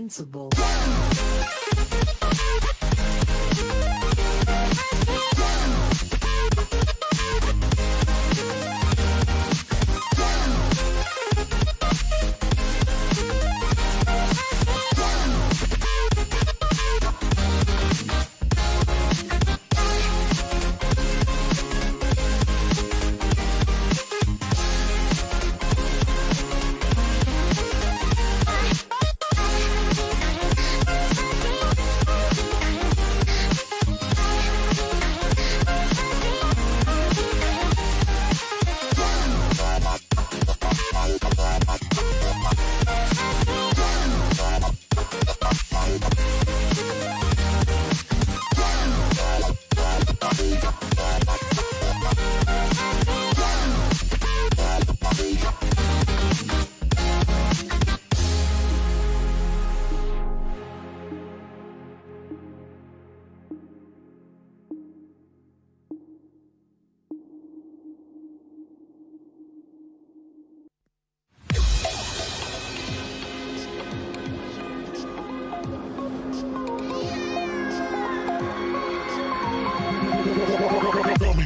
invincible.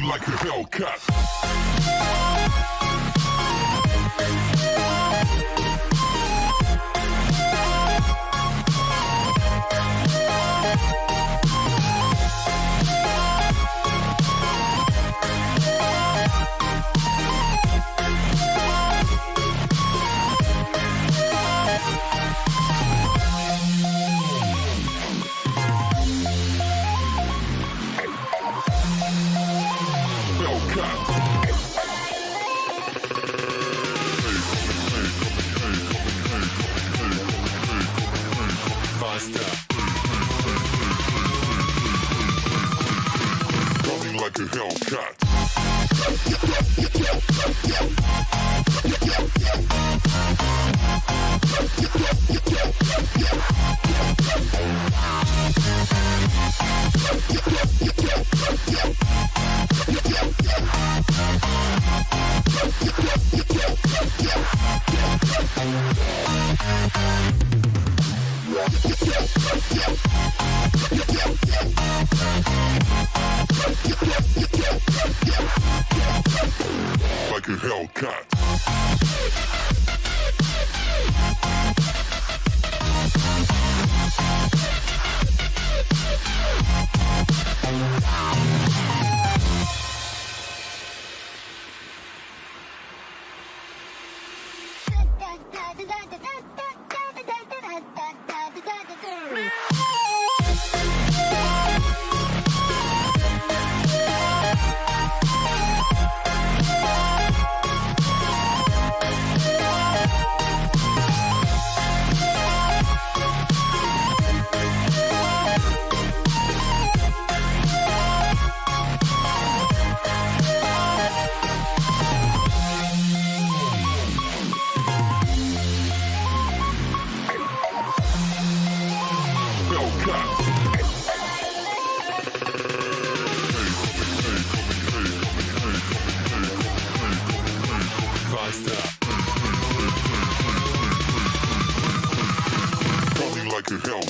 Like a Hellcat. Like a Hellcat. Like a Hellcat. Like a hell.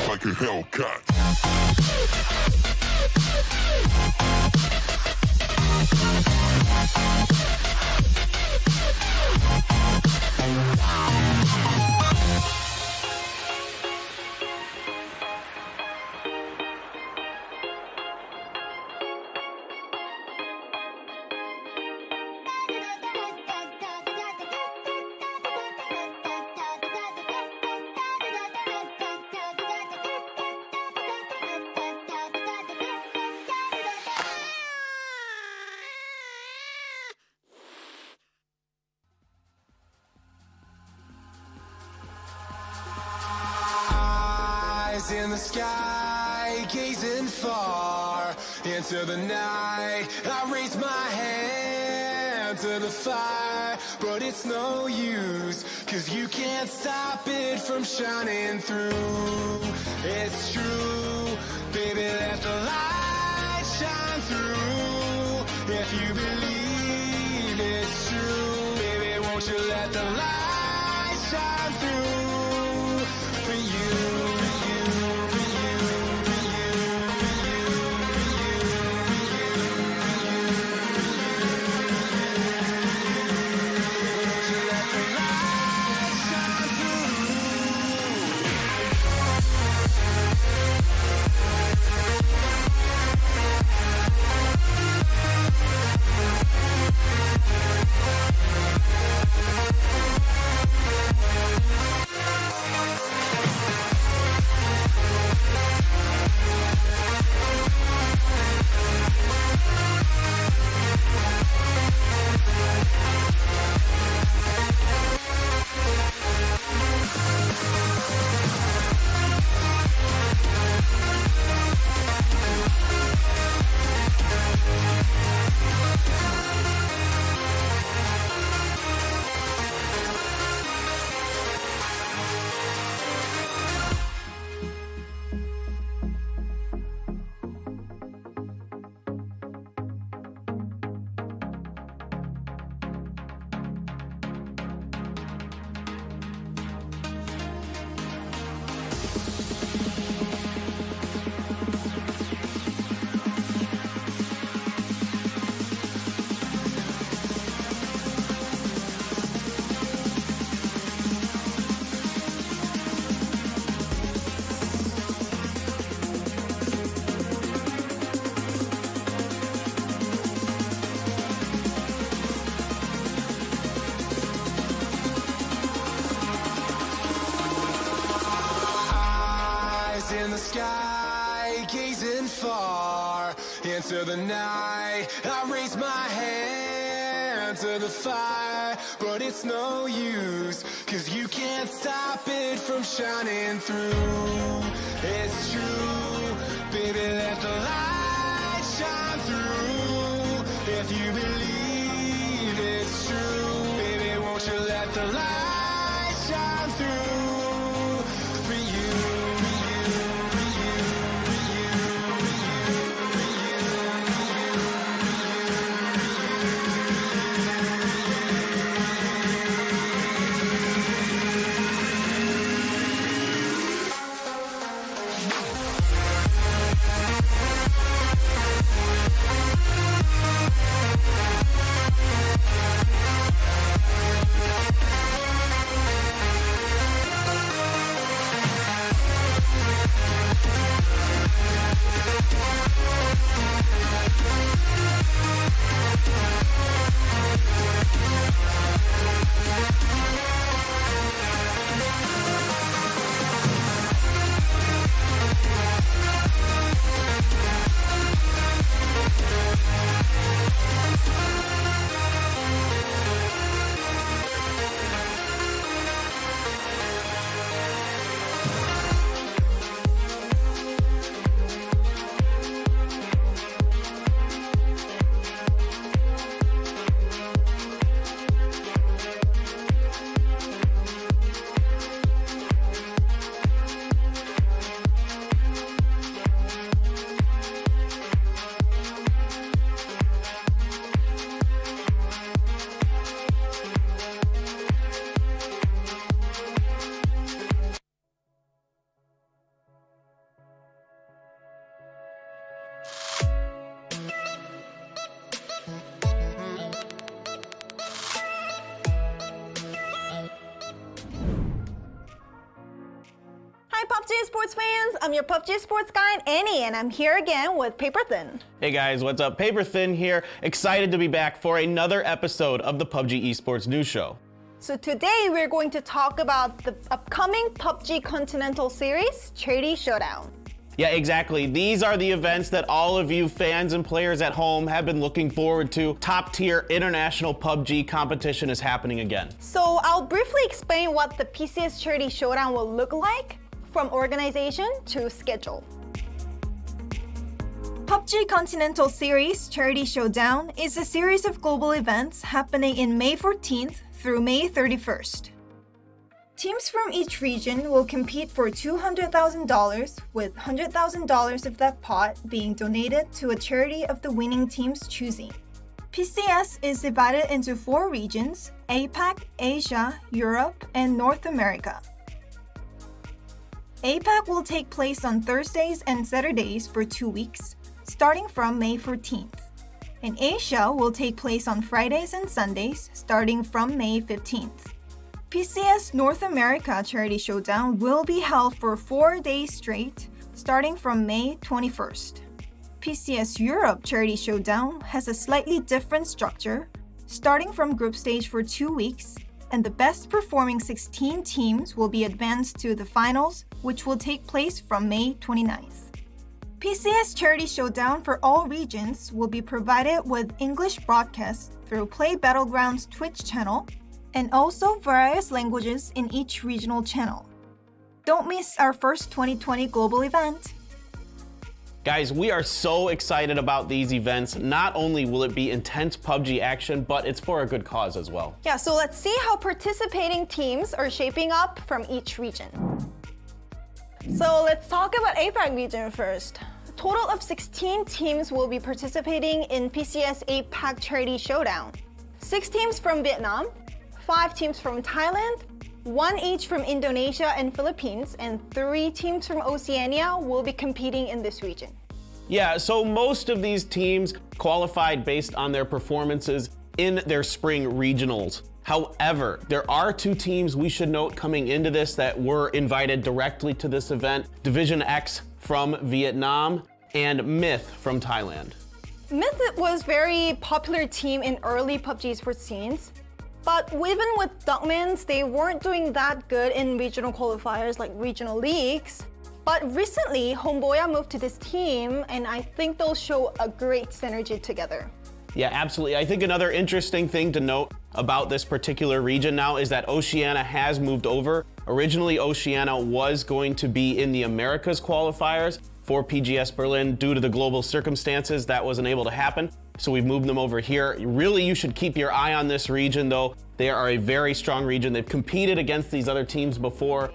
Like a Hellcat. Eyes in the sky, gazing far into the night. I raise my hand to the fire, but it's no use, 'cause you can't stop it from shining through. It's true, baby, let the light shine through. If you believe it's true, baby, won't you let the light shine through for you. In the sky, gazing far into the night. I raise my hand to the fire, but it's no use, 'cause you can't stop it from shining through. It's true, baby, let the light shine through. If you believe it's true, baby, won't you let the light shine through for you. PUBG Sports fans, I'm your PUBG Sports guide, Annie, and I'm here again with Paper Thin. Hey guys, what's up? Paper Thin here, excited to be back for another episode of the PUBG Esports News Show. So today we're going to talk about the upcoming PUBG Continental series, Charity Showdown. Yeah, exactly. These are the events that all of you fans and players at home have been looking forward to. Top tier international PUBG competition is happening again. So I'll briefly explain what the PCS Charity Showdown will look like. from organization to schedule. PUBG Continental Series Charity Showdown is a series of global events happening in May 14th through May 31st. Teams from each region will compete for $200,000, with $100,000 of that pot being donated to a charity of the winning team's choosing. PCS is divided into 4 regions: APAC, Asia, Europe, and North America. APAC will take place on Thursdays and Saturdays for 2 weeks, starting from May 14th. And Asia will take place on Fridays and Sundays, starting from May 15th. PCS North America Charity Showdown will be held for 4 days straight, starting from May 21st. PCS Europe Charity Showdown has a slightly different structure, starting from group stage for 2 weeks, and the best performing 16 teams will be advanced to the finals, which will take place from May 29th. PCS Charity Showdown for all regions will be provided with English broadcasts through Play Battlegrounds Twitch channel, and also various languages in each regional channel. Don't miss our first 2020 global event. Guys, we are so excited about these events. Not only will it be intense PUBG action, but it's for a good cause as well. Yeah, so let's see how participating teams are shaping up from each region. So let's talk about APAC region first. A total of 16 teams will be participating in PCS APAC Charity Showdown. 6 teams from Vietnam, 5 teams from Thailand, 1 each from Indonesia and Philippines, and 3 teams from Oceania will be competing in this region. Yeah, so most of these teams qualified based on their performances in their spring regionals. However, there are 2 teams we should note coming into this that were invited directly to this event: Division X from Vietnam and Myth from Thailand. Myth was very popular team in early PUBG sports scenes, but even with Duckmans, they weren't doing that good in regional qualifiers like regional leagues. But recently, Homeboya moved to this team, and I think they'll show a great synergy together. Yeah, absolutely. I think another interesting thing to note about this particular region now is that Oceania has moved over. Originally, Oceania was going to be in the Americas qualifiers for PGS Berlin. Due to the global circumstances, that wasn't able to happen. So we've moved them over here. Really, you should keep your eye on this region though. They are a very strong region. They've competed against these other teams before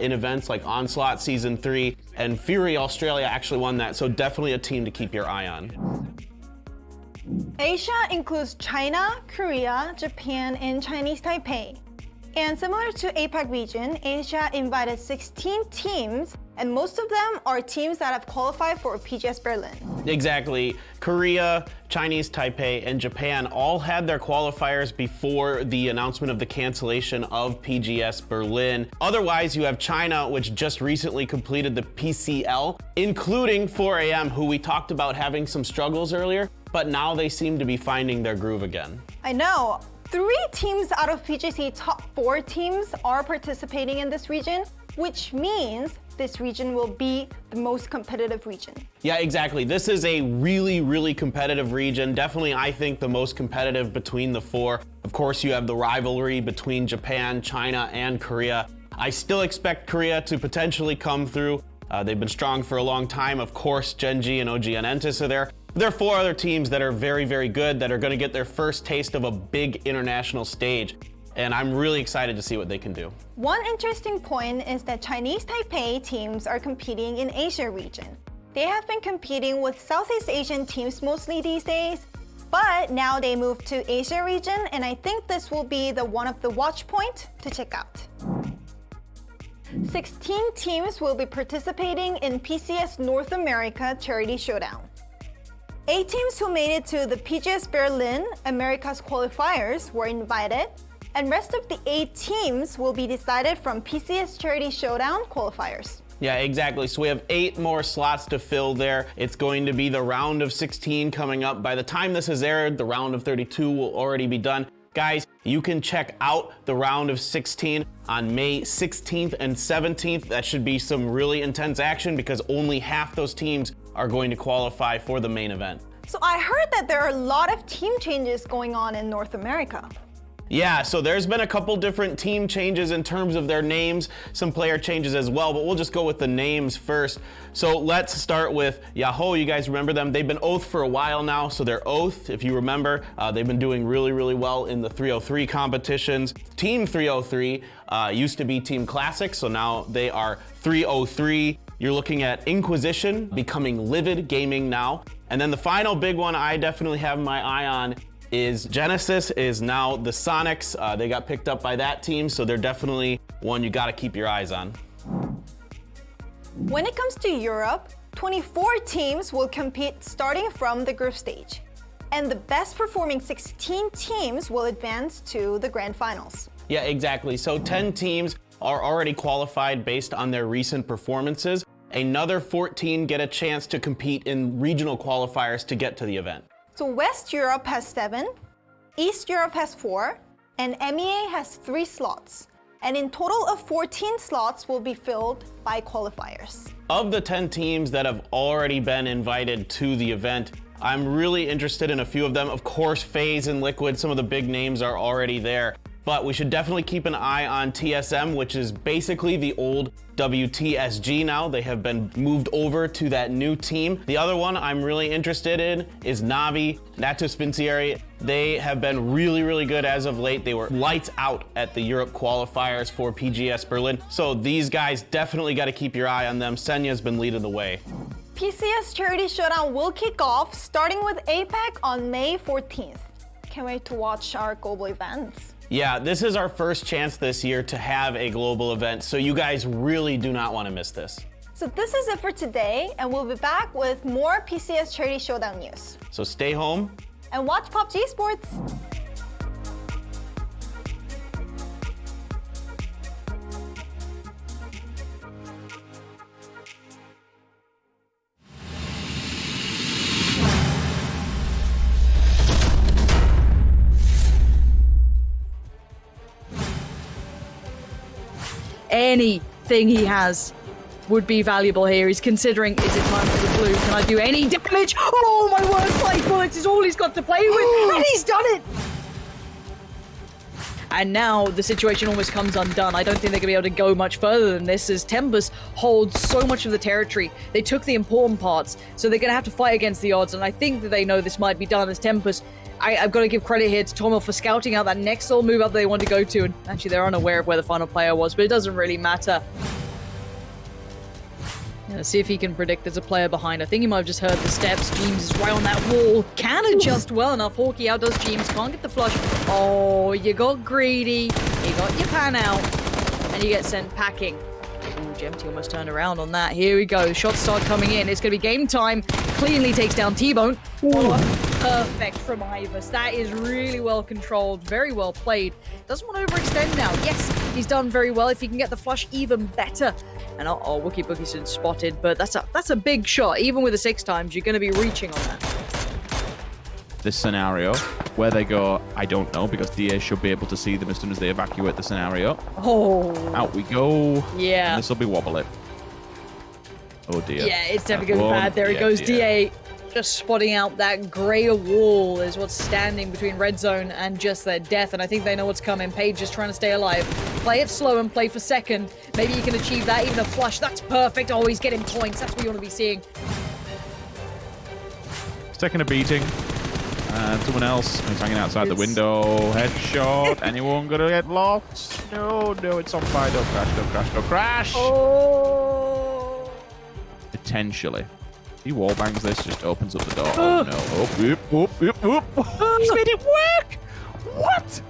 in events like Onslaught Season 3, and Fury Australia actually won that. So definitely a team to keep your eye on. Asia includes China, Korea, Japan, and Chinese Taipei. And similar to APAC region, Asia invited 16 teams, and most of them are teams that have qualified for PGS Berlin. Exactly. Korea, Chinese Taipei, and Japan all had their qualifiers before the announcement of the cancellation of PGS Berlin. Otherwise, you have China, which just recently completed the PCL, including 4AM, who we talked about having some struggles earlier, but now they seem to be finding their groove again. I know. 3 teams out of PGC top 4 teams are participating in this region, which means this region will be the most competitive region. Yeah, exactly. This is a really, really competitive region. Definitely, I think, the most competitive between the 4. Of course, you have the rivalry between Japan, China, and Korea. I still expect Korea to potentially come through. They've been strong for a long time. Of course, Jeemzz and OG and ENCE are there. There are 4 other teams that are very, very good that are going to get their first taste of a big international stage. And I'm really excited to see what they can do. One interesting point is that Chinese Taipei teams are competing in Asia region. They have been competing with Southeast Asian teams mostly these days, but now they moved to Asia region, and I think this will be one of the watch point to check out. 16 teams will be participating in PCS North America Charity Showdown. 8 teams who made it to the PGS Berlin Americas qualifiers were invited, and rest of the 8 teams will be decided from PCS Charity Showdown qualifiers. Yeah, exactly. So we have 8 more slots to fill there. It's going to be the round of 16 coming up. By the time this is aired, the round of 32 will already be done. Guys, you can check out the round of 16 on May 16th and 17th. That should be some really intense action because only half those teams are going to qualify for the main event. So I heard that there are a lot of team changes going on in North America. Yeah, so there's been a couple different team changes in terms of their names, some player changes as well, but we'll just go with the names first. So let's start with Yahoo. You guys remember them? They've been Oath for a while now, so they're Oath, if you remember. They've been doing really, really well in the 303 competitions. Team 303 used to be Team Classic, so now they are 303. You're looking at Inquisition becoming Livid Gaming now. And then the final big one I definitely have my eye on is Genesis is now the Sonics. They got picked up by that team, so they're definitely one you gotta keep your eyes on. When it comes to Europe, 24 teams will compete starting from the group stage. And the best performing 16 teams will advance to the grand finals. Yeah, exactly. So 10 teams are already qualified based on their recent performances. Another 14 get a chance to compete in regional qualifiers to get to the event. So West Europe has 7, East Europe has 4, and MEA has 3 slots. And in total of 14 slots will be filled by qualifiers. Of the 10 teams that have already been invited to the event, I'm really interested in a few of them. Of course, FaZe and Liquid, some of the big names are already there. But we should definitely keep an eye on TSM, which is basically the old WTSG now. They have been moved over to that new team. The other one I'm really interested in is Navi, Natus, Vincere. They have been really, really good as of late. They were lights out at the Europe qualifiers for PGS Berlin. So these guys definitely got to keep your eye on them. Senya's been leading the way. PCS Charity Showdown will kick off starting with APAC on May 14th. Can't wait to watch our global events. Yeah, this is our first chance this year to have a global event, so you guys really do not want to miss this. So this is it for today, and we'll be back with more PCS Charity Showdown news. So stay home and watch PUBG Sports. Anything he has would be valuable here. He's considering, is it time for the blue? Can I do any damage? Oh my word, 5 bullets is all he's got to play with, and he's done it! And now the situation almost comes undone. I don't think they're going to be able to go much further than this, as Tempest holds so much of the territory. They took the important parts, so they're going to have to fight against the odds, and I think that they know this might be done, as Tempest, I've got to give credit here to Tomo for scouting out that next soul move up they want to go to, and actually they're unaware of where the final player was, but it doesn't really matter. Let's see if he can predict there's a player behind. I think he might have just heard the steps. Jeemzz is right on that wall. Can adjust well enough. Hawkeye outdoes Jeemzz. Can't get the flush. Oh, you got greedy. You got your pan out. And you get sent packing. Ooh, Jeemzz almost turned around on that. Here we go. Shots start coming in. It's going to be game time. Cleanly takes down T-Bone. Perfect from Ivers. That is really well controlled. Very well played. Doesn't want to overextend now. Yes, he's done very well. If he can get the flush, even better. And Wookie Boogie's been spotted, but that's a big shot. Even with the 6 times, you're going to be reaching on that. This scenario, where they go, I don't know, because DA should be able to see them as soon as they evacuate the scenario. Oh. Out we go. Yeah. And this will be wobbly. Oh dear. Yeah, it's definitely going to be bad. There it goes, DA. Just spotting out that grey wall is what's standing between red zone and just their death, and I think they know what's coming. Paige is trying to stay alive. Play it slow and play for second. Maybe you can achieve that, even a flush. That's perfect. Oh, he's getting points. That's what you want to be seeing. He's taking a beating. And someone else is hanging outside the window. Headshot. Anyone gonna get locked? No, it's on fire. Don't crash, don't crash, don't crash. Oh. Potentially. He wallbangs this, just opens up the door. Oh no. He's made it work! What?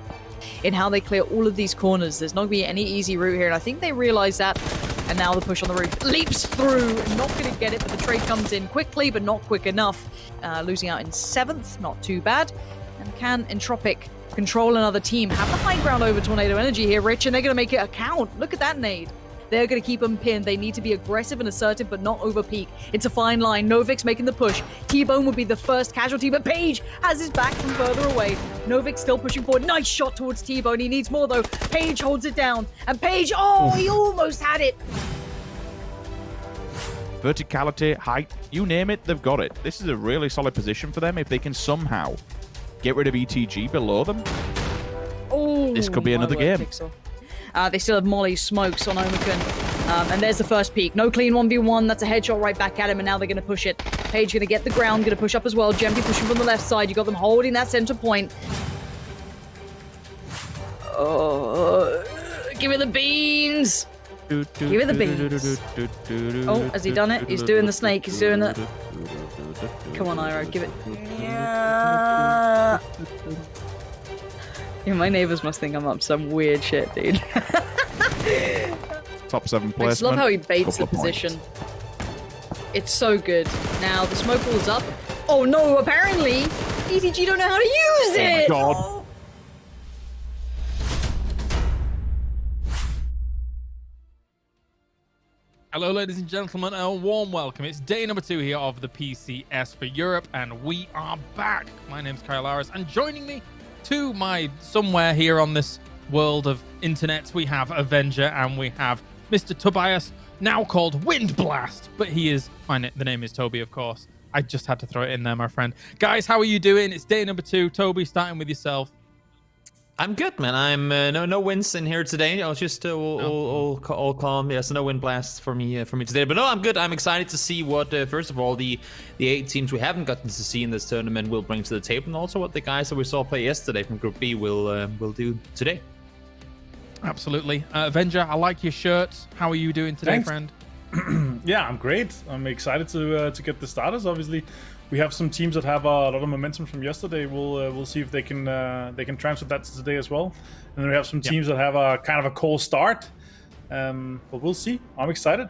In how they clear all of these corners, there's not going to be any easy route here, and I think they realize that. And now the push on the roof leaps through. Not going to get it, but the trade comes in quickly, but not quick enough. Losing out in 7th, not too bad. And can Entropic control another team? Have the high ground over Tornado Energy here, Rich, and they're going to make it a count. Look at that nade. They're going to keep them pinned. They need to be aggressive and assertive, but not over peak. It's a fine line. Novix making the push. T-Bone would be the first casualty, but Paige has his back from further away. Novix still pushing forward. Nice shot towards T-Bone. He needs more, though. Paige holds it down. And Paige, oh, he almost had it. Verticality, height, you name it, they've got it. This is a really solid position for them if they can somehow get rid of ETG below them. Oh, This could be another my word, game. Pixel. They still have Molly smokes on Omicron. And there's the first peek. No clean 1v1. That's a headshot right back at him, and now they're going to push it. Paige going to get the ground, going to push up as well. Jeemzz pushing from the left side. You got them holding that center point. Oh, give it the beans. Give it the beans. Oh, has he done it? He's doing the snake. He's doing the... Come on, Iroh, give it. Yeah. Yeah, my neighbors must think I'm up some weird shit, dude. Top 7 placement. I just love how he baits the Couple of points. position. It's so good. Now, the smoke wall's up. Oh no, apparently, ETG don't know how to use it! Oh my god. Hello, ladies and gentlemen, and a warm welcome. It's day number 2 here of the PCS for Europe, and we are back. My name's Kyle Laris, and joining me to my somewhere here on this world of internet, we have Avenger, and we have Mr. Tobias, now called Windblast, but he is, the name is Toby, of course. I just had to throw it in there, my friend. Guys, how are you doing? It's day number 2. Toby, starting with yourself. I'm good, man. I'm no wins in here today. I was just all calm. Yes, no win blasts for me today. But no, I'm good. I'm excited to see what first of all the 8 teams we haven't gotten to see in this tournament will bring to the table, and also what the guys that we saw play yesterday from Group B will do today. Absolutely, Avenger. I like your shirt. How are you doing today, Thanks. friend? Yeah, I'm great. I'm excited to get the starters. Obviously, we have some teams that have a lot of momentum from yesterday. We'll see if they can transfer that to today as well. And then we have some teams that have a kind of a cold start. But we'll see. I'm excited.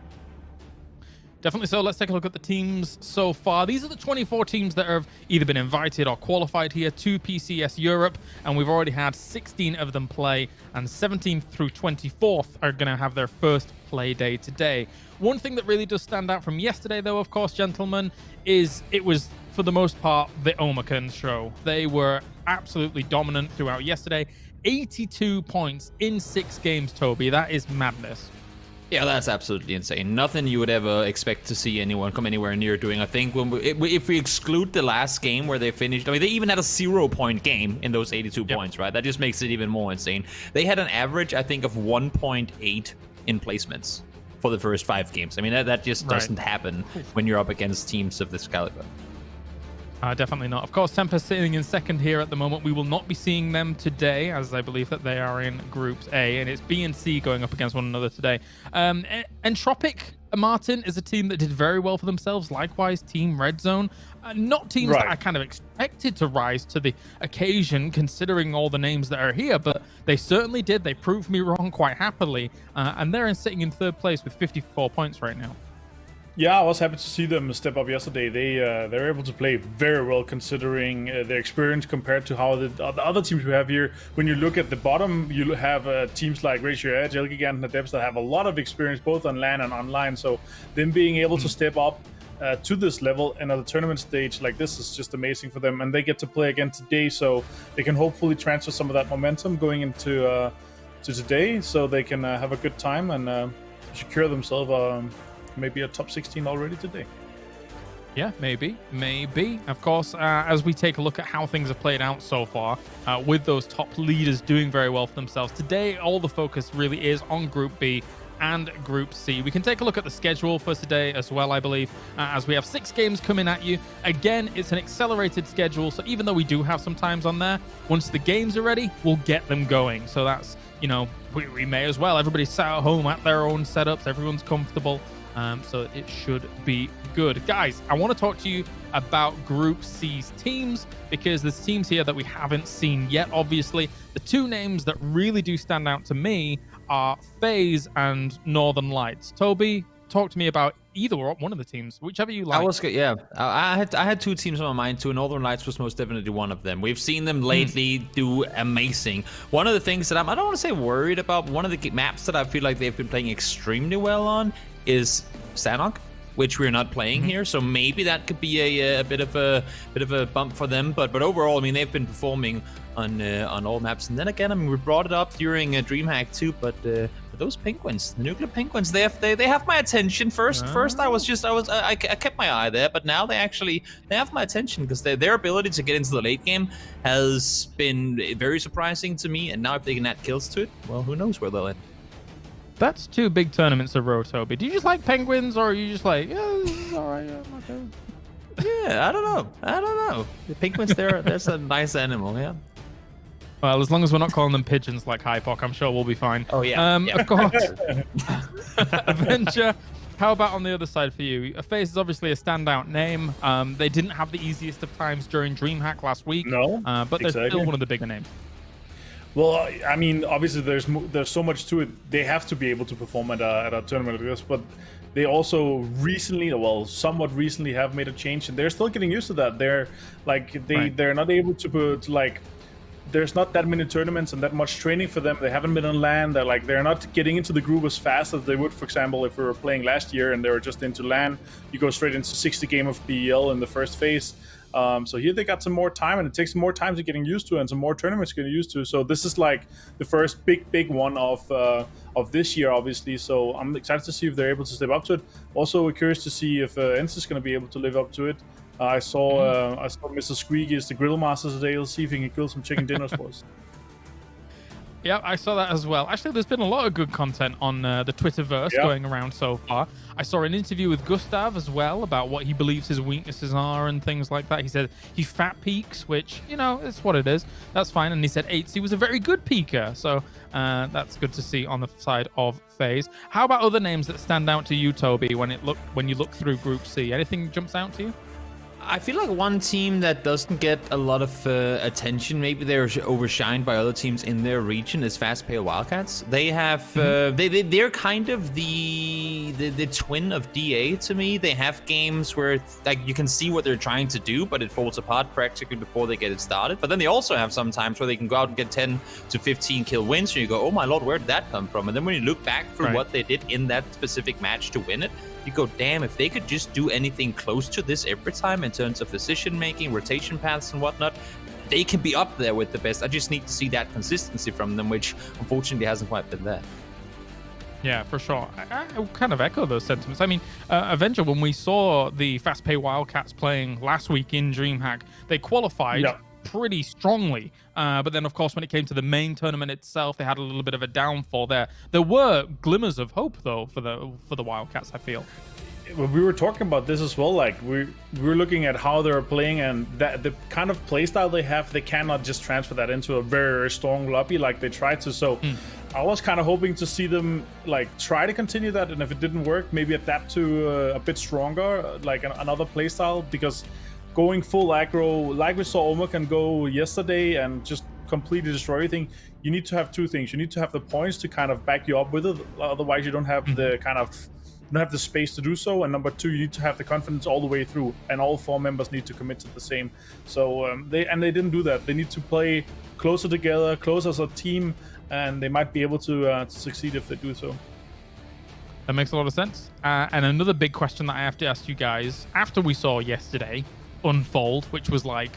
Definitely so. Let's take a look at the teams so far. These are the 24 teams that have either been invited or qualified here to PCS Europe, and we've already had 16 of them play, and 17th through 24th are going to have their first play day today. One thing that really does stand out from yesterday, though, of course, gentlemen, is it was, for the most part, the Omicron show. They were absolutely dominant throughout yesterday. 82 points in 6 games, Toby. That is madness. Yeah, that's absolutely insane. Nothing you would ever expect to see anyone come anywhere near doing. I think if we exclude the last game where they finished, I mean, they even had a 0-point game in those 82 points, right? That just makes it even more insane. They had an average, I think, of 1.8 in placements for the first 5 games. I mean, that just doesn't happen when you're up against teams of this caliber. Definitely not. Of course, Tempest sitting in second here at the moment. We will not be seeing them today, as I believe that they are in Groups A, and it's B and C going up against one another today. Entropic, Martin, is a team that did very well for themselves. Likewise, Team Red Zone. Not teams that I kind of expected to rise to the occasion, considering all the names that are here, but they certainly did. They proved me wrong quite happily, and they're sitting in 3rd place with 54 points right now. Yeah, I was happy to see them step up yesterday. They're able to play very well considering their experience compared to how the other teams we have here. When you look at the bottom, you have teams like Ratio Edge, Elgigant, and Adepts that have a lot of experience both on LAN and online. So them being able to step up to this level and at a tournament stage like this is just amazing for them. And they get to play again today, so they can hopefully transfer some of that momentum going into to today, so they can have a good time and secure themselves maybe a top 16 already today. Yeah, maybe. Of course, as we take a look at how things have played out so far, with those top leaders doing very well for themselves, today all the focus really is on Group B and Group C. We can take a look at the schedule for today as well, I believe, as we have 6 games coming at you. Again, it's an accelerated schedule, so even though we do have some times on there, once the games are ready, we'll get them going. So that's, we may as well. Everybody's sat at home at their own setups. Everyone's comfortable. So it should be good. Guys, I want to talk to you about Group C's teams, because there's teams here that we haven't seen yet, obviously. The 2 names that really do stand out to me are FaZe and Northern Lights. Toby, talk to me about either or one of the teams, whichever you like. I was good, yeah. I had 2 teams on my mind too. Northern Lights was most definitely one of them. We've seen them lately do amazing. One of the things that I don't want to say worried about, one of the maps that I feel like they've been playing extremely well on is Sanhok, which we're not playing here, so maybe that could be a bit of a bump for them. But overall, I mean, they've been performing on all maps. And then again, I mean, we brought it up during DreamHack too, but those penguins, the nuclear penguins, they have my attention. First I kept my eye there, but now they have my attention because their ability to get into the late game has been very surprising to me. And now if they can add kills to it, well, who knows where they'll end. That's 2 big tournaments in a row, Toby. Do you just like penguins, or are you just like, yeah, this is all right, yeah, okay? Yeah, I don't know. The penguins, there's a nice animal, yeah. Well, as long as we're not calling them pigeons like Hypok, I'm sure we'll be fine. Oh, yeah. Of course. Avenger, how about on the other side for you? FaZe is obviously a standout name. They didn't have the easiest of times during DreamHack last week. No, but they're still one of the bigger names. Well, I mean, obviously there's so much to it. They have to be able to perform at a tournament like this, but they also recently, well, somewhat recently, have made a change, and they're still getting used to that. They're not able to put like. There's not that many tournaments and that much training for them. They haven't been on LAN. They're not getting into the groove as fast as they would, for example, if we were playing last year and they were just into LAN. You go straight into 60 game of BEL in the first phase. So here they got some more time, and it takes more time to getting used to, and some more tournaments getting used to. So this is like the first big one of this year, obviously. So I'm excited to see if they're able to step up to it. Also curious to see if ENCE is going to be able to live up to it. I saw Mr. Squeaky is the grill master today. Let's see if he can grill some chicken dinners for us. Yeah, I saw that as well. Actually, there's been a lot of good content on the Twitterverse going around so far. I saw an interview with Gustav as well about what he believes his weaknesses are and things like that. He said he fat peaks, which, you know, it's what it is. That's fine. And he said Aitzy was a very good peaker. So that's good to see on the side of FaZe. How about other names that stand out to you, Toby, when you look through Group C? Anything jumps out to you? I feel like one team that doesn't get a lot of attention, maybe they're overshined by other teams in their region, is Fast-Paced Wildcats. They have they're kind of the twin of DA to me. They have games where like you can see what they're trying to do, but it falls apart practically before they get it started. But then they also have some times where they can go out and get 10 to 15 kill wins, and you go, oh my lord, where did that come from? And then when you look back through what they did in that specific match to win it, you go, damn, if they could just do anything close to this every time in terms of decision making, rotation paths and whatnot, they can be up there with the best. I just need to see that consistency from them, which unfortunately hasn't quite been there. Yeah, for sure. I kind of echo those sentiments. I mean, Avenger, when we saw the Fast-Paced Wildcats playing last week in DreamHack, they qualified pretty strongly. But then, of course, when it came to the main tournament itself, they had a little bit of a downfall there. There were glimmers of hope, though, for the Wildcats, I feel. We were talking about this as well. Like we're looking at how they're playing, and that the kind of playstyle they have, they cannot just transfer that into a very, very strong lobby like they tried to. So I was kind of hoping to see them like try to continue that, and if it didn't work, maybe adapt to a bit stronger, like another playstyle, because going full aggro, like we saw Omakan go yesterday and just completely destroy everything, you need to have two things. You need to have the points to kind of back you up with it, otherwise you don't have the kind of don't have the space to do so. And number two, you need to have the confidence all the way through, and all four members need to commit to the same. So they didn't do that. They need to play closer together, closer as a team, and they might be able to succeed if they do so. That makes a lot of sense. And another big question that I have to ask you guys, after we saw yesterday unfold, which was like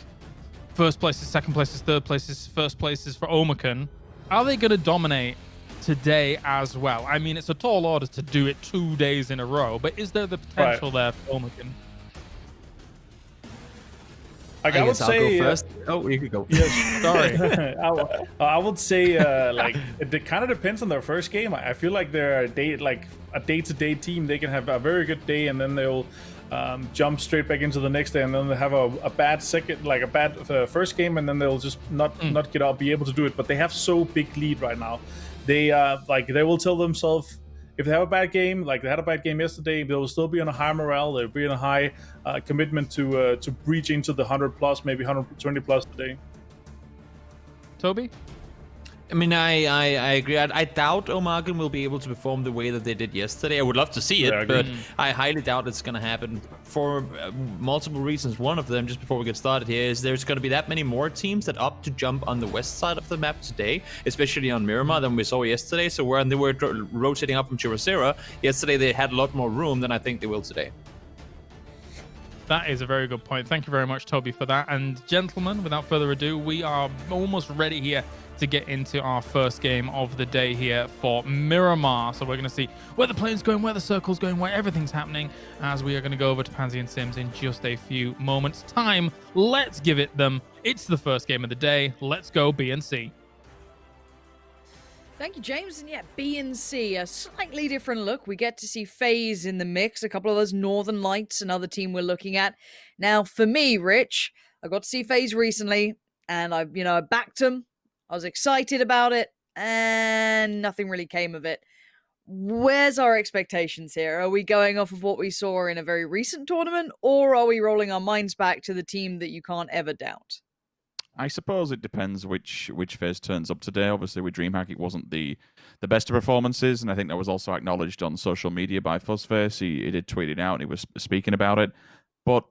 first places, second places, third places, first places for Omakan, are they going to dominate today as well? I mean, it's a tall order to do it 2 days in a row, but is there the potential there for Omakan? Like, I would say, I'll go first. Oh, you could go. Yes, sorry. I would say, like, it kind of depends on their first game. I feel like they're a day-to-day team. They can have a very good day, and then they'll jump straight back into the next day, and then they have a bad second, like a bad first game, and then they'll just not get out, be able to do it. But they have so big lead right now. They they will tell themselves, if they have a bad game, like they had a bad game yesterday, they will still be on a high morale. They'll be on a high commitment to breach into the 100 plus, maybe 120 plus today. Toby? I mean, I agree. I doubt Omakan will be able to perform the way that they did yesterday. I would love to see it, but I highly doubt it's going to happen for multiple reasons. One of them, just before we get started here, is there's going to be that many more teams that opt to jump on the west side of the map today, especially on Miramar, than we saw yesterday. So when they were rotating up from Chiracera, yesterday they had a lot more room than I think they will today. That is a very good point. Thank you very much, Toby, for that. And gentlemen, without further ado, we are almost ready here to get into our first game of the day here for Miramar. So we're going to see where the plane's going, where the circle's going, where everything's happening, as we are going to go over to Pansy and Sims in just a few moments' time. Let's give it them. It's the first game of the day. Let's go B and C. Thank you, James. And yeah, B and C, a slightly different look. We get to see FaZe in the mix, a couple of those Northern Lights, another team we're looking at. Now, for me, Rich, I got to see FaZe recently, and I backed them. I was excited about it, and nothing really came of it. Where's our expectations here? Are we going off of what we saw in a very recent tournament, or are we rolling our minds back to the team that you can't ever doubt? I suppose it depends which FaZe turns up today. Obviously, with DreamHack, it wasn't the best of performances, and I think that was also acknowledged on social media by Fuzzface. He did tweet it out, and he was speaking about it. But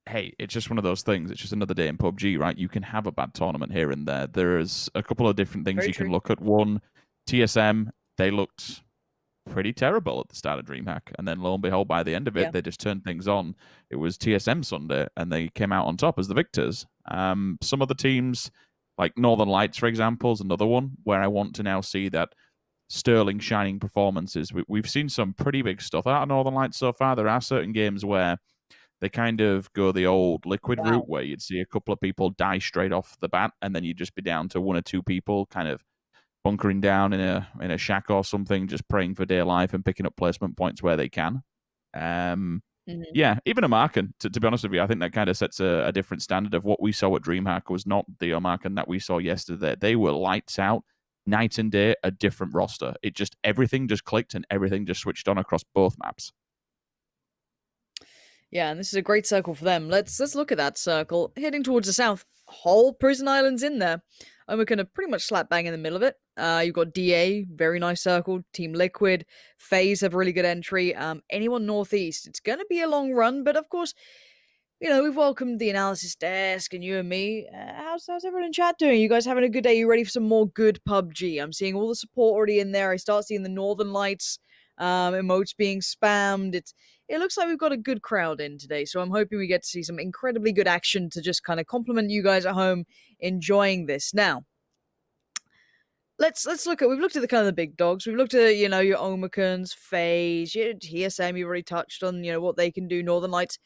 hey, it's just one of those things. It's just another day in PUBG, right? You can have a bad tournament here and there. There's a couple of different things you can look at. One, TSM, they looked pretty terrible at the start of DreamHack, and then lo and behold, by the end of it, they just turned things on. It was TSM Sunday, and they came out on top as the victors. Some other teams, like Northern Lights, for example, is another one where I want to now see that sterling shining performances. We've seen some pretty big stuff out of Northern Lights so far. There are certain games where they kind of go the old Liquid route, where you'd see a couple of people die straight off the bat, and then you'd just be down to one or two people kind of bunkering down in a shack or something, just praying for dear life and picking up placement points where they can. Yeah, even Omarken, to be honest with you, I think that kind of sets a different standard of what we saw at DreamHack was not the Omarken that we saw yesterday. They were lights out, night and day, a different roster. Everything just clicked and everything just switched on across both maps. Yeah, and this is a great circle for them. Let's look at that circle. Heading towards the south, whole Prison Island's in there. And we're going to pretty much slap bang in the middle of it. You've got DA, very nice circle. Team Liquid, FaZe have a really good entry. Anyone northeast, it's going to be a long run, but of course, we've welcomed the analysis desk and you and me. How's everyone in chat doing? You guys having a good day? You ready for some more good PUBG? I'm seeing all the support already in there. I start seeing the Northern Lights emotes being spammed. It looks like we've got a good crowd in today, so I'm hoping we get to see some incredibly good action to just kind of compliment you guys at home enjoying this. Now, let's look at, we've looked at the kind of the big dogs. We've looked at, your Omarkens, FaZe, TSM, you've already touched on, what they can do, Northern Lights.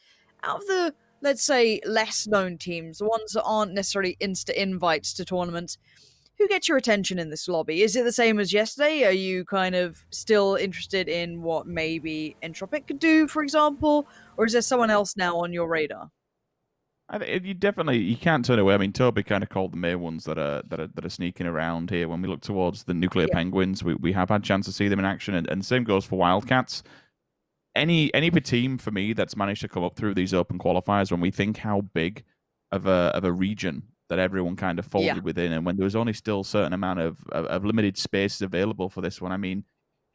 Out of the, let's say, less known teams, the ones that aren't necessarily Insta invites to tournaments, who gets your attention in this lobby? Is it the same as yesterday? Are you kind of still interested in what maybe Entropic could do, for example? Or is there someone else now on your radar? I think you can't turn away. I mean, Toby kind of called the main ones that are sneaking around here. When we look towards the Nuclear Penguins, we have had a chance to see them in action, and same goes for Wildcats. Any team for me that's managed to come up through these open qualifiers, when we think how big of a region that everyone kind of folded within, and when there was only still a certain amount of limited spaces available for this one. I mean,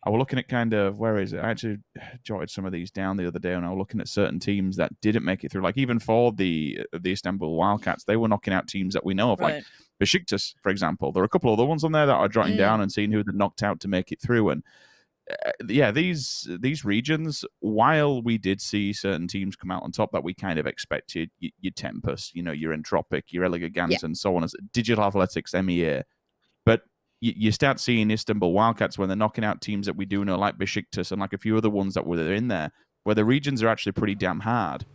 I was looking at kind of, where is it? I actually jotted some of these down the other day, and I was looking at certain teams that didn't make it through. Like even for the Istanbul Wildcats, they were knocking out teams that we know of, like Besiktas, for example. There are a couple of other ones on there that are jotting down and seeing who they knocked out to make it through. And these regions, while we did see certain teams come out on top that we kind of expected, your Tempest, your Entropic, your Elegant, and so on, as Digital Athletics, MEA. But you start seeing Istanbul Wildcats when they're knocking out teams that we do know, like Besiktas and like a few other ones that were in there, where the regions are actually pretty damn hard.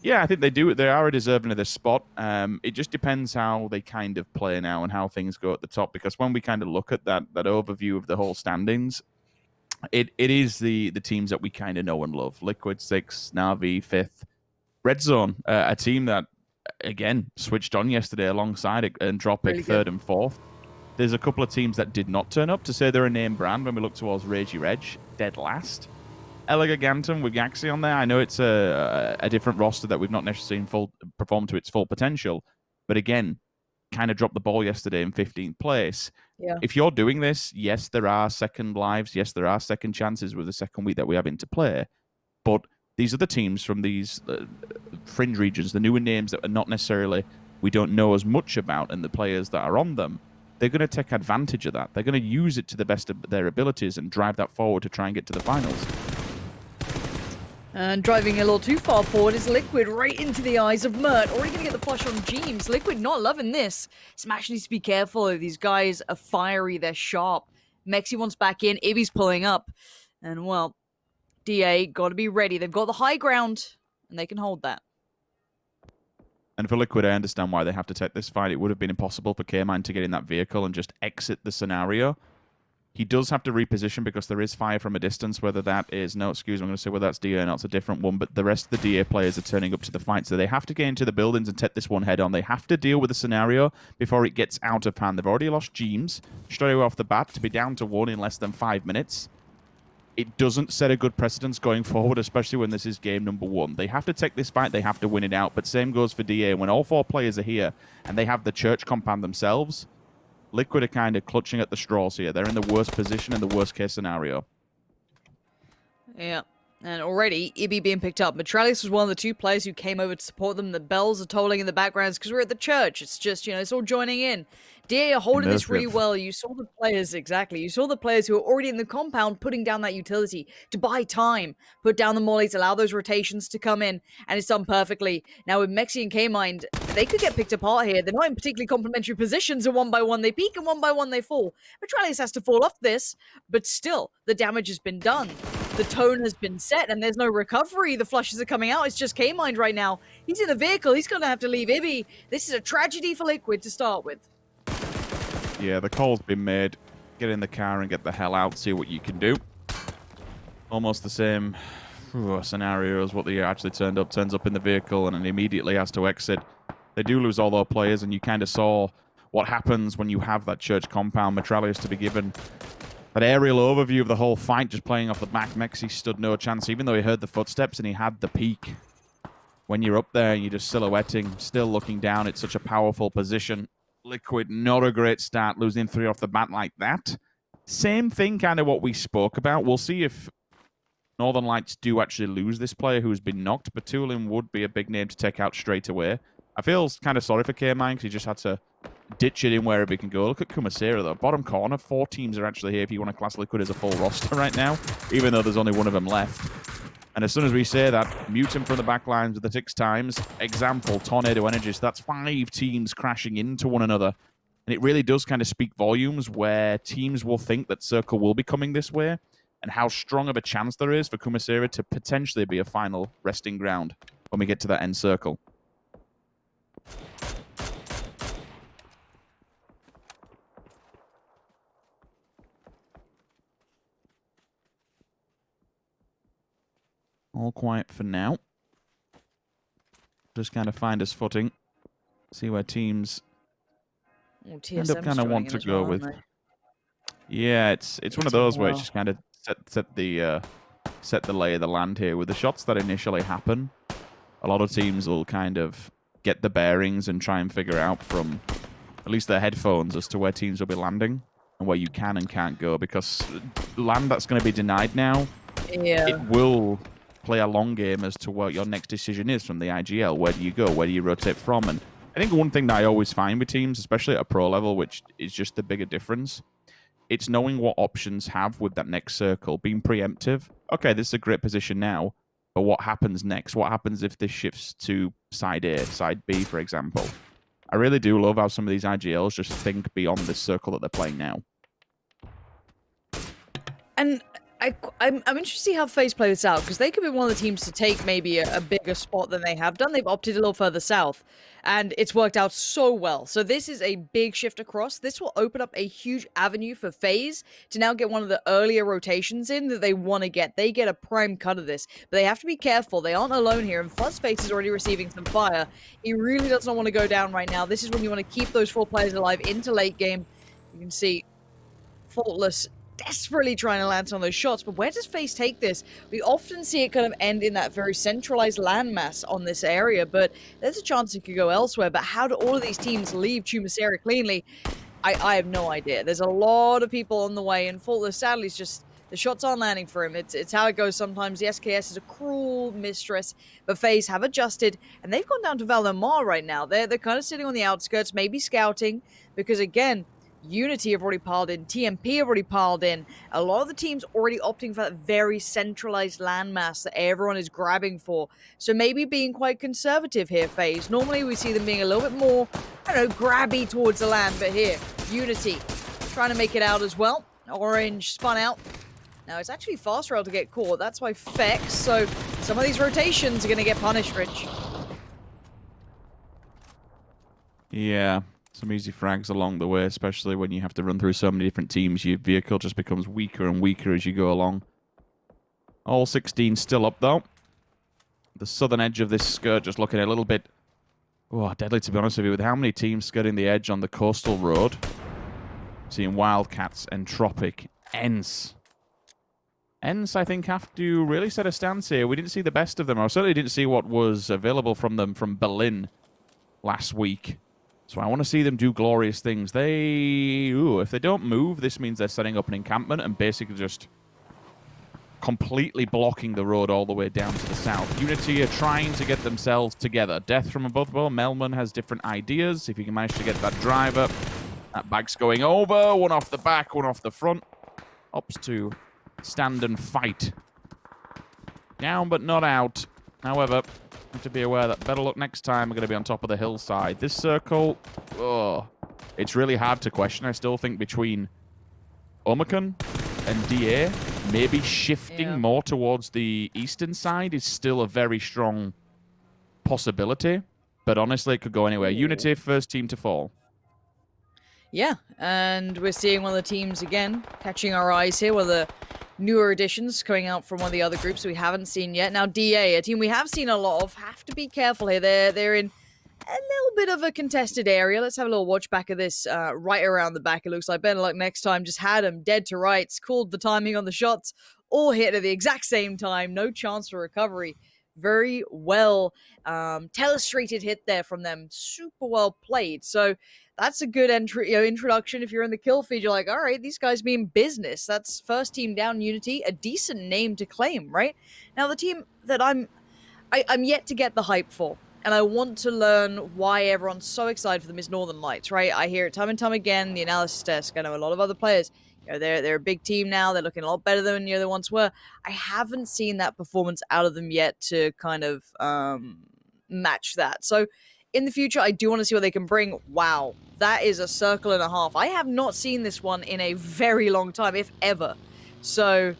Yeah, I think they are deserving of this spot. It just depends how they kind of play now and how things go at the top, because when we kind of look at that overview of the whole standings, it is the teams that we kind of know and love. Liquid 6th, Na'Vi 5th, Red Zone, a team that, again, switched on yesterday alongside Entropic really 3rd and 4th. There's a couple of teams that did not turn up. To say they're a name brand, when we look towards Ragey Reg, dead last. Elegantum with Gaxi on there. I know it's a different roster that we've not necessarily seen perform to its full potential, but again, kind of dropped the ball yesterday in 15th place. Yeah. If you're doing this, yes, there are second lives. Yes, there are second chances with the second week that we have into play. But these are the teams from these fringe regions, the newer names that are not necessarily, we don't know as much about, and the players that are on them, they're going to take advantage of that. They're going to use it to the best of their abilities and drive that forward to try and get to the finals. And driving a little too far forward is Liquid right into the eyes of Mert. Already going to get the flush on Jeemzz. Liquid not loving this. Smash needs to be careful. These guys are fiery. They're sharp. Mxey wants back in. Ibby's pulling up. And, well, DA got to be ready. They've got the high ground, and they can hold that. And for Liquid, I understand why they have to take this fight. It would have been impossible for Kaymind to get in that vehicle and just exit the scenario. He does have to reposition because there is fire from a distance, whether that is... No, excuse me, I'm going to say whether that's DA or not. It's a different one, but the rest of the DA players are turning up to the fight, so they have to get into the buildings and take this one head on. They have to deal with the scenario before it gets out of hand. They've already lost Jeemzz straight away off the bat to be down to 1 in less than 5 minutes. It doesn't set a good precedence going forward, especially when this is game number 1. They have to take this fight, they have to win it out, but same goes for DA. When all 4 players are here and they have the church compound themselves, Liquid are kind of clutching at the straws here. They're in the worst position in the worst case scenario. Yeah. And already, Ibby being picked up. Metralius was one of the 2 players who came over to support them. The bells are tolling in the backgrounds because we're at the church. It's just, it's all joining in. DA are holding this really well. You saw the players, exactly. You saw the players who are already in the compound putting down that utility to buy time. Put down the mollies, allow those rotations to come in, and it's done perfectly. Now with Mxey and Kaymind, they could get picked apart here. They're not in particularly complementary positions, and 1 by 1 they peak, and 1 by 1 they fall. Metralius has to fall off this, but still, the damage has been done. The tone has been set, and there's no recovery. The flushes are coming out. It's just Kaymind right now. He's in the vehicle. He's going to have to leave Ibby. This is a tragedy for Liquid to start with. Yeah, the call's been made. Get in the car and get the hell out. See what you can do. Almost the same scenario as what they actually turns up in the vehicle and immediately has to exit. They do lose all their players, and you kind of saw what happens when you have that church compound. Metralius to be given that aerial overview of the whole fight, just playing off the back. Mxey stood no chance, even though he heard the footsteps and he had the peak. When you're up there and you're just silhouetting, still looking down, it's such a powerful position. Liquid, not a great start, losing 3 off the bat like that. Same thing, kind of what we spoke about. We'll see if Northern Lights do actually lose this player who's been knocked. Batulin would be a big name to take out straight away. I feel kind of sorry for Kaymind because he just had to ditch it in wherever he can go. Look at Kumasera, though. Bottom corner, 4 teams are actually here if you want to class Liquid as a full roster right now, even though there's only 1 of them left. And as soon as we say that, Mutant from the back lines with the 6 times. Example, Tornado Energies. That's 5 teams crashing into one another. And it really does kind of speak volumes where teams will think that Circle will be coming this way and how strong of a chance there is for Kumasera to potentially be a final resting ground when we get to that end circle. All quiet for now. Just kind of find his footing. See where teams end up kind of want to go with. Yeah, it's one of those where it's just kind of set the lay of the land here. With the shots that initially happen, a lot of teams will kind of get the bearings and try and figure out from at least their headphones as to where teams will be landing and where you can and can't go. Because land that's going to be denied now, it will play a long game as to what your next decision is from the IGL. Where do you go? Where do you rotate from? And I think one thing that I always find with teams, especially at a pro level, which is just the bigger difference, it's knowing what options have with that next circle, being preemptive. Okay, this is a great position now, but what happens next? What happens if this shifts to side A, side B, for example? I really do love how some of these IGLs just think beyond this circle that they're playing now. And I'm interested to see how FaZe play this out, because they could be one of the teams to take maybe a bigger spot than they have done. They've opted a little further south, and it's worked out so well. So this is a big shift across. This will open up a huge avenue for FaZe to now get one of the earlier rotations in that they want to get. They get a prime cut of this, but they have to be careful. They aren't alone here, and Fuzzface is already receiving some fire. He really does not want to go down right now. This is when you want to keep those 4 players alive into late game. You can see Faultless desperately trying to land some of those shots, but where does FaZe take this? We often see it kind of end in that very centralized landmass on this area, but there's a chance it could go elsewhere. But how do all of these teams leave Kumasera cleanly? I have no idea. There's a lot of people on the way, and Faultless, sadly, is just the shots aren't landing for him. It's how it goes sometimes. The SKS is a cruel mistress, but FaZe have adjusted, and they've gone down to Valdemar right now. They're kind of sitting on the outskirts, maybe scouting, because again, Unity have already piled in. TMP have already piled in. A lot of the teams already opting for that very centralized landmass that everyone is grabbing for. So maybe being quite conservative here, FaZe. Normally we see them being a little bit more, I don't know, grabby towards the land. But here, Unity trying to make it out as well. Orange spun out. Now it's actually fast rail to get caught. That's why Fexx. So some of these rotations are going to get punished, Rich. Yeah, some easy frags along the way, especially when you have to run through so many different teams. Your vehicle just becomes weaker and weaker as you go along. All 16 still up, though. The southern edge of this skirt just looking a little bit... Oh, deadly, to be honest with you. With how many teams skirting the edge on the coastal road. Seeing Wildcats, Entropic, ENCE. ENCE, I think, have to really set a stance here. We didn't see the best of them. I certainly didn't see what was available from them from Berlin last week. So I want to see them do glorious things. If they don't move, this means they're setting up an encampment and basically just completely blocking the road all the way down to the south. Unity are trying to get themselves together. Death from above. Well, Melman has different ideas. If he can manage to get that driver, that bag's going over. One off the back, one off the front. Opts to stand and fight. Down but not out. However, have to be aware that Bestoloch next time are going to be on top of the hillside. This circle, it's really hard to question. I still think between Omicron and DA, maybe shifting more towards the eastern side is still a very strong possibility. But honestly, it could go anywhere. Unity, first team to fall. Yeah, and we're seeing one of the teams again catching our eyes here. One of the newer additions coming out from one of the other groups we haven't seen yet. Now, DA, a team we have seen a lot of, have to be careful here. They're in a little bit of a contested area. Let's have a little watch back of this right around the back. It looks like Bestoloch next time just had him dead to rights, called the timing on the shots, all hit at the exact same time. No chance for recovery. Very well telestrated hit there from them. Super well played. So that's a good introduction. If you're in the kill feed, you're like, all right, these guys mean business. That's first team down Unity, a decent name to claim, right? Now, the team that I'm yet to get the hype for, and I want to learn why everyone's so excited for them, is Northern Lights, right? I hear it time and time again, the analysis desk. I know a lot of other players. They're a big team now. They're looking a lot better than they once were. I haven't seen that performance out of them yet to kind of match that. So in the future, I do want to see what they can bring. Wow, that is a circle and a half. I have not seen this one in a very long time, if ever. So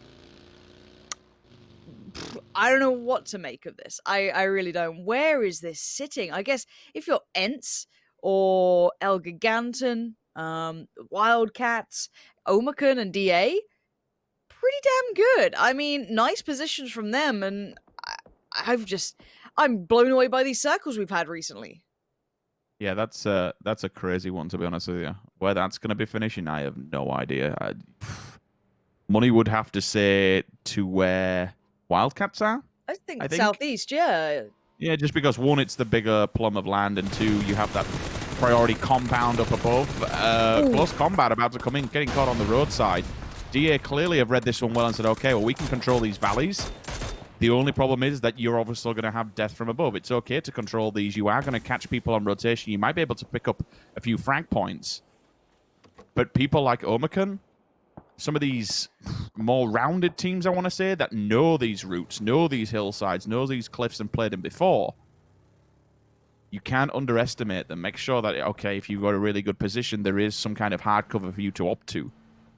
I don't know what to make of this. I really don't. Where is this sitting? I guess if you're ENCE or El Giganten, Wildcats, Omicron and DA, pretty damn good. I mean, nice positions from them, and I'm blown away by these circles we've had recently. Yeah, that's a crazy one, to be honest with you. Where that's going to be finishing, I have no idea. Money would have to say to where Wildcats are. I think southeast, yeah. Yeah, just because one, it's the bigger plum of land, and two, you have that priority compound up above. Close combat about to come in, getting caught on the roadside. DA clearly have read this one well and said, okay, well, we can control these valleys. The only problem is that you're obviously going to have death from above. It's okay to control these. You are going to catch people on rotation. You might be able to pick up a few frag points. But people like Omicron, some of these more rounded teams, I want to say, that know these routes, know these hillsides, know these cliffs and played them before, you can't underestimate them. Make sure that, okay, if you've got a really good position, there is some kind of hard cover for you to opt to.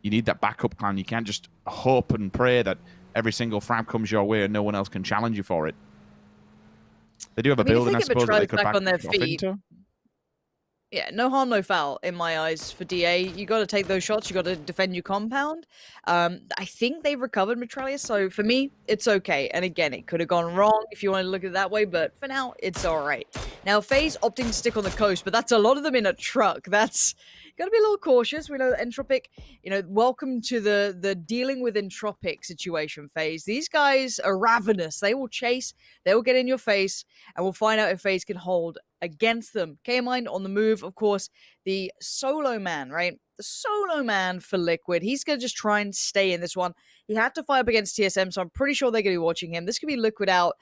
You need that backup plan. You can't just hope and pray that every single frag comes your way and no one else can challenge you for it. They do have a building, I suppose, that they could back on their off feet. into. Yeah, no harm, no foul in my eyes for DA. You got to take those shots. You got to defend your compound. I think they've recovered Mitralia, so for me, it's okay. And again, it could have gone wrong if you want to look at it that way, but for now, it's all right. Now, FaZe opting to stick on the coast, but that's a lot of them in a truck. That's got to be a little cautious. We know that Entropic, welcome to the dealing with Entropic situation, FaZe. These guys are ravenous. They will chase, they will get in your face, and we'll find out if FaZe can hold against them. Kaymind on the move, of course, the solo man, right? The solo man for Liquid. He's going to just try and stay in this one. He had to fight up against TSM, so I'm pretty sure they're going to be watching him. This could be Liquid out,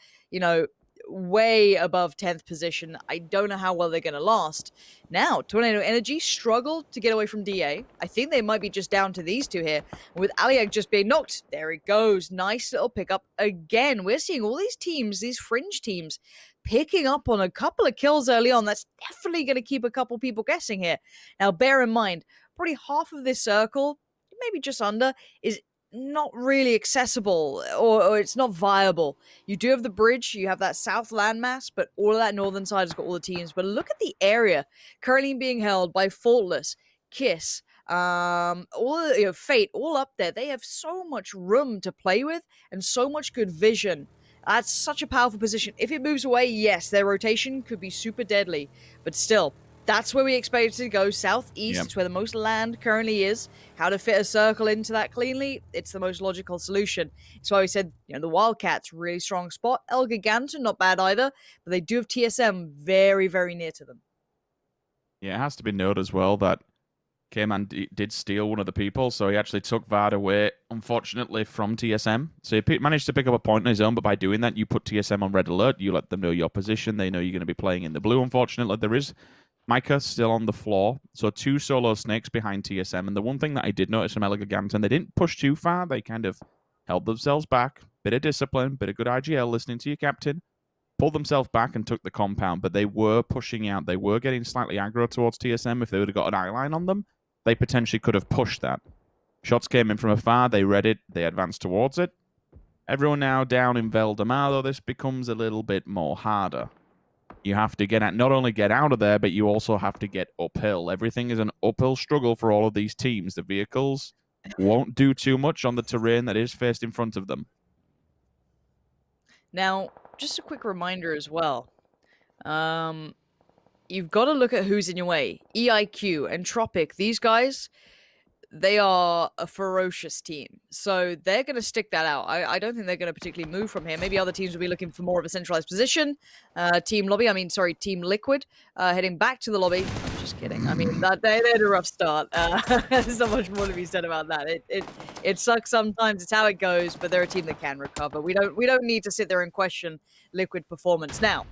way above 10th position. I don't know how well they're going to last. Now, Tornado Energy struggled to get away from DA. I think they might be just down to these two here. And with Aliag just being knocked, there it goes. Nice little pickup again. We're seeing all these teams, these fringe teams, picking up on a couple of kills early on. That's definitely going to keep a couple people guessing here. Now, bear in mind, probably half of this circle, maybe just under, is not really accessible or it's not viable. You do have the bridge, you have that south landmass, but all of that northern side has got all the teams. But look at the area currently being held by Faultless, Kiss, all Fate, all up there. They have so much room to play with and so much good vision. That's such a powerful position. If it moves away, yes, their rotation could be super deadly, but still, that's where we expect it to go. Southeast, it's where the most land currently is. How to fit a circle into that cleanly, it's the most logical solution. That's why we said, the Wildcats, really strong spot. El Giganto, not bad either, but they do have TSM very, very near to them. Yeah, it has to be noted as well that Kaymind did steal one of the people, so he actually took Vard away, unfortunately, from TSM. So he managed to pick up a point on his own, but by doing that, you put TSM on red alert, you let them know your position, they know you're going to be playing in the blue, unfortunately. There is Micah still on the floor, so 2 solo snakes behind TSM. And the one thing that I did notice from El Giganto, they didn't push too far. They kind of held themselves back. Bit of discipline, bit of good IGL, listening to your captain. Pulled themselves back and took the compound, but they were pushing out. They were getting slightly aggro towards TSM. If they would have got an eye line on them, they potentially could have pushed that. Shots came in from afar. They read it. They advanced towards it. Everyone now down in Valdemar, though this becomes a little bit more harder. You have to not only get out of there, but you also have to get uphill. Everything is an uphill struggle for all of these teams. The vehicles won't do too much on the terrain that is faced in front of them. Now, just a quick reminder as well. You've got to look at who's in your way. EIQ and Tropic, these guys, they are a ferocious team. So they're going to stick that out. I don't think they're going to particularly move from here. Maybe other teams will be looking for more of a centralized position. Team Liquid, heading back to the lobby. I'm just kidding. I mean, they had a rough start. There's not much more to be said about that. It sucks sometimes. It's how it goes, but they're a team that can recover. We don't need to sit there and question Liquid performance. Now,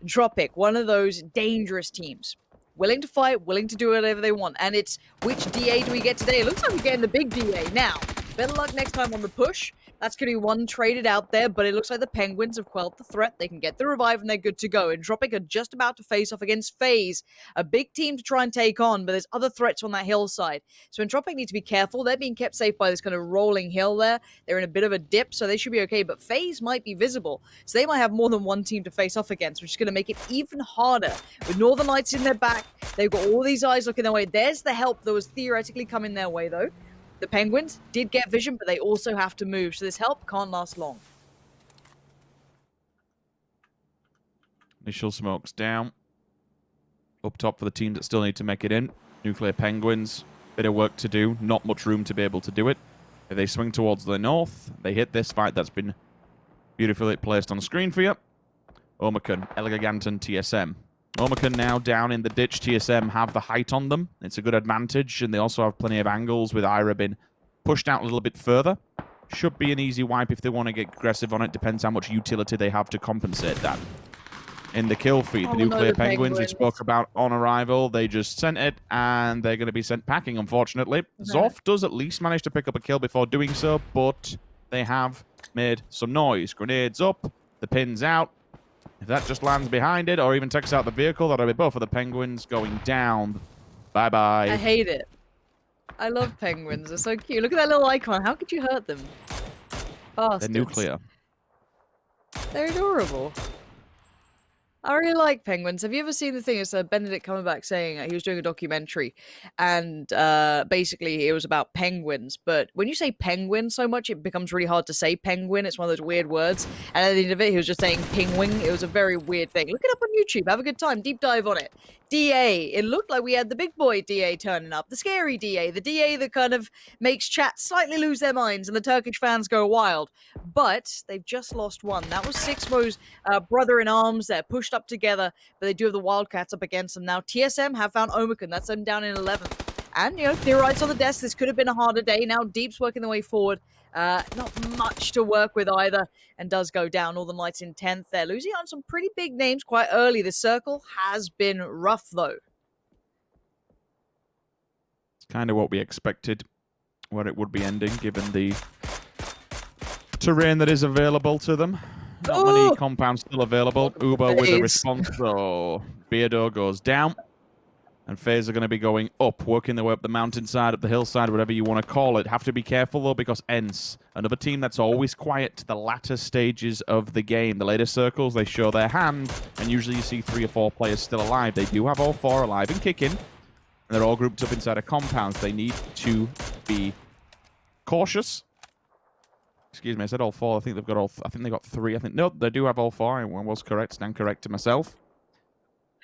Tropic, one of those dangerous teams. Willing to fight, willing to do whatever they want. And it's, which DA do we get today? It looks like we're getting the big DA. Now, better luck next time on the push. That's going to be one traded out there, but it looks like the Penguins have quelled the threat. They can get the revive and they're good to go. And Tropic are just about to face off against FaZe, a big team to try and take on, but there's other threats on that hillside. So Tropic need to be careful. They're being kept safe by this kind of rolling hill there. They're in a bit of a dip, so they should be okay, but FaZe might be visible. So they might have more than one team to face off against, which is going to make it even harder. With Northern Lights in their back, they've got all these eyes looking their way. There's the help that was theoretically coming their way, though. The Penguins did get vision, but they also have to move, so this help can't last long. Initial smokes down. Up top for the teams that still need to make it in. Nuclear Penguins, bit of work to do. Not much room to be able to do it. If they swing towards the north, they hit this fight that's been beautifully placed on screen for you. Omicron, El Giganto, TSM. Omicron now down in the ditch. TSM have the height on them. It's a good advantage, and they also have plenty of angles with Iroh being pushed out a little bit further. Should be an easy wipe if they want to get aggressive on it. Depends how much utility they have to compensate that. In the kill feed, the Nuclear Penguins we spoke about on arrival, they just sent it, and they're going to be sent packing, unfortunately. Zoff does at least manage to pick up a kill before doing so, but they have made some noise. Grenades up, the pin's out. If that just lands behind it or even takes out the vehicle, that'll be both of the Penguins going down. Bye-bye. I hate it. I love penguins. They're so cute. Look at that little icon. How could you hurt them? Bastards. They're nuclear. They're adorable. I really like penguins. Have you ever seen the thing? It's Benedict Cumberbatch saying he was doing a documentary, and basically it was about penguins. But when you say penguin so much, it becomes really hard to say penguin. It's one of those weird words. And at the end of it, he was just saying penguin. It was a very weird thing. Look it up on YouTube. Have a good time. Deep dive on it. DA. It looked like we had the big boy DA turning up. The scary DA. The DA that kind of makes chat slightly lose their minds and the Turkish fans go wild. But they've just lost one. That was Sixmo's brother-in-arms. They're pushed up together, but they do have the Wildcats up against them. Now, TSM have found Omicron. That's them down in 11th. And, theorites on the desk. This could have been a harder day. Now, Deep's working their way forward. Not much to work with either, and does go down. Northern Lights in 10th. They're losing on some pretty big names quite early. The circle has been rough, though. It's kind of what we expected, where it would be ending, given the terrain that is available to them. Not many compounds still available. Ubah with a response, so Beardo goes down. And FaZe are going to be going up, working their way up the mountainside, up the hillside, whatever you want to call it. Have to be careful, though, because ENCE, another team that's always quiet to the latter stages of the game. The later circles, they show their hand, and usually you see 3 or 4 players still alive. They do have all 4 alive and kicking, and they're all grouped up inside a compound. They need to be cautious. Excuse me, I said all 4. I think they've got all... I think they got 3. I think... No, they do have all 4. I was correct. Stand correct to myself.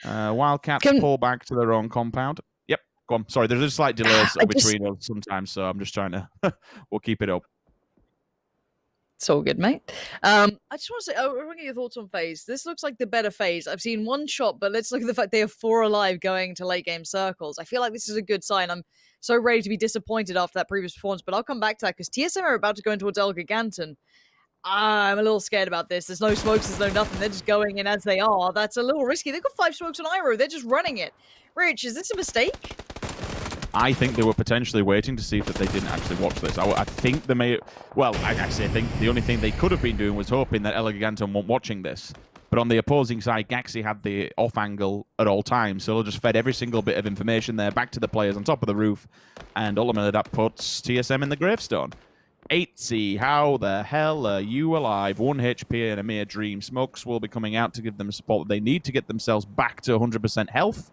Wildcats pull back to their own compound. Yep, go on. Sorry, there's a slight delay between us sometimes, so I'm just trying to... we'll keep it up. It's all good, mate. I just want to say, I want to get your thoughts on FaZe. This looks like the better FaZe. I've seen one shot, but let's look at the fact they have 4 alive going to late game circles. I feel like this is a good sign. I'm so ready to be disappointed after that previous performance, but I'll come back to that because TSM are about to go into El Giganton. I'm a little scared about this. There's no smokes, there's no nothing. They're just going in as they are. That's a little risky. They've got 5 smokes on Iroh. They're just running it. Rich, is this a mistake? I think they were potentially waiting to see if they didn't actually watch this. I think they may... Well, I think the only thing they could have been doing was hoping that El Giganton weren't watching this. But on the opposing side, Gaxi had the off angle at all times, so they'll just fed every single bit of information there back to the players on top of the roof, and ultimately that puts TSM in the gravestone. Aitzy, how the hell are you alive? 1 HP and a mere dream. Smokes will be coming out to give them support that they need to get themselves back to 100% health.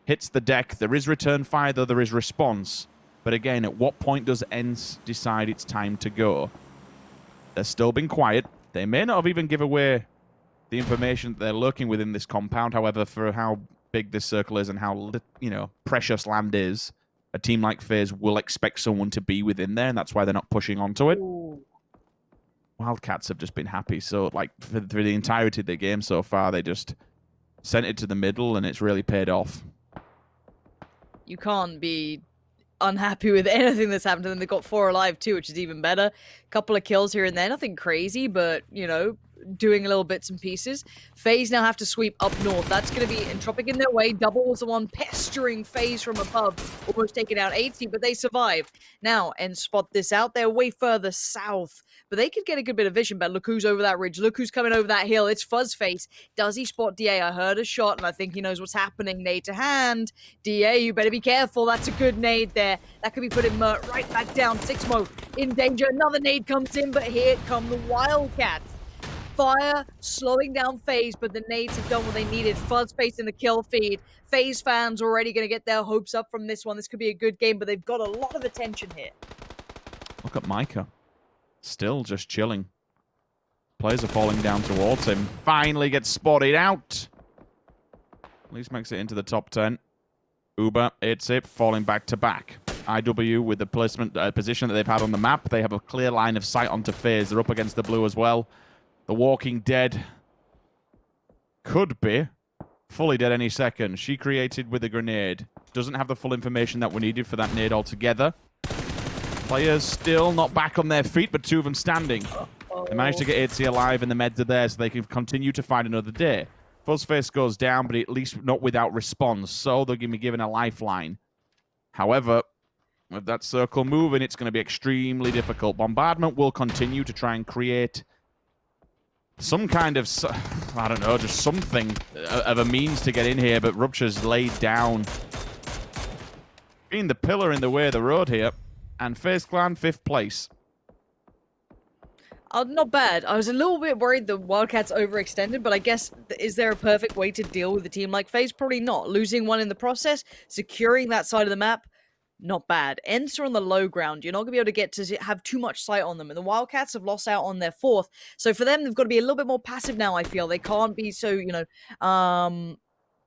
Hits the deck. There is return fire, though there is response. But again, at what point does ENCE decide it's time to go? They're still being quiet. They may not have even give away the information that they're lurking within this compound. However, for how big this circle is and how, precious land is, a team like FaZe will expect someone to be within there, and that's why they're not pushing onto it. Ooh. Wildcats have just been happy. So, for the entirety of the game so far, they just sent it to the middle, and it's really paid off. You can't be unhappy with anything that's happened to them. They've got 4 alive, too, which is even better. Couple of kills here and there. Nothing crazy, but, doing a little bits and pieces. FaZe now have to sweep up north. That's going to be Entropic in their way. Double was the one pestering FaZe from above, almost taking out Aitzy, but they survive. Now, and spot this out. They're way further south, but they could get a good bit of vision. But look who's over that ridge. Look who's coming over that hill. It's Fuzzface. Does he spot DA? I heard a shot, and I think he knows what's happening. Nade to hand. DA, you better be careful. That's a good nade there. That could be putting Mert right back down. 6mo in danger. Another nade comes in, but here come the Wildcats. Fire slowing down FaZe, but the nades have done what they needed. Fuzzface in the kill feed. FaZe fans already going to get their hopes up from this one. This could be a good game, but they've got a lot of attention here. Look at Micah. Still just chilling. Players are falling down towards him. Finally gets spotted out. At least makes it into the top 10. Ubah, Aitzy, falling back to back. IW with the placement position that they've had on the map. They have a clear line of sight onto FaZe. They're up against the blue as well. The Walking Dead could be fully dead any second. She created with a grenade. Doesn't have the full information that we needed for that nade altogether. Players still not back on their feet, but 2 of them standing. They managed to get Aitzy alive, and the meds are there, so they can continue to fight another day. Fuzzface goes down, but at least not without response, so they're going to be given a lifeline. However, with that circle moving, it's going to be extremely difficult. Bombardment will continue to try and create some kind of, I don't know, just something of a means to get in here, but Rupture's laid down. Being the pillar in the way of the road here. And FaZe Clan, 5th place. Not bad. I was a little bit worried the Wildcats overextended, but I guess, is there a perfect way to deal with a team like FaZe? Probably not. Losing one in the process, securing that side of the map, not bad. ENCE are on the low ground. You're not going to be able to get to have too much sight on them. And the Wildcats have lost out on their 4th. So for them, they've got to be a little bit more passive now, I feel. They can't be so,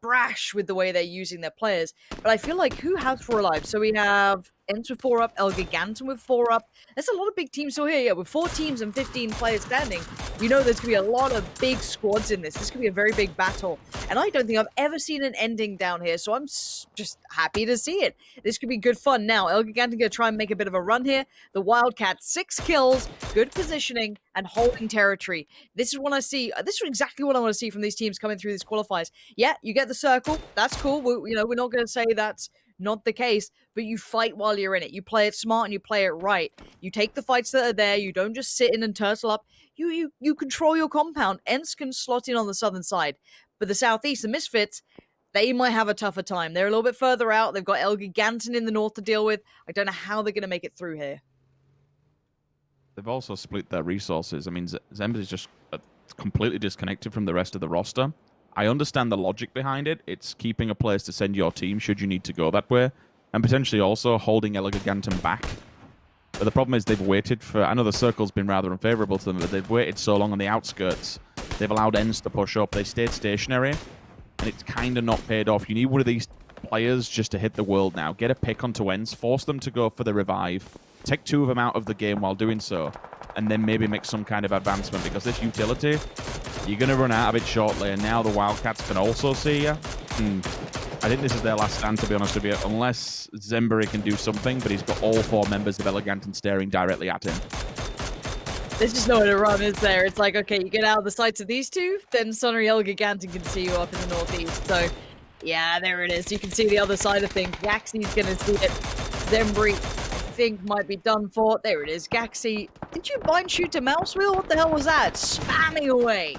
brash with the way they're using their players. But I feel like, who has 4 alive? So we have ENCE with 4 up, Elgiganten with 4 up. There's a lot of big teams still here. Yeah, with 4 teams and 15 players standing, you know there's going to be a lot of big squads in this. This could be a very big battle. And I don't think I've ever seen an ending down here, so I'm just happy to see it. This could be good fun. Now, Elgiganten going to try and make a bit of a run here. The Wildcats, 6 kills, good positioning, and holding territory. This is what I see. This is exactly what I want to see from these teams coming through these qualifiers. Yeah, you get the circle. That's cool. We're not going to say that's not the case, but you fight while you're in it. You play it smart and you play it right. You take the fights that are there. You don't just sit in and turtle up. You control your compound. ENCE can slot in on the southern side, but the southeast, the Misfits, they might have a tougher time. They're a little bit further out. They've got Elgiganten in the north to deal with. I don't know how they're going to make it through here. They've also split their resources. I mean, Jeemzz is just completely disconnected from the rest of the roster. I understand the logic behind it. It's keeping a place to send your team should you need to go that way, and potentially also holding Elgiganten back. But the problem is they've waited for... I know the circle's been rather unfavorable to them, but they've waited so long on the outskirts. They've allowed ENCE to push up. They stayed stationary, and it's kind of not paid off. You need one of these players just to hit the world now. Get a pick onto ENCE, force them to go for the revive, take 2 of them out of the game while doing so, and then maybe make some kind of advancement, because this utility, you're going to run out of it shortly, and now the Wildcats can also see you. I think this is their last stand, to be honest with you, unless Jeemzz can do something, but he's got all 4 members of Elgiganten staring directly at him. There's just nowhere to run, is there? It's like, okay, you get out of the sights of these 2, then suddenly Elgiganten can see you up in the northeast. So, yeah, there it is. You can see the other side of things. Gaxi's going to see it. Jeemzz, I think, might be done for. There it is. Gaxi, did you bind shoot to mouse wheel? What the hell was that? Spamming away.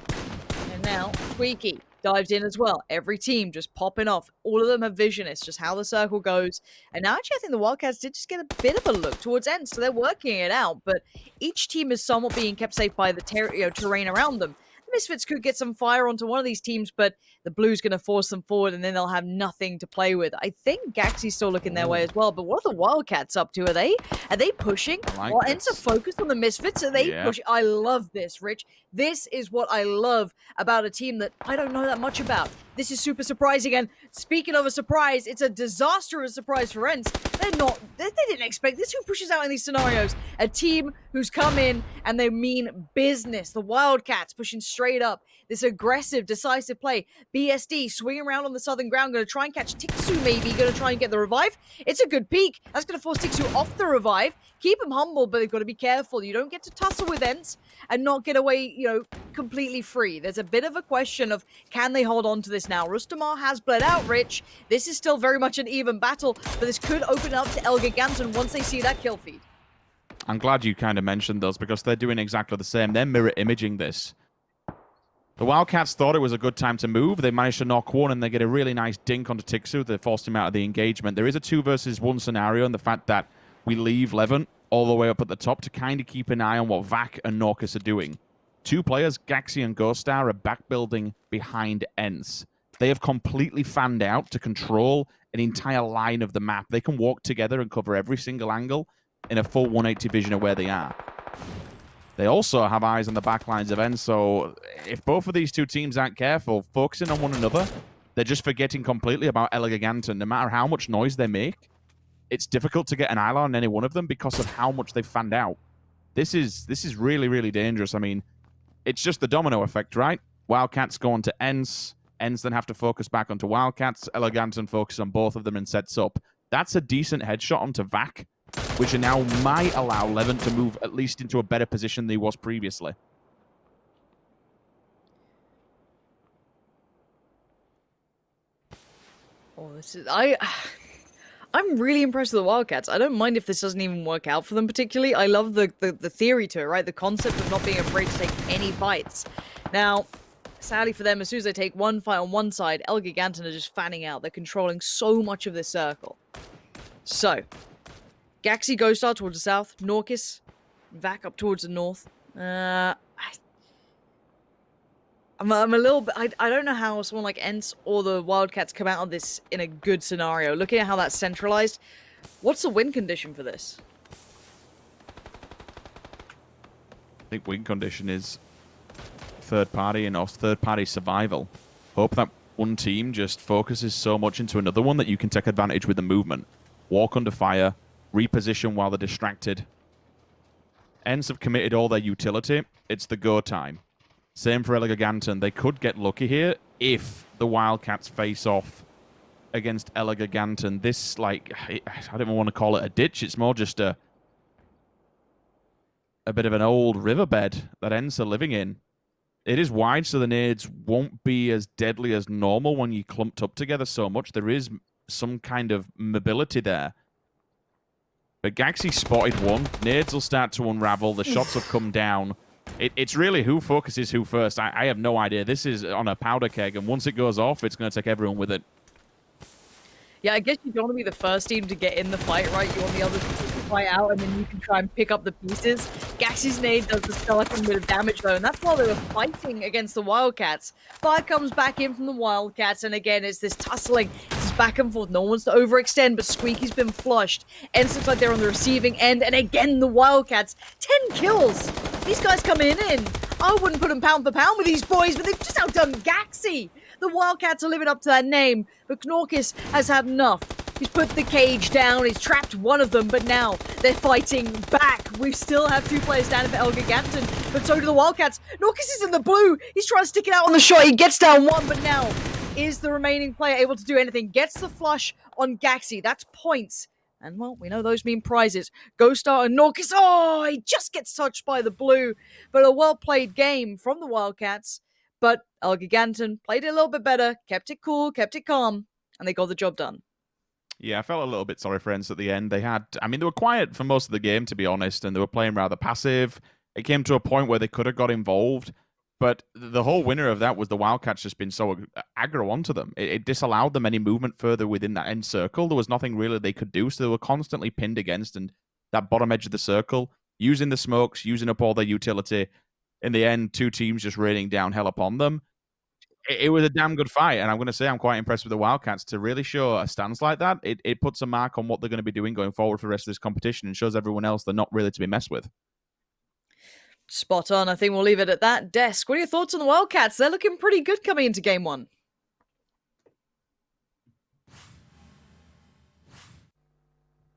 And now, SKUIJKE dives in as well. Every team just popping off. All of them have vision. It's just how the circle goes. And now, actually, I think the Wildcats did just get a bit of a look towards ENCE, so they're working it out. But each team is somewhat being kept safe by the terrain around them. The Misfits could get some fire onto one of these teams, but the Blue's going to force them forward, and then they'll have nothing to play with. I think Gaxi's still looking their way as well, but what are the Wildcats up to? Are they pushing? While ENCE are focused on the Misfits, are they pushing? I love this, Rich. This is what I love about a team that I don't know that much about. This is super surprising, and speaking of a surprise, it's a disastrous surprise for ENCE. They didn't expect this. Who pushes out in these scenarios? A team who's come in and they mean business. The Wildcats pushing straight up. This aggressive, decisive play. BSD swinging around on the southern ground, going to try and catch Tiikzu maybe, going to try and get the revive. It's a good peek. That's going to force Tiikzu off the revive. Keep him humble, but they've got to be careful. You don't get to tussle with ENCE and not get away, completely free. There's a bit of a question of, can they hold on to this now? Rustanmar has bled out, Rich. This is still very much an even battle, but this could open up to Elgiganten once they see that kill feed. I'm glad you kind of mentioned those, because they're doing exactly the same. They're mirror imaging this. The Wildcats thought it was a good time to move. They managed to knock one, and they get a really nice dink onto Tiikzu. They forced him out of the engagement. There is a 2 versus 1 scenario, and the fact that we leave Levant all the way up at the top to kind of keep an eye on what Vac and Naucus are doing. 2 players, Gaxi and Gustav, are back building behind ENCE. They have completely fanned out to control an entire line of the map. They can walk together and cover every single angle in a full 180 vision of where they are. They also have eyes on the back lines of ENCE, so if both of these 2 teams aren't careful, focusing on one another, they're just forgetting completely about Elgiganten. No matter how much noise they make, it's difficult to get an eye on any one of them because of how much they've fanned out. This is really, really dangerous. I mean, it's just the domino effect, right? Wildcats go on to ENCE. ENCE then have to focus back onto Wildcats. Elgiganten focus on both of them and sets up. That's a decent headshot onto Vac, which now might allow Levant to move at least into a better position than he was previously. Oh, this is... I'm really impressed with the Wildcats. I don't mind if this doesn't even work out for them particularly. I love the theory to it, right? The concept of not being afraid to take any fights. Now, sadly for them, as soon as they take one fight on one side, Elgiganten are just fanning out. They're controlling so much of this circle. So, Gaxi Gustav towards the south, Naucus, Vac up towards the north. I'm a little bit... I don't know how someone like ENCE or the Wildcats come out of this in a good scenario. Looking at how that's centralized, what's the win condition for this? I think win condition is third party and third party survival. Hope that one team just focuses so much into another one that you can take advantage with the movement. Walk under fire, reposition while they're distracted. ENCE have committed all their utility. It's the go time. Same for Giganten. They could get lucky here if the Wildcats face off against Giganten. This, like, I don't even want to call it a ditch. It's more just a bit of an old riverbed that ENCE are living in. It is wide, so the nades won't be as deadly as normal when you clumped up together so much. There is some kind of mobility there. But Gaxi spotted one. Nades will start to unravel. The shots have come down. It's really who focuses who first. I have no idea. This is on a powder keg, and once it goes off, it's going to take everyone with it. Yeah, I guess you don't want to be the first team to get in the fight, right? You want the others to fight out, and then you can try and pick up the pieces. Gaxi's nade does the skeleton bit of damage, though, and that's while they were fighting against the Wildcats. Fire comes back in from the Wildcats, and again, it's this tussling. It's this back and forth. No one wants to overextend, but Squeaky's been flushed. ENCE looks like they're on the receiving end, and again, the Wildcats. 10 kills! These guys coming in. I wouldn't put them pound for pound with these boys, but they've just outdone Gaxi. The Wildcats are living up to that name, but Knorkis has had enough. He's put the cage down, he's trapped one of them, but now they're fighting back. We still have 2 players standing for Giganten, but so do the Wildcats. Knorkis is in the blue. He's trying to stick it out on the shot. He gets down 1, but now is the remaining player able to do anything? Gets the flush on Gaxi. That's points. And, well, we know those mean prizes. Ghostar and Knorkis, oh, he just gets touched by the blue. But a well-played game from the Wildcats. But Giganten played it a little bit better, kept it cool, kept it calm, and they got the job done. Yeah, I felt a little bit sorry for ENCE at the end. They were quiet for most of the game, to be honest, and they were playing rather passive. It came to a point where they could have got involved, but the whole winner of that was the Wildcats just been so aggro onto them. It disallowed them any movement further within that end circle. There was nothing really they could do, so they were constantly pinned against and that bottom edge of the circle, using the smokes, using up all their utility. In the end, 2 teams just raining down hell upon them. It was a damn good fight, and I'm going to say I'm quite impressed with the Wildcats to really show a stance like that. It puts a mark on what they're going to be doing going forward for the rest of this competition and shows everyone else they're not really to be messed with. Spot on. I think we'll leave it at that. Desk, what are your thoughts on the Wildcats? They're looking pretty good coming into game 1.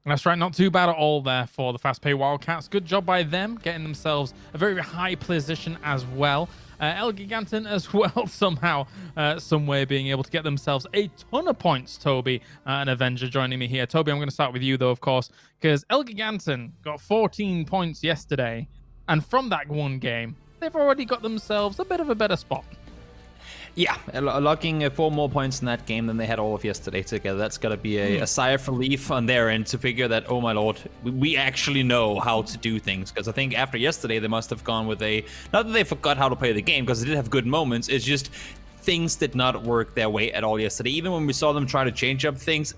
That's right, not too bad at all there for the fast-paced Wildcats. Good job by them, getting themselves a very high position as well. Giganten as well, somehow, some way being able to get themselves a ton of points, Toby, and Avenger joining me here. Toby, I'm going to start with you, though, of course, because Giganten got 14 points yesterday, and from that one game, they've already got themselves a bit of a better spot. Yeah, locking 4 more points in that game than they had all of yesterday together. That's got to be a sigh of relief on their end to figure that, oh my lord, we actually know how to do things. Because I think after yesterday, they must have gone with not that they forgot how to play the game, because they did have good moments. It's just things did not work their way at all yesterday. Even when we saw them try to change up things,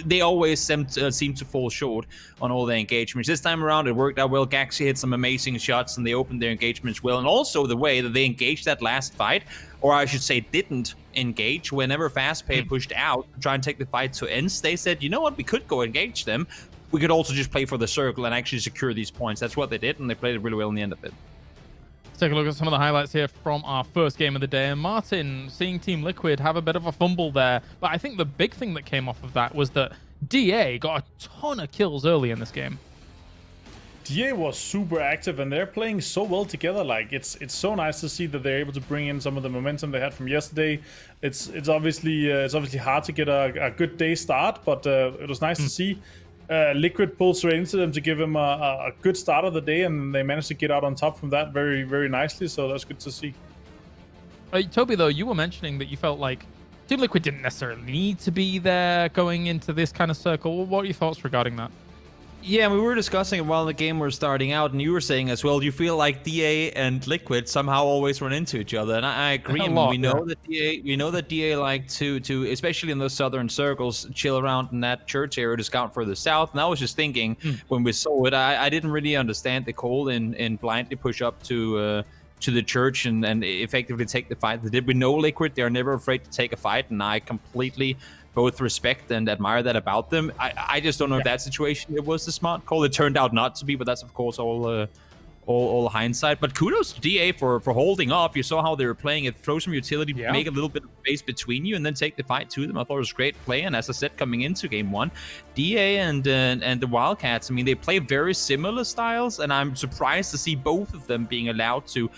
they always seem to fall short on all their engagements. This time around, it worked out well. Gaxi hit some amazing shots, and they opened their engagements well. And also the way that they engaged that last fight, or I should say didn't engage, whenever Fastpay pushed out to try and take the fight to ENCE, they said, you know what, we could go engage them. We could also just play for the circle and actually secure these points. That's what they did, and they played it really well in the end of it. Let's take a look at some of the highlights here from our first game of the day. And Martin, seeing Team Liquid have a bit of a fumble there. But I think the big thing that came off of that was that DA got a ton of kills early in this game. DA was super active, and they're playing so well together. Like it's so nice to see that they're able to bring in some of the momentum they had from yesterday. It's obviously hard to get a good day start, but it was nice to see. Liquid pulled straight into them to give them a good start of the day, and they managed to get out on top from that very, very nicely. So that's good to see. Toby, though, you were mentioning that you felt like Team Liquid didn't necessarily need to be there going into this kind of circle. What are your thoughts regarding that? Yeah, we were discussing it while the game was starting out, and you were saying as well, you feel like DA and Liquid somehow always run into each other, and I agree. I mean, we know that DA like to especially in those southern circles, chill around in that church area to scout further south. And I was just thinking when we saw it, I didn't really understand the call in blindly push up to the church and effectively take the fight. Did we know Liquid? They're never afraid to take a fight, and I completely both respect and admire that about them. I just don't know if that situation it was the smart call. It turned out not to be, but that's of course all all hindsight. But kudos to DA for holding up. You saw how they were playing it, throw some utility, make a little bit of space between you, and then take the fight to them. I thought it was a great play. And as I said, coming into game 1, DA and the Wildcats, I mean, they play very similar styles, and I'm surprised to see both of them being allowed to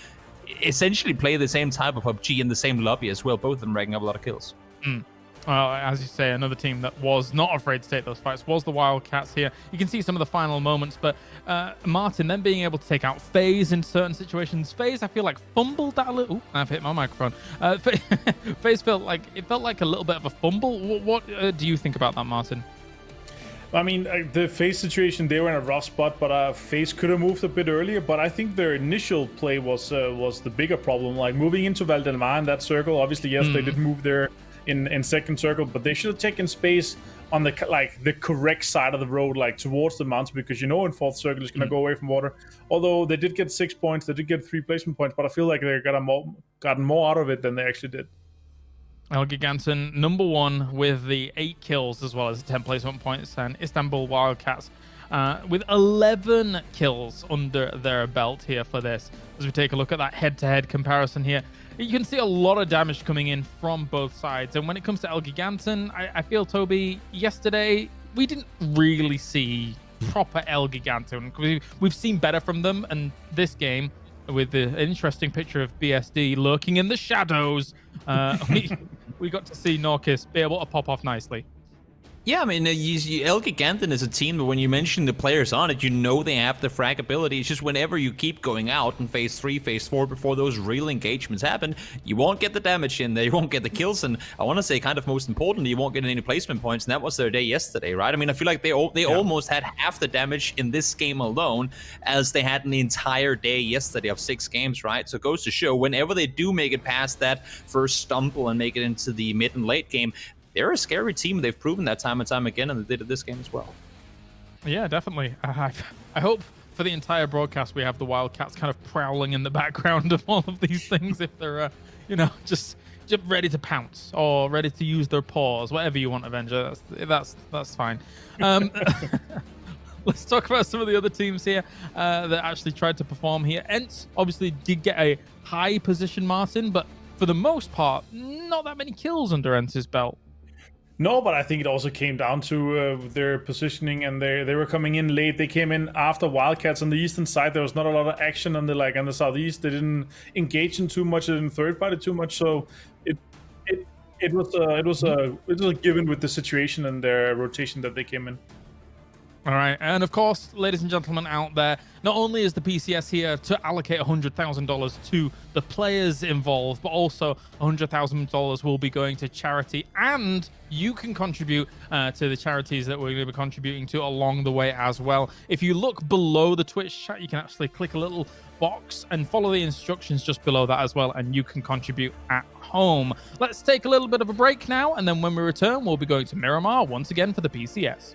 essentially play the same type of PUBG in the same lobby as well. Both of them racking up a lot of kills. Well, as you say, another team that was not afraid to take those fights was the Wildcats here. You can see some of the final moments, but Martin then being able to take out FaZe in certain situations. FaZe, I feel like, fumbled that a little. I've hit my microphone. FaZe felt like a little bit of a fumble. What do you think about that, Martin? I mean, the FaZe situation, they were in a rough spot, but FaZe could have moved a bit earlier. But I think their initial play was the bigger problem. Like moving into Valdemar in that circle. Obviously, yes, they did move there in second circle, but they should have taken space on the correct side of the road, like towards the mountain, because in fourth circle is going to go away from water. Although they did get 6 points, they did get 3 placement points, but I feel like they gotten more out of it than they actually did. Elgiganten, number 1 with the 8 kills as well as 10 placement points, and Istanbul Wildcats with 11 kills under their belt here for this. As we take a look at that head-to-head comparison here, you can see a lot of damage coming in from both sides. And when it comes to Elgiganten, I feel, Toby, yesterday we didn't really see proper Elgiganten. We've seen better from them, and this game, with the interesting picture of BSD lurking in the shadows, we got to see Norkis be able to pop off nicely. Yeah, I mean, Elgiganten is a team that when you mention the players on it, you know they have the frag ability. It's just whenever you keep going out in phase 3, phase 4, before those real engagements happen, you won't get the damage in there, you won't get the kills, and I want to say, kind of most importantly, you won't get any placement points, and that was their day yesterday, right? I mean, I feel like they almost had half the damage in this game alone as they had in the entire day yesterday of 6 games, right? So it goes to show, whenever they do make it past that first stumble and make it into the mid and late game, they're a scary team. They've proven that time and time again, and they did it this game as well. Yeah, definitely. I hope for the entire broadcast we have the Wildcats kind of prowling in the background of all of these things if they're, just ready to pounce or ready to use their paws, whatever you want, Avenger. That's fine. Let's talk about some of the other teams here that actually tried to perform here. ENCE obviously did get a high position, Martin, but for the most part, not that many kills under ENCE's belt. No, but I think it also came down to their positioning, and they were coming in late. They came in after Wildcats on the eastern side. There was not a lot of action on the southeast. They didn't engage in too much, they didn't third party too much. So it was a given with the situation and their rotation that they came in. All right, and of course, ladies and gentlemen out there, not only is the PCS here to allocate $100,000 to the players involved, but also $100,000 will be going to charity, and you can contribute to the charities that we're going to be contributing to along the way as well. If you look below the Twitch chat, you can actually click a little box and follow the instructions just below that as well, and you can contribute at home. Let's take a little bit of a break now, and then when we return, we'll be going to Miramar once again for the PCS.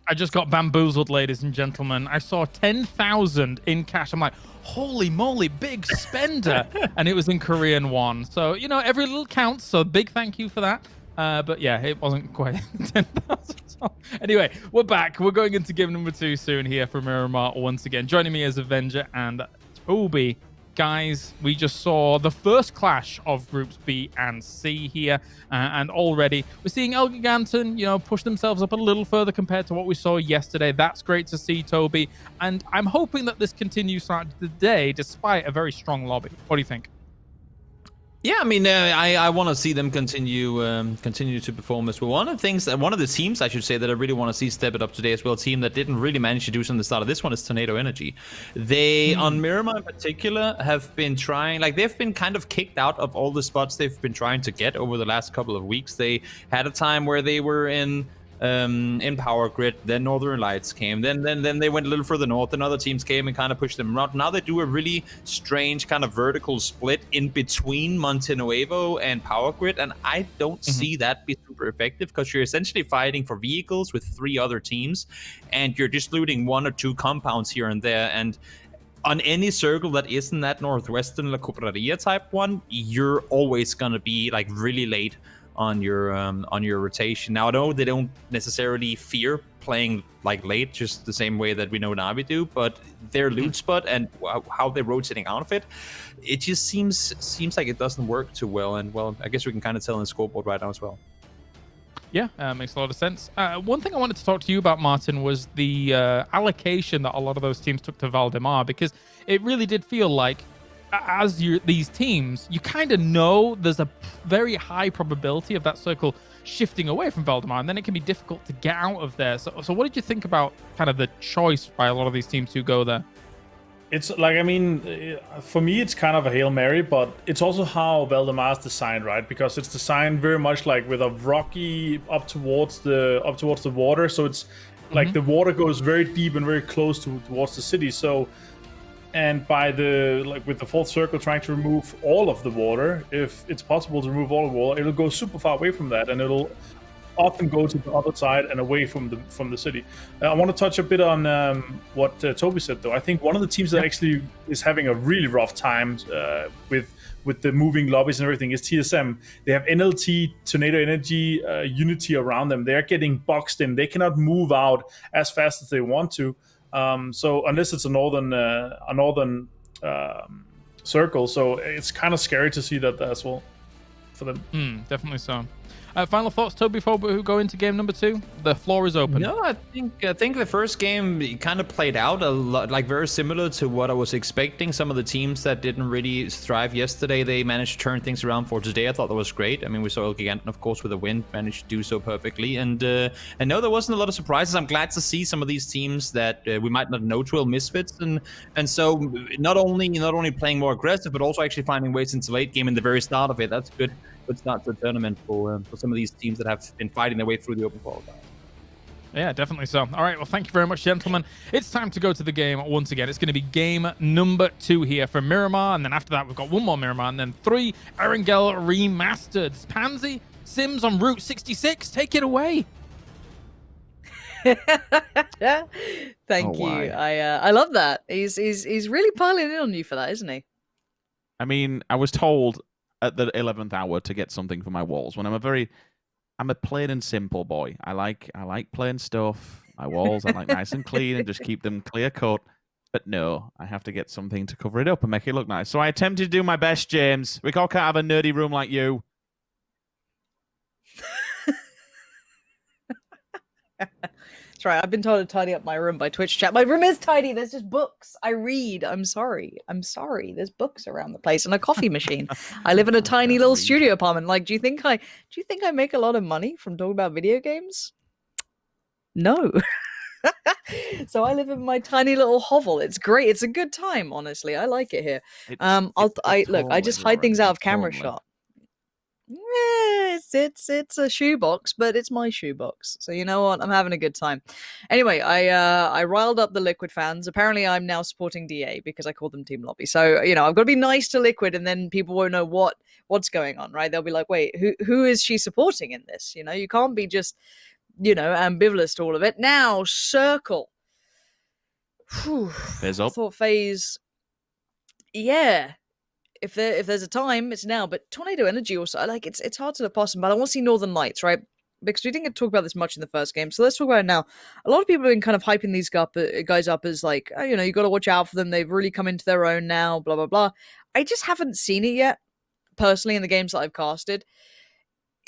I just got bamboozled, ladies and gentlemen. I saw 10,000 in cash. I'm like, holy moly, big spender. And it was in Korean won. So, every little counts. So big thank you for that. But yeah, it wasn't quite 10,000. Anyway, we're back. We're going into game number 2 soon here from Miramar once again. Joining me as Avenger and Toby. guys, we just saw the first clash of groups B and C here, and already we're seeing Elgiganten, push themselves up a little further compared to what we saw yesterday. That's great to see, Toby, and I'm hoping that this continues throughout the day, despite a very strong lobby. What do you think? Yeah, I mean, I want to see them continue to perform as well. One of the teams, I should say, that I really want to see step it up today as well, a team that didn't really manage to do something at the start of this one, is Tornado Energy. They, on Miramar in particular, have been trying, they've been kind of kicked out of all the spots they've been trying to get over the last couple of weeks. They had a time where they were in Power Grid, then Northern Lights came, then they went a little further north, and other teams came and kind of pushed them around. Now they do a really strange kind of vertical split in between Monte Nuevo and Power Grid, and I don't see that be super effective, because you're essentially fighting for vehicles with 3 other teams, and you're just looting 1 or 2 compounds here and there, and on any circle that isn't that northwestern La Copraria type one, you're always gonna be really late on your rotation. Now, I know they don't necessarily fear playing late, just the same way that we know Navi do, but their loot spot and how they're rotating out of it, it just seems like it doesn't work too well. And well, I guess we can kind of tell in the scoreboard right now as well. Yeah, makes a lot of sense. One thing I wanted to talk to you about, Martin, was the allocation that a lot of those teams took to Valdemar, because it really did feel like, as these teams, you kind of know there's a very high probability of that circle shifting away from Valdemar, and then it can be difficult to get out of there. So what did you think about kind of the choice by a lot of these teams who go there? It's for me, it's kind of a Hail Mary, but it's also how Valdemar is designed, right? Because it's designed very much with a rocky up towards the water. So it's the water goes very deep and very close towards the city. So, and by with the 4th circle trying to remove all of the water, if it's possible to remove all of the water, it'll go super far away from that, and it'll often go to the other side and away from the city. I want to touch a bit on what Toby said, though. I think one of the teams that actually is having a really rough time with the moving lobbies and everything is TSM. They have NLT, Tornado Energy, Unity around them. They're getting boxed in. They cannot move out as fast as they want to. So unless it's a northern circle, so it's kind of scary to see that as well for them. Definitely so. Final thoughts, Toby, before we go into game number 2? The floor is open. No, I think the first game kind of played out a lot, very similar to what I was expecting. Some of the teams that didn't really thrive yesterday, they managed to turn things around for today. I thought that was great. I mean, we saw Elgiganten, of course, with a win, managed to do so perfectly. And no, there wasn't a lot of surprises. I'm glad to see some of these teams that we might not know to misfits, and so not only playing more aggressive, but also actually finding ways into late game in the very start of it. That's good. Good start to the tournament for some of these teams that have been fighting their way through the Open Qualifiers. Yeah, definitely so. All right, well, thank you very much, gentlemen. It's time to go to the game once again. It's going to be game number 2 here for Miramar, and then after that, we've got 1 more Miramar, and then 3 Erangel Remastered. Pansy, Sims on Route 66, take it away. Thank you. I love that. He's really piling in on you for that, isn't he? I mean, I was told at the 11th hour to get something for my walls when I'm a plain and simple boy. I like plain stuff. My walls I like nice and clean and just keep them clear cut. But no, I have to get something to cover it up and make it look nice. So I attempted to do my best, Jeemzz. We all can't have a nerdy room like you. That's right. I've been told to tidy up my room by Twitch chat. My room is tidy. There's just books. I read. I'm sorry. There's books around the place and a coffee machine. I live in a tiny little studio apartment. Do you think I make a lot of money from talking about video games? No. So I live in my tiny little hovel. It's great. It's a good time, honestly. I like it here. I just hide things out of camera shot. Yeah, it's a shoebox, but it's my shoebox. So you know what? I'm having a good time. Anyway, I riled up the Liquid fans. Apparently, I'm now supporting DA because I called them Team Lobby. So I've got to be nice to Liquid, and then people won't know what's going on, right? They'll be like, wait, who is she supporting in this? You can't be just ambivalent to all of it. Now, Circle. FaZe up. I thought FaZe. Yeah. If there's a time, it's now. But Tornado Energy also, it's hard to look past them. But I want to see Northern Lights, right? because we didn't get to talk about this much in the first game, so let's talk about it now. A lot of people have been kind of hyping these guys up as like, oh, you got to watch out for them. They've really come into their own now, blah, blah, blah. I just haven't seen it yet, personally, in the games that I've casted.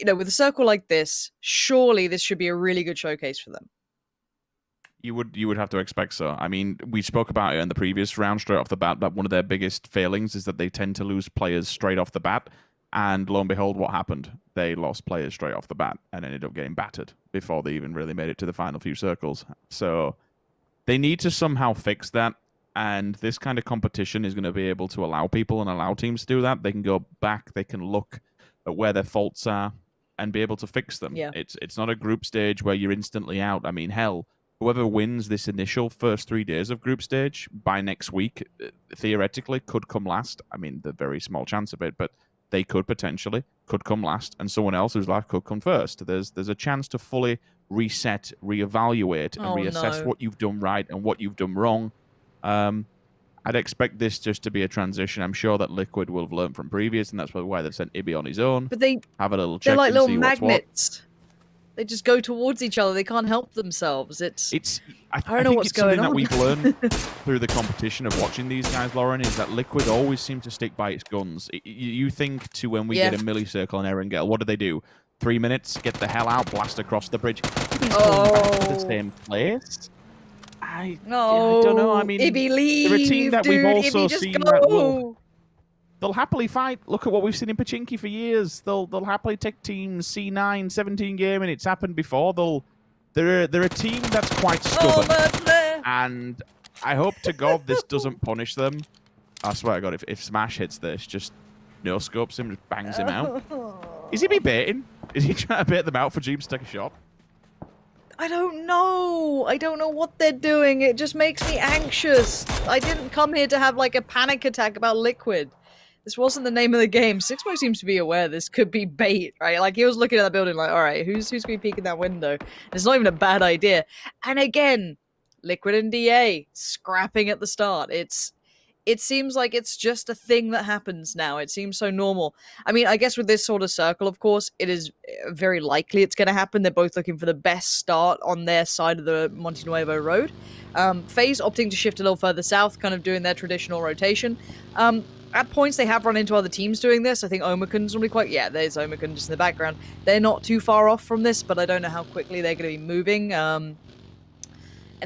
With a circle like this, surely this should be a really good showcase for them. You would have to expect so. I mean, we spoke about it in the previous round straight off the bat, that one of their biggest failings is that they tend to lose players straight off the bat. And lo and behold, what happened? They lost players straight off the bat and ended up getting battered before they even really made it to the final few circles. So they need to somehow fix that. And this kind of competition is going to be able to allow people and allow teams to do that. They can go back, they can look at where their faults are and be able to fix them. Yeah. It's not a group stage where you're instantly out. I mean, hell, whoever wins this initial first 3 days of group stage by next week, theoretically, could come last. I mean, the very small chance of it, but they could come last, and someone else who's last could come first. There's a chance to fully reset, reevaluate, and reassess what you've done right and what you've done wrong. I'd expect this just to be a transition. I'm sure that Liquid will have learned from previous, and that's probably why they've sent Ibby on his own. But they have a little check. They're like and little see magnets. They just go towards each other. They can't help themselves. I don't know what's going on. That we've learned through the competition of watching these guys, Lauren, is that Liquid always seems to stick by its guns. You think to when we get a milli-circle and Erangel, what do? 3 minutes, get the hell out, blast across the bridge. He's going back to the same place. I don't know. I mean, Ibby, leave, they're a team that we've also Ibby, seen that they'll happily fight. Look at what we've seen in Pachinki for years. They'll happily take teams C9, 17 game, and it's happened before. They're a team that's quite stubborn. And I hope to God this doesn't punish them. I swear to God, if Smash hits this, just no scopes him, just bangs him out. Is he baiting? Is he trying to bait them out for Jeemzz to take a shot? I don't know. I don't know what they're doing. It just makes me anxious. I didn't come here to have like a panic attack about Liquid. This wasn't the name of the game. Sixmo seems to be aware this could be bait, right? Like, he was looking at that building like, all right, who's going to be peeking that window? And it's not even a bad idea. And again, Liquid and DA scrapping at the start. It seems like it's just a thing that happens now. It seems so normal. I mean, I guess with this sort of circle, of course, it is very likely it's going to happen. They're both looking for the best start on their side of the Monte Nuevo road. FaZe opting to shift a little further south, kind of doing their traditional rotation. At points, they have run into other teams doing this. I think Omakun's normally quite... Yeah, there's Omakun just in the background. They're not too far off from this, but I don't know how quickly they're going to be moving. And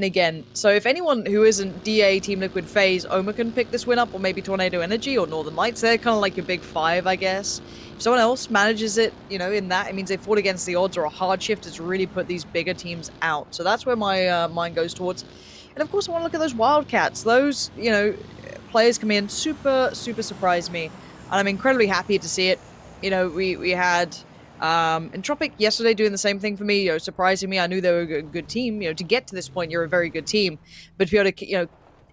again, so if anyone who isn't DA, Team Liquid, FaZe, Omakun pick this win up, or maybe Tornado Energy or Northern Lights, they're kind of like your big five, I guess. If someone else manages it, in that, it means they fought against the odds, or a hard shift has really put these bigger teams out. So that's where my mind goes towards. And of course, I want to look at those Wildcats. Those, players come in, super surprised me. And I'm incredibly happy to see it. We had... Entropic yesterday doing the same thing for me, surprising me. I knew they were a good team. To get to this point, you're a very good team. But to be able to,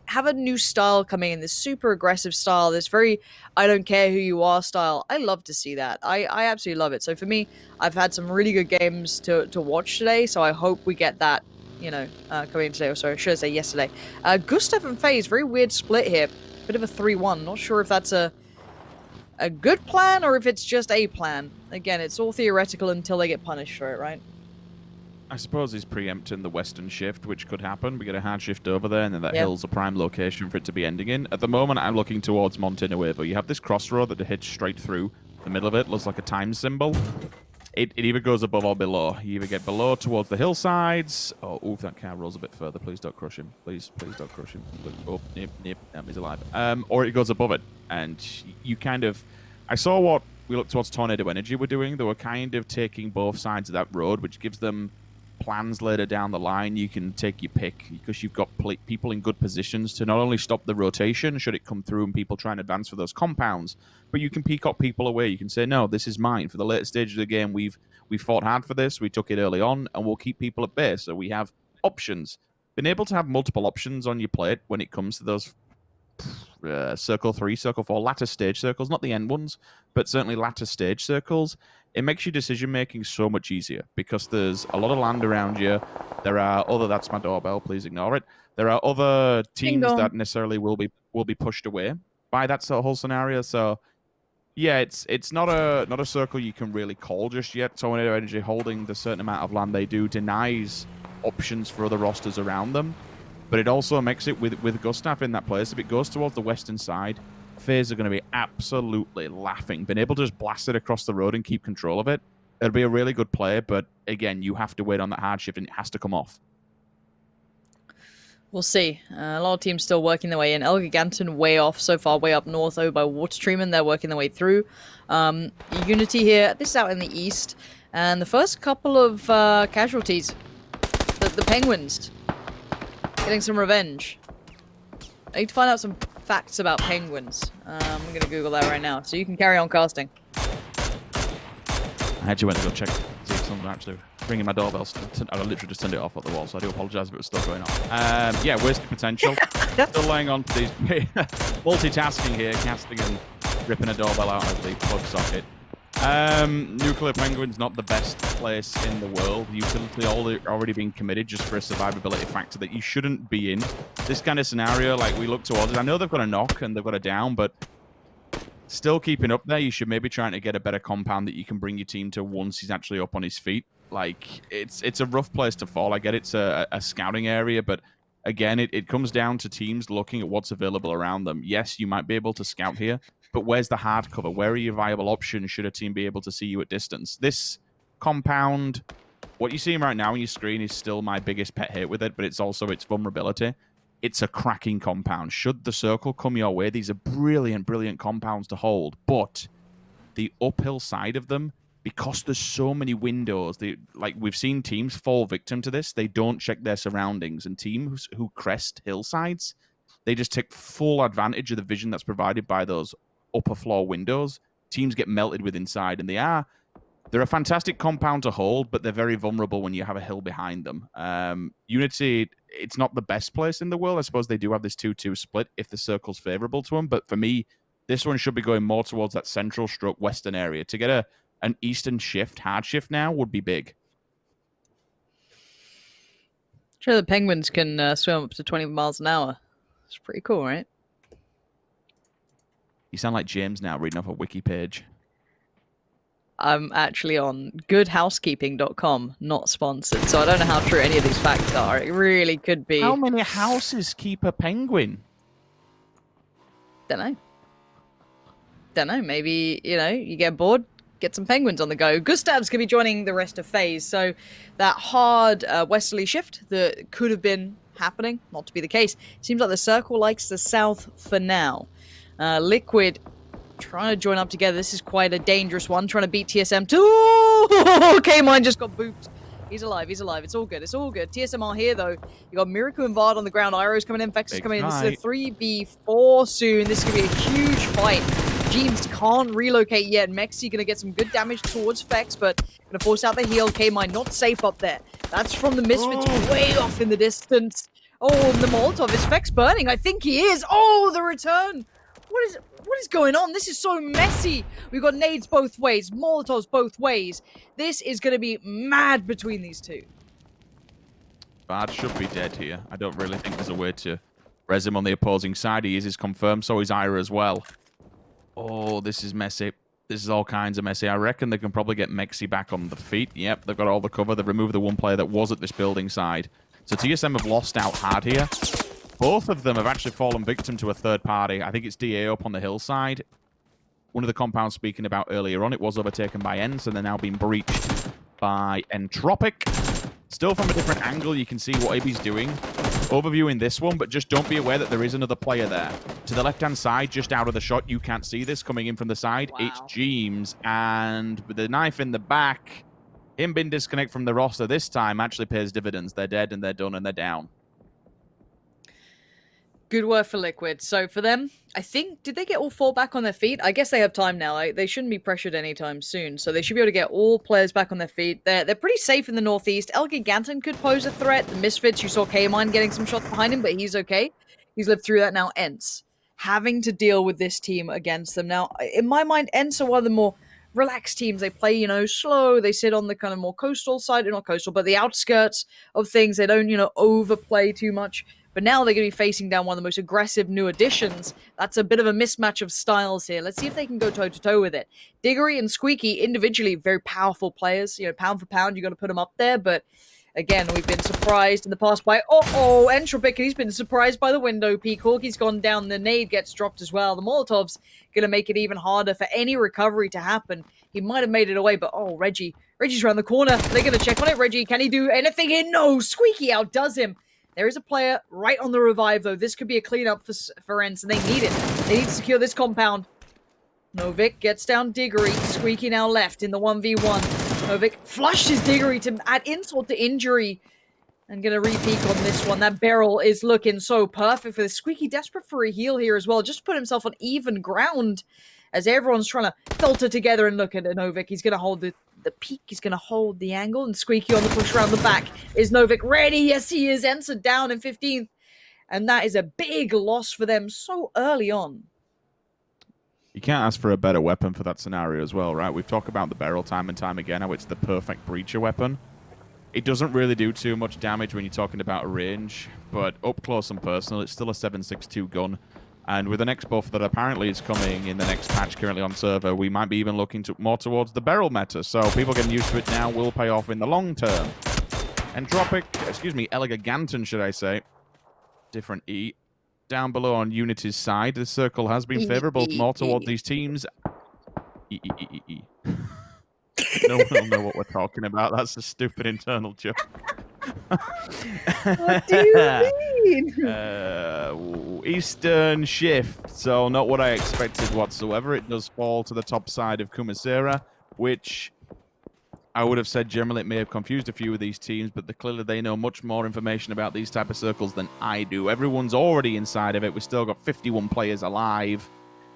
have a new style coming in, this super aggressive style, this very I don't care who you are style, I love to see that. I absolutely love it. So for me, I've had some really good games to watch today, so I hope we get that, coming in today. Or sorry, I should say yesterday. Gustav and FaZe, very weird split here. Bit of a 3-1. Not sure if that's a good plan or if it's just a plan. Again, it's all theoretical until they get punished for it, right? I suppose he's preempting the western shift, which could happen. We get a hard shift over there, and then that hill's a prime location for it to be ending in. At the moment, I'm looking towards Monte Nuevo. You have this crossroad that hits straight through the middle of it. Looks like a time symbol. It either goes above or below. You either get below towards the hillsides. Oh, ooh, that car rolls a bit further. Please don't crush him. Please don't crush him. Oh, nip. He's alive. Or it goes above it. And you kind of... I saw what we looked towards Tornado Energy were doing. They were kind of taking both sides of that road, which gives them plans later down the line. You can take your pick because you've got people in good positions to not only stop the rotation should it come through and people try and advance for those compounds, but you can peacock people away. You can say, no, this is mine. For the later stages of the game, we fought hard for this. We took it early on, and we'll keep people at bay. So we have options. Being able to have multiple options on your plate when it comes to those circle 3, circle 4, latter stage circles, not the end ones, but certainly latter stage circles, it makes your decision making so much easier because there's a lot of land around you. There are other... That's my doorbell. Please ignore it. There are other teams that necessarily will be pushed away by that whole scenario. So Yeah, it's not a circle you can really call just yet. Tornado Energy holding the certain amount of land they do denies options for other rosters around them. But it also makes it with Gustav in that place. If it goes towards the western side, FaZe are going to be absolutely laughing. Being able to just blast it across the road and keep control of it, it'll be a really good play. But again, you have to wait on that hard shift and it has to come off. We'll see. A lot of teams still working their way in. Elgiganten way off so far, way up north over by Water Treatment. They're working their way through. Unity here. This is out in the east. And the first couple of casualties. The Penguins. Getting some revenge. I need to find out some facts about penguins. I'm going to Google that right now. So you can carry on casting. I actually went to go check see if someone actually ringing my doorbell. I literally just turned it off at the wall, so I do apologise if it was still going on. Yeah, wasted potential. Still laying on to these multitasking here, casting and ripping a doorbell out of the plug socket. Nuclear Penguin's not the best place in the world. Utility already being committed just for a survivability factor that you shouldn't be in. This kind of scenario, like we look towards it, I know they've got a knock and they've got a down, but still keeping up there, you should maybe trying to get a better compound that you can bring your team to once he's actually up on his feet. Like, it's a rough place to fall. I get it's a scouting area, but again, it comes down to teams looking at what's available around them. Yes, you might be able to scout here, but where's the hard cover? Where are your viable options should a team be able to see you at distance? This compound, what you're seeing right now on your screen is still my biggest pet hate with it, but it's also its vulnerability. It's a cracking compound. Should the circle come your way, these are brilliant, brilliant compounds to hold, but the uphill side of them, because there's so many windows, like we've seen teams fall victim to this, they don't check their surroundings, and teams who crest hillsides, they just take full advantage of the vision that's provided by those upper floor windows. Teams get melted with inside, and they're a fantastic compound to hold, but they're very vulnerable when you have a hill behind them. Unity, it's not the best place in the world. I suppose they do have this 2-2 split if the circle's favorable to them, but for me, this one should be going more towards that central stroke western area. To get an eastern shift, hard shift now, would be big. Sure, the penguins can swim up to 20 miles an hour. It's pretty cool, right? You sound like Jeemzz now, reading off a wiki page. I'm actually on goodhousekeeping.com, not sponsored, so I don't know how true any of these facts are. It really could be. How many houses keep a penguin? Don't know. Maybe, you get bored, get some penguins on the go. Gustav's going to be joining the rest of FaZe, so that hard westerly shift that could have been happening, not to be the case. Seems like the circle likes the south for now. Liquid trying to join up together. This is quite a dangerous one, trying to beat TSM. Kaymind just got booped. He's alive. It's all good. TSM are here, though. You got MiracU and Vard on the ground. Iroh's coming in. Fexx is coming in. This is a 3v4 soon. This is going to be a huge fight. Jeemzz can't relocate yet. Mxey going to get some good damage towards Fexx, but going to force out the heal. Kaymind not safe up there. That's from the Misfits way off in the distance. Oh, and the Molotov. Is Fexx burning? I think he is. Oh, the return. What is going on? This is so messy. We've got nades both ways, Molotovs both ways. This is going to be mad between these two. Vard should be dead here. I don't really think there's a way to res him on the opposing side. He is confirmed, so is Iroh as well. Oh, this is messy. This is all kinds of messy. I reckon they can probably get Mxey back on the feet. Yep, they've got all the cover. They've removed the one player that was at this building side. So TSM have lost out hard here. Both of them have actually fallen victim to a third party. I think it's DA up on the hillside. One of the compounds speaking about earlier on, it was overtaken by ENCE, and they're now being breached by Entropic. Still from a different angle, you can see what Ibi's doing. Overviewing this one, but just don't be aware that there is another player there. To the left-hand side, just out of the shot, you can't see this coming in from the side. Wow. It's Jeemzz, and with the knife in the back, him being disconnected from the roster this time actually pays dividends. They're dead, and they're done, and they're down. Good work for Liquid. So for them, I think, did they get all four back on their feet? I guess they have time now. They shouldn't be pressured anytime soon. So they should be able to get all players back on their feet. They're pretty safe in the northeast. Elgiganten could pose a threat. The Misfits, you saw Kaymind getting some shots behind him, but he's okay. He's lived through that now. ENCE, having to deal with this team against them. Now, in my mind, ENCE are one of the more relaxed teams. They play, slow. They sit on the kind of more coastal side, not coastal, but the outskirts of things. They don't, overplay too much. But but now they're going to be facing down one of the most aggressive new additions. That's a bit of a mismatch of styles here. Let's see if they can go toe-to-toe with it. Diggory and Squeaky, individually, very powerful players. You know, pound for pound, you got to put them up there, but again, we've been surprised in the past by, Entropic, and he's been surprised by the window peek. Hawkey's gone down, the nade gets dropped as well. The Molotov's going to make it even harder for any recovery to happen. He might have made it away, but Reggie's around the corner. They're going to check on it. Reggie, can he do anything here? No, Squeaky outdoes him. There is a player right on the revive, though. This could be a cleanup for ENCE, and they need it. They need to secure this compound. Novik gets down Diggory. Squeaky now left in the 1v1. Novik flushed his Diggory to add insult to injury. And gonna re-peek on this one. That barrel is looking so perfect for this. Squeaky desperate for a heal here as well. Just to put himself on even ground as everyone's trying to filter together and look at Novik. He's gonna hold the peak. He's gonna hold the angle. And Squeaky on the push around the back. Is Novik ready? Yes, he is. ENCE down in 15th. And that is a big loss for them so early on. You can't ask for a better weapon for that scenario as well, right? We've talked about the barrel time and time again, how it's the perfect breacher weapon. It doesn't really do too much damage when you're talking about a range, but up close and personal, it's still a 7.62 gun. And with the next buff that apparently is coming in the next patch currently on server, we might be even looking more towards the barrel meta. So people getting used to it now will pay off in the long term. Elegiganton, should I say. Different E. Down below on Unity's side, the circle has been favorable more towards these teams. No one will know what we're talking about. That's a stupid internal joke. What do you mean? Eastern shift. So not what I expected whatsoever. It does fall to the top side of Kumasera, which I would have said generally it may have confused a few of these teams, but clearly they know much more information about these type of circles than I do. Everyone's already inside of it. We've still got 51 players alive.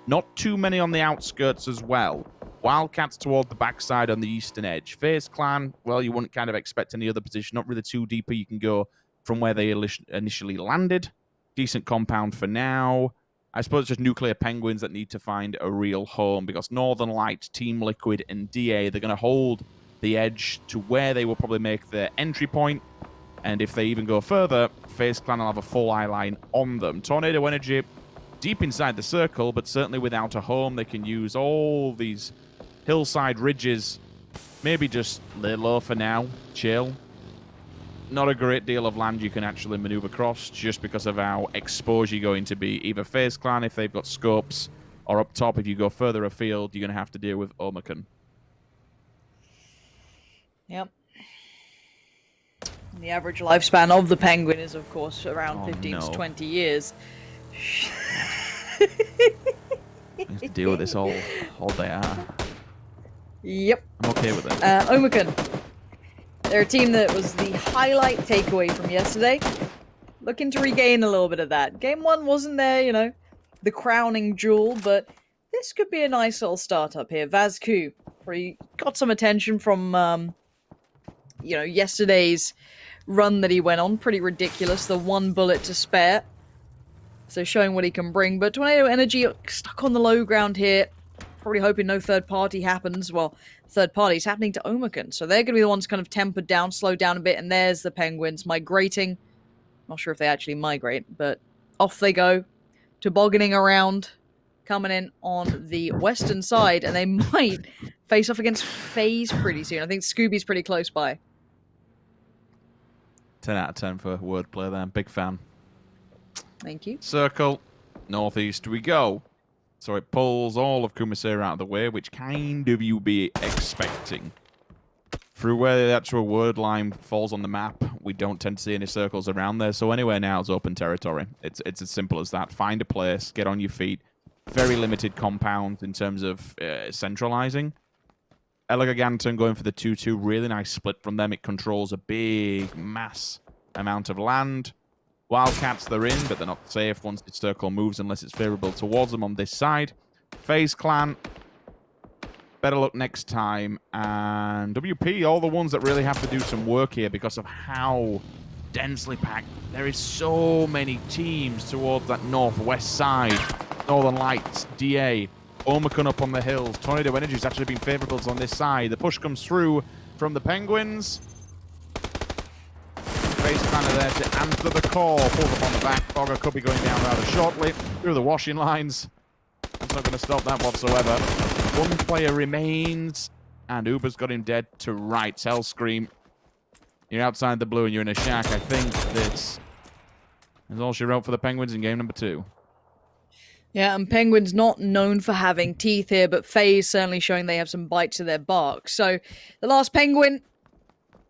Not too many on the outskirts as well. Wildcats toward the backside on the eastern edge. FaZe Clan, well, you wouldn't kind of expect any other position. Not really too deeper you can go from where they initially landed. Decent compound for now. I suppose it's just Nuclear Penguins that need to find a real home because Northern Light, Team Liquid, and DA, they're going to hold the edge to where they will probably make their entry point. And if they even go further, FaZe Clan will have a full eye line on them. Tornado Energy deep inside the circle, but certainly without a home. They can use all these hillside ridges. Maybe just lay low for now. Chill. Not a great deal of land you can actually maneuver across just because of how exposed you're going to be. Either FaZe Clan if they've got scopes, or up top if you go further afield, you're going to have to deal with Omicron. Yep. The average lifespan of the penguin is, of course, around 15 to 20 years. You have to deal with this all day. Yep. I'm okay with it. Omicron. They're a team that was the highlight takeaway from yesterday. Looking to regain a little bit of that. Game 1 wasn't there, you know, the crowning jewel, but this could be a nice little startup here. VazQ got some attention from, you know, yesterday's run that he went on. Pretty ridiculous. The 1 bullet to spare. So showing what he can bring. But Tornado Energy stuck on the low ground here. Probably hoping no third party happens. Well, third party is happening to Omicron. So they're going to be the ones kind of tempered down, slowed down a bit. And there's the Penguins migrating. Not sure if they actually migrate, but off they go. Tobogganing around. Coming in on the western side. And they might face off against FaZe pretty soon. I think Scooby's pretty close by. 10 out of 10 for wordplay there. Big fan. Thank you. Circle. Northeast we go. So it pulls all of Kumasera out of the way, which kind of you be expecting. Through where the actual word line falls on the map, we don't tend to see any circles around there. So anywhere now is open territory. It's as simple as that. Find a place, get on your feet. Very limited compound in terms of centralizing. Elegiganton going for the 2-2. Really nice split from them. It controls a big mass amount of land. Wildcats, they're in, but they're not safe once the circle moves unless it's favorable towards them on this side. FaZe Clan, better luck next time. And WP, all the ones that really have to do some work here because of how densely packed. There is so many teams towards that northwest side. Northern Lights, DA, Omicron up on the hills. Tornado Energy's actually been favorable on this side. The push comes through from the Penguins. FaZe kind of there to answer the call. Pulls up on the back. Fogger could be going down rather shortly through the washing lines. That's not going to stop that whatsoever. One player remains, and ubah's got him dead to right. Hellscream, you're outside the blue and you're in a shack. I think this is all she wrote for the Penguins in game number 2. Yeah, and Penguins not known for having teeth here, but FaZe certainly showing they have some bites to their bark. So the last Penguin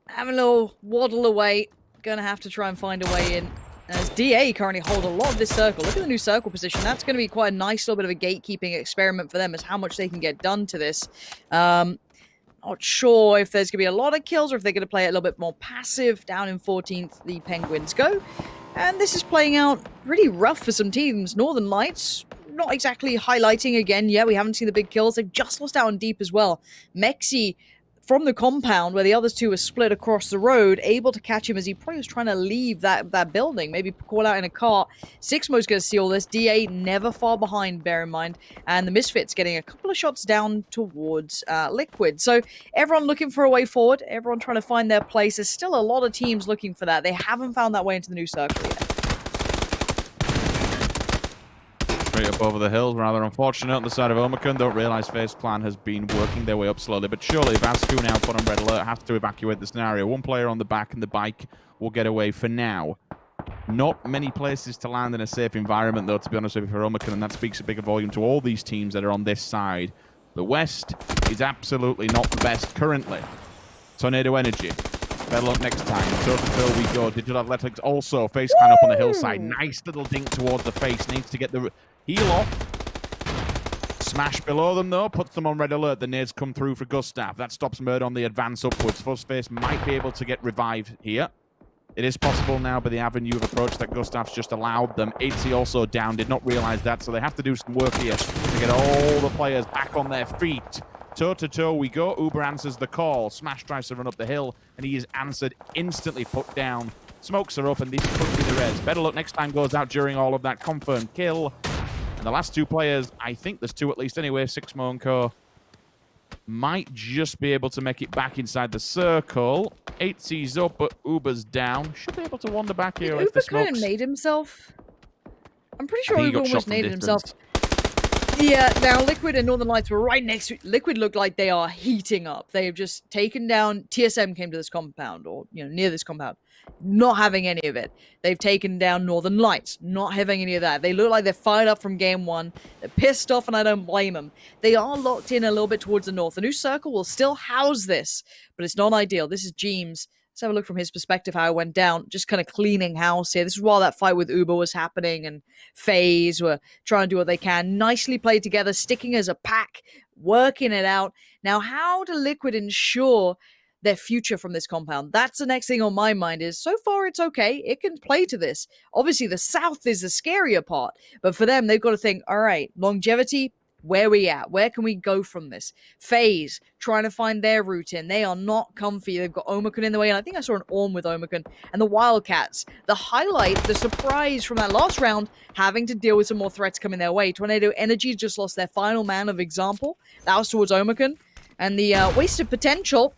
having a little waddle away. Going to have to try and find a way in. As DA currently hold a lot of this circle. Look at the new circle position. That's going to be quite a nice little bit of a gatekeeping experiment for them as how much they can get done to this. Not sure if there's going to be a lot of kills or if they're going to play it a little bit more passive. Down in 14th, the Penguins go. And this is playing out pretty rough for some teams. Northern Lights, not exactly highlighting again. Yeah, we haven't seen the big kills. They've just lost out on deep as well. Mxey from the compound where the others two were split across the road, able to catch him as he probably was trying to leave that building, maybe call out in a cart. Sixmo's going to see all this. DA never far behind, bear in mind. And the Misfits getting a couple of shots down towards Liquid. So everyone looking for a way forward, everyone trying to find their place. There's still a lot of teams looking for that. They haven't found that way into the new circle yet. Straight up over the hills, rather unfortunate on the side of Omicron. Don't realise FaZe Clan has been working their way up slowly, but surely Vasco now put on red alert, has to evacuate the scenario. One player on the back and the bike will get away for now. Not many places to land in a safe environment, though, to be honest with you, for Omicron, and that speaks a bigger volume to all these teams that are on this side. The West is absolutely not the best currently. Tornado Energy. Better luck next time. Total we go. Digital Athletics also. FaZe Clan up on the hillside. Nice little dink towards the face. Needs to get the heal off. Smash below them, though. Puts them on red alert. The nades come through for Gustav. That stops Murd on the advance upwards. Fuzzface might be able to get revived here. It is possible now by the avenue of approach that Gustav's just allowed them. Aitzy also down. Did not realize that, so they have to do some work here to get all the players back on their feet. Toe-to-toe we go. Ubah answers the call. Smash tries to run up the hill, and he is answered, instantly put down. Smokes are up, and these could be the res. Better luck next time goes out during all of that. Confirmed kill. And the last two players, I think there's two at least anyway, Sixmo and Co, might just be able to make it back inside the circle. Aitzy's up, but Ubah's down. Should be able to wander back here if the smokes... Ubah nade himself? I'm pretty sure Ubah almost naded himself. Yeah, now Liquid and Northern Lights were right next to it. Liquid look like they are heating up. They have just taken down... TSM came to this compound, or, you know, near this compound. Not having any of it. They've taken down Northern Lights. Not having any of that. They look like they're fired up from game one. They're pissed off, and I don't blame them. They are locked in a little bit towards the north. The new circle will still house this, but it's not ideal. This is Jeemzz. Let's have a look from his perspective how it went down. Just kind of cleaning house here. This is while that fight with ubah was happening and FaZe were trying to do what they can. Nicely played together, sticking as a pack, working it out. Now, how do Liquid ensure their future from this compound? That's the next thing on my mind is, so far it's okay. It can play to this. Obviously, the south is the scarier part. But for them, they've got to think, all right, longevity, where are we at? Where can we go from this? FaZe, trying to find their route in. They are not comfy. They've got Omicron in the way, and I think I saw an Orm with Omicron. And the Wildcats, the highlight, the surprise from that last round, having to deal with some more threats coming their way. Tornado Energy just lost their final man of example. That was towards Omicron. And the wasted potential,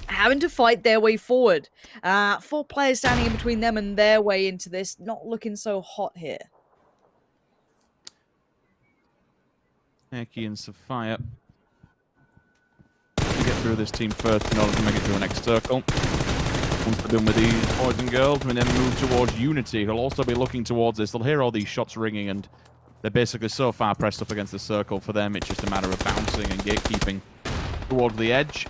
having to fight their way forward. 4 players standing in between them and their way into this. Not looking so hot here. Eki and Sapphire to get through this team first in order to make it to the next circle. Once they're done with these boys and girls, we then move towards Unity, who'll also be looking towards this. They'll hear all these shots ringing, and they're basically so far pressed up against the circle. For them, it's just a matter of bouncing and gatekeeping towards the edge.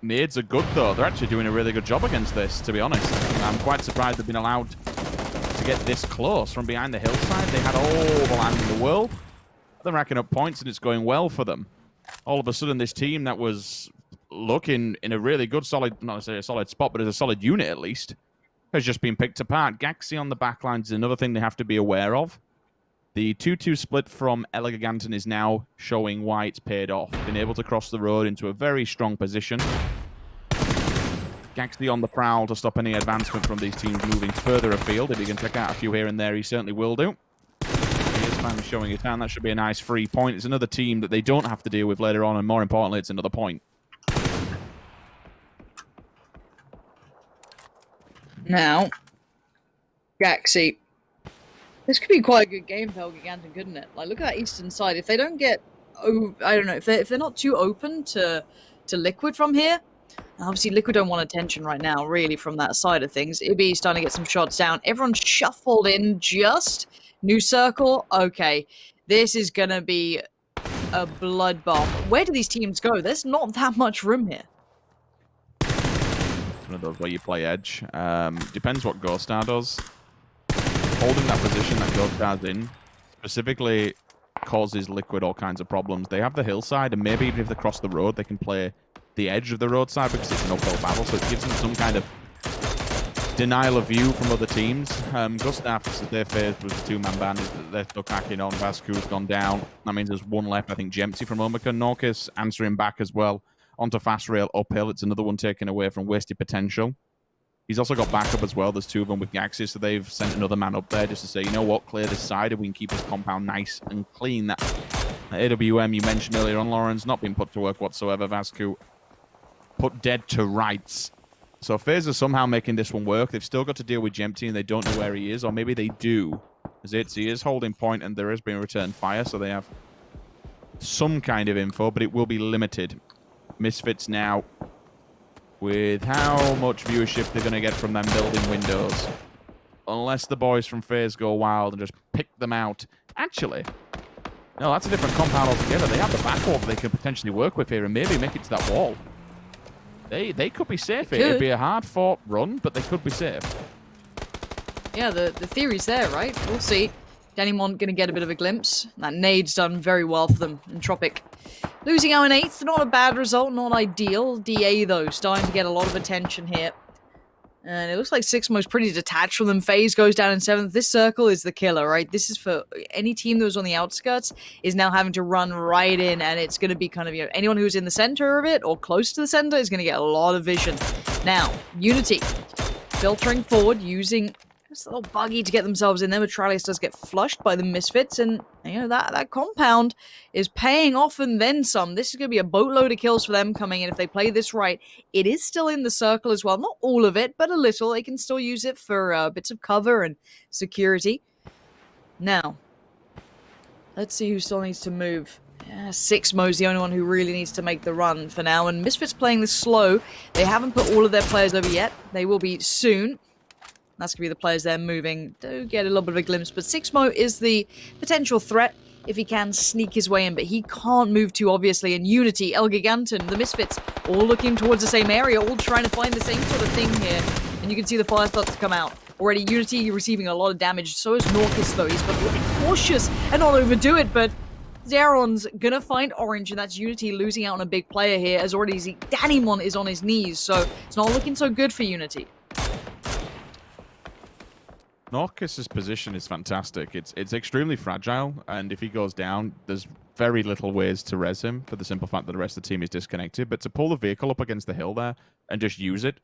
Nades are good, though. They're actually doing a really good job against this, to be honest. I'm quite surprised they've been allowed to get this close from behind the hillside. They had all the land in the world. They're racking up points, and it's going well for them. All of a sudden, this team that was looking in a really good, solid, not necessarily a solid spot, but as a solid unit at least, has just been picked apart. Gaxi on the backlines is another thing they have to be aware of. The 2-2 split from Eleganton is now showing why it's paid off. Been able to cross the road into a very strong position. Gaxi on the prowl to stop any advancement from these teams moving further afield. If he can take out a few here and there, he certainly will do. Here's showing it down. That should be a nice free point. It's another team that they don't have to deal with later on, and more importantly, it's another point. Now, Gaxi. This could be quite a good game for Gigantic, couldn't it? Like, look at that eastern side. If they don't get, I don't know, if they're not too open to Liquid from here. Obviously, Liquid don't want attention right now, really, from that side of things. Ibby's starting to get some shots down. Everyone shuffled in just. New circle. Okay, this is gonna be a bloodbath. Where do these teams go? There's not that much room here. One of those where you play edge. Depends what Gustav does. Holding that position that Gustav's in specifically causes Liquid all kinds of problems. They have the hillside, and maybe even if they cross the road, they can play the edge of the roadside because it's an uphill battle, so it gives them some kind of denial of view from other teams. Gustav, their FaZe was a two-man band. They're stuck hacking on. Vascu's gone down. That means there's one left. I think Jeemzz from Omega. Norcus answering back as well. Onto fast rail uphill. It's another one taken away from wasted potential. He's also got backup as well. There's two of them with Gaxi, so they've sent another man up there just to say, you know what, clear this side and we can keep this compound nice and clean. That AWM you mentioned earlier on, Lawrence, not been put to work whatsoever. Vascu put dead to rights. So FaZe are somehow making this one work. They've still got to deal with Jeemzz and they don't know where he is, or maybe they do. As Aitzy is holding point and there has been returned fire, so they have some kind of info, but it will be limited. Misfits now with how much viewership they're going to get from them building windows. Unless the boys from FaZe go wild and just pick them out. Actually, no, that's a different compound altogether. They have the backwall that they can potentially work with here and maybe make it to that wall. They could be safe here. It'd be a hard-fought run, but they could be safe. Yeah, the theory's there, right? We'll see. Dennymont gonna get a bit of a glimpse. That nade's done very well for them. Entropic losing out in 8th, not a bad result, not ideal. DA, though, starting to get a lot of attention here. And it looks like Sixmo's pretty detached from them. FaZe goes down in 7th. This circle is the killer, right? This is for any team that was on the outskirts is now having to run right in, and it's going to be kind of, you know, anyone who's in the center of it or close to the center is going to get a lot of vision. Now, Unity filtering forward using this little buggy to get themselves in there, but Tralius does get flushed by the Misfits, and you know that compound is paying off and then some. This is going to be a boatload of kills for them coming in if they play this right. It is still in the circle as well, not all of it, but a little. They can still use it for bits of cover and security. Now, let's see who still needs to move. Sixmo's the only one who really needs to make the run for now, and Misfits playing this slow. They haven't put all of their players over yet. They will be soon. That's going to be the players there moving. Do get a little bit of a glimpse, but Sixmo is the potential threat if he can sneak his way in, but he can't move too obviously. And Unity, El Giganton, the Misfits, all looking towards the same area, all trying to find the same sort of thing here. And you can see the fire starts to come out. Already Unity receiving a lot of damage, so is Norcus though. He's got to be cautious and not overdo it, but Zeron's gonna find Orange, and that's Unity losing out on a big player here, as already Dannymon is on his knees, so it's not looking so good for Unity. Norcus's position is fantastic. It's extremely fragile, and if he goes down, there's very little ways to res him for the simple fact that the rest of the team is disconnected. But to pull the vehicle up against the hill there and just use it,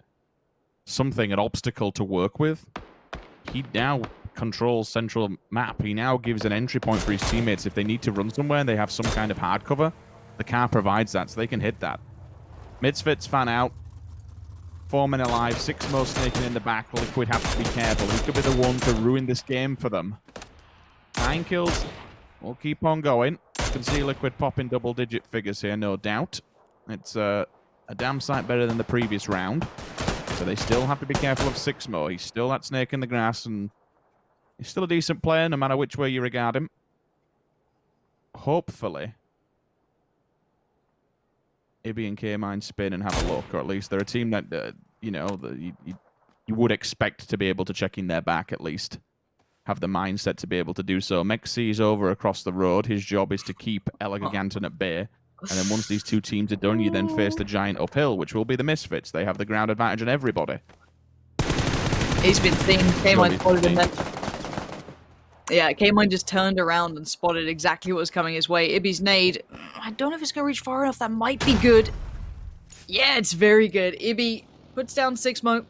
something, an obstacle to work with, he now controls central map. He now gives an entry point for his teammates if they need to run somewhere and they have some kind of hard cover. The car provides that, so they can hit that. Misfits fan out. 4 men alive, Sixmo snaking in the back. Liquid have to be careful. He could be the one to ruin this game for them. 9 kills. We'll keep on going. You can see Liquid popping double-digit figures here, no doubt. It's a damn sight better than the previous round. But they still have to be careful of Sixmo. He's still that snake in the grass, and he's still a decent player, no matter which way you regard him. Hopefully, Ibby and Kaymind spin and have a look, or at least they're a team that, you know, you would expect to be able to check in their back, at least. Have the mindset to be able to do so. Mxey is over across the road. His job is to keep El Giganton at bay. And then once these two teams are done, you then face the giant uphill, which will be the Misfits. They have the ground advantage on everybody. He's been seen. Kaymind spotted him then. Yeah, Kaymind just turned around and spotted exactly what was coming his way. Ibby's nade. I don't know if it's going to reach far enough. That might be good. Yeah, it's very good. Ibby puts down Sixmo.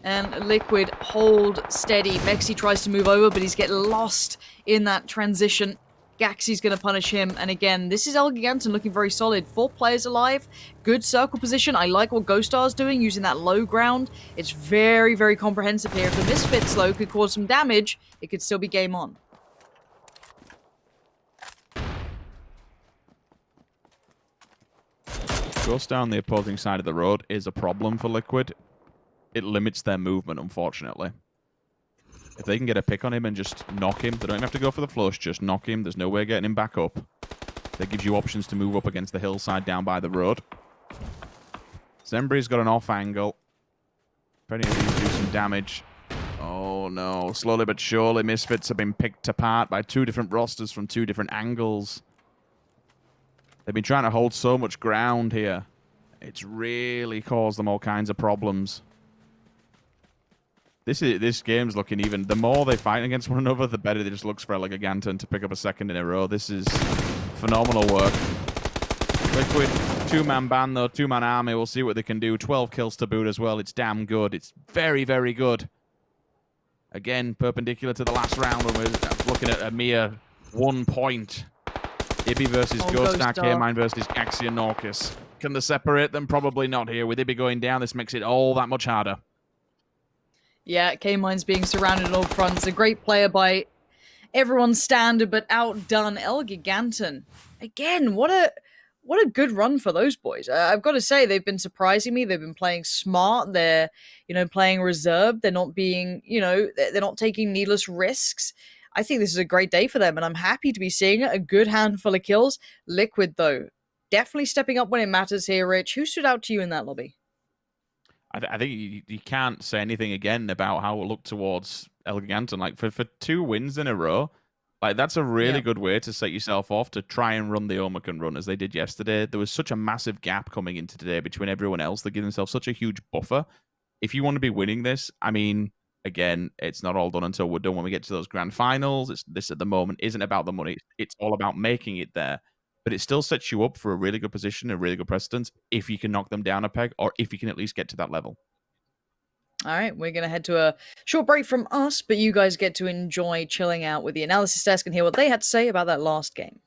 And Liquid hold steady. Mxey tries to move over, but he's getting lost in that transition. Gaxie's going to punish him. And again, this is Elgiganten looking very solid. 4 players alive. Good circle position. I like what Gustav's doing, using that low ground. It's very, very comprehensive here. If the Misfits, though, could cause some damage, it could still be game on. Ghost down the opposing side of the road is a problem for Liquid. It limits their movement, unfortunately. If they can get a pick on him and just knock him, they don't even have to go for the flush, just knock him. There's no way of getting him back up. That gives you options to move up against the hillside down by the road. Zembry's got an off angle. If any of these do some damage. Oh no, slowly but surely Misfits have been picked apart by 2 different rosters from 2 different angles. They've been trying to hold so much ground here. It's really caused them all kinds of problems. This game's looking even. The more they fight against one another, the better it just looks for Elgiganten to pick up a second in a row. This is phenomenal work. Liquid, 2-man band though, 2-man army. We'll see what they can do. 12 kills to boot as well. It's damn good. It's very, very good. Again, perpendicular to the last round when we're looking at a mere 1 point. Ibi versus Gustav, Kaymind versus Gaxie and Norcus. Can they separate them? Probably not here. With Ibi going down, this makes it all that much harder. Yeah, Kaymind's being surrounded on all fronts. A great player by everyone's standard, but outdone Elgiganten. Again, what a good run for those boys. I've got to say, they've been surprising me. They've been playing smart. They're, playing reserved. They're not being, they're not taking needless risks. I think this is a great day for them, and I'm happy to be seeing it. A good handful of kills. Liquid, though, definitely stepping up when it matters here, Rich. Who stood out to you in that lobby? I think you can't say anything again about how it looked towards Elgiganten. Like, for 2 wins in a row, like, that's a really good way to set yourself off to try and run the Omicron run as they did yesterday. There was such a massive gap coming into today between everyone else. They give themselves such a huge buffer. If you want to be winning this, I mean, again, it's not all done until we're done when we get to those grand finals. This at the moment isn't about the money. It's all about making it there. But it still sets you up for a really good position, a really good precedence, if you can knock them down a peg, or if you can at least get to that level. All right, we're going to head to a short break from us, but you guys get to enjoy chilling out with the analysis desk and hear what they had to say about that last game.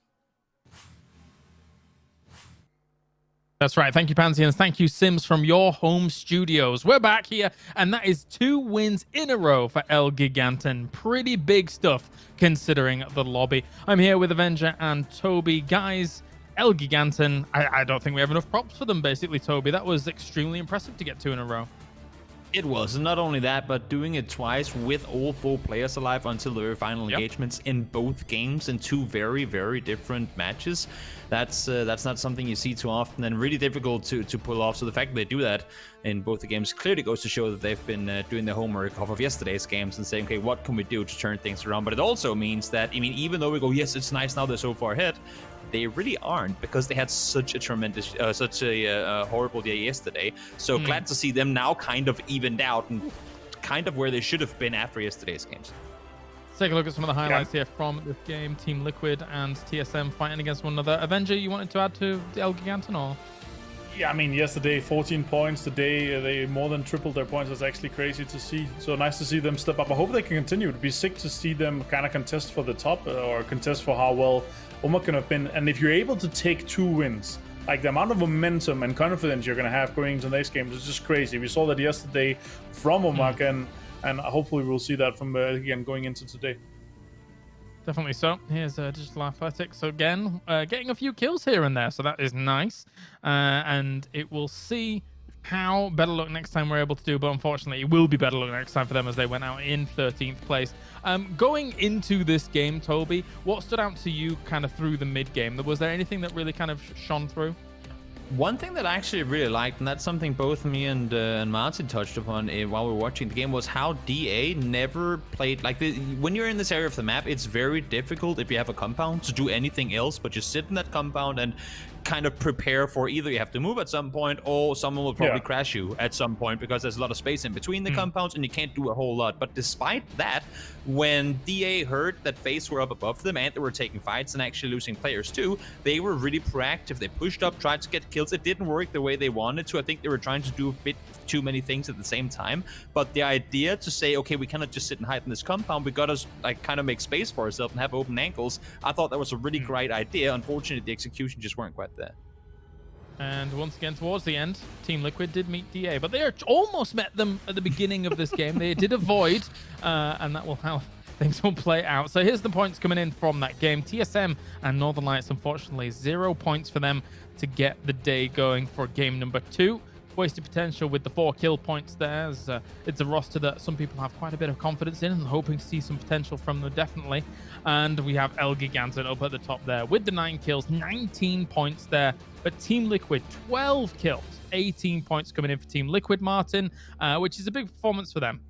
That's right. Thank you, Pansy, and thank you, Sims, from your home studios. We're back here, and that is 2 wins in a row for Elgiganten. Pretty big stuff, considering the lobby. I'm here with Avenger and Toby. Guys, Elgiganten, I don't think we have enough props for them, basically, Toby. That was extremely impressive to get 2 in a row. It was, and not only that, but doing it twice with all 4 players alive until the very final engagements in both games in 2 very, very different matches. That's not something you see too often, and really difficult to pull off. So the fact that they do that in both the games clearly goes to show that they've been doing their homework off of yesterday's games and saying, okay, what can we do to turn things around? But it also means that, I mean, even though we go, yes, it's nice now they're so far ahead, they really aren't, because they had such a tremendous, such a horrible day yesterday. So glad to see them now kind of evened out and kind of where they should have been after yesterday's games. Let's take a look at some of the highlights here from this game. Team Liquid and TSM fighting against one another. Avenger, you wanted to add to Elgiganten, or? Yeah, I mean, yesterday, 14 points. Today, they more than tripled their points. That's actually crazy to see. So nice to see them step up. I hope they can continue. It'd be sick to see them kind of contest for the top, or contest for how well Omicron have been. And if you're able to take 2 wins, like the amount of momentum and confidence you're going to have going into the next game is just crazy. We saw that yesterday from Omicron, and hopefully we'll see that from again going into today. Definitely so. Here's Digital Athletics. So again, getting a few kills here and there, so that is nice. And it will see how better luck next time we're able to do, but unfortunately it will be better luck next time for them as they went out in 13th place. Going into this game, Toby, what stood out to you kind of through the mid-game? Was there anything that really kind of shone through? One thing that I actually really liked, and that's something both me and Martin touched upon while we were watching the game, was how DA never played like when you're in this area of the map. It's very difficult if you have a compound to do anything else but just sit in that compound and kind of prepare for either you have to move at some point or someone will probably crash you at some point because there's a lot of space in between the compounds and you can't do a whole lot. But despite that, when DA heard that FaZe were up above them and they were taking fights and actually losing players too, they were really proactive. They pushed up, tried to get kills. It didn't work the way they wanted to. I think they were trying to do a bit too many things at the same time. But the idea to say, okay, we cannot just sit and hide in this compound, we gotta like kind of make space for ourselves and have open ankles, I thought that was a really great idea. Unfortunately, the execution just weren't quite there. And once again, towards the end, Team Liquid did meet DA, but they almost met them at the beginning of this game. They did avoid, and that will how things will play out. So here's the points coming in from that game. TSM and Northern Lights, unfortunately, 0 points for them to get the day going for game number 2. Wasted potential with the 4 kill points there. It's a roster that some people have quite a bit of confidence in and hoping to see some potential from them, definitely. And we have El Giganton up at the top there with the 9 kills, 19 points there. But Team Liquid, 12 kills, 18 points coming in for Team Liquid, Martin, which is a big performance for them.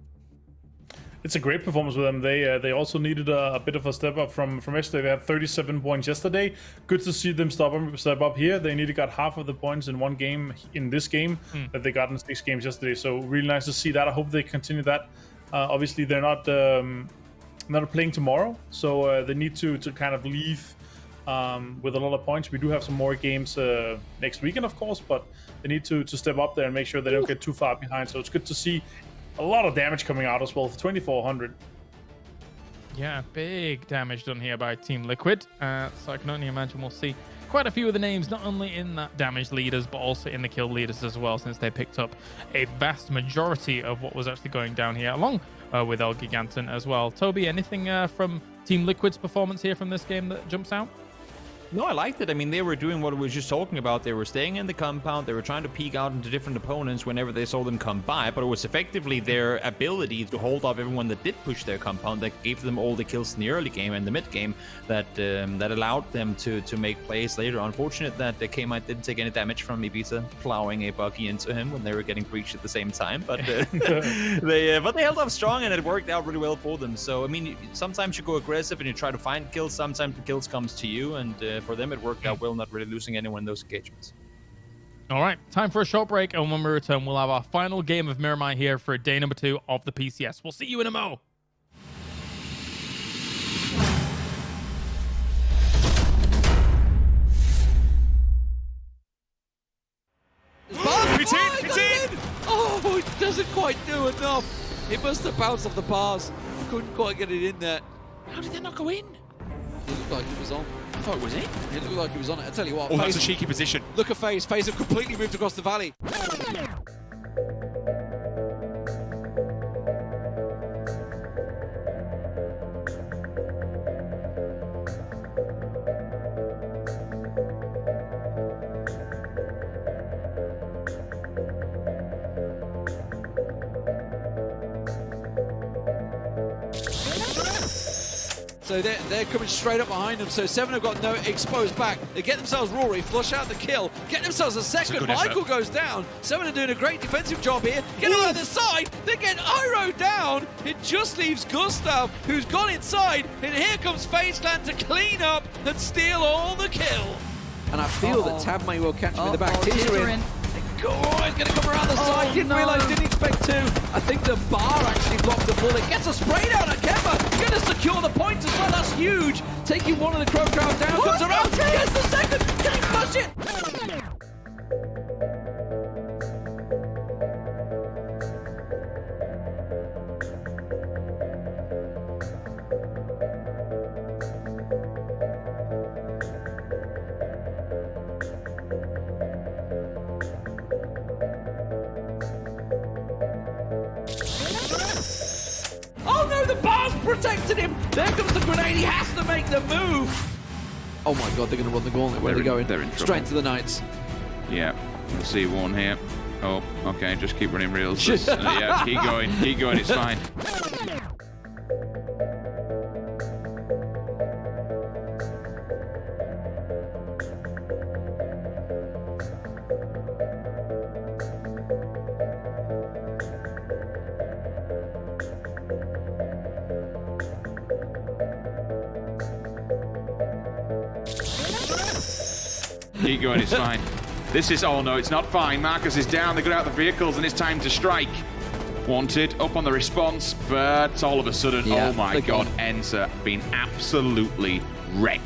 It's a great performance with them. They also needed a bit of a step up from yesterday. They had 37 points yesterday. Good to see them step up here. They nearly got half of the points in one game in this game that they got in 6 games yesterday. So really nice to see that. I hope they continue that. Obviously, they're not playing tomorrow, so they need to kind of leave with a lot of points. We do have some more games next weekend, of course, but they need to step up there and make sure they don't get too far behind. So it's good to see a lot of damage coming out as well, 2,400. Yeah, big damage done here by Team Liquid. So I can only imagine we'll see quite a few of the names, not only in that damage leaders, but also in the kill leaders as well, since they picked up a vast majority of what was actually going down here, along with El Giganton as well. Toby, anything from Team Liquid's performance here from this game that jumps out? No, I liked it. I mean, they were doing what we were just talking about. They were staying in the compound. They were trying to peek out into different opponents whenever they saw them come by. But it was effectively their ability to hold off everyone that did push their compound that gave them all the kills in the early game and the mid game that allowed them to make plays later. Unfortunate that Kaymind didn't take any damage from Ibiza plowing a buggy into him when they were getting breached at the same time. But they held up strong and it worked out really well for them. So I mean, sometimes you go aggressive and you try to find kills. Sometimes the kills comes to you, and for them it worked out well, not really losing anyone in those engagements. All right, time for a short break, and when we return, we'll have our final game of MiracU here for day number 2 of the PCS. We'll see you in a mo. It's in! Oh, it doesn't quite do enough. It must have bounced off the bars. Couldn't quite get it in there. How did that not go in? It looked like it was on. I thought it was in. It looked like it was on it. I tell you what. Oh, that's a cheeky position. Look at FaZe. FaZe have completely moved across the valley. So they're coming straight up behind them. So 7 have got no exposed back. They get themselves Rory, flush out the kill, get themselves a second. Michael goes down. 7 are doing a great defensive job here. Get on the other side. They get Iroh down. It just leaves Gustav, who's gone inside. And here comes FaZe Clan to clean up and steal all the kill. And I feel that Tab may well catch him in the back. Teaser in. Oh, he's going to come around the side. Didn't realize, didn't expect to. I think the bar actually blocked the bullet. Gets a spray down at Kemba. Going to secure the point as well. That's huge. Taking one of the Crow crowd down. Comes around. Gets the second. Can he flush it? Protected him. There comes the grenade. He has to make the move. Oh my god, they're going to run the gauntlet. Where are they going? They're in trouble. Straight to the Knights. Yeah, we'll see one here. Oh, okay, just keep running reels. Yeah, keep going, it's fine. Keep going, it's fine. This is, oh no, it's not fine. Marcus is down, they got out the vehicles, and it's time to strike. Wanted, up on the response, but all of a sudden, Yeah, oh my god, ENCE been absolutely wrecked.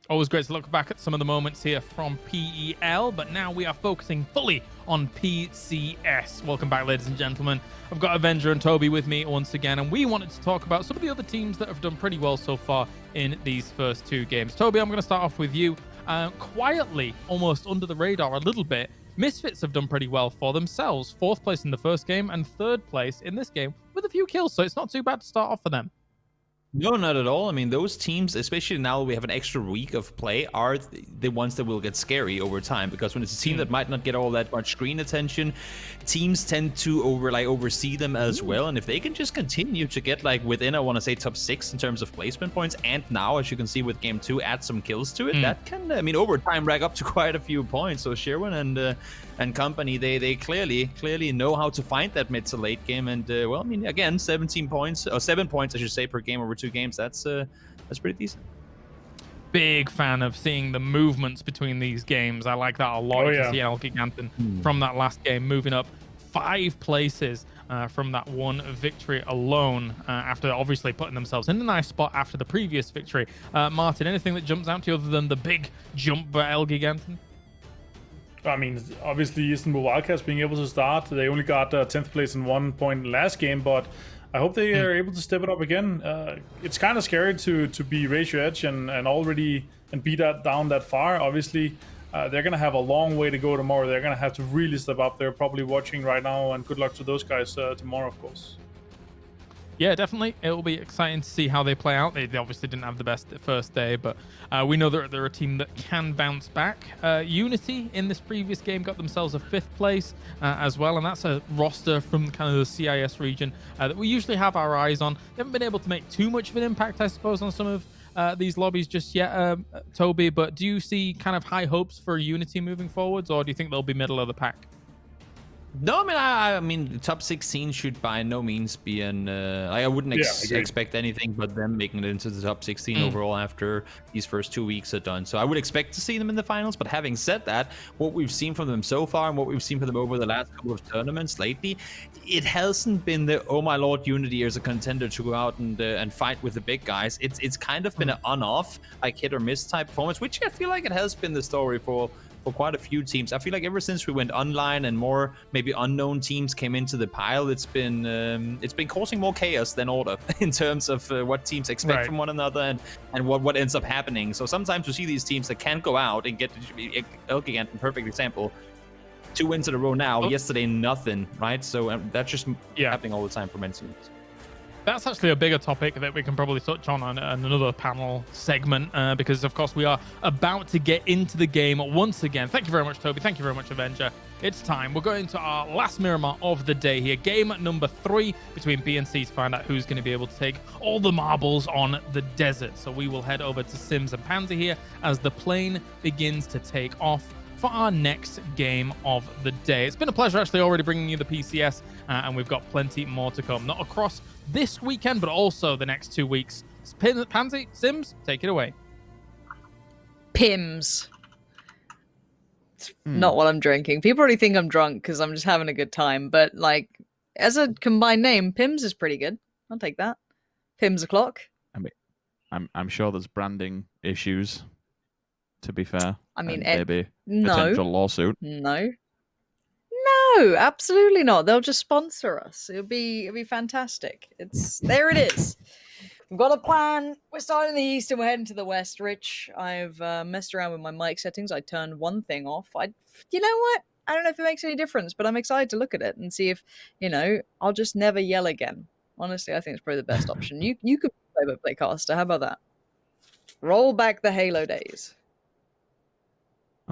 Always great to look back at some of the moments here from PEL, but now we are focusing fully on PCS. Welcome back, ladies and gentlemen. I've got Avenger and Toby with me once again, and we wanted to talk about some of the other teams that have done pretty well so far in these first two games. Toby, I'm going to start off with you. Quietly, almost under the radar a little bit, Misfits have done pretty well for themselves. 4th place in the first game and 3rd place in this game with a few kills, so it's not too bad to start off for them. No, not at all. I mean, those teams, especially now that we have an extra week of play, are the ones that will get scary over time. Because when it's a team that might not get all that much screen attention, teams tend to oversee them as well. And if they can just continue to get within, I want to say, top 6 in terms of placement points, and now, as you can see with game 2, add some kills to it, that can, I mean, over time rack up to quite a few points. So Sherwin and company, they clearly know how to find that mid to late game. And well, I mean, again, 17 points, or 7 points, I should say, per game over 2 games. That's pretty decent. Big fan of seeing the movements between these games. I like that a lot. Oh, You yeah. can see El Giganten from that last game moving up 5 places from that one victory alone, after obviously putting themselves in a nice spot after the previous victory. Martin, anything that jumps out to you other than the big jump by El Giganten? I mean, obviously, Istanbul Wildcats being able to start. They only got 10th place in 1 point last game, but I hope they are able to step it up again. It's kind of scary to be ratio edge and already be that down that far. Obviously, they're going to have a long way to go tomorrow. They're going to have to really step up. They're probably watching right now, and good luck to those guys tomorrow, of course. Yeah, definitely. It will be exciting to see how they play out. They obviously didn't have the best first day, but we know that they're a team that can bounce back. Unity in this previous game got themselves a 5th place as well, and that's a roster from kind of the CIS region that we usually have our eyes on. They haven't been able to make too much of an impact, I suppose, on some of these lobbies just yet, Toby, but do you see kind of high hopes for Unity moving forwards, or do you think they'll be middle of the pack? No, I mean, the top 16 should by no means be an. I wouldn't expect anything but them making it into the top 16 overall after these first 2 weeks are done. So I would expect to see them in the finals. But having said that, what we've seen from them so far and what we've seen from them over the last couple of tournaments lately, it hasn't been the oh my lord, Unity is a contender to go out and fight with the big guys. It's kind of been an on-off, hit or miss type performance, which I feel like it has been the story for quite a few teams. I feel like ever since we went online and more maybe unknown teams came into the pile, it's been causing more chaos than order in terms of what teams expect from one another and what ends up happening. So sometimes we see these teams that can go out and get El Giganten, perfect example, 2 wins in a row now. Yesterday nothing, right? So that's just happening all the time for many teams. That's actually a bigger topic that we can probably touch on another panel segment, because of course we are about to get into the game once again. Thank you very much, Toby. Thank you very much, Avenger. It's time. We're going to our last Miramar of the day here. Game number 3 between B and C to find out who's going to be able to take all the marbles on the desert. So we will head over to Sims and Pansy here as the plane begins to take off for our next game of the day. It's been a pleasure actually already bringing you the PCS, and we've got plenty more to come. Not across this weekend, but also the next 2 weeks. Pansy, Sims, take it away. Pims. Not what I'm drinking. People already think I'm drunk because I'm just having a good time, but as a combined name, Pims is pretty good. I'll take that. Pims o'clock. I mean, I'm sure there's branding issues, to be fair. I mean, maybe potential lawsuit. No, absolutely not. They'll just sponsor us. It'll be fantastic. There it is. We've got a plan. We're starting in the east and we're heading to the west. Rich, I've messed around with my mic settings. I turned one thing off. You know what? I don't know if it makes any difference, but I'm excited to look at it and see if, I'll just never yell again. Honestly, I think it's probably the best option. You could play by Playcaster. How about that? Roll back the Halo days.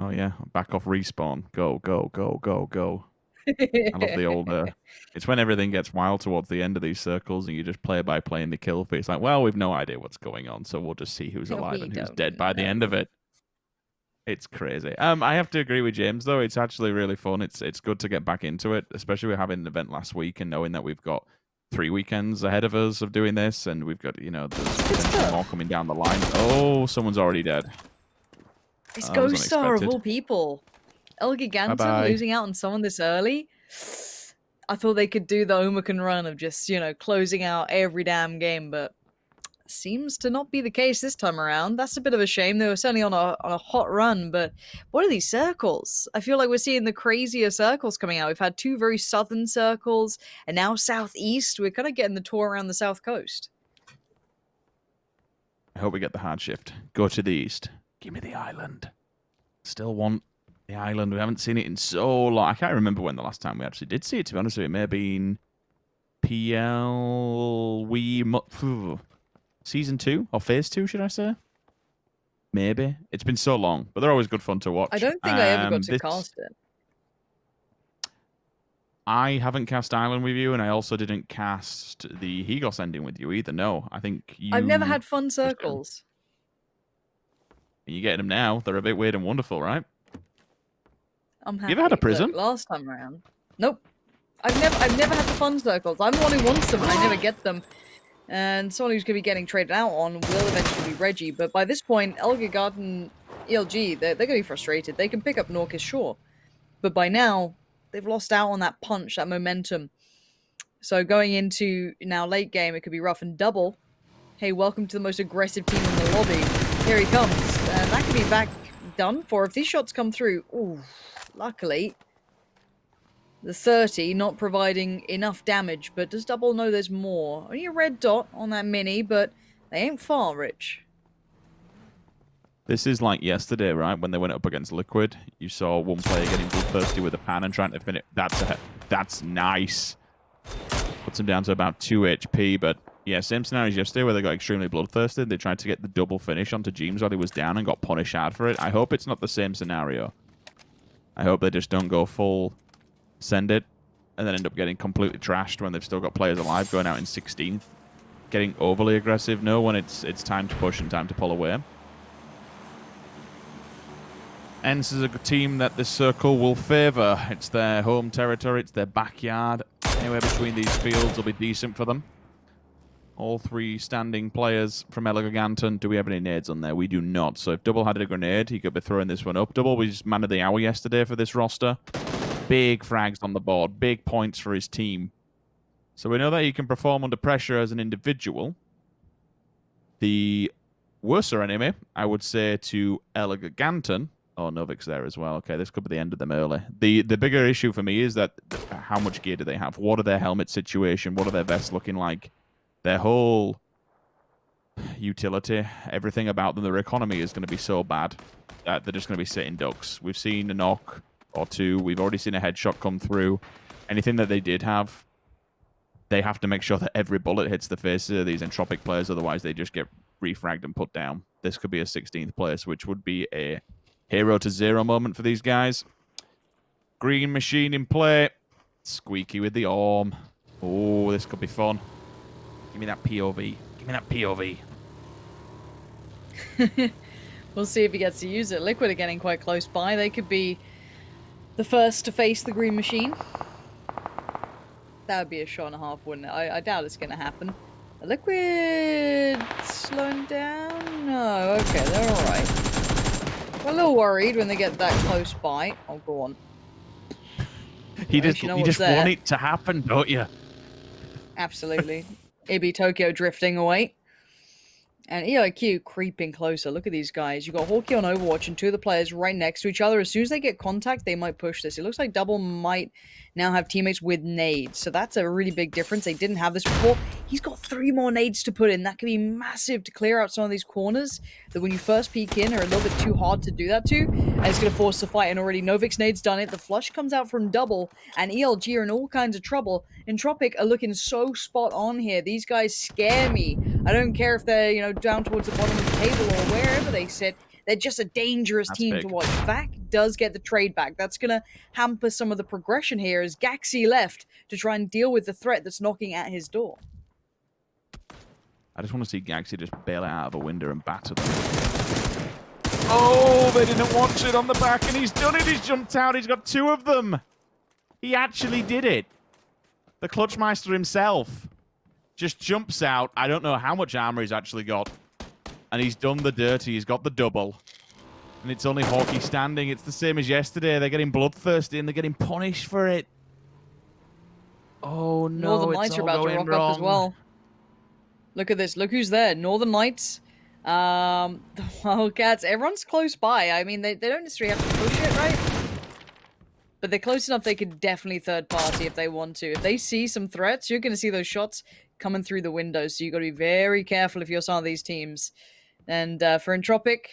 Oh yeah, back off respawn. Go, go, go, go, go. I love the old. It's when everything gets wild towards the end of these circles, and you just play by playing the kill feed. It's like, well, we've no idea what's going on, so we'll just see who's alive and who's dead by the end of it. It's crazy. I have to agree with Jeemzz though. It's actually really fun. It's good to get back into it, especially with having an event last week and knowing that we've got 3 weekends ahead of us of doing this, and we've got, you know, there's more coming down the line. Oh, someone's already dead. It's Gustav of all people. El Giganton losing out on someone this early. I thought they could do the Omekan run of just, you know, closing out every damn game, but seems to not be the case this time around. That's a bit of a shame. They were certainly on a hot run, but what are these circles? I feel like we're seeing the crazier circles coming out. We've had 2 very southern circles, and now southeast. We're kind of getting the tour around the south coast. I hope we get the hard shift. Go to the east. Give me the island. Still want the island. We haven't seen it in so long. I can't remember when the last time we actually did see it, to be honest with you. It may have been Season 2 or Phase 2, should I say? Maybe. It's been so long, but they're always good fun to watch. I don't think I ever got to cast it. I haven't cast Island with you, and I also didn't cast the Hegos ending with you either. No, I think you... I've never had fun circles. You're getting them now. They're a bit weird and wonderful, right? I'm happy. You ever had a prism? Look, last time around. Nope. I've never had the fun circles. I'm the one who wants them, and I never get them. And someone who's going to be getting traded out on will eventually be Reggie. But by this point, Elgigarten, ELG, they're going to be frustrated. They can pick up Norcus, sure. But by now, they've lost out on that punch, that momentum. So going into now late game, it could be rough. And double, hey, welcome to the most aggressive team in the lobby. Here he comes. And that could be back done for. If these shots come through, ooh, luckily... The 30 not providing enough damage, but does double know there's more? Only a red dot on that mini, but they ain't far, Rich. This is like yesterday, right? When they went up against Liquid, you saw one player getting bloodthirsty with a pan and trying to finish. That's nice. Puts him down to about 2 HP, but yeah, same scenario as yesterday where they got extremely bloodthirsty. They tried to get the double finish onto Jeemzz while he was down and got punished hard for it. I hope it's not the same scenario. I hope they just don't go full... send it, and then end up getting completely trashed when they've still got players alive, going out in 16th. Getting overly aggressive, no, when it's time to push and time to pull away. ENCE is a team that this circle will favour. It's their home territory, it's their backyard. Anywhere between these fields will be decent for them. All 3 standing players from Elgiganten. Do we have any nades on there? We do not. So if Double had a grenade, he could be throwing this one up. Double was man of the hour yesterday for this roster. Big frags on the board, big points for his team. So we know that he can perform under pressure as an individual. The worser enemy, I would say, to Elgiganten. Oh, Novic's there as well. Okay, this could be the end of them early. The bigger issue for me is that how much gear do they have? What are their helmet situation? What are their vests looking like? Their whole utility, everything about them, their economy is going to be so bad that they're just going to be sitting ducks. We've seen a knock or 2. We've already seen a headshot come through. Anything that they did have, they have to make sure that every bullet hits the faces of these entropic players, otherwise they just get refragged and put down. This could be a 16th place, which would be a 0-0 moment for these guys. Green machine in play. Squeaky with the arm. Oh, this could be fun. Give me that POV. Give me that POV. We'll see if he gets to use it. Liquid are getting quite close by. They could be the first to face the green machine. That would be a shot and a half, wouldn't it? I doubt it's going to happen. Liquid slowing down? No, okay, they're alright. We're a little worried when they get that close by. Oh, go on. You just want it to happen, don't you? Absolutely. Ibi Tokyo drifting away. And EIQ creeping closer. Look at these guys. You've got Hawkeye on Overwatch and 2 of the players right next to each other. As soon as they get contact, they might push this. It looks like Double might now have teammates with nades. So that's a really big difference. They didn't have this before. He's got 3 more nades to put in. That could be massive to clear out some of these corners that when you first peek in are a little bit too hard to do that to. And it's going to force the fight. And already Novic's nade's done it. The flush comes out from Double. And ELG are in all kinds of trouble. Entropic are looking so spot on here. These guys scare me. I don't care if they're, you know, down towards the bottom of the table or wherever they sit. They're just a dangerous team to watch. Vac does get the trade back. That's going to hamper some of the progression here as Gaxi left to try and deal with the threat that's knocking at his door. I just want to see Gaxi just bail it out of a window and batter them. Oh, they didn't watch it on the back, and he's done it. He's jumped out. He's got 2 of them. He actually did it. The Clutchmeister himself. just jumps out. I don't know how much armor he's actually got. And he's done the dirty. He's got the double. And it's only Hawkeye standing. It's the same as yesterday. They're getting bloodthirsty and they're getting punished for it. Oh, no, Northern Lights are about to rock up as well. Look at this. Look who's there. Northern Lights. The Wildcats. Everyone's close by. I mean, they don't necessarily have to push it, right? But they're close enough they could definitely third party if they want to. If they see some threats, you're going to see those shots coming through the windows. So you've got to be very careful if you're some of these teams. And for Entropic,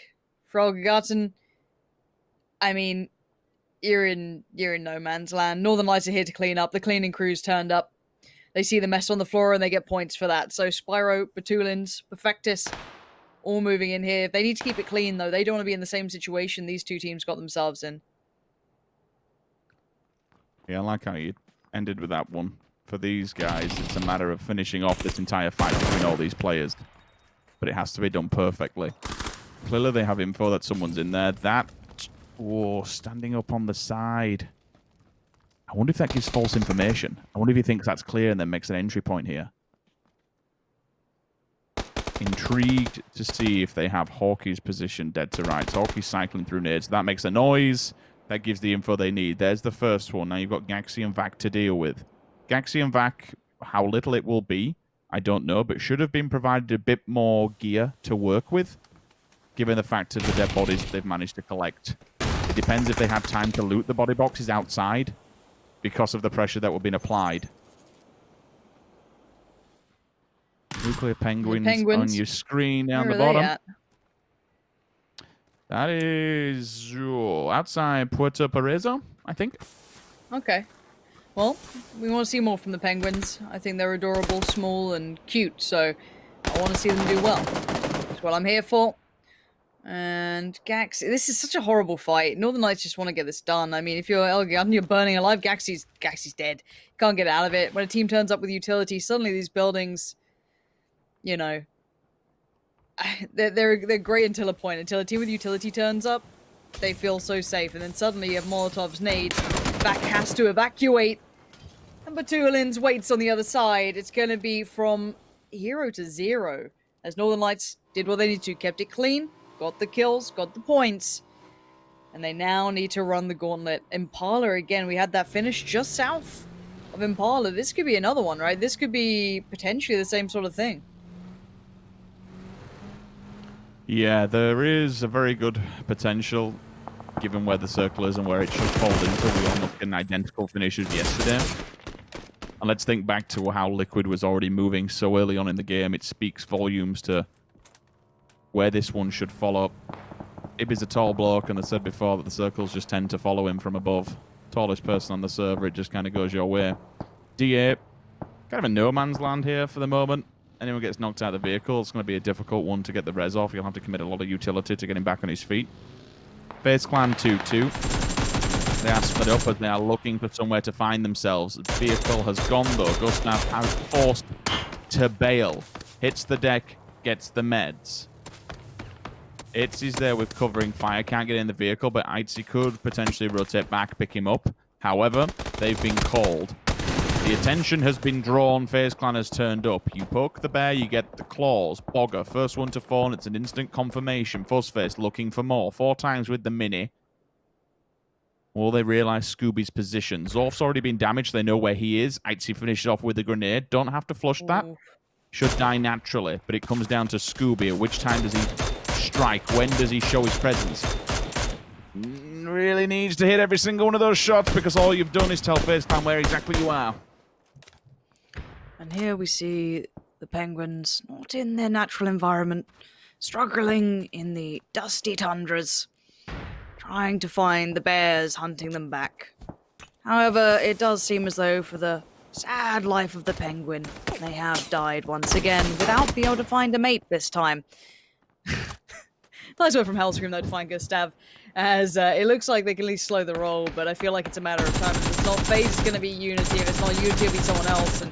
for Olgagarten, I mean, you're in no man's land. Northern Lights are here to clean up. The cleaning crew's turned up. They see the mess on the floor and they get points for that. So Spyrro, Batulins, Perfectus, all moving in here. They need to keep it clean, though. They don't want to be in the same situation these two teams got themselves in. Yeah, I like how you ended with that one. For these guys, it's a matter of finishing off this entire fight between all these players. But it has to be done perfectly. Clearly they have info that someone's in there. That... Oh, standing up on the side. I wonder if that gives false information. I wonder if he thinks that's clear and then makes an entry point here. Intrigued to see if they have Hawkey's position dead to rights. Hawkey's cycling through nades. That makes a noise. That gives the info they need. There's the first one. Now you've got Gaxi and Vac to deal with. Gaxi and Vac, how little it will be, I don't know, but should have been provided a bit more gear to work with, given the fact of the dead bodies they've managed to collect. It depends if they had time to loot the body boxes outside because of the pressure that would have been applied. Nuclear penguins on your screen down the bottom. That is outside Puerto Paraiso, I think. Okay. Well, we want to see more from the penguins. I think they're adorable, small, and cute, so I want to see them do well. That's what I'm here for. And Gax, this is such a horrible fight. Northern Lights just want to get this done. I mean, if you're Elgin, you're burning alive, Gaxi's dead. Can't get out of it. When a team turns up with utility, suddenly these buildings, you know, they're great until a point. Until a team with utility turns up, they feel so safe. And then suddenly you have Molotov's nades. Back has to evacuate. And Batulins waits on the other side. It's going to be from hero to zero. As Northern Lights did what they needed to. Kept it clean. Got the kills. Got the points. And they now need to run the gauntlet. Impala again. We had that finish just south of Impala. This could be another one, right? This could be potentially the same sort of thing. Yeah, there is a very good potential, given where the circle is and where it should fold into. We almost get an identical finish as yesterday. And let's think back to how Liquid was already moving so early on in the game. It speaks volumes to where this one should follow. Ibby's a tall bloke, and I said before that the circles just tend to follow him from above. Tallest person on the server, it just kind of goes your way. D8, kind of a no man's land here for the moment. Anyone gets knocked out of the vehicle, it's going to be a difficult one to get the res off. You'll have to commit a lot of utility to get him back on his feet. FaZe Clan 2-2. They are split up as they are looking for somewhere to find themselves. The vehicle has gone, though. Gustav has forced to bail. Hits the deck, gets the meds. Aitzy's there with covering fire. Can't get in the vehicle, but Aitzy could potentially rotate back, pick him up. However, they've been called. The attention has been drawn. FaZe Clan has turned up. You poke the bear, you get the claws. Bogger, first one to fall, and it's an instant confirmation. Fuzzface looking for more. 4 times with the mini. Will they realize Scooby's position? Zorf's already been damaged. They know where he is. Aitzy finishes off with the grenade. Don't have to flush that. Should die naturally. But it comes down to Scooby. At which time does he strike? When does he show his presence? Really needs to hit every single one of those shots because all you've done is tell FaZe Clan where exactly you are. And here we see the penguins not in their natural environment, struggling in the dusty tundras, trying to find the bears hunting them back. However, it does seem as though for the sad life of the penguin, they have died once again without being able to find a mate this time. Nice word from Hellscream though to find Gustav, as it looks like they can at least slow the roll, but I feel like it's a matter of time. If it's not FaZe, it's going to be Unity. If it's not Unity, it'll be someone else. And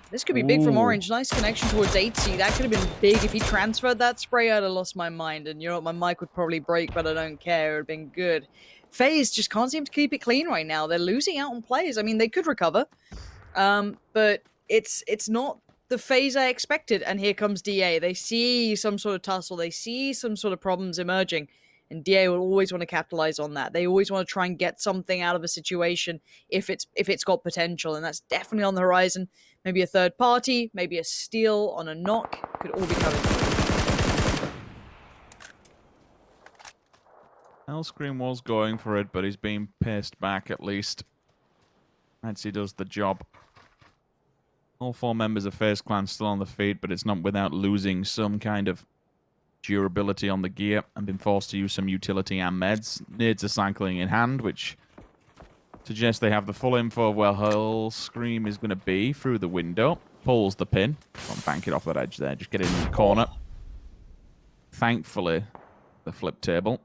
this could be big from Orange. Nice connection towards Aitzy. That could have been big. If he transferred that spray, I'd have lost my mind. And you know what? My mic would probably break, but I don't care. It would have been good. FaZe just can't seem to keep it clean right now. They're losing out on players. I mean, they could recover. But it's not the phase I expected. And here comes DA. They see some sort of tussle. They see some sort of problems emerging. And DA will always want to capitalize on that. They always want to try and get something out of a situation if it's got potential. And that's definitely on the horizon. Maybe a third party, maybe a steal on a knock. Could all be coming. Hellscream was going for it, but he's being paced back at least. Aitzy does the job. All 4 members of FaZe Clan still on the feet, but it's not without losing some kind of durability on the gear and been forced to use some utility and meds. Nades are cycling in hand, which suggests they have the full info of where Hellscream is going to be through the window. Pulls the pin. Don't bank it off that edge there. Just get it in the corner. Thankfully, the flip table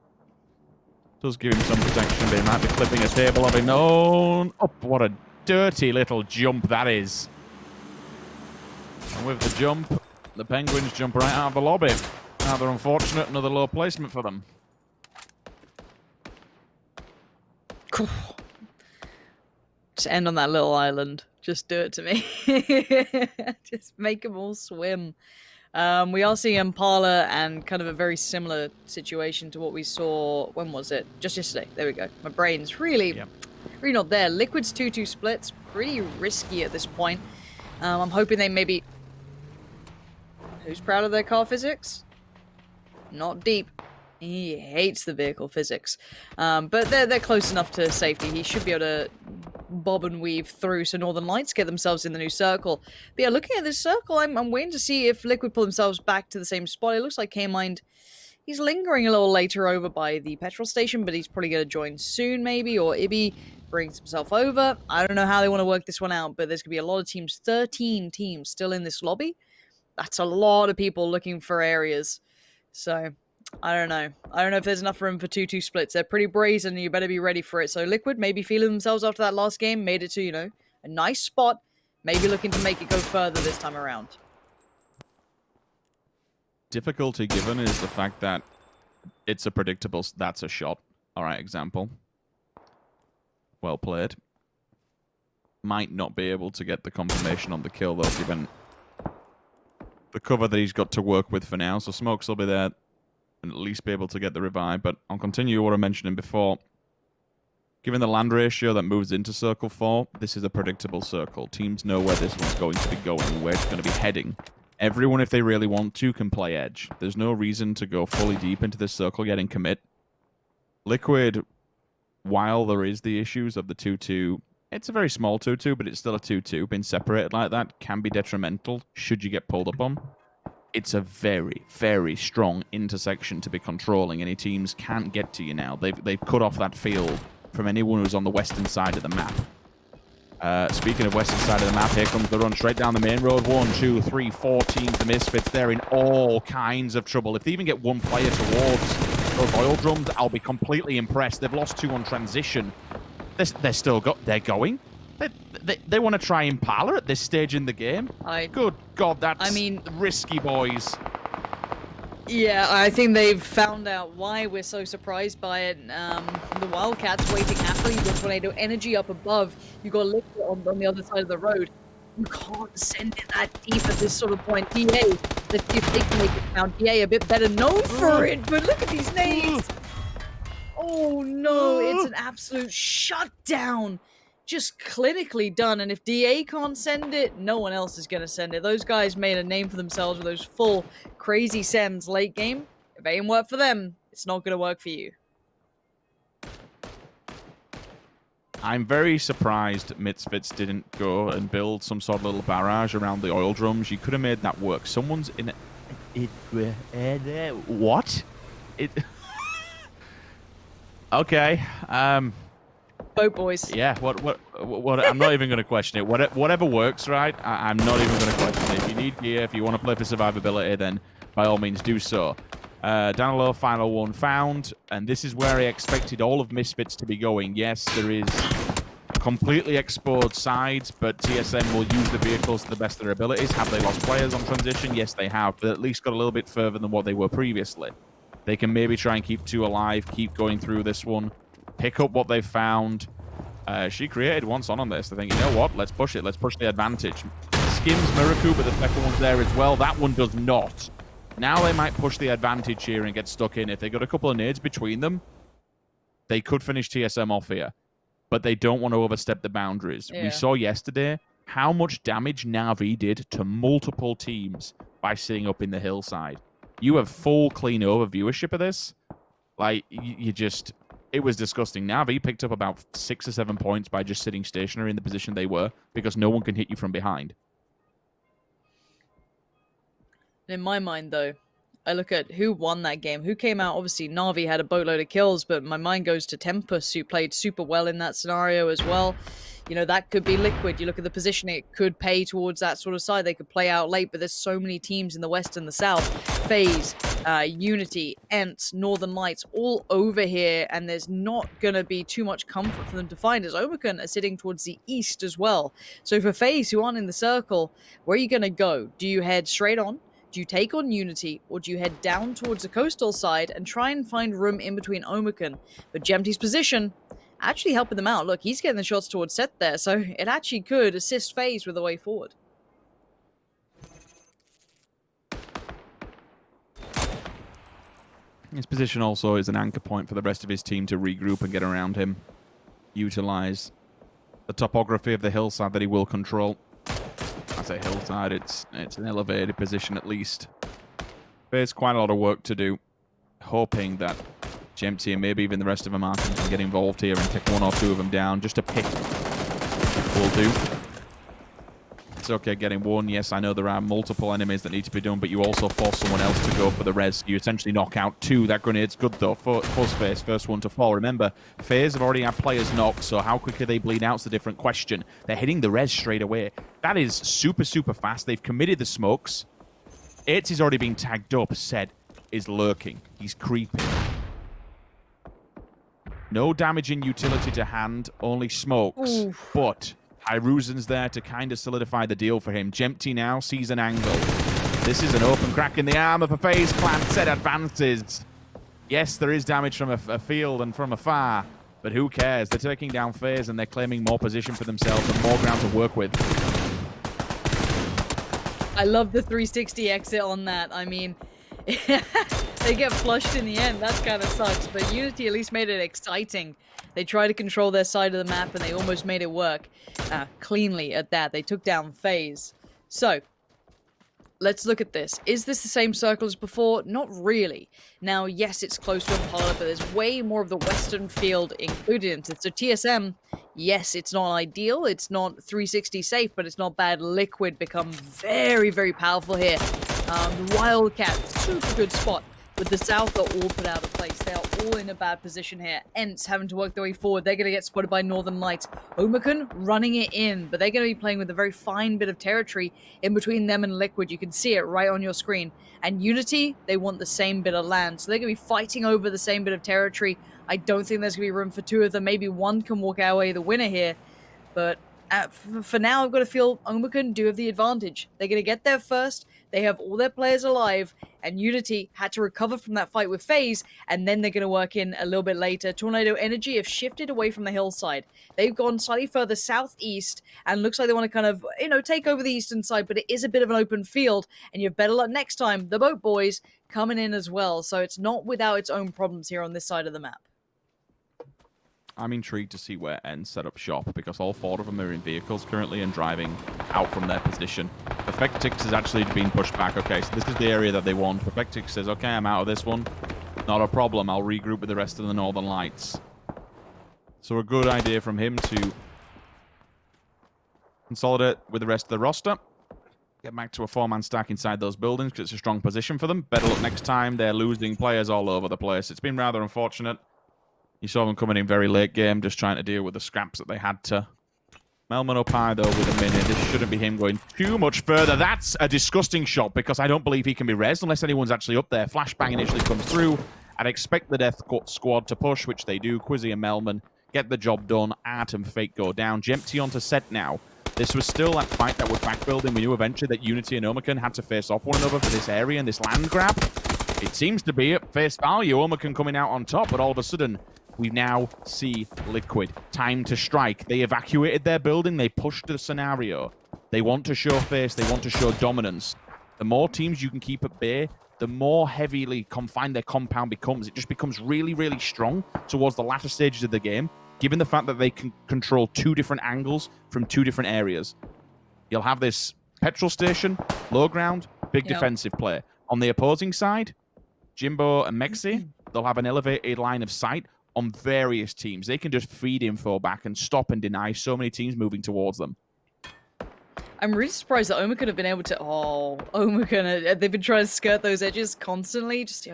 does give him some protection, but he might be flipping a table of his own. Oh, what a dirty little jump that is. And with the jump, the Penguins jump right out of the lobby. Rather unfortunate, another low placement for them. Just end on that little island. Just do it to me. Just make them all swim. We are seeing Impala and kind of a very similar situation to what we saw, when was it? Just yesterday. There we go. My brain's really not there. Liquid's 2-2 splits. Pretty risky at this point. I'm hoping they maybe... Who's proud of their car physics? Not deep. He hates the vehicle physics. But they're close enough to safety. He should be able to bob and weave through so Northern Lights get themselves in the new circle. But yeah, looking at this circle, I'm waiting to see if Liquid pull themselves back to the same spot. It looks like Kaymind, he's lingering a little later over by the petrol station, but he's probably going to join soon maybe, or Ibi brings himself over. I don't know how they want to work this one out, but there's going to be a lot of teams, 13 teams still in this lobby. That's a lot of people looking for areas. So, I don't know. I don't know if there's enough room for 2-2 splits. They're pretty brazen, and you better be ready for it. So Liquid maybe feeling themselves after that last game, made it to, you know, a nice spot. Maybe looking to make it go further this time around. Difficulty given is the fact that it's a predictable... That's a shot. All right, example. Well played. Might not be able to get the confirmation on the kill, though, given the cover that he's got to work with for now. So Smokes will be there and at least be able to get the revive. But I'll continue what I mentioned before. Given the land ratio that moves into Circle 4, this is a predictable circle. Teams know where this one's going to be going, where it's going to be heading. Everyone, if they really want to, can play edge. There's no reason to go fully deep into this circle yet and commit. Liquid, while there is the issues of the 2-2, it's a very small 2-2, but it's still a 2-2. Being separated like that can be detrimental should you get pulled up on. It's a very, very strong intersection to be controlling. Any teams can't get to you now. They've cut off that field from anyone who's on the western side of the map. Speaking of western side of the map, here comes the run straight down the main road. 1, 2, 3, 4 teams. The Misfits, they're in all kinds of trouble. If they even get one player towards those oil drums, I'll be completely impressed. They've lost 2 on transition. They're still they're going. They want to try Impala at this stage in the game. Good God, that's risky, boys. Yeah, I think they've found out why we're so surprised by it. The Wildcats waiting happily with Tornado Energy up above. You got Liquid on the other side of the road. You can't send it that deep at this sort of point. DA, let's see if they can make it count. DA a bit better known for it, but look at these nades. Oh no, it's an absolute shutdown. Just clinically done, and if DA can't send it, no one else is going to send it. Those guys made a name for themselves with those full crazy sems late game. If it ain't work for them, it's not going to work for you. I'm very surprised Misfits didn't go and build some sort of little barrage around the oil drums. You could have made that work. Someone's in what? Okay. Boat boys. Yeah, what I'm not even going to question it. Whatever works, right? I'm not even going to question it. If you need gear, if you want to play for survivability, then by all means do so. Down low, final one found, and this is where I expected all of Misfits to be going. Yes, there is completely exposed sides, but TSM will use the vehicles to the best of their abilities. Have they lost players on transition? Yes, they have, but at least got a little bit further than what they were previously. They can maybe try and keep 2 alive, keep going through this one. Pick up what they've found. She created one son on this. I think, you know what? Let's push it. Let's push the advantage. skims MiracU, but the second one's there as well. That one does not. Now they might push the advantage here and get stuck in. If they got a couple of nades between them, they could finish TSM off here. But they don't want to overstep the boundaries. Yeah. We saw yesterday how much damage Na'Vi did to multiple teams by sitting up in the hillside. You have full clean overviewership of this. Like, you just... It was disgusting. Na'Vi picked up about 6 or 7 points by just sitting stationary in the position they were because no one can hit you from behind. In my mind, though, I look at who won that game. Who came out? Obviously, Na'Vi had a boatload of kills, but my mind goes to Tempest, who played super well in that scenario as well. You know, that could be Liquid. You look at the positioning, it could pay towards that sort of side. They could play out late, but there's so many teams in the West and the South. FaZe, Unity, ENCE, Northern Lights, all over here, and there's not going to be too much comfort for them to find, as Omicron are sitting towards the east as well. So for FaZe, who aren't in the circle, where are you going to go? Do you head straight on? Do you take on Unity, or do you head down towards the coastal side and try and find room in between Omicron? But Jeemz's position actually helping them out. Look, he's getting the shots towards set there, so it actually could assist FaZe with the way forward. His position also is an anchor point for the rest of his team to regroup and get around him. Utilize the topography of the hillside that he will control. I say hillside, it's an elevated position at least. There's quite a lot of work to do. Hoping that Jeemz and maybe even the rest of them can get involved here and take 1 or 2 of them down. Just a pick will do. It's okay getting 1. Yes, I know there are multiple enemies that need to be done, but you also force someone else to go for the res. You essentially knock out 2. That grenade's good though. Fuzzface, first one to fall. Remember, FaZe have already had players knocked, so how quickly they bleed out's a different question. They're hitting the res straight away. That is super, super fast. They've committed the smokes. Aitzy's already being tagged up. Said is lurking. He's creeping. No damage in utility to hand, only smokes. Oof. But Hiruzen's there to kind of solidify the deal for him. Jeemz now sees an angle. This is an open crack in the arm of a FaZe clan. Set advances. Yes, there is damage from a field and from afar, but who cares? They're taking down FaZe and they're claiming more position for themselves and more ground to work with. I love the 360 exit on that. I mean, they get flushed in the end. That kind of sucks, but Unity at least made it exciting. They tried to control their side of the map, and they almost made it work cleanly at that. They took down FaZe. So, let's look at this. Is this the same circle as before? Not really. Now, yes, it's close to Impala, but there's way more of the western field included into it. So TSM, yes, it's not ideal. It's not 360 safe, but it's not bad. Liquid become very, very powerful here. The Wildcat, super good spot. With the South, are all put out of place. They are all in a bad position here. ENCE having to work their way forward. They're going to get spotted by Northern Lights. Omicron running it in, but they're going to be playing with a very fine bit of territory in between them and Liquid. You can see it right on your screen. And Unity, they want the same bit of land. So they're going to be fighting over the same bit of territory. I don't think there's going to be room for 2 of them. Maybe 1 can walk away the winner here. But for now, I've got to feel Omicron do have the advantage. They're going to get there first. They have all their players alive, and Unity had to recover from that fight with FaZe, and then they're going to work in a little bit later. Tornado Energy have shifted away from the hillside. They've gone slightly further southeast, and looks like they want to kind of, take over the eastern side, but it is a bit of an open field, and you have better luck next time. The Boat Boys coming in as well, so it's not without its own problems here on this side of the map. I'm intrigued to see where ENCE set up shop, because all 4 of them are in vehicles currently and driving out from their position. Fexx has actually been pushed back. Okay, so this is the area that they want. Fexx says, okay, I'm out of this one. Not a problem. I'll regroup with the rest of the Northern Lights. So a good idea from him to consolidate with the rest of the roster. Get back to a 4-man stack inside those buildings, because it's a strong position for them. Better luck next time. They're losing players all over the place. It's been rather unfortunate. You saw them coming in very late game, just trying to deal with the scraps that they had to. Melman up high, though, with a minute. This shouldn't be him going too much further. That's a disgusting shot, because I don't believe he can be rezzed unless anyone's actually up there. Flashbang initially comes through. I'd expect the Death Squad to push, which they do. Quizzy and Melman get the job done. Art and Fake go down. Jeemz onto set now. This was still that fight that was backbuilding. We knew eventually that Unity and Omicron had to face off one another for this area and this land grab. It seems to be at face value. Omicron coming out on top, but all of a sudden, we now see Liquid. Time to strike. They evacuated their building. They pushed the scenario. They want to show face. They want to show dominance. The more teams you can keep at bay, the more heavily confined their compound becomes. It just becomes really, really strong towards the latter stages of the game, given the fact that they can control 2 different angles from 2 different areas. You'll have this petrol station, low ground, big defensive play. On the opposing side, Jimbo and Mxey, they'll have an elevated line of sight on various teams. They can just feed info back and stop and deny so many teams moving towards them. I'm really surprised that Omicron have been able to. Oh, Omicron, they've been trying to skirt those edges constantly, just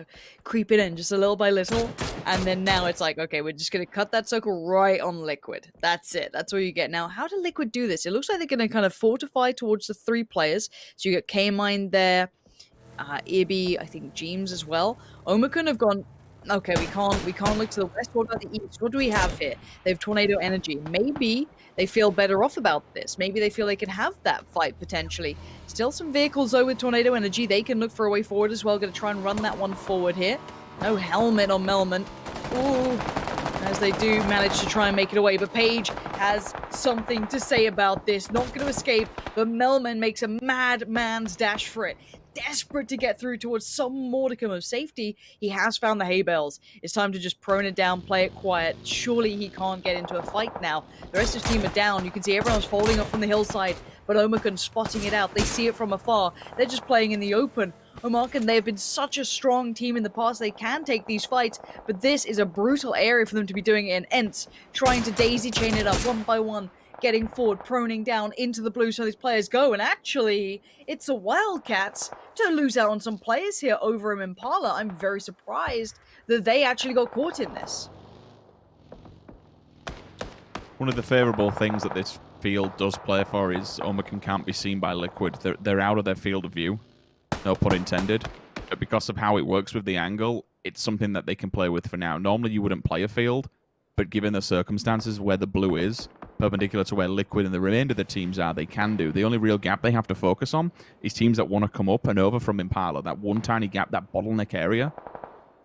creep it in just a little by little. And then now it's like, okay, we're just going to cut that circle right on Liquid. That's it. That's all you get. Now, how do Liquid do this? It looks like they're going to kind of fortify towards the 3 players. So you get Kaymind there, Ibi, I think Jeemzz as well. Omicron have gone. Okay, we can't look to the west. What about the east? What do we have here? They have Tornado Energy. Maybe they feel better off about this. Maybe they feel they can have that fight potentially. Still some vehicles though with Tornado Energy. They can look for a way forward as well. Going to try and run that one forward here. No helmet on Melman. Ooh, as they do manage to try and make it away. But Paige has something to say about this. Not going to escape, but Melman makes a madman's dash for it. Desperate to get through towards some modicum of safety. He has found the hay bales. It's time to just prone it down, play it quiet. Surely he can't get into a fight now. The rest of his team are down. You can see everyone's folding up from the hillside, but Omicron spotting it out. They see it from afar. They're just playing in the open. Omicron, they have been such a strong team in the past. They can take these fights, but this is a brutal area for them to be doing it in ENCE, trying to daisy chain it up one by one. Getting forward, proning down into the blue so these players go. And actually, it's the Wildcats to lose out on some players here over in Impala. I'm very surprised that they actually got caught in this. One of the favourable things that this field does play for is Omicron can't be seen by Liquid. They're out of their field of view. No pun intended. But because of how it works with the angle, it's something that they can play with for now. Normally you wouldn't play a field, but given the circumstances where the blue is, perpendicular to where Liquid and the remainder of the teams are, they can do. The only real gap they have to focus on is teams that want to come up and over from Impala. That one tiny gap, that bottleneck area.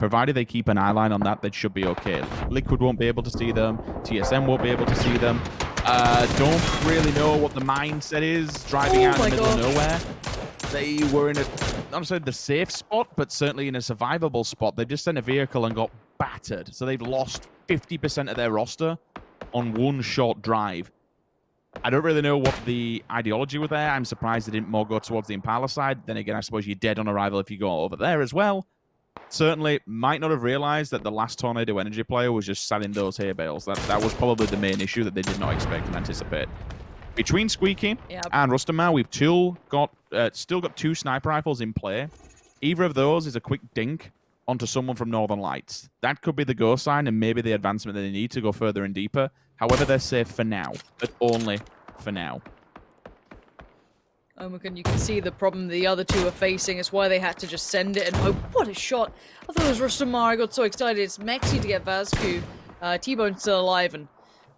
Provided they keep an eye line on that, they should be okay. Liquid won't be able to see them. TSM won't be able to see them. Don't really know what the mindset is driving out in the middle of nowhere. They were in a, not necessarily the safe spot, but certainly in a survivable spot. They just sent a vehicle and got battered. So they've lost 50% of their roster on one short drive. I don't really know what the ideology was there. I'm surprised they didn't more go towards the Impala side. Then again, I suppose you're dead on arrival if you go over there as well. Certainly might not have realized that the last Tornado Energy player was just selling those hay bales. That was probably the main issue that they did not expect and anticipate. Between SKUIJKE and Rustanmar, we've still got 2 sniper rifles in play. Either of those is a quick dink onto someone from Northern Lights. That could be the go sign and maybe the advancement that they need to go further and deeper. However, they're safe for now, but only for now. Omicron, you can see the problem the other 2 are facing. It's why they had to just send it and hope. What a shot! I thought it was Rustanmar. I got so excited. It's Mxey to get Vazku. T-Bone's still alive, and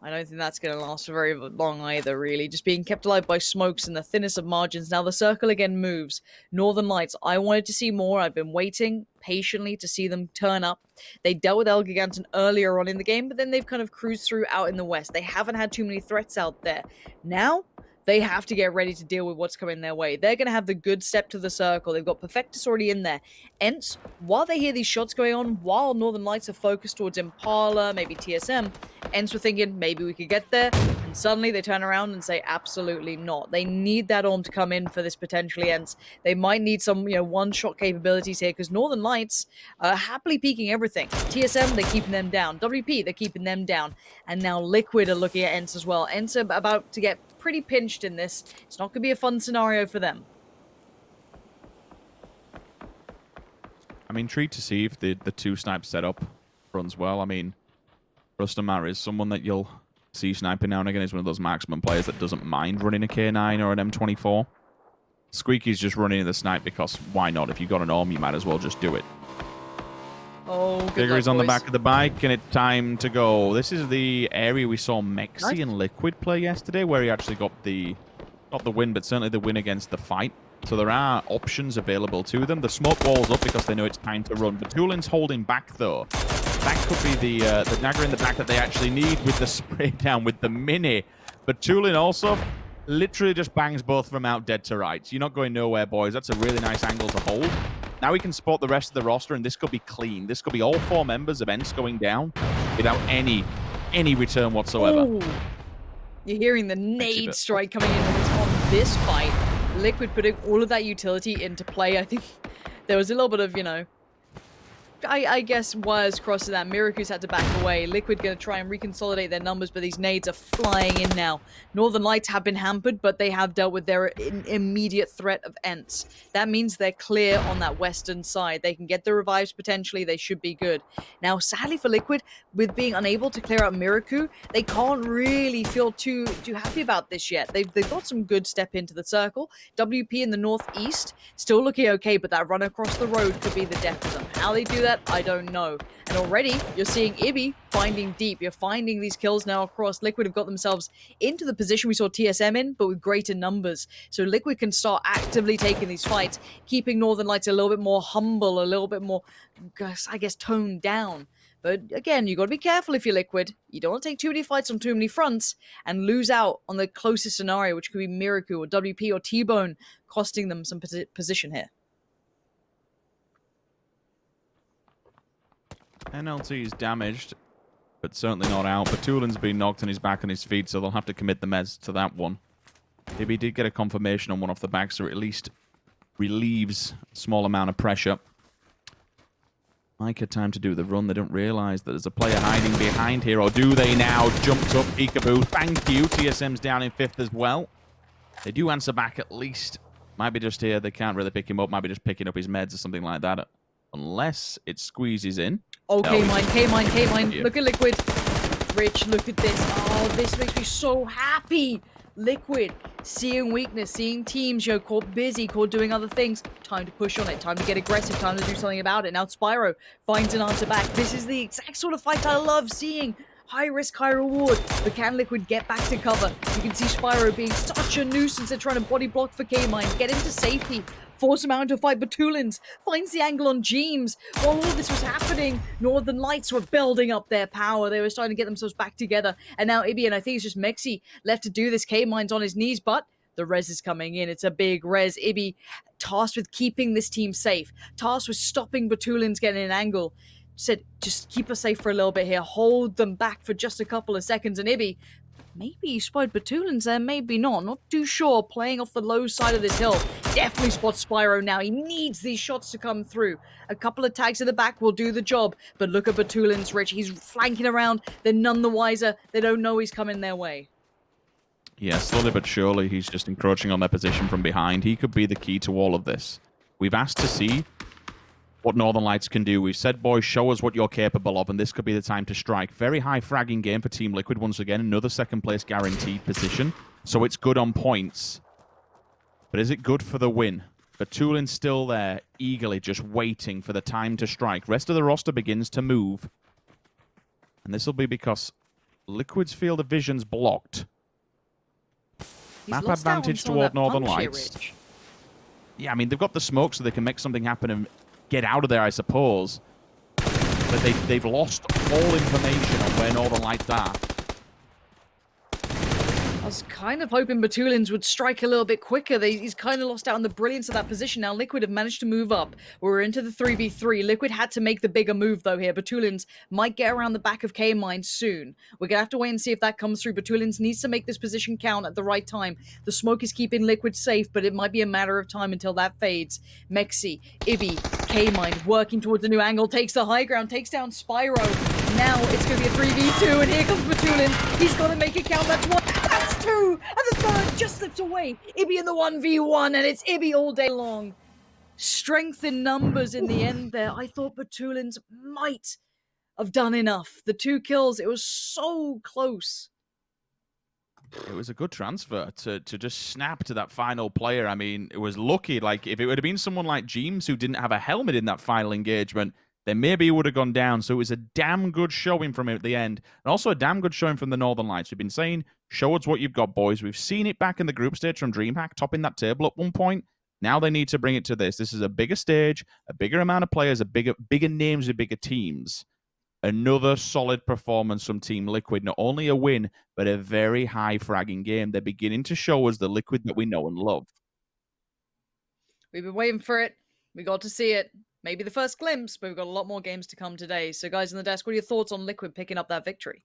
I don't think that's going to last for very long either, really. Just being kept alive by smokes and the thinnest of margins. Now the circle again moves. Northern Lights, I wanted to see more. I've been waiting patiently to see them turn up. They dealt with El Giganton earlier on in the game, but then they've kind of cruised through out in the west. They haven't had too many threats out there. Now, they have to get ready to deal with what's coming their way. They're going to have the good step to the circle. They've got Perfectus already in there. ENCE, while they hear these shots going on, while Northern Lights are focused towards Impala, maybe TSM, ENCE were thinking, maybe we could get there. And suddenly they turn around and say, absolutely not. They need that arm to come in for this potentially ENCE. They might need some, one-shot capabilities here because Northern Lights are happily peeking everything. TSM, they're keeping them down. WP, they're keeping them down. And now Liquid are looking at ENCE as well. ENCE are about to get pretty pinched in this. It's not going to be a fun scenario for them. I'm intrigued to see if the 2-snipe setup runs well. I mean, Rustanmar is someone that you'll see sniping now and again. He's one of those marksman players that doesn't mind running a K9 or an M24. SKUIJKE's just running the snipe because why not? If you've got an arm, you might as well just do it. Oh, good Digger luck, is on the boys. back of the bike, and it's time to go. This is the area we saw Mxey and Liquid play yesterday, where he actually got not the win, but certainly the win against the fight. So there are options available to them. The smoke wall's up because they know it's time to run. Batulin's holding back, though. That could be the dagger in the back that they actually need with the spray down, with the mini. Batulin also literally just bangs both of them out dead to rights. You're not going nowhere, boys. That's a really nice angle to hold. Now we can spot the rest of the roster, and this could be clean. This could be all 4 members of ENCE going down without any return whatsoever. Ooh. You're hearing the nade strike coming in on this fight. Liquid putting all of that utility into play. I think there was a little bit of, you know, I guess wires crossing that. MiracU's had to back away. Liquid going to try and reconsolidate their numbers, but these nades are flying in now. Northern Lights have been hampered, but they have dealt with their immediate threat of ENCE. That means they're clear on that western side. They can get the revives potentially. They should be good. Now, sadly for Liquid, with being unable to clear out MiracU, they can't really feel too happy about this yet. They've got some good step into the circle. WP in the northeast, still looking okay, but that run across the road could be the death of them. How they do that, I don't know. And already, you're seeing Ibi finding deep. You're finding these kills now across. Liquid have got themselves into the position we saw TSM in, but with greater numbers. So Liquid can start actively taking these fights, keeping Northern Lights a little bit more humble, a little bit more, I guess, toned down. But again, you got to be careful if you're Liquid. You don't want to take too many fights on too many fronts and lose out on the closest scenario, which could be MiracU or WP or T-Bone, costing them some position here. NLT is damaged, but certainly not out. Batulin's been knocked on his back and his feet, so they'll have to commit the meds to that one. Ibi did get a confirmation on one off the back, so at least relieves a small amount of pressure. Micah time to do the run. They don't realise that there's a player hiding behind here, or do they now? Jumped up, peekaboo. Thank you. TSM's down in 5th as well. They do answer back at least. Might be just here. They can't really pick him up. Might be just picking up his meds or something like that. Unless it squeezes in. Oh, Kaymind. Yeah. Look at Liquid. Rich, look at this. Oh, this makes me so happy. Liquid, seeing weakness, seeing teams, caught busy, caught doing other things. Time to push on it, time to get aggressive, time to do something about it. Now Spyro finds an answer back. This is the exact sort of fight I love seeing. High risk, high reward. But can Liquid get back to cover? You can see Spyro being such a nuisance. They're trying to body block for Kaymind, get him to safety. Force him out into a fight. Batulins finds the angle on Jeemzz. While all this was happening, Northern Lights were building up their power. They were starting to get themselves back together. And now Ibi, and I think it's just Mxey left to do this. Kaymind's on his knees, but the res is coming in. It's a big res. Ibi tasked with keeping this team safe. Tasked with stopping Batulins getting an angle. Said, just keep us safe for a little bit here. Hold them back for just a couple of seconds. And Ibi, maybe he spotted Batulins there, maybe not. Not too sure. Playing off the low side of this hill. Definitely spots Spyro now. He needs these shots to come through. A couple of tags in the back will do the job. But look at Batulins, Rich. He's flanking around. They're none the wiser. They don't know he's coming their way. Yeah, slowly but surely, he's just encroaching on their position from behind. He could be the key to all of this. We've asked to see what Northern Lights can do. We've said, boys, show us what you're capable of, and this could be the time to strike. Very high fragging game for Team Liquid once again. Another second place guaranteed position. So it's good on points. But is it good for the win? Batulin's still there, eagerly just waiting for the time to strike. Rest of the roster begins to move. And this will be because Liquid's field of vision's blocked. Map advantage toward Northern Lights. Yeah, I mean, they've got the smoke so they can make something happen and get out of there, I suppose. But they've lost all information on where Northern Lights are. I was kind of hoping Batulins would strike a little bit quicker. He's kind of lost out on the brilliance of that position. Now Liquid have managed to move up. We're into the 3v3. Liquid had to make the bigger move, though, here. Batulins might get around the back of Kaymind soon. We're going to have to wait and see if that comes through. Batulins needs to make this position count at the right time. The smoke is keeping Liquid safe, but it might be a matter of time until that fades. Mxey, Ibi, Kaymind working towards a new angle, takes the high ground, takes down Spyro. Now it's going to be a 3v2, and here comes Batulin. He's got to make it count. That's one. That's two. And the third just slipped away. Ibi in the 1v1, and it's Ibi all day long. Strength in numbers in the end there. I thought Batulins might have done enough. The 2 kills, it was so close. It was a good transfer to just snap to that final player. I mean, it was lucky. Like, if it would have been someone like Jeemzz who didn't have a helmet in that final engagement, then maybe he would have gone down. So it was a damn good showing from him at the end. And also a damn good showing from the Northern Lights. We've been saying, show us what you've got, boys. We've seen it back in the group stage from DreamHack, topping that table at one point. Now they need to bring it to this. This is a bigger stage, a bigger amount of players, bigger names with bigger teams. Another solid performance from Team Liquid. Not only a win, but a very high fragging game. They're beginning to show us the Liquid that we know and love. We've been waiting for it. We got to see it. Maybe the first glimpse, but we've got a lot more games to come today. So guys in the desk, what are your thoughts on Liquid picking up that victory?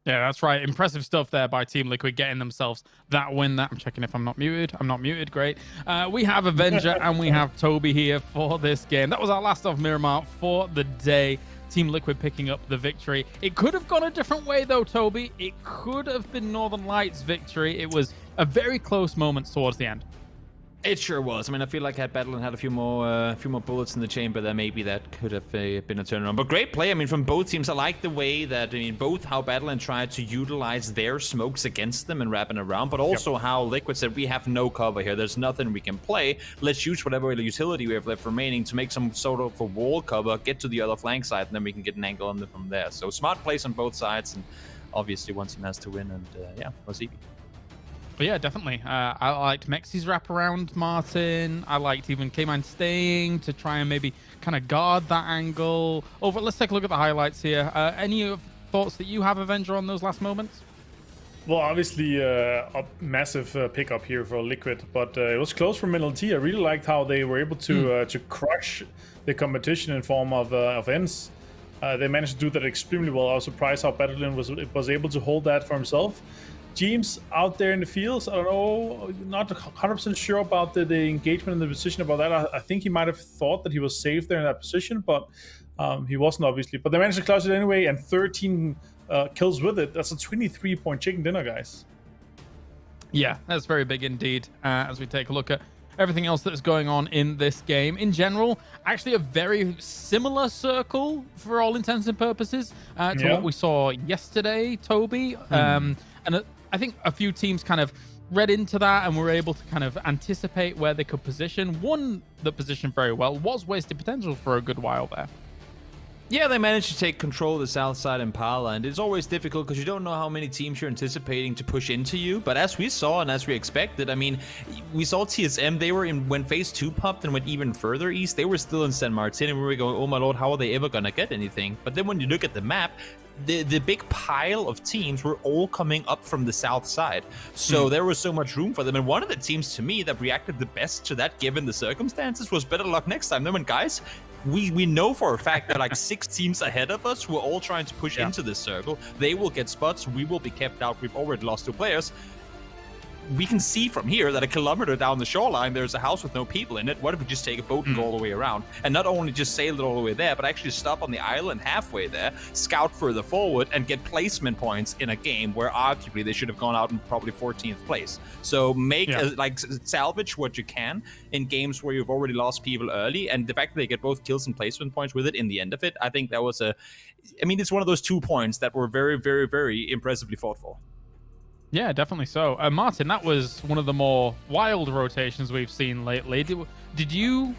Yeah, that's right. Impressive stuff there by Team Liquid getting themselves that win. I'm checking if I'm not muted. I'm not muted. Great. We have Avenger and we have Toby here for this game. That was our last of Miramar for the day. Team Liquid picking up the victory. It could have gone a different way though, Toby. It could have been Northern Lights' victory. It was a very close moment towards the end. It sure was. I mean, I feel like had Battle and had a few more bullets in the chamber there, maybe that could have been a turnaround. But great play. I mean, from both teams. I like the way that, I mean, both how Battle tried to utilize their smokes against them and wrapping around, but also how Liquid said, we have no cover here. There's nothing we can play. Let's use whatever utility we have left remaining to make some sort of a wall cover, get to the other flank side, and then we can get an angle on them from there. So smart plays on both sides, and obviously one team has to win, and yeah, was easy. But yeah, definitely. I liked Mxey's wraparound, Martin. I liked even Kaymind staying to try and maybe kind of guard that angle. Let's take a look at the highlights here. Any thoughts that you have, Avenger, on those last moments? Well, obviously a massive pickup here for Liquid, but it was close from NLT. I really liked how they were able to crush the competition in form of ENCE. They managed to do that extremely well. I was surprised how Battlin was able to hold that for himself. Jeemzz out there in the fields, I don't know, not 100% sure about the engagement and the position about that. I think he might have thought that he was safe there in that position, but he wasn't, obviously. But they managed to clutch it anyway, and 13 kills with it. That's a 23-point chicken dinner, guys. Yeah, that's very big indeed. As we take a look at everything else that's going on in this game. In general, actually a very similar circle for all intents and purposes to what we saw yesterday, Toby. And I think a few teams kind of read into that and were able to kind of anticipate where they could position. One that positioned very well was Wasted Potential for a good while there. Yeah, they managed to take control of the south side Impala, and it's always difficult because you don't know how many teams you're anticipating to push into you. But as we saw and as we expected, I mean, we saw TSM, they were in, when phase 2 popped and went even further east, they were still in San Martin, and we were going, oh my lord, how are they ever gonna get anything? But then when you look at the map, the big pile of teams were all coming up from the south side. So there was so much room for them. And one of the teams, to me, that reacted the best to that given the circumstances was Bestoloch next time. They went, guys, we know for a fact that like 6 teams ahead of us who are all trying to push into this circle. They will get spots. We will be kept out. We've already lost 2 players. We can see from here that a kilometer down the shoreline, there's a house with no people in it. What if we just take a boat and go all the way around? And not only just sail it all the way there, but actually stop on the island halfway there, scout further forward, and get placement points in a game where arguably they should have gone out in probably 14th place. So make like salvage what you can in games where you've already lost people early. And the fact that they get both kills and placement points with it in the end of it, I think that was I mean, it's one of those 2 points that were very, very, very impressively fought for. Yeah, definitely so. Martin, that was one of the more wild rotations we've seen lately. Did you?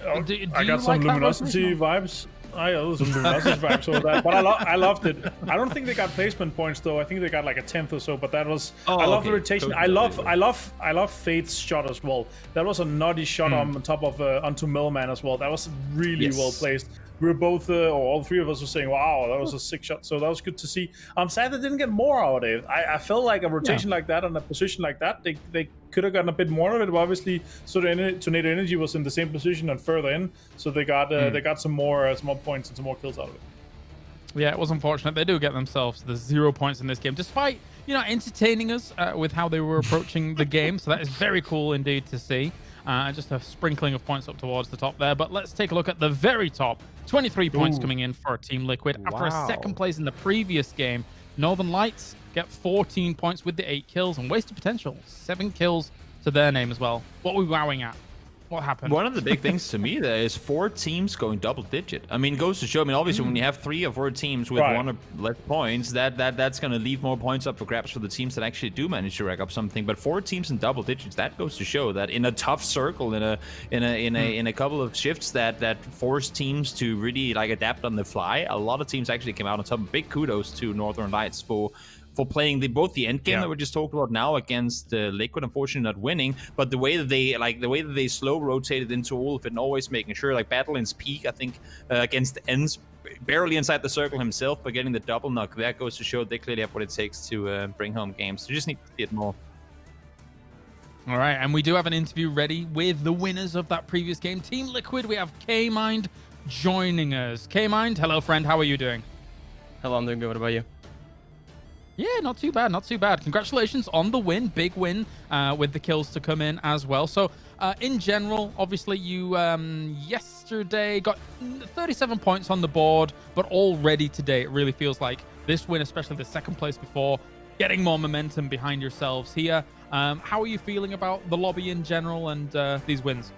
I got some luminosity vibes. I got some luminosity vibes over that, but I loved it. I don't think they got placement points though. I think they got like a 10th or so. But that was. I love the rotation. Totally. I love Fate's shot as well. That was a naughty shot on top of onto Millman as well. That was really well placed. We were both, or all 3 of us were saying, wow, that was a sick shot. So that was good to see. I'm sad they didn't get more out of it. I felt like a rotation like that and a position like that, they could have gotten a bit more of it. But obviously, so Tornado Energy was in the same position and further in. So they got some more points and some more kills out of it. Yeah, it was unfortunate. They do get themselves the 0 points in this game, despite, entertaining us with how they were approaching the game. So that is very cool indeed to see. Just a sprinkling of points up towards the top there. But let's take a look at the very top. 23 points coming in for Team Liquid. After a second place in the previous game, Northern Lights get 14 points with the 8 kills. And Wasted Potential, 7 kills to their name as well. What are we wowing at? What happened? One of the big things to me there is 4 teams going double digit. I mean, it goes to show, obviously when you have 3 or 4 teams with 1 or less points, that's going to leave more points up for grabs for the teams that actually do manage to rack up something. But 4 teams in double digits, that goes to show that in a tough circle, in a couple of shifts that force teams to really like adapt on the fly, a lot of teams actually came out on top. Big kudos to Northern Lights for playing both the end game that we just talked about now against Liquid, unfortunately not winning, but the way that they slow rotated into all of it and always making sure, like Battlin's peak, I think against ENCE, barely inside the circle himself, but getting the double knock, that goes to show they clearly have what it takes to bring home games. So you just need to see it more. All right, and we do have an interview ready with the winners of that previous game. Team Liquid, we have Kaymind joining us. Kaymind, hello friend, how are you doing? Hello, I'm doing good. What about you? Yeah, not too bad, not too bad. Congratulations on the win, big win with the kills to come in as well. So in general, obviously you yesterday got 37 points on the board, but already today it really feels like this win, especially the second place before, getting more momentum behind yourselves here. How are you feeling about the lobby in general and these wins?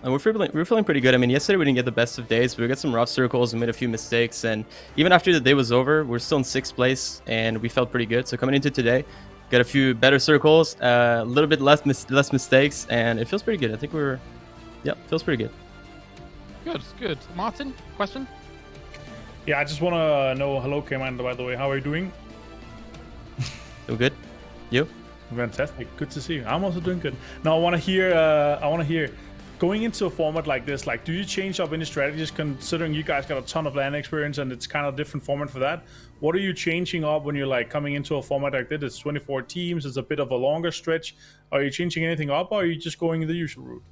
We're feeling pretty good. I mean, yesterday we didn't get the best of days, but we got some rough circles and made a few mistakes. And even after the day was over, we're still in 6th place, and we felt pretty good. So coming into today, got a few better circles, a little bit less mistakes, and it feels pretty good. I think feels pretty good. Good. Martin, question? Yeah, I just want to know, hello, Kaymind, by the way. How are you doing? Doing good. You? Fantastic. Good to see you. I'm also doing good. Now, I want to hear, going into a format like this, like, do you change up any strategies considering you guys got a ton of LAN experience and it's kind of different format for that? What are you changing up when you're like coming into a format like this? It's 24 teams. It's a bit of a longer stretch. Are you changing anything up, or are you just going the usual route?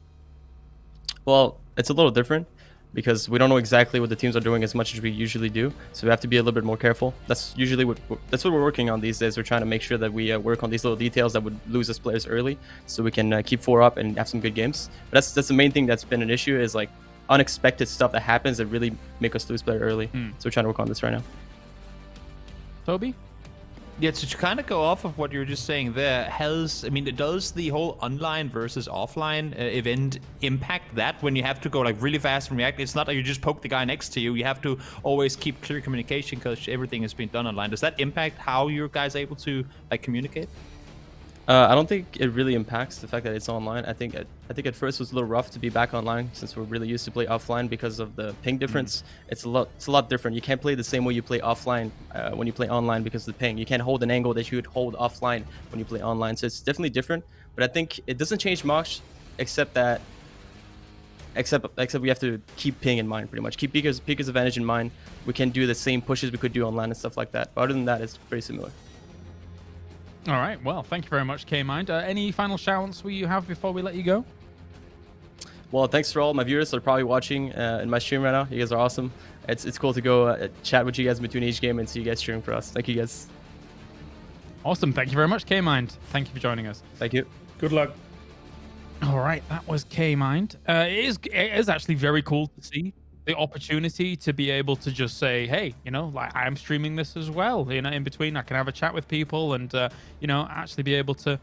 Well, it's a little different because we don't know exactly what the teams are doing as much as we usually do. So we have to be a little bit more careful. That's usually what we're working on these days. We're trying to make sure that we work on these little details that would lose us players early, so we can keep 4 up and have some good games. But that's the main thing that's been an issue, is like unexpected stuff that happens that really make us lose player early. So we're trying to work on this right now. Toby? Yeah, to kind of go off of what you were just saying there, does the whole online versus offline event impact that when you have to go like really fast and react? It's not like you just poke the guy next to you. You have to always keep clear communication because everything is being done online. Does that impact how you guys are able to like communicate? I don't think it really impacts the fact that it's online. I think at first it was a little rough to be back online since we're really used to play offline because of the ping difference. It's a lot different. You can't play the same way you play offline when you play online because of the ping. You can't hold an angle that you would hold offline when you play online. So it's definitely different. But I think it doesn't change much, except we have to keep ping in mind pretty much. Keep Pika's advantage in mind. We can do the same pushes we could do online and stuff like that. But other than that, it's pretty similar. All right, well, thank you very much, Kaymind. Any final shout-outs you have before we let you go? Well, thanks for all my viewers that are probably watching in my stream right now. You guys are awesome. It's cool to go chat with you guys between each game and see you guys streaming for us. Thank you, guys. Awesome. Thank you very much, Kaymind. Thank you for joining us. Thank you. Good luck. All right, that was Kaymind. It is actually very cool to see the opportunity to be able to just say, hey, like I'm streaming this as well. In between, I can have a chat with people and, actually be able to,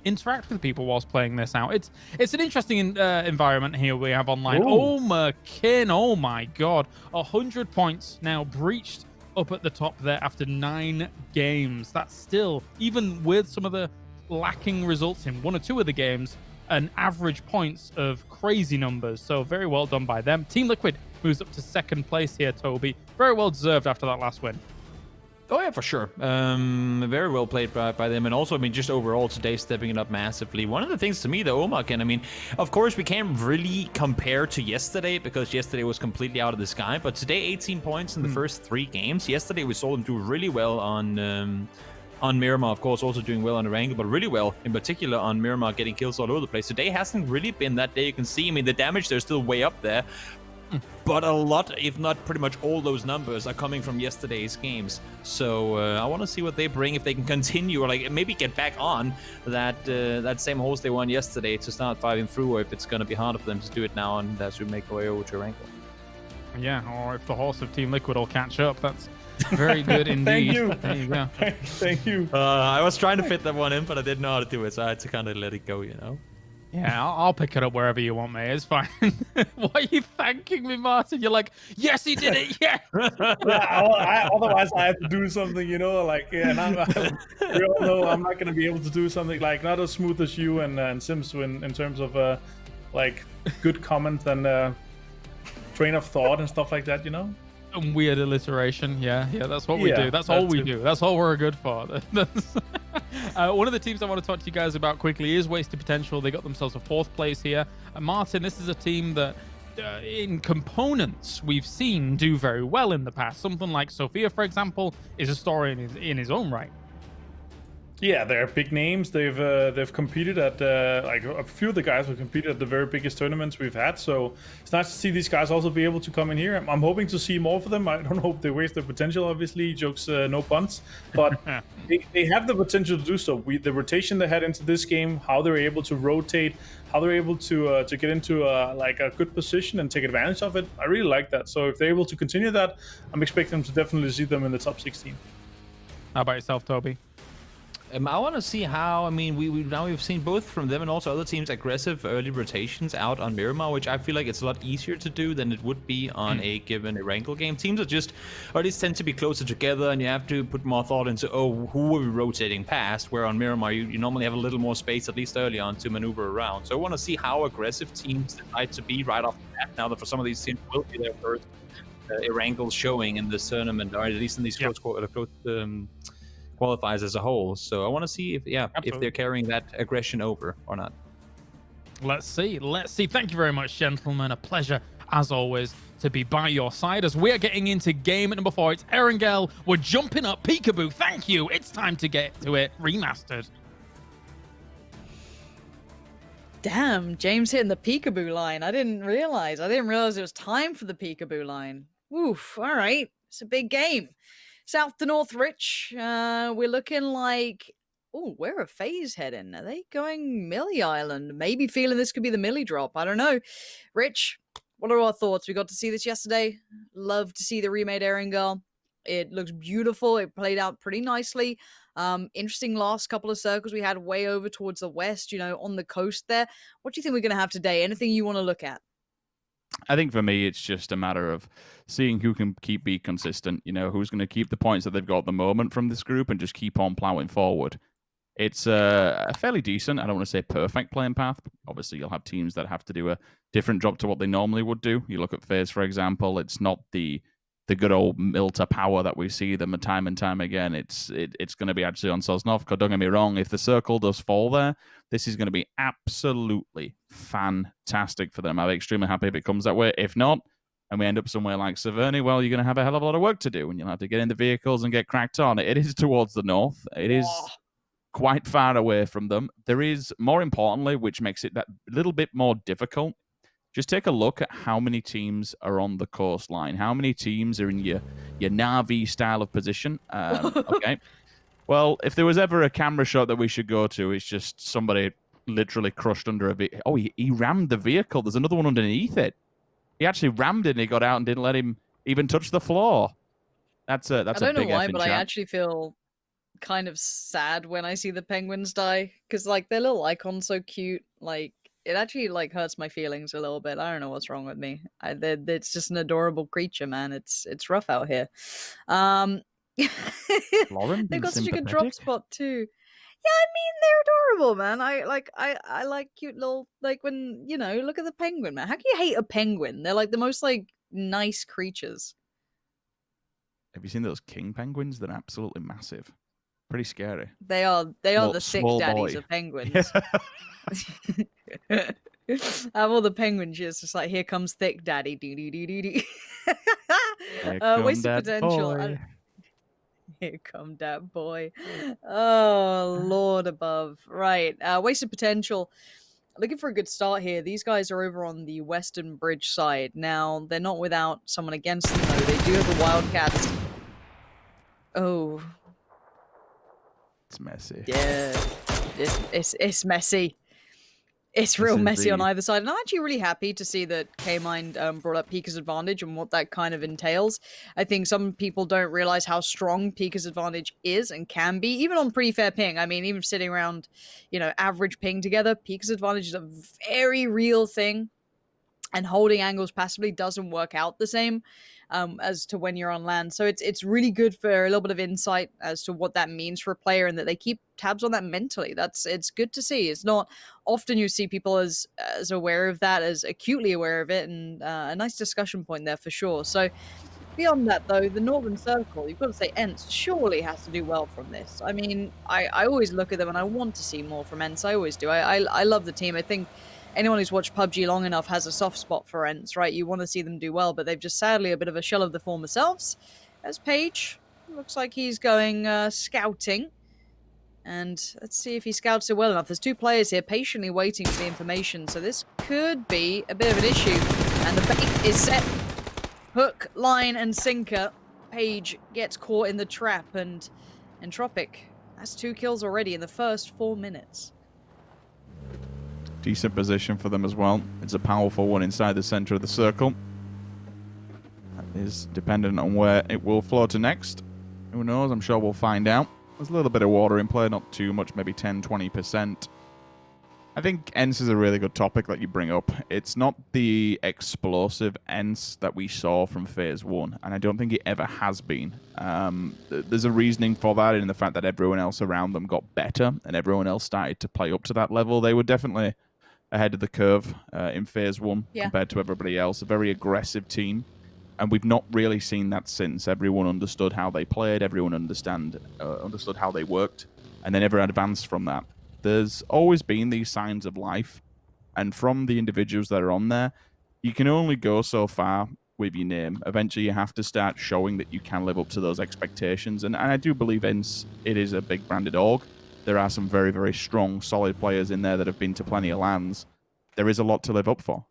interact with people whilst playing this out. It's an interesting environment here we have online. Ooh. Oh, McKin. Oh, my God. 100 points now breached up at the top there after 9 games. That's still, even with some of the lacking results in 1 or 2 of the games, an average points of crazy numbers. So very well done by them. Team Liquid moves up to 2nd place here, Toby. Very well deserved after that last win. Oh yeah, for sure. Very well played by them, and also, just overall today stepping it up massively. One of the things to me, though, Omaken, of course we can't really compare to yesterday because yesterday was completely out of the sky, but today 18 points in the first 3 games. Yesterday we saw them do really well on Miramar, of course, also doing well on the Wrangle, but really well, in particular, on Miramar, getting kills all over the place. Today hasn't really been that day. You can see, the damage, they're still way up there, but a lot, if not pretty much all those numbers are coming from yesterday's games. So I want to see what they bring, if they can continue, or like maybe get back on that same horse they won yesterday to start fighting through, or if it's going to be harder for them to do it now and as we make our way over to Wrangle. Yeah, or if the horse of Team Liquid will catch up. That's very good indeed. Thank you. There you go. Thank you. I was trying to fit that one in, but I didn't know how to do it, so I had to kind of let it go, Yeah, I'll pick it up wherever you want me. It's fine. Why are you thanking me, Martin? You're like, yes, he did it. Yeah. Otherwise, I have to do something, and we all know I'm not going to be able to do something like not as smooth as you and Sims in terms of good comments and train of thought and stuff like that, And weird alliteration. Yeah, that's what we Yeah, do. That's all we that's it. do. That's all we're good for. One of the teams I want to talk to you guys about quickly is Wasted Potential. They got themselves a 4th place here. Martin, this is a team that in components we've seen do very well in the past. Something like Sophia, for example, is a story in his own right. Yeah, they're big names. They've competed at like a few of the guys have competed at the very biggest tournaments we've had. So it's nice to see these guys also be able to come in here. I'm hoping to see more for them. I don't hope they waste their potential. Obviously, jokes, no puns, but they have the potential to do so. The rotation they had into this game, how they're able to rotate, how they're able to get into like a good position and take advantage of it. I really like that. So if they're able to continue that, I'm expecting to definitely see them in the top 16. How about yourself, Toby? I want to see how, I mean, we've seen both from them and also other teams aggressive early rotations out on Miramar, which I feel like it's a lot easier to do than it would be on a given Erangel game. Teams are just, or at least tend to be closer together, and you have to put more thought into, who are we rotating past? Where on Miramar, you normally have a little more space, at least early on, to maneuver around. So I want to see how aggressive teams decide to be right off the bat, now that for some of these teams will be their first Erangel showing in this tournament, or at least in these close qualifiers as a whole. So I want to see if they're carrying that aggression over or not. Let's see. Thank you very much, gentlemen. A pleasure, as always, to be by your side as we're getting into game number 4. It's Erangel. We're jumping up. Peekaboo, thank you. It's time to get to it. Remastered. Damn, James hitting the peekaboo line. I didn't realize it was time for the peekaboo line. Oof, all right. It's a big game. South to north, Rich. We're looking like... Oh, where are FaZe heading? Are they going Millie Island? Maybe feeling this could be the Millie drop. I don't know. Rich, what are our thoughts? We got to see this yesterday. Love to see the remade Erangel. It looks beautiful. It played out pretty nicely. Interesting last couple of circles we had way over towards the west, on the coast there. What do you think we're going to have today? Anything you want to look at? I think for me, it's just a matter of seeing who can be consistent, who's going to keep the points that they've got at the moment from this group and just keep on plowing forward. It's a fairly decent, I don't want to say perfect playing path. Obviously, you'll have teams that have to do a different job to what they normally would do. You look at FaZe, for example, it's not the good old Milta power that we see them time and time again. It's going to be actually on Sosnovka. Don't get me wrong, if the circle does fall there, this is going to be absolutely fantastic for them. I'll be extremely happy if it comes that way. If not, and we end up somewhere like Severny, well, you're going to have a hell of a lot of work to do, and you'll have to get in the vehicles and get cracked on. It is towards the north. It is quite far away from them. There is, more importantly, which makes it that little bit more difficult, just take a look at how many teams are on the coastline. How many teams are in your Na'Vi style of position? Okay. Well, if there was ever a camera shot that we should go to, it's just somebody literally crushed under a vehicle. Oh, he rammed the vehicle. There's another one underneath it. He actually rammed it and he got out and didn't let him even touch the floor. That's a big I don't know why, but chat. I actually feel kind of sad when I see the penguins die, because their little icon's so cute. It actually hurts my feelings a little bit. I don't know what's wrong with me. It's just an adorable creature, man. It's rough out here. They've got such a good drop spot too. Yeah, I mean, they're adorable, man. I like cute little, when, look at the penguin, man. How can you hate a penguin? They're the most nice creatures. Have you seen those king penguins? They're absolutely massive. Pretty scary. They are the sick daddies boy. of penguins. Have all the penguins just here comes thick daddy. Wasted potential. Here come that boy. Oh, Lord above. Right. Wasted potential. Looking for a good start here. These guys are over on the Western Bridge side. Now, they're not without someone against them, though. They do have the Wildcats. Oh. It's messy. Yeah. It's messy. It's real messy on either side. And I'm actually really happy to see that Kaymind brought up Pika's advantage and what that kind of entails. I think some people don't realize how strong Pika's advantage is and can be, even on pretty fair ping. I mean, even sitting around, average ping together, Pika's advantage is a very real thing. And holding angles passively doesn't work out the same as to when you're on land. So it's really good for a little bit of insight as to what that means for a player and that they keep tabs on that mentally. It's good to see. It's not often you see people as aware of that, as acutely aware of it, and a nice discussion point there for sure. So Beyond that, though, the Northern Circle, you've got to say ENCE surely has to do well from this. I mean, I always look at them and I want to see more from ENCE. I always do. I love the team. I think anyone who's watched PUBG long enough has a soft spot for ENCE, right? You want to see them do well, but they've just sadly a bit of a shell of the former selves. As Page, looks like he's going scouting. And let's see if he scouts it well enough. There's 2 players here patiently waiting for the information, so this could be a bit of an issue. And the bait is set. Hook, line, and sinker. Page gets caught in the trap, and Entropic, that's 2 kills already in the first 4 minutes. Decent position for them as well. It's a powerful one inside the center of the circle. That is dependent on where it will flow to next. Who knows? I'm sure we'll find out. There's a little bit of water in play, not too much, maybe 10-20%. I think ENCE is a really good topic that you bring up. It's not the explosive ENCE that we saw from Phase 1, and I don't think it ever has been. There's a reasoning for that in the fact that everyone else around them got better, and everyone else started to play up to that level. They were definitely ahead of the curve in Phase 1 compared to everybody else. A very aggressive team, and we've not really seen that since. Everyone understood how they played, everyone understood how they worked, and they never advanced from that. There's always been these signs of life, and from the individuals that are on there, you can only go so far with your name. Eventually, you have to start showing that you can live up to those expectations, and I do believe ENCE, it is a big branded org. There are some very, very strong, solid players in there that have been to plenty of lands. There is a lot to live up for.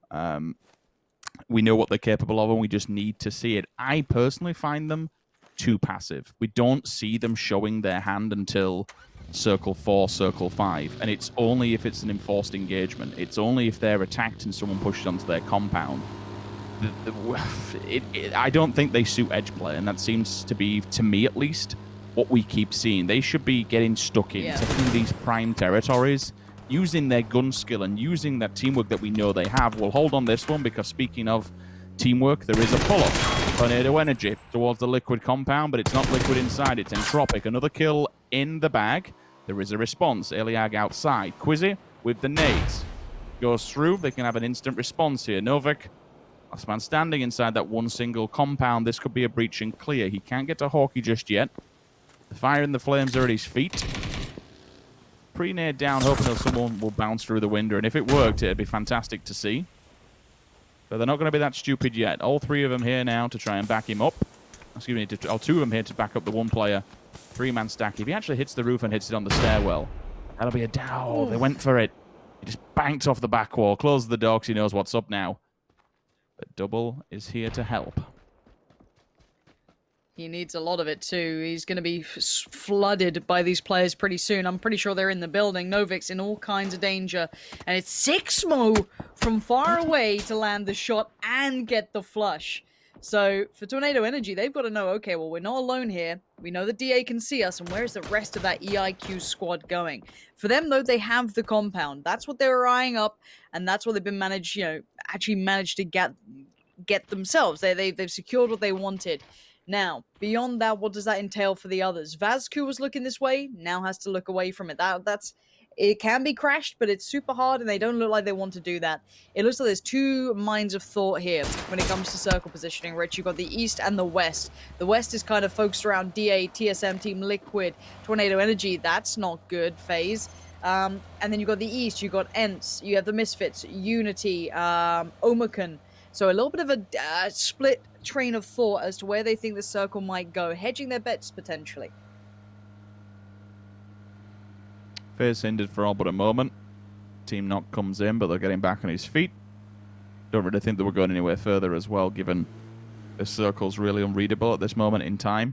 We know what they're capable of, and we just need to see it. I personally find them too passive. We don't see them showing their hand until Circle 4, Circle 5, and it's only if it's an enforced engagement. It's only if they're attacked and someone pushes onto their compound. I don't think they suit edge play, and that seems to be, to me at least, what we keep seeing. They should be getting stuck in, taking these prime territories, using their gun skill and using that teamwork that we know they have. We'll hold on this one because, speaking of teamwork, there is a pull-up. Tornado Energy towards the liquid compound, but it's not liquid inside, it's Entropic. Another kill in the bag. There is a response. Eliag outside. Quizzy with the nades. Goes through. They can have an instant response here. Novik, last man standing inside that one single compound. This could be a breach and clear. He can't get to Hawkeye just yet. The fire and the flames are at his feet. Pre-nade down, hoping that someone will bounce through the window. And if it worked, it'd be fantastic to see. But they're not going to be that stupid yet. All 3 of them here now to try and back him up. Excuse me, 2 of them here to back up the 1 player. 3-man stack. If he actually hits the roof and hits it on the stairwell, that'll be a down. They went for it. He just banked off the back wall, closed the door because he knows what's up now. But Double is here to help. He needs a lot of it too. He's going to be flooded by these players pretty soon. I'm pretty sure they're in the building. Novik's in all kinds of danger. And it's Sixmo from far away to land the shot and get the flush. So for Tornado Energy, they've got to know, okay, well, we're not alone here. We know the DA can see us, and where's the rest of that EIQ squad going? For them, though, they have the compound. That's what they were eyeing up, and that's what they've been actually managed to get themselves. They've secured what they wanted. Now, beyond that, what does that entail for the others? Vazku was looking this way, now has to look away from it. It can be crashed, but it's super hard, and they don't look like they want to do that. It looks like there's 2 minds of thought here when it comes to circle positioning, Rich. You've got the East and the West. The West is kind of focused around DA, TSM, Team Liquid, Tornado Energy. That's not good, FaZe. And then you've got the East, you've got ENCE, you have the Misfits, Unity, Omicron. So a little bit of a split train of thought as to where they think the circle might go, hedging their bets potentially. FaZe hindered for all but a moment. Team knock comes in, but they're getting back on his feet. Don't really think that we're going anywhere further as well, given the circle's really unreadable at this moment in time.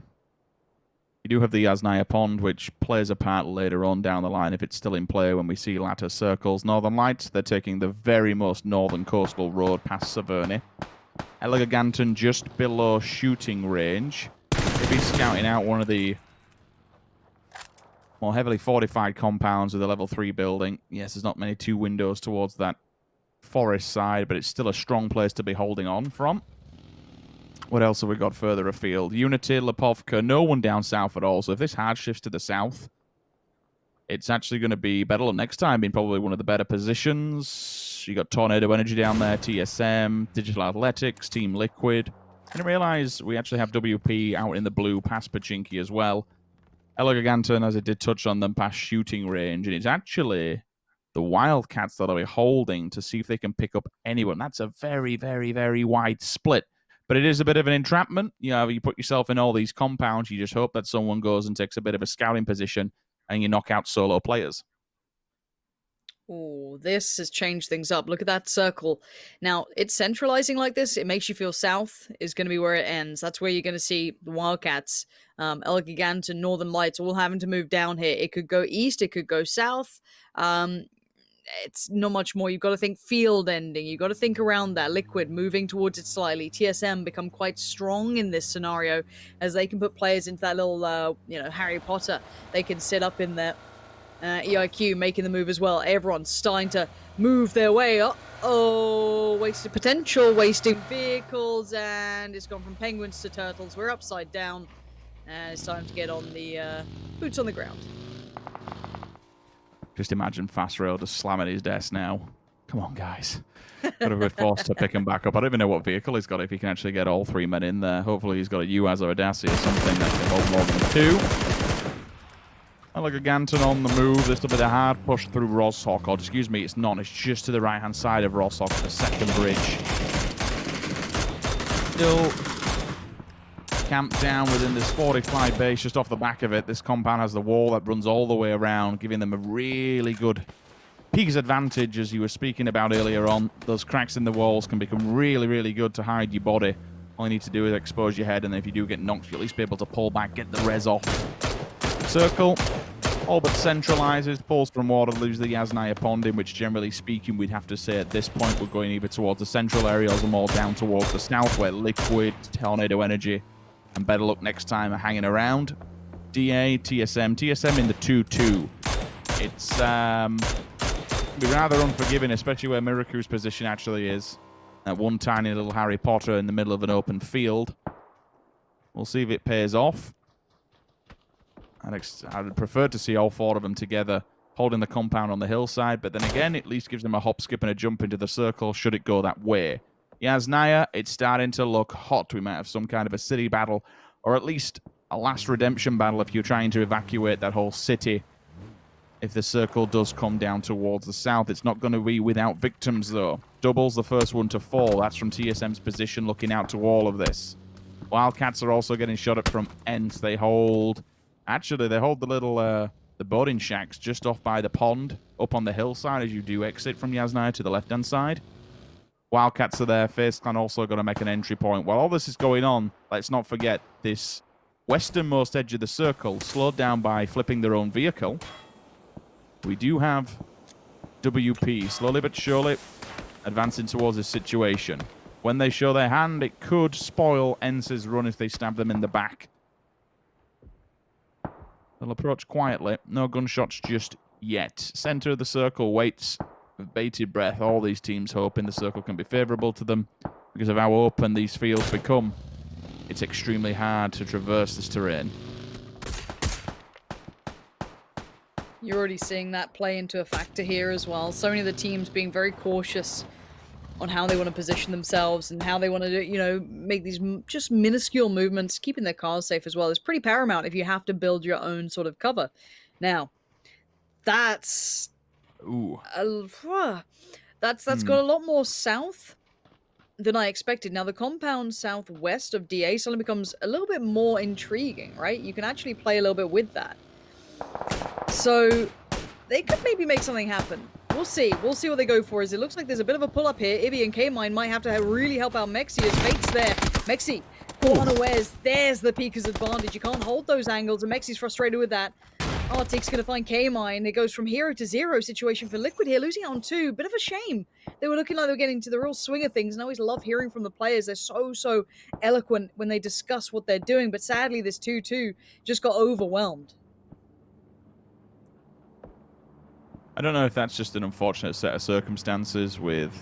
You do have the Yasnaya Pond, which plays a part later on down the line if it's still in play when we see latter circles. Northern Lights, they're taking the very most northern coastal road past Saverny. Eleganton just below shooting range. If he's scouting out one of the more heavily fortified compounds with a level 3 building. Yes, there's not many 2 windows towards that forest side, but it's still a strong place to be holding on from. What else have we got further afield? Unity, Lepovka, no one down south at all. So if this hard shifts to the south, it's actually going to be Bestoloch next time being probably one of the better positions. You got Tornado Energy down there, TSM, Digital Athletics, Team Liquid. I didn't realize we actually have WP out in the blue past PUBG as well. Elegant, as I did touch on them, past shooting range, and it's actually the Wildcats that are holding to see if they can pick up anyone. That's a very, very, very wide split. But it is a bit of an entrapment. You know, you put yourself in all these compounds, you just hope that someone goes and takes a bit of a scouting position and you knock out solo players. Oh, this has changed things up. Look at that circle. Now, it's centralizing like this. It makes you feel south is going to be where it ends. That's where you're going to see the Wildcats, El Gigante, and Northern Lights all having to move down here. It could go east. It could go south. It's not much more. You've got to think field ending. You've got to think around that. Liquid moving towards it slightly. TSM become quite strong in this scenario as they can put players into that little, Harry Potter. They can sit up in there. EIQ making the move as well. Everyone's starting to move their way up. Oh, wasted potential, wasting vehicles, and it's gone from penguins to turtles. We're upside down, and it's time to get on the boots on the ground. Just imagine FastRail just slamming his desk now. Come on, guys. Got to be forced to pick him back up. I don't even know what vehicle he's got, if he can actually get all three men in there. Hopefully he's got a UAZ or a Dacia or something that can hold more than two. Like a Ganton on the move. This will be the hard push through Rosshawk. Or excuse me, it's not. It's just to the right-hand side of Rosshawk, the second bridge. Still camped down within this 45 base, just off the back of it. This compound has the wall that runs all the way around, giving them a really good peaks advantage, as you were speaking about earlier on. Those cracks in the walls can become really, really good to hide your body. All you need to do is expose your head, and then if you do get knocked, you'll at least be able to pull back, get the res off. Circle all but centralizes, pulls from water, leaves the Yasnaya pond in, which generally speaking we'd have to say at this point we're going either towards the central areas or more down towards the south, where Liquid, Tornado Energy and Bestoloch next time are hanging around. DA, TSM in the 2-2. It's be rather unforgiving, especially where MiracU's position actually is. That one tiny little Harry Potter in the middle of an open field. We'll see if it pays off. I'd prefer to see all four of them together holding the compound on the hillside, but then again, it at least gives them a hop, skip, and a jump into the circle should it go that way. Yasnaya, it's starting to look hot. We might have some kind of a city battle, or at least a last redemption battle if you're trying to evacuate that whole city. If the circle does come down towards the south, it's not going to be without victims, though. Double's the first one to fall. That's from TSM's position, looking out to all of this. Wildcats are also getting shot at from ENCE. They hold the little the boarding shacks just off by the pond, up on the hillside as you do exit from Yasnaya to the left-hand side. Wildcats are there. FaZe Clan also going to make an entry point. While all this is going on, let's not forget this westernmost edge of the circle, slowed down by flipping their own vehicle. We do have WP, slowly but surely, advancing towards this situation. When they show their hand, it could spoil ENCE's run if they stab them in the back. They'll approach quietly. No gunshots just yet. Center of the circle waits with bated breath. All these teams hoping the circle can be favorable to them because of how open these fields become. It's extremely hard to traverse this terrain. You're already seeing that play into a factor here as well. So many of the teams being very cautious on how they want to position themselves and how they want to, make these just minuscule movements. Keeping their cars safe as well is pretty paramount if you have to build your own sort of cover. Now, that's got a lot more south than I expected. Now, the compound southwest of DA suddenly becomes a little bit more intriguing, right? You can actually play a little bit with that. So they could maybe make something happen. We'll see. We'll see what they go for. As it looks like there's a bit of a pull-up here. Ibby and Kaymind might have to really help out Mxey as Fate's there. Mxey, caught unawares. There's the Peeker's advantage. You can't hold those angles, and Mxey's frustrated with that. Oh, Tiik's going to find Kaymind. It goes from hero to zero situation for Liquid here, losing out on 2. Bit of a shame. They were looking like they were getting to the real swing of things, and I always love hearing from the players. They're so eloquent when they discuss what they're doing, but sadly this 2-2 just got overwhelmed. I don't know if that's just an unfortunate set of circumstances with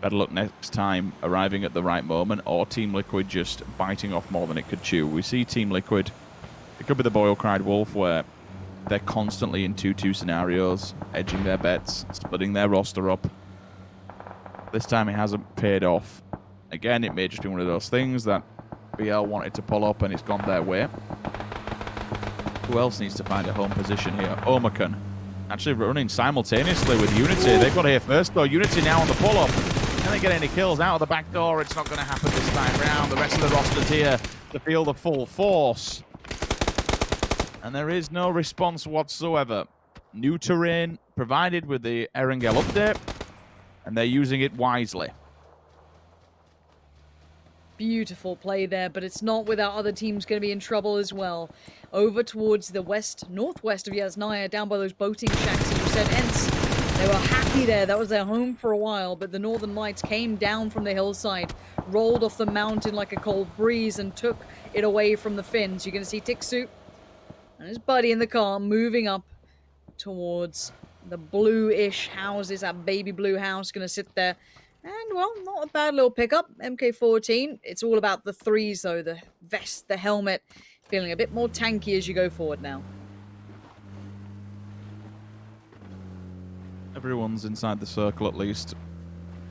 Bestoloch next time arriving at the right moment, or Team Liquid just biting off more than it could chew. We see Team Liquid, it could be the boil-cried wolf, where they're constantly in 2-2 scenarios, edging their bets, splitting their roster up. This time it hasn't paid off. Again, it may just be one of those things that BL wanted to pull up and it's gone their way. Who else needs to find a home position here? Omicron. Actually running simultaneously with Unity. They've got here first, though. Unity now on the pull-up. Can they get any kills out of the back door? It's not going to happen this time round. The rest of the roster's here to feel the full force. And there is no response whatsoever. New terrain provided with the Erangel update, and they're using it wisely. Beautiful play there, but it's not without other teams going to be in trouble as well. Over towards the northwest of Yasnaya, down by those boating shacks, as you said, ENCE. They were happy there. That was their home for a while, but the Northern Lights came down from the hillside, rolled off the mountain like a cold breeze, and took it away from the Finns. You're going to see Tiikzu and his buddy in the car moving up towards the blue-ish houses. That baby blue house going to sit there. And, well, not a bad little pickup. MK14. It's all about the threes, though. The vest, the helmet. Feeling a bit more tanky as you go forward now. Everyone's inside the circle, at least.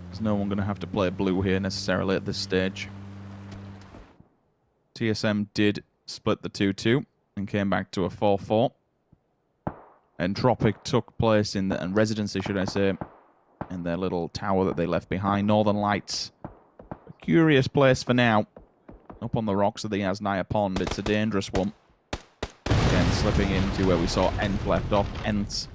There's no one going to have to play blue here, necessarily, at this stage. TSM did split the 2-2 and came back to a 4-4. Entropic took place in the... and Residency, should I say, in their little tower that they left behind. Northern Lights, a curious place for now. Up on the rocks of the Yasnaya Pond. It's a dangerous one. Again, slipping into where we saw ENCE left off. ENCE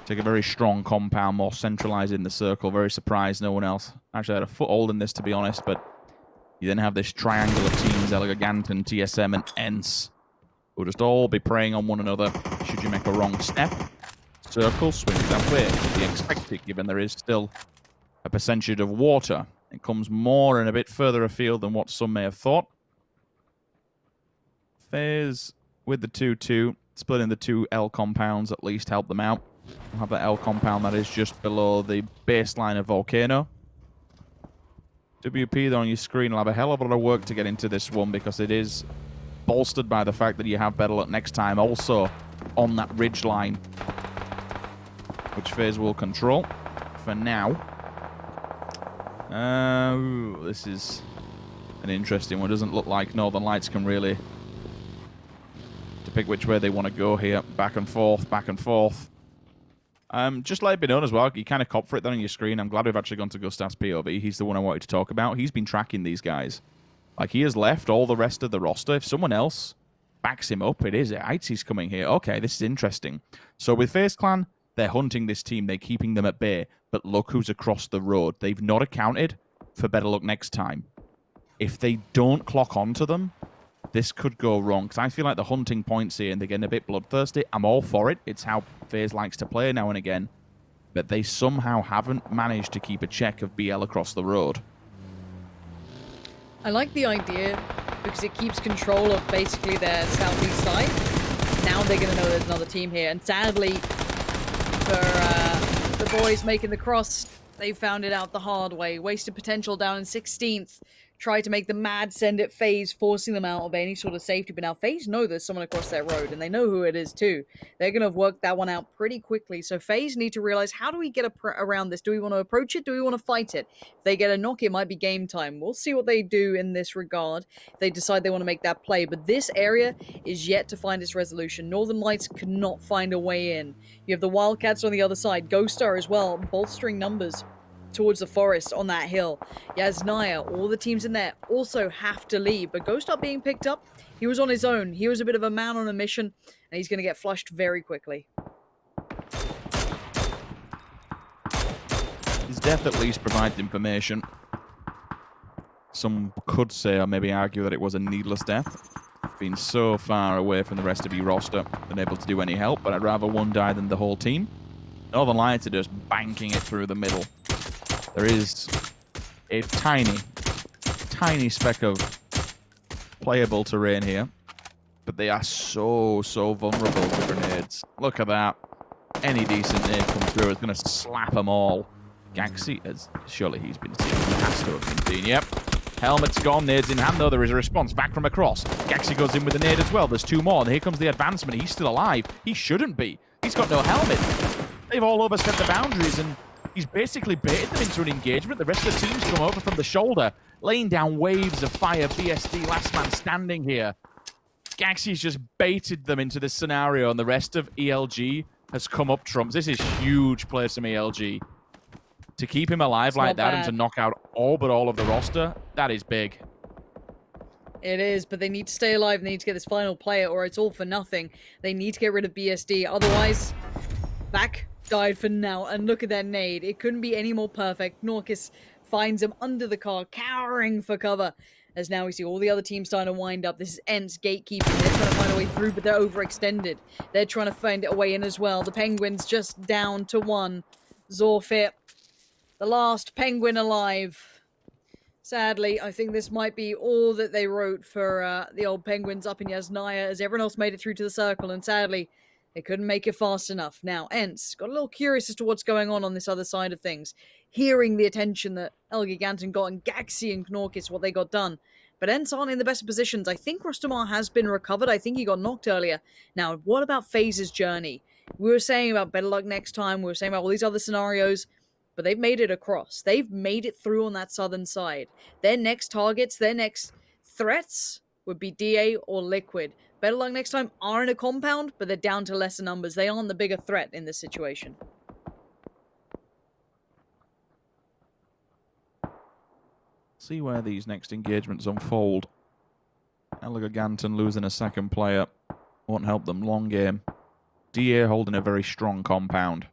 take a very strong compound, more centralized in the circle. Very surprised no one else actually had a foothold in this, to be honest. But you then have this triangle of teams, Eleganten, TSM, and ENCE, who will just all be preying on one another should you make a wrong step. Circle swings that way to be expected, given there is still a percentage of water. It comes more and a bit further afield than what some may have thought. FaZe with the 2-2, splitting the two L compounds at least help them out. We'll have that L compound that is just below the baseline of Volcano. WP, though, on your screen will have a hell of a lot of work to get into this one because it is bolstered by the fact that you have Bestoloch next time also on that ridge line, which FaZe will control for now. This is an interesting one. Doesn't look like Northern Lights can really to pick which way they want to go here. Back and forth, back and forth. Just let it be known as well, you kind of cop for it there on your screen. I'm glad we've actually gone to Gustav's POV. He's the one I wanted to talk about. He's been tracking these guys. Like, he has left all the rest of the roster. If someone else backs him up, it is Aitzy's coming here. Okay, this is interesting. So with FaZe Clan, they're hunting this team. They're keeping them at bay. But look who's across the road. They've not accounted for Bestoloch next time. If they don't clock onto them, this could go wrong. Because I feel like the hunting points here and they're getting a bit bloodthirsty. I'm all for it. It's how FaZe likes to play now and again. But they somehow haven't managed to keep a check of BL across the road. I like the idea because it keeps control of basically their southeast side. Now they're going to know there's another team here. And sadly, for the boys making the cross, they found it out the hard way. Wasted potential down in 16th. Tried to make the mad send at FaZe, forcing them out of any sort of safety. But now FaZe know there's someone across their road, and they know who it is too. They're going to have worked that one out pretty quickly. So FaZe need to realize, how do we get around this? Do we want to approach it? Do we want to fight it? If they get a knock, it might be game time. We'll see what they do in this regard. If they decide they want to make that play. But this area is yet to find its resolution. Northern Lights cannot find a way in. You have the Wildcats on the other side. Ghostar as well, bolstering numbers towards the forest on that hill. Yasnaya, all the teams in there also have to leave, but Ghostar being picked up, he was on his own. He was a bit of a man on a mission, and he's going to get flushed very quickly. His death at least provides information. Some could say, or maybe argue, that it was a needless death. Being so far away from the rest of your roster, unable to do any help, but I'd rather one die than the whole team. Northern Lights are just banking it through the middle. There is a tiny speck of playable terrain here, but they are so vulnerable to grenades. Look at that. Any decent nade come through is going to slap them all. Gaxi, surely he's been seen. He has to have been seen, yep. Helmet's gone, nades in hand though, there is a response back from across. Gaxi goes in with the nade as well, there's two more, and here comes the advancement. He's still alive. He shouldn't be. He's got no helmet. They've all overstepped the boundaries, and he's basically baited them into an engagement. The rest of the teams come over from the shoulder. laying down waves of fire. BSD, last man standing here. Gaxy's just baited them into this scenario, and the rest of ELG has come up trumps. This is huge plays from ELG. To keep him alive like that and to knock out all but all of the roster, that is big. It is, but they need to stay alive. They need to get this final player, or it's all for nothing. They need to get rid of BSD. Otherwise, back died for now. And look at that nade. It couldn't be any more perfect. Norcus finds him under the car, cowering for cover. As now we see all the other teams starting to wind up. This is ENCE gatekeeping. They're trying to find a way through, but they're overextended. They're trying to find a way in as well. The Penguins just down to 1. Zorfit, the last Penguin alive. Sadly, I think this might be all that they wrote for the old Penguins up in Yasnaya, as everyone else made it through to the circle, and sadly, they couldn't make it fast enough. Now, ENCE got a little curious as to what's going on this other side of things, hearing the attention that El Giganten got and Gaxy and Knorkis, what they got done. But ENCE aren't in the best of positions. I think Rustanmar has been recovered. I think he got knocked earlier. Now, what about FaZe's journey? We were saying about better luck next time. We were saying about all these other scenarios. But they've made it across. They've made it through on that southern side. Their next targets, their next threats would be DA or Liquid. Better luck next time are in a compound, but they're down to lesser numbers. They aren't the bigger threat in this situation. See where these next engagements unfold. El Giganten losing a second player won't help them long game. DA holding a very strong compound.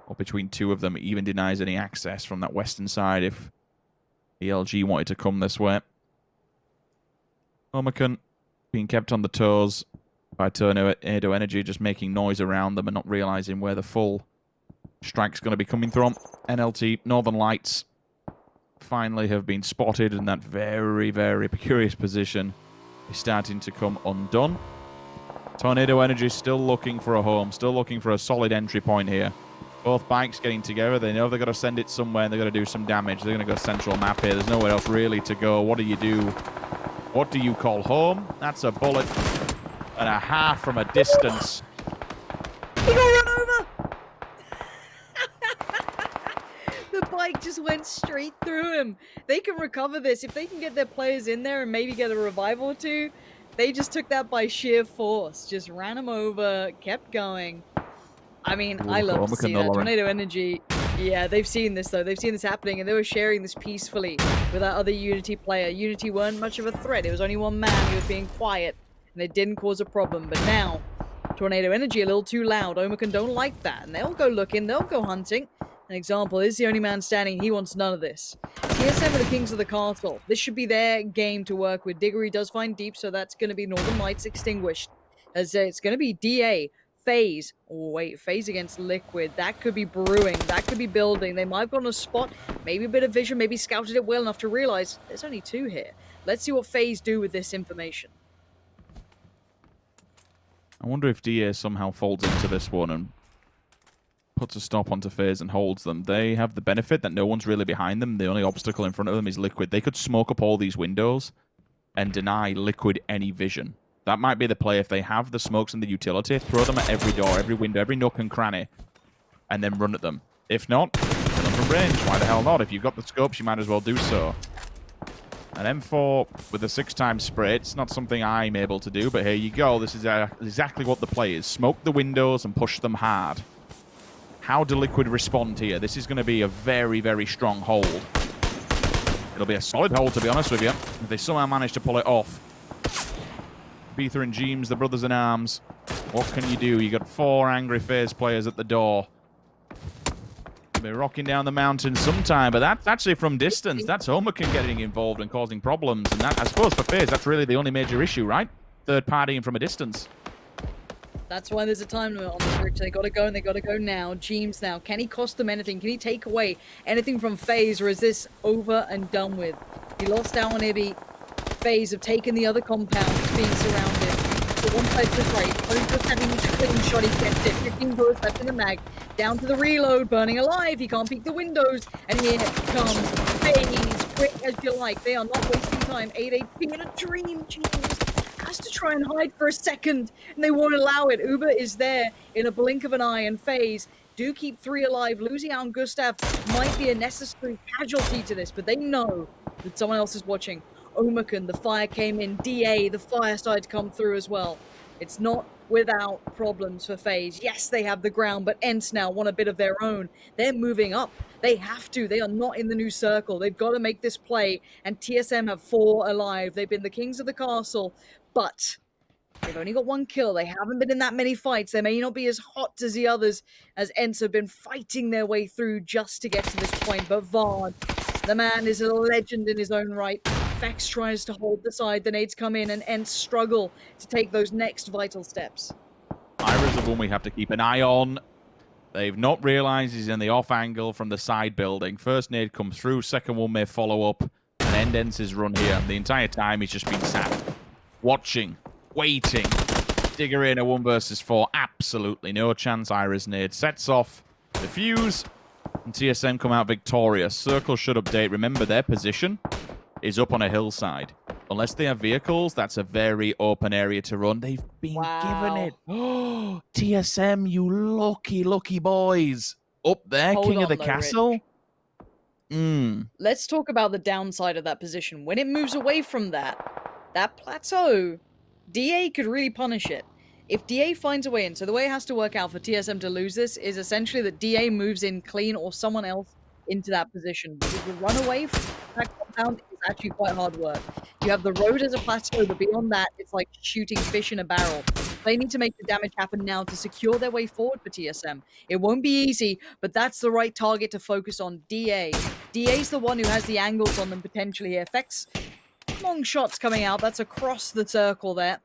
Or between two of them, it even denies any access from that western side if ELG wanted to come this way. Omicron being kept on the toes by Tornado Energy, just making noise around them and not realizing where the full strike's going to be coming from. NLT, Northern Lights, finally have been spotted in that very, very precarious position. Is starting to come undone. Tornado Energy still looking for a home, still looking for a solid entry point here. Both bikes getting together. They know they've got to send it somewhere and they've got to do some damage. They're going to go central map here. There's nowhere else really to go. What do you do? What do you call home? That's a bullet and a half from a distance. He got run over! The bike just went straight through him. They can recover this. If they can get their players in there and maybe get a revival or two, they just took that by sheer force. Just ran him over, kept going. I mean, I love to see that. Tornado Energy, yeah, they've seen this, though. They've seen this happening, and they were sharing this peacefully with that other Unity player. Unity weren't much of a threat. It was only one man who was being quiet, and they didn't cause a problem. But now, Tornado Energy a little too loud. Omicron don't like that, and they'll go looking, they'll go hunting. An example is the only man standing. He wants none of this. TSM are the kings of the castle. This should be their game to work with. Diggory does find deep, so that's going to be Northern Lights extinguished. As it's going to be DA. FaZe. Oh, wait, FaZe against Liquid. That could be brewing. That could be building. They might have gotten a spot. Maybe a bit of vision. Maybe scouted it well enough to realize there's only 2 here. Let's see what FaZe do with this information. I wonder if DA somehow folds into this one and puts a stop onto FaZe and holds them. They have the benefit that no one's really behind them. The only obstacle in front of them is Liquid. They could smoke up all these windows and deny Liquid any vision. That might be the play. If they have the smokes and the utility, throw them at every door, every window, every nook and cranny, and then run at them. If not, kill them from range. Why the hell not? If you've got the scopes, you might as well do so. An M4 with a 6-time spray, it's not something I'm able to do, but here you go. This is exactly what the play is. Smoke the windows and push them hard. How do Liquid respond here? This is going to be a very, very strong hold. It'll be a solid hold, to be honest with you, if they somehow manage to pull it off. Ibiza and Jeemzz, the brothers in arms. What can you do? You got 4 angry FaZe players at the door. They'll be rocking down the mountain sometime, but that's actually from distance. That's Omicron getting involved and causing problems. And that, I suppose for FaZe, that's really the only major issue, right? Third partying from a distance. That's why there's a time limit on the bridge. They gotta go, and they gotta go now. Jeemzz now. Can he cost them anything? Can he take away anything from FaZe, or is this over and done with? He lost out on Ibby. FaZe have taken the other compound, being surrounded. So one side to the right. Only just having each clean shot, he gets it. 15 bullets left in the mag. Down to the reload, burning alive. He can't peek the windows. And here comes FaZe. Quick as you like. They are not wasting time. 8 HP in a dream. Jeemzz has to try and hide for a second, and they won't allow it. Ubah is there in a blink of an eye, and FaZe do keep 3 alive. Losing out on Gustav might be a necessary casualty to this, but they know that someone else is watching. Omicron, the fire came in. DA, the fire started to come through as well. It's not without problems for FaZe. Yes, they have the ground, but ENCE now want a bit of their own. They're moving up. They have to. They are not in the new circle. They've got to make this play, and TSM have 4 alive. They've been the kings of the castle, but they've only got 1 kill. They haven't been in that many fights. They may not be as hot as the others, as ENCE have been fighting their way through just to get to this point. But vard, the man is a legend in his own right. Fexx tries to hold the side. The nades come in, and ENCE struggle to take those next vital steps. Iroh's the one we have to keep an eye on. They've not realized he's in the off angle from the side building. First nade comes through, second one may follow up, and end ENCE's run here. The entire time he's just been sat, watching, waiting. Digger in a 1 versus 4, absolutely no chance. Iroh's nade sets off the fuse, and TSM come out victorious. Circle should update. Remember, their position is up on a hillside. Unless they have vehicles, that's a very open area to run. They've been given it. Oh, TSM, you lucky, lucky boys. Up there, king of the castle. Let's talk about the downside of that position. When it moves away from that plateau, DA could really punish it. If DA finds a way in, so the way it has to work out for TSM to lose this is essentially that DA moves in clean or someone else into that position. Because the run away from that compound is actually quite hard work. You have the road as a plateau, but beyond that, it's like shooting fish in a barrel. They need to make the damage happen now to secure their way forward for TSM. It won't be easy, but that's the right target to focus on. DA. DA's the one who has the angles on them potentially here. Fexx, long shots coming out. That's across the circle there.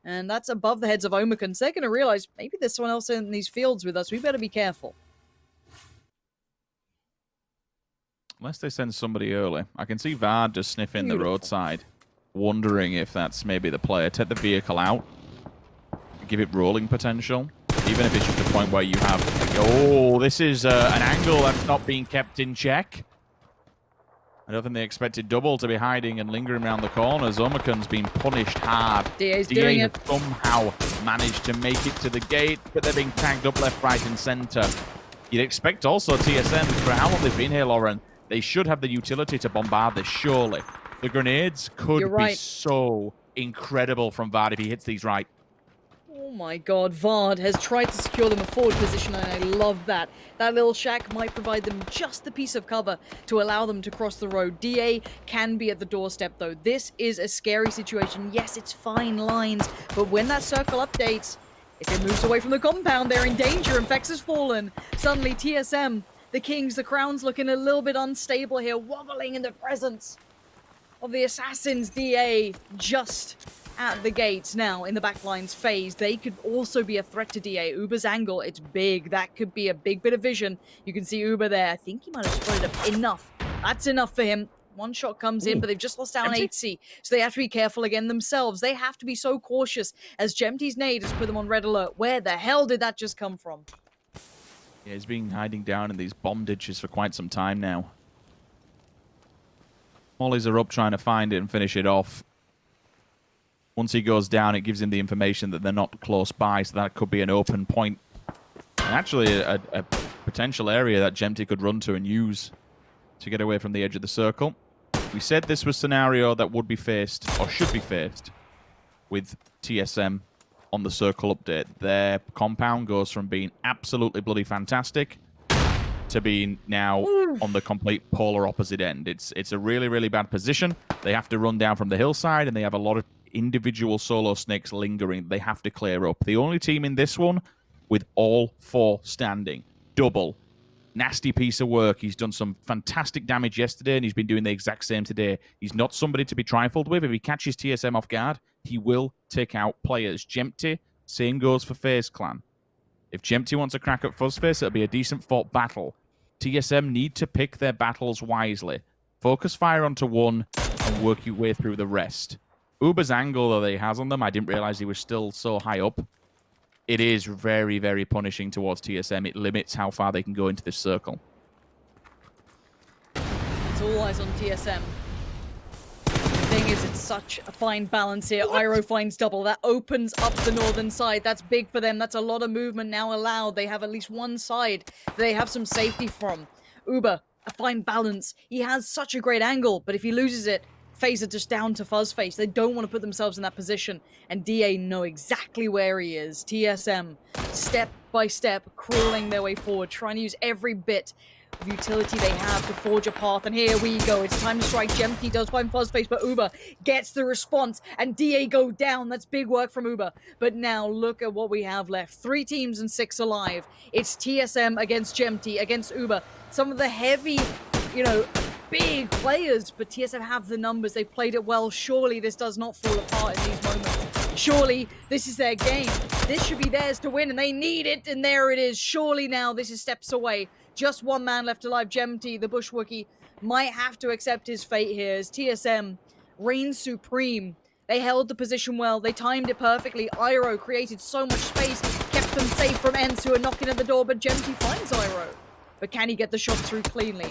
And that's above the heads of Omicron. So they're going to realize maybe there's someone else in these fields with us. We better be careful. Unless they send somebody early. I can see vard just sniffing the roadside, wondering if that's maybe the player. Take the vehicle out, give it rolling potential, even if it's just a point where you have... Oh, this is an angle that's not being kept in check. I don't think they expected double to be hiding and lingering around the corners. Omicron's been punished hard. DA's doing it. Somehow managed to make it to the gate, but they're being tagged up left, right, and center. You'd expect also TSM, for how long they've been here, Lauren, they should have the utility to bombard this, surely. The grenades could be so incredible from vard if he hits these right. Oh my god, vard has tried to secure them a forward position, and I love that. That little shack might provide them just the piece of cover to allow them to cross the road. DA can be at the doorstep, though. This is a scary situation. Yes, it's fine lines, but when that circle updates, if it moves away from the compound, they're in danger, and Fexx has fallen. Suddenly, TSM... the kings, the crown's looking a little bit unstable here, wobbling in the presence of the assassins. DA just at the gates now in the backlines phase. They could also be a threat to DA. ubah's angle, it's big. That could be a big bit of vision. You can see ubah there. I think he might have spotted up enough. That's enough for him. One shot comes in, but they've just lost down Aitzy, so they have to be careful again themselves. They have to be so cautious as Jeemz's nade has put them on red alert. Where the hell did that just come from? Yeah, he's been hiding down in these bomb ditches for quite some time now. Mollies are up trying to find it and finish it off. Once he goes down, it gives him the information that they're not close by, so that could be an open point. And actually, a potential area that Jeemz could run to and use to get away from the edge of the circle. We said this was a scenario that would be faced, or should be faced, with TSM on the circle update. Their compound goes from being absolutely bloody fantastic to being now on the complete polar opposite end. It's a really, really bad position. They have to run down from the hillside, and they have a lot of individual solo snakes lingering. They have to clear up. The only team in this one with all 4 standing. Double. Nasty piece of work. He's done some fantastic damage yesterday, and he's been doing the exact same today. He's not somebody to be trifled with. If he catches TSM off guard, he will take out players. Jeemz, same goes for FaZe Clan. If Jeemz wants to crack up Fuzzface, it'll be a decent fought battle. TSM need to pick their battles wisely. Focus fire onto one and work your way through the rest. ubah's angle that he has on them, I didn't realize he was still so high up. It is very, very punishing towards TSM. It limits how far they can go into this circle. It's all eyes on TSM. The thing is, it's such a fine balance here. Iroh finds double. That opens up the northern side. That's big for them. That's a lot of movement now allowed. They have at least one side they have some safety from. ubah a fine balance. He has such a great angle, but if he loses it, FaZe are just down to Fuzzface. They don't want to put themselves in that position, and DA know exactly where he is. TSM, step by step, crawling their way forward, trying to use every bit of utility they have to forge a path, and here we go. It's time to strike. Jeemzz does find Fuzzface, but ubah gets the response, and DA go down. That's big work from ubah. But now look at what we have left. 3 teams and 6 alive. It's TSM against Jeemzz, against ubah. Some of the heavy, you know, big players, but TSM have the numbers. They've played it well. Surely this does not fall apart in these moments. Surely this is their game. This should be theirs to win, and they need it, and there it is. Surely now this is steps away. Just 1 man left alive. Jeemzz, the Bush Wookiee, might have to accept his fate here as TSM reigns supreme. They held the position well. They timed it perfectly. Iroh created so much space, kept them safe from ENCE, who are knocking at the door, but Jeemzz finds Iroh. But can he get the shot through cleanly?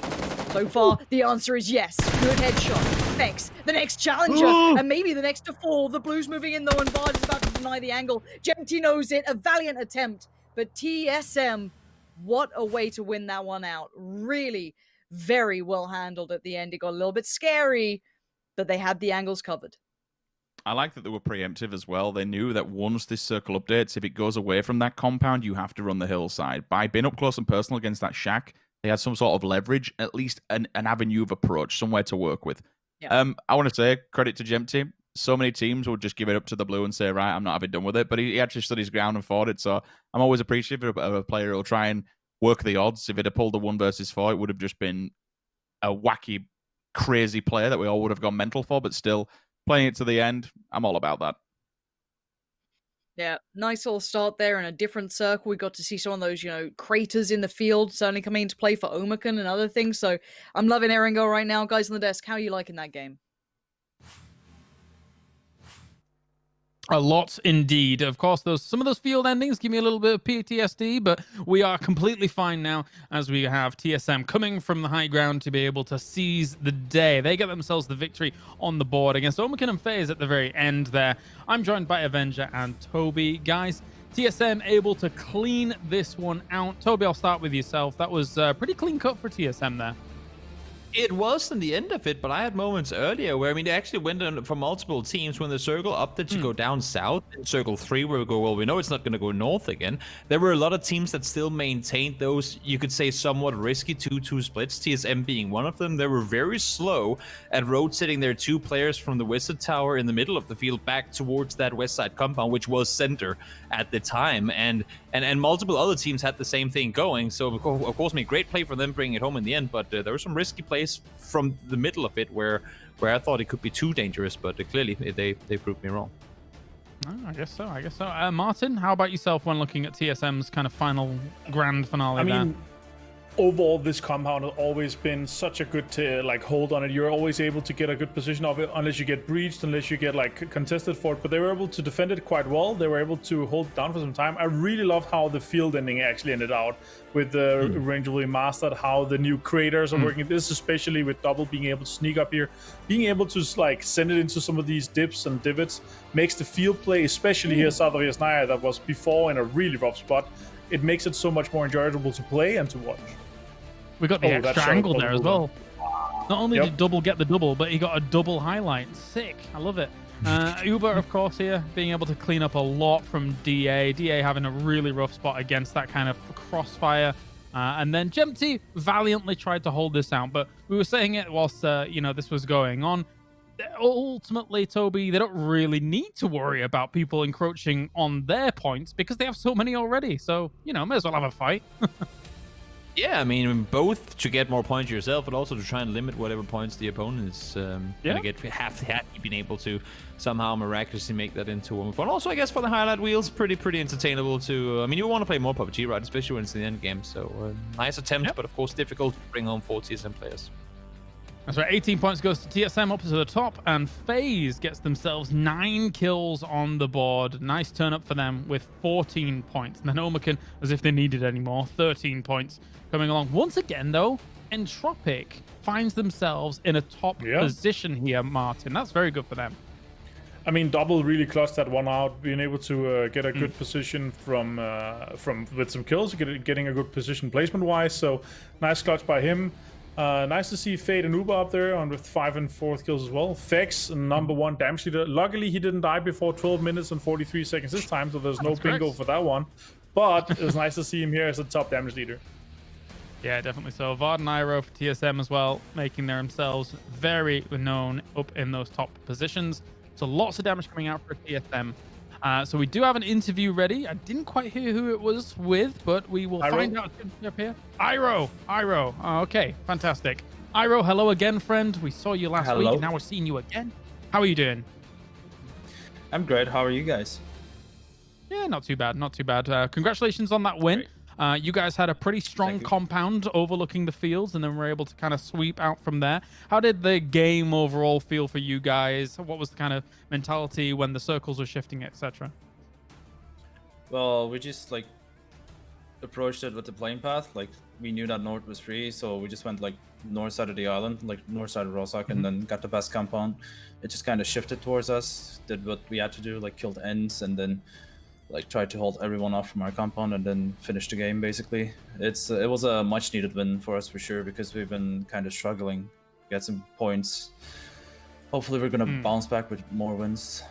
So far, the answer is yes. Good headshot. Fexx, the next challenger, and maybe the next to fall. The Blues moving in though, and Vard is about to deny the angle. Jeemzz knows it. A valiant attempt, but TSM, what a way to win that one out. Really very well handled at the end. It got a little bit scary, but they had the angles covered. I like that they were preemptive as well. They knew that once this circle updates, if it goes away from that compound, you have to run the hillside. By being up close and personal against that shack, they had some sort of leverage, at least an avenue of approach, somewhere to work with. Yeah. I want to say credit to Jeemzz. So many teams would just give it up to the blue and say, right, I'm not having done with it. But he actually stood his ground and fought it. So I'm always appreciative of a player who'll try and work the odds. If it had pulled a 1 versus 4, it would have just been a wacky, crazy player that we all would have gone mental for. But still, playing it to the end, I'm all about that. Yeah, nice little start there in a different circle. We got to see some of those, you know, craters in the field certainly coming into play for Omicron and other things. So I'm loving Erangel right now. Guys on the desk, how are you liking that game? A lot indeed. Of course, some of those field endings give me a little bit of PTSD, but we are completely fine now as we have TSM coming from the high ground to be able to seize the day. They get themselves the victory on the board against Omicron and FaZe at the very end there. I'm joined by Avenger and Toby. Guys, TSM able to clean this one out. Toby, I'll start with yourself. That was pretty clean cut for TSM there. It was in the end of it, but I had moments earlier where, I mean, they actually went on for multiple teams when the circle opted to go down south in circle 3, where we go, well, we know it's not going to go north again. There were a lot of teams that still maintained those, you could say, somewhat risky 2-2 splits, TSM being one of them. They were very slow at rotating their 2 players from the Wizard Tower in the middle of the field back towards that west side compound, which was center at the time. And multiple other teams had the same thing going. So, of course, I mean, great play for them bringing it home in the end, but there were some risky plays from the middle of it where I thought it could be too dangerous, but clearly they proved me wrong. Oh, I guess so. Martin, how about yourself when looking at TSM's kind of final grand finale there? Overall, this compound has always been such a good hold on it. You're always able to get a good position of it, unless you get breached, unless you get contested for it. But they were able to defend it quite well. They were able to hold it down for some time. I really loved how the field ending actually ended out with the range remastered, how the new craters are working. This especially with Double being able to sneak up here, being able to send it into some of these dips and divots makes the field play, especially here south of Yasnaya, that was before in a really rough spot. It makes it so much more enjoyable to play and to watch. We got the extra angle there as well. Not only did Double get the double, but he got a double highlight. Sick. I love it. ubah, of course, here, being able to clean up a lot from DA. DA having a really rough spot against that kind of crossfire. And then Jeemzz valiantly tried to hold this out. But we were saying it whilst, this was going on. Ultimately, Toby, they don't really need to worry about people encroaching on their points because they have so many already. So, may as well have a fight. Yeah, I mean, both to get more points yourself, but also to try and limit whatever points the opponent is going to get. Have been able to somehow miraculously make that into one fun. Also, I guess for the highlight wheels, pretty entertainable to. I mean, you want to play more PUBG, right? Especially when it's in the end game. So nice attempt, but of course difficult to bring home 4 TSM players. That's right, 18 points goes to TSM up to the top, and FaZe gets themselves 9 kills on the board. Nice turn up for them with 14 points. And then Omicron, as if they needed any more, 13 points coming along. Once again, though, Entropic finds themselves in a top position here, Martin. That's very good for them. I mean, Double really clutched that one out, being able to get a good position from with some kills, getting a good position placement-wise. So nice clutch by him. Nice to see Fade and Ubah up there on with 5 and 4th kills as well. Fexx, #1 damage leader. Luckily, he didn't die before 12 minutes and 43 seconds this time, so there's no bingo for that one. But it was nice to see him here as a top damage leader. Yeah, definitely so. Vard and Iroh for TSM as well, making themselves very known up in those top positions. So lots of damage coming out for TSM. So we do have an interview ready. I didn't quite hear who it was with, but we will find out up here. Iroh. Oh, okay, fantastic. Iroh, hello again, friend. We saw you last week, and now we're seeing you again. How are you doing? I'm great. How are you guys? Yeah, not too bad, not too bad. Congratulations on that win. You guys had a pretty strong compound overlooking the fields, and then were able to kind of sweep out from there. How did the game overall feel for you guys? What was the kind of mentality when the circles were shifting, etc.? Well, we just like approached it with the plane path. Like we knew that north was free, so we just went like north side of the island, like north side of Rosak, and then got the best compound. It just kind of shifted towards us, did what we had to do, like killed ENCE, and then like tried to hold everyone off from our compound and then finish the game basically. It was a much needed win for us for sure, because we've been kind of struggling, get some points. Hopefully we're gonna bounce back with more wins.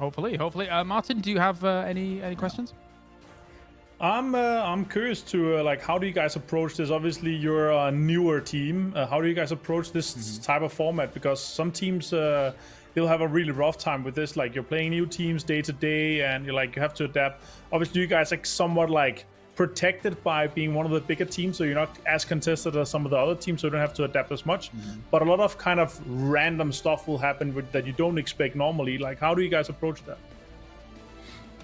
Hopefully. Martin, do you have any questions? I'm curious to like, how do you guys approach this? Obviously you're a newer team. How do you guys approach this type of format? Because some teams they'll have a really rough time with this. Like you're playing new teams day to day, and you have to adapt. Obviously, you guys are somewhat like protected by being one of the bigger teams, so you're not as contested as some of the other teams, so you don't have to adapt as much. But a lot of kind of random stuff will happen that you don't expect normally. Like, how do you guys approach that?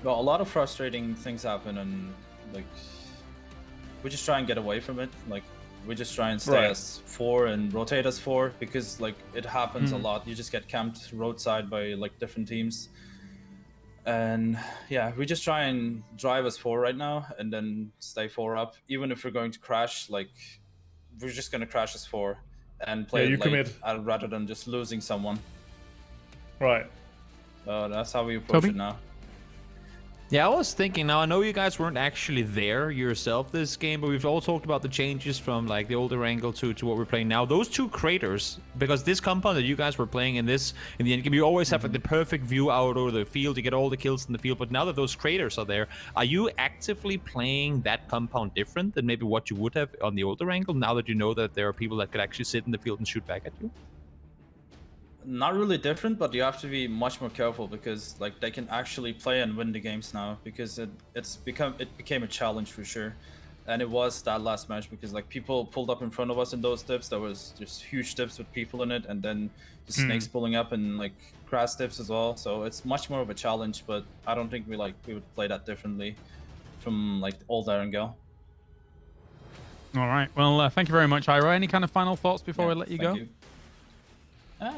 Well, a lot of frustrating things happen, and like we just try and get away from it. Like we just try and stay as 4 and rotate as 4, because like it happens a lot. You just get camped roadside by like different teams, and yeah, we just try and drive as 4 right now, and then stay 4 up. Even if we're going to crash, like we're just gonna crash as 4 and play late, rather than just losing someone. Right. That's how we approach it now. Yeah, I was thinking, now I know you guys weren't actually there yourself this game, but we've all talked about the changes from like the older angle to what we're playing now. Those 2 craters, because this compound that you guys were playing in the end game, you always have like the perfect view out over the field, you get all the kills in the field, but now that those craters are there, are you actively playing that compound different than maybe what you would have on the older angle, now that you know that there are people that could actually sit in the field and shoot back at you? Not really different, but you have to be much more careful, because like they can actually play and win the games now, because it became a challenge for sure. And it was that last match, because like people pulled up in front of us in those dips. There was just huge dips with people in it, and then the snakes pulling up and like grass dips as well. So it's much more of a challenge, but I don't think we would play that differently from like old Erangel. All right, well thank you very much, Iroh. Any kind of final thoughts before we let you go?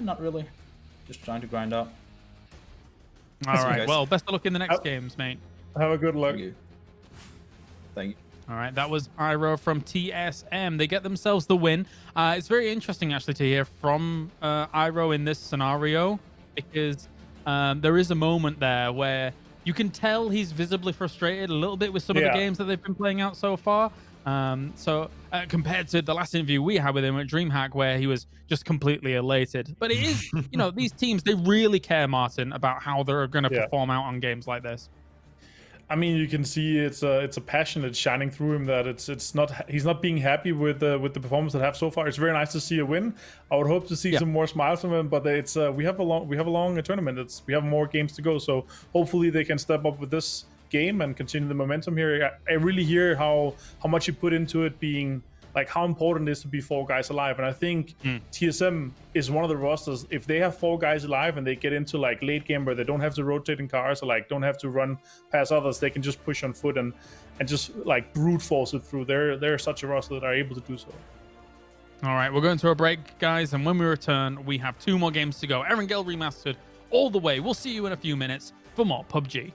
Not really. Just trying to grind out. All right. Well, best of luck in the next games, mate. Have a good luck. Thank you. All right. That was Iroh from TSM. They get themselves the win. It's very interesting, actually, to hear from Iroh in this scenario, because there is a moment there where you can tell he's visibly frustrated a little bit with some of the games that they've been playing out so far. Compared to the last interview we had with him at DreamHack, where he was just completely elated. But it is, these teams, they really care, Martin, about how they're going to perform out on games like this. I mean, you can see it's a passion that's shining through him, that he's not being happy with the performance that have so far. It's very nice to see a win. I would hope to see some more smiles from him, but it's we have a long tournament. We have more games to go, so hopefully they can step up with this game and continue the momentum here. I really hear how much you put into it, being like how important it is to be 4 guys alive. And I think TSM is one of the rosters, if they have 4 guys alive and they get into like late game where they don't have to rotate in cars or like don't have to run past others, they can just push on foot and just like brute force it through. They're such a roster that are able to do so. All right, we're going to a break, guys, and when we return, we have 2 more games to go. Erangel Remastered all the way. We'll see you in a few minutes for more PUBG.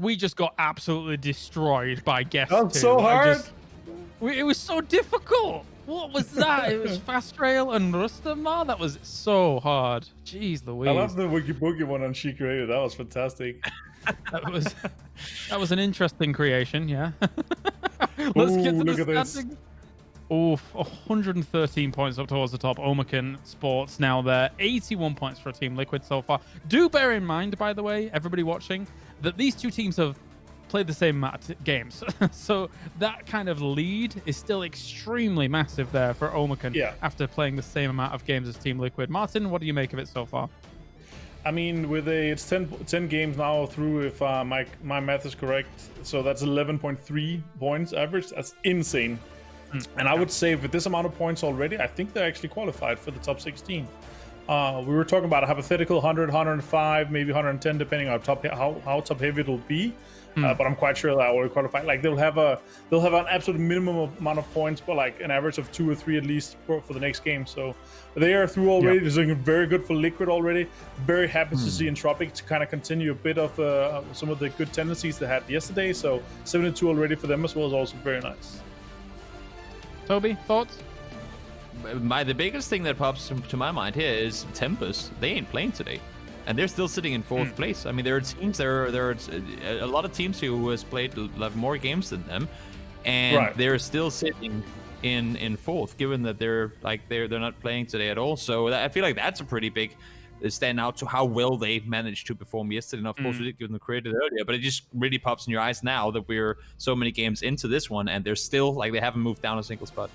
we just got absolutely destroyed by guest That was so hard. It was so difficult. What was that? It was Fast Rail and Rustanmar. That was so hard. Jeez Louise. I love the Woogie Boogie one on She Created. That was fantastic. that was an interesting creation, yeah. Let's get to look the at standings. Oof, 113 points up towards the top. Omakan Sports now there. 81 points for Team Liquid so far. Do bear in mind, by the way, everybody watching, that these two teams have played the same amount of games. So that kind of lead is still extremely massive there for Omakan after playing the same amount of games as Team Liquid. Martin, what do you make of it so far? I mean, it's 10 games now through, if my math is correct. So that's 11.3 points average. That's insane. And I would say with this amount of points already, I think they're actually qualified for the top 16. We were talking about a hypothetical 100, 105, maybe 110, depending on how top heavy it'll be. But I'm quite sure that will qualify. Like they'll have an absolute minimum amount of points, but like an average of 2 or 3 at least for the next game. So they are through already. They're doing very good for Liquid already. Very happy to see Entropic to kind of continue a bit of some of the good tendencies they had yesterday. So 72 already for them as well is also very nice. Toby, thoughts? The biggest thing that pops to my mind here is Tempest. They ain't playing today, and they're still sitting in 4th place. I mean, there are teams. There are a lot of teams who has played more games than them, and they're still sitting in 4th, given that they're not playing today at all. So I feel like that's a pretty big stand out to how well they managed to perform yesterday. And of course, we did give them credit earlier, but it just really pops in your eyes now that we're so many games into this one, and they're still they haven't moved down a single spot.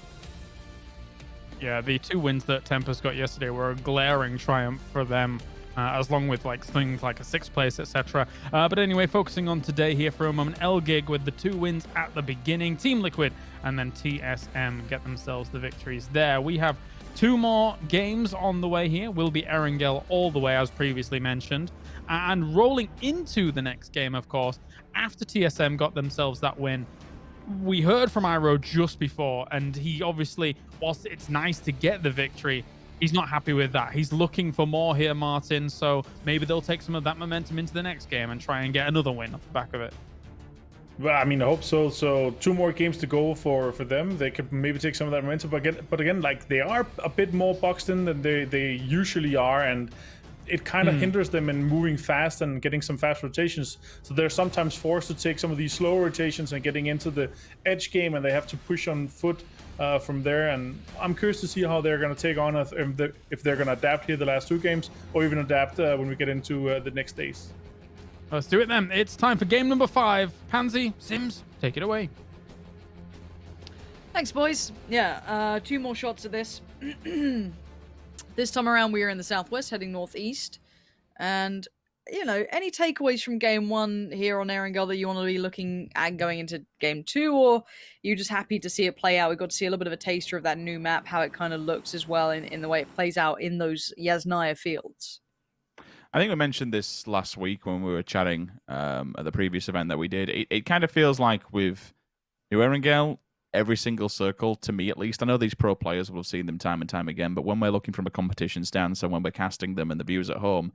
Yeah, the 2 wins that Tempest got yesterday were a glaring triumph for them, as long with things like a 6th place, etc. But anyway, focusing on today here for a moment, LGig with the 2 wins at the beginning. Team Liquid and then TSM get themselves the victories there. We have 2 more games on the way here. Will be Erangel all the way, as previously mentioned. And rolling into the next game, of course, after TSM got themselves that win, we heard from Iroh just before, and he obviously, whilst it's nice to get the victory, he's not happy with that. He's looking for more here, Martin, so maybe they'll take some of that momentum into the next game and try and get another win off the back of it. Well, I mean, I hope so. So 2 more games to go for them. They could maybe take some of that momentum, but again, like they are a bit more boxed in than they usually are, and it kind of hinders them in moving fast and getting some fast rotations. So they're sometimes forced to take some of these slow rotations and getting into the edge game, and they have to push on foot from there. And I'm curious to see how they're going to take on if they're going to adapt here the last 2 games, or even adapt when we get into the next days. Let's do it then. It's time for game number 5. Pansy, Sims, take it away. Thanks, boys. Yeah, 2 more shots of this. This time around, we are in the southwest, heading northeast. And, you know, any takeaways from game 1 here on Erangel that you want to be looking at going into game 2, or you just happy to see it play out? We got to see a little bit of a taster of that new map, how it kind of looks as well in the way it plays out in those Yasnaya fields. I think we mentioned this last week when we were chatting at the previous event that we did. It kind of feels like with New Erangel, every single circle, to me at least, I know these pro players will have seen them time and time again, but when we're looking from a competition stance and when we're casting them and the viewers at home,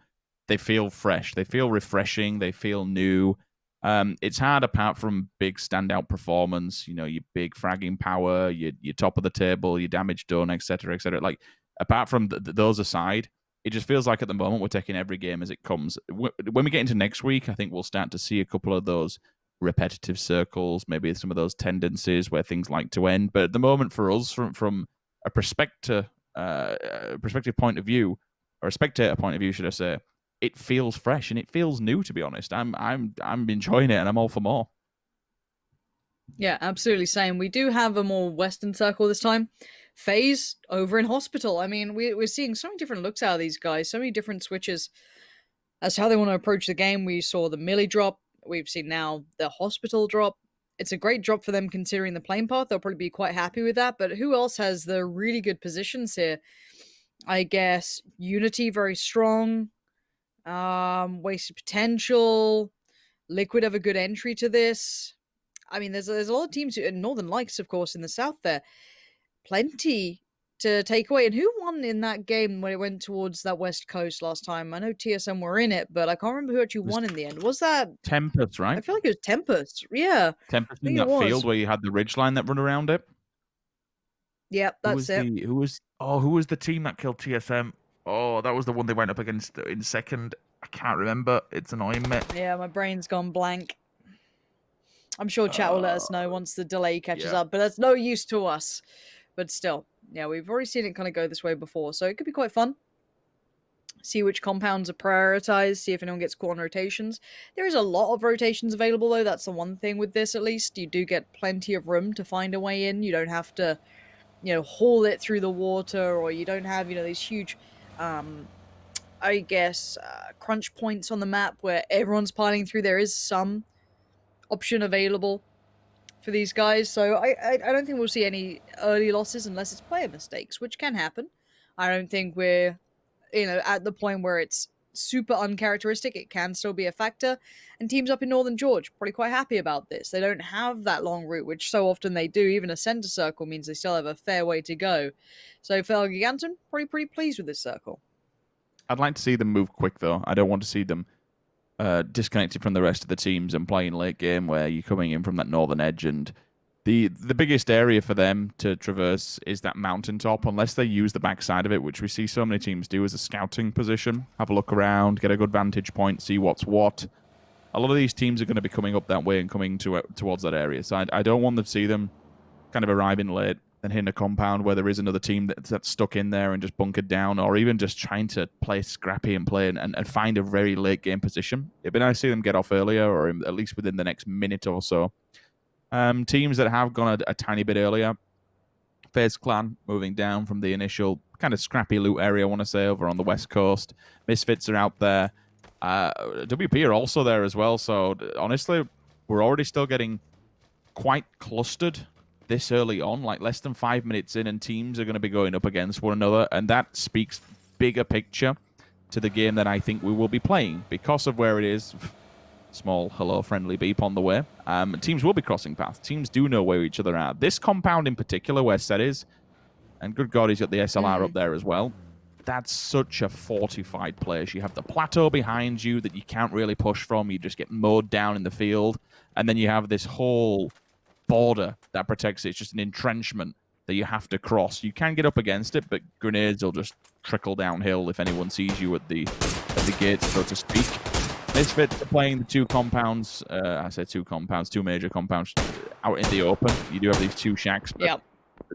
they feel fresh, they feel refreshing, they feel new. It's hard apart from big standout performance, you know, your big fragging power, your top of the table, your damage done, etc., etc. Like, apart from those aside, it just feels like at the moment we're taking every game as it comes. When we get into next week, I think we'll start to see a couple of those repetitive circles, maybe some of those tendencies where things like to end. But at the moment, for us, from a perspective point of view, or a spectator point of view, should I say, it feels fresh and it feels new. To be honest, I'm enjoying it and I'm all for more. Yeah, absolutely same. We do have a more Western circle this time. FaZe over in Hospital. I mean, we're seeing so many different looks out of these guys, so many different switches as to how they want to approach the game. We saw the Millie drop. We've seen now the Hospital drop. It's a great drop for them considering the playing path. They'll probably be quite happy with that. But who else has the really good positions here? I guess Unity, very strong. Wasted Potential. Liquid have a good entry to this. I mean, there's a lot of teams, Northern Lights, of course, in the south there. Plenty to take away. And who won in that game when it went towards that west coast last time? I know TSM were in it, but I can't remember who actually won in the end. Was that Tempest, right? I feel like it was Tempest. Yeah. Tempest I in think that it was. field where you had the ridge line that run around it. Yep, that's it. Who was the team that killed TSM? Oh, that was the one they went up against in second. I can't remember. It's annoying me. Yeah, my brain's gone blank. I'm sure chat will let us know once the delay catches up, but that's no use to us. But still, yeah, we've already seen it kind of go this way before, so it could be quite fun. See which compounds are prioritized, see if anyone gets caught on rotations. There is a lot of rotations available, though. That's the one thing with this, at least. You do get plenty of room to find a way in. You don't have to, haul it through the water, or you don't have, these huge, I guess, crunch points on the map where everyone's piling through. There is some option available for these guys, so I don't think we'll see any early losses unless it's player mistakes, which can happen. I don't think we're at the point where it's super uncharacteristic. It can still be a factor, and teams up in Northern George probably quite happy about this. They don't have that long route, which so often they do. Even a center circle means they still have a fair way to go. So for Giganton, probably pretty pleased with this circle. I'd like to see them move quick, though. I don't want to see them disconnected from the rest of the teams and playing late game where you're coming in from that northern edge, and the biggest area for them to traverse is that mountaintop, unless they use the backside of it, which we see so many teams do as a scouting position. Have a look around, get a good vantage point, see what's what. A lot of these teams are going to be coming up that way and coming towards that area, so I don't want to see them kind of arriving late and hitting a compound where there is another team that's stuck in there and just bunkered down, or even just trying to play scrappy and play and find a very late game position. It'd be nice to see them get off earlier, or at least within the next minute or so. Teams that have gone a tiny bit earlier, FaZe Clan moving down from the initial kind of scrappy loot area, I want to say, over on the west coast. Misfits are out there. WP are also there as well, so honestly, we're already still getting quite clustered this early on, like less than 5 minutes in, and teams are going to be going up against one another, and that speaks bigger picture to the game that I think we will be playing because of where it is. Small hello friendly beep on the way. Teams will be crossing paths. Teams do know where each other are. This compound in particular, where Set is, and good God, he's got the SLR up there as well. That's such a fortified place. You have the plateau behind you that you can't really push from. You just get mowed down in the field, and then you have this whole border that protects it. It's just an entrenchment that you have to cross. You can get up against it, but grenades will just trickle downhill if anyone sees you at the gates, so to speak. Misfits are playing the two compounds. I say two compounds, two major compounds out in the open. You do have these two shacks, but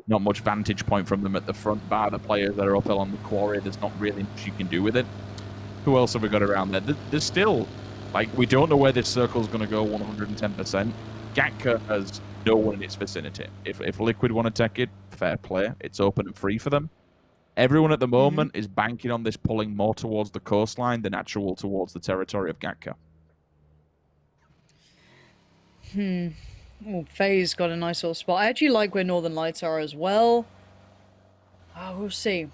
not much vantage point from them at the front bar. The players that are up along the quarry, there's not really much you can do with it. Who else have we got around there? There's still, we don't know where this circle's going to go 110%. GATKA has no one in its vicinity. If Liquid want to take it, fair play. It's open and free for them. Everyone at the moment is banking on this pulling more towards the coastline than actual towards the territory of GATKA. Well, FaZe got a nice little spot. I actually like where Northern Lights are as well. We'll see.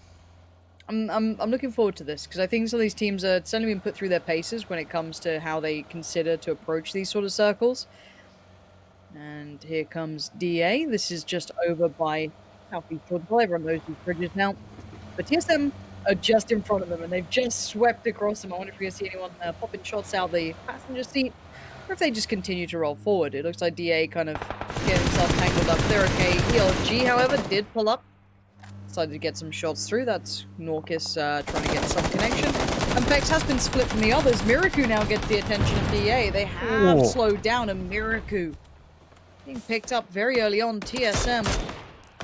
I'm looking forward to this because I think some of these teams are certainly being put through their paces when it comes to how they consider to approach these sort of circles. And here comes DA. This is just over by Southeast Jordan. Everyone knows these bridges now. But TSM are just in front of them, and they've just swept across them. I wonder if you're going to see anyone popping shots out the passenger seat, or if they just continue to roll forward. It looks like DA kind of getting himself tangled up there. Okay, ELG, however, did pull up. Decided to get some shots through. That's Norcus trying to get some connection. And Fexx has been split from the others. MiracU now gets the attention of DA. They have slowed down, and MiracU being picked up very early on. TSM,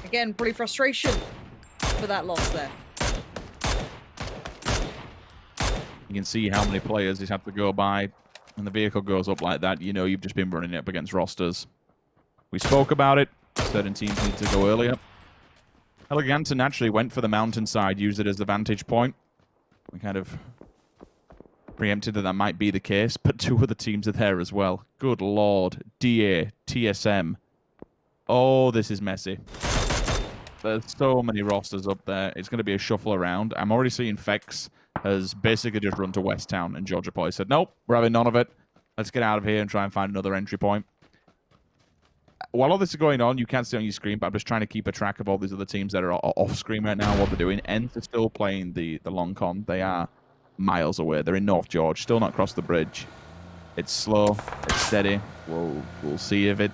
again, pretty frustration for that loss there. You can see how many players he's had to go by, and the vehicle goes up like that. You know you've just been running it up against rosters. We spoke about it. Certain teams need to go earlier. Eleganta naturally went for the mountainside, used it as the vantage point. We kind of preempted that might be the case, but two other teams are there as well. Good Lord. DA, TSM. Oh, this is messy. There's so many rosters up there. It's going to be a shuffle around. I'm already seeing Fexx has basically just run to West Town, and Georgia Boy said, nope, we're having none of it. Let's get out of here and try and find another entry point. while all this is going on, you can't see on your screen, but I'm just trying to keep a track of all these other teams that are off screen right now, what they're doing. ENCE are still playing the long con. They are miles away. They're in North George, still not crossed the bridge. It's slow, it's steady. We'll see if it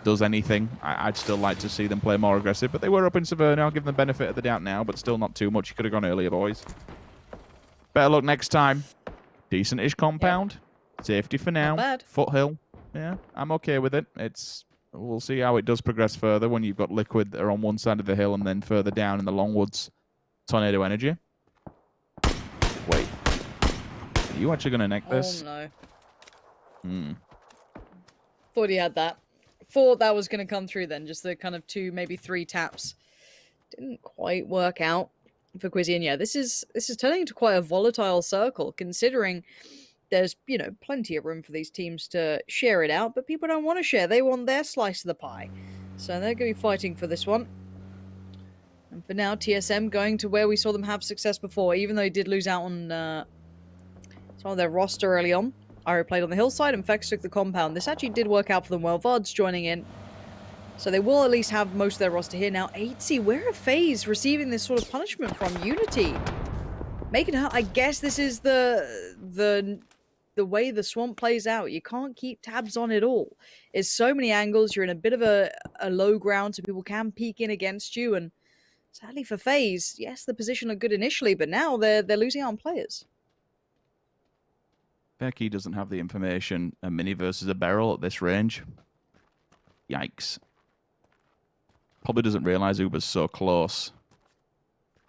does anything. I'd still like to see them play more aggressive, but they were up in Saverna. I'll give them the benefit of the doubt now, but still not too much. You could have gone earlier, boys. Better luck next time. Decent-ish compound. Yep. Safety for now. Not bad. Foothill. Yeah, I'm okay with it. We'll see how it does progress further when you've got Liquid that are on one side of the hill and then further down in the Longwoods, Tornado Energy. Wait. Are you actually going to neck this? Oh, no. Thought he had that. Thought that was going to come through then. Just the kind of 2, maybe 3 taps. Didn't quite work out for Quizzy. And yeah, this is turning into quite a volatile circle, considering there's, you know, plenty of room for these teams to share it out, but people don't want to share. They want their slice of the pie. So they're going to be fighting for this one. And for now, TSM going to where we saw them have success before, even though they did lose out on some of their roster early on. Iroh played on the hillside and Fexx took the compound. This actually did work out for them well. Vard's joining in. So they will at least have most of their roster here. Now, Aitzy, where are FaZe receiving this sort of punishment from? Unity. Make it hurt. I guess this is the way the swamp plays out. You can't keep tabs on it all. It's so many angles. You're in a bit of a low ground, so people can peek in against you. And sadly for FaZe, yes, the position looked good initially, but now they're losing out on players. Becky doesn't have the information. A mini versus a barrel at this range. Yikes. Probably doesn't realize Ubah's so close.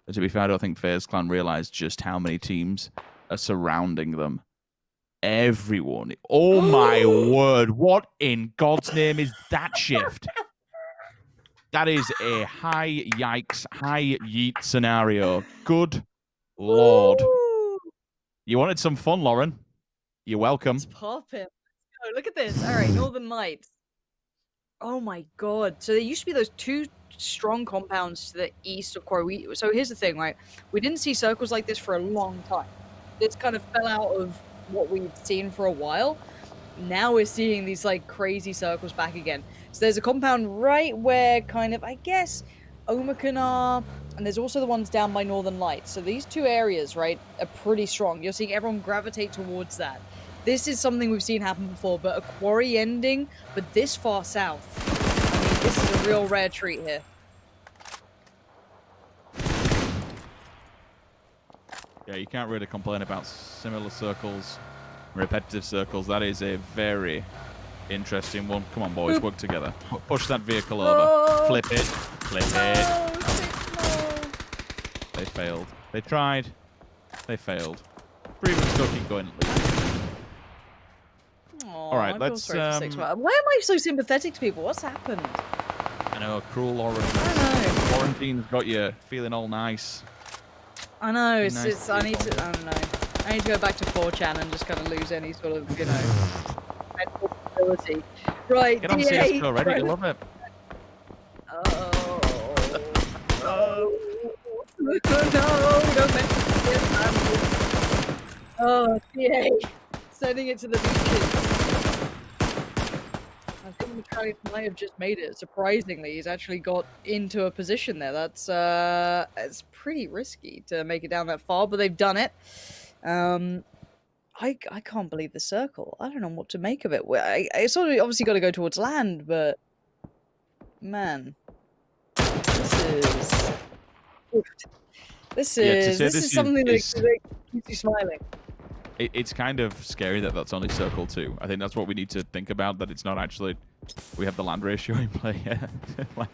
But to be fair, I don't think FaZe Clan realized just how many teams are surrounding them. Everyone. Oh my word. What in God's name is that shift? That is a high yikes, high yeet scenario. Good Lord. You wanted some fun, Lauren? You're welcome. Let's pop it. Oh, look at this. All right, Northern Lights. Oh my God. So there used to be those 2 strong compounds to the east of Quarry. So here's the thing, right? We didn't see circles like this for a long time. This kind of fell out of what we've seen for a while. Now we're seeing these like crazy circles back again. So there's a compound right where kind of, I guess, Omicron are, and there's also the ones down by Northern Lights. So these 2 areas, right, are pretty strong. You're seeing everyone gravitate towards that. This is something we've seen happen before, but a quarry ending, but this far south. I mean, this is a real rare treat here. Yeah, you can't really complain about similar circles, repetitive circles. That is a very interesting one. Come on, boys, work together. Push that vehicle over. Flip it. Flip it. They failed. They tried. They failed. Freeman still keep going at least. All right, let's. Why am I so sympathetic to people? What's happened? I know, cruel Lauren. I know. Quarantine's got you feeling all nice. I know. It's. I need to. I don't know. I need to go back to 4chan and just kind of lose any sort of, you know, mental ability. Right. Get on CS:GO already. You love it. Oh. No, don't mention this. Oh, DA. Sending it to the beaches. I think McCarty might have just made it. Surprisingly, he's actually got into a position there. That's it's pretty risky to make it down that far, but they've done it. I can't believe the circle. I don't know what to make of it. It's obviously got to go towards land, but man, this is something that keeps you smiling. It's kind of scary that that's only circle 2. I think that's what we need to think about, that it's not actually, we have the land ratio in play here. Like,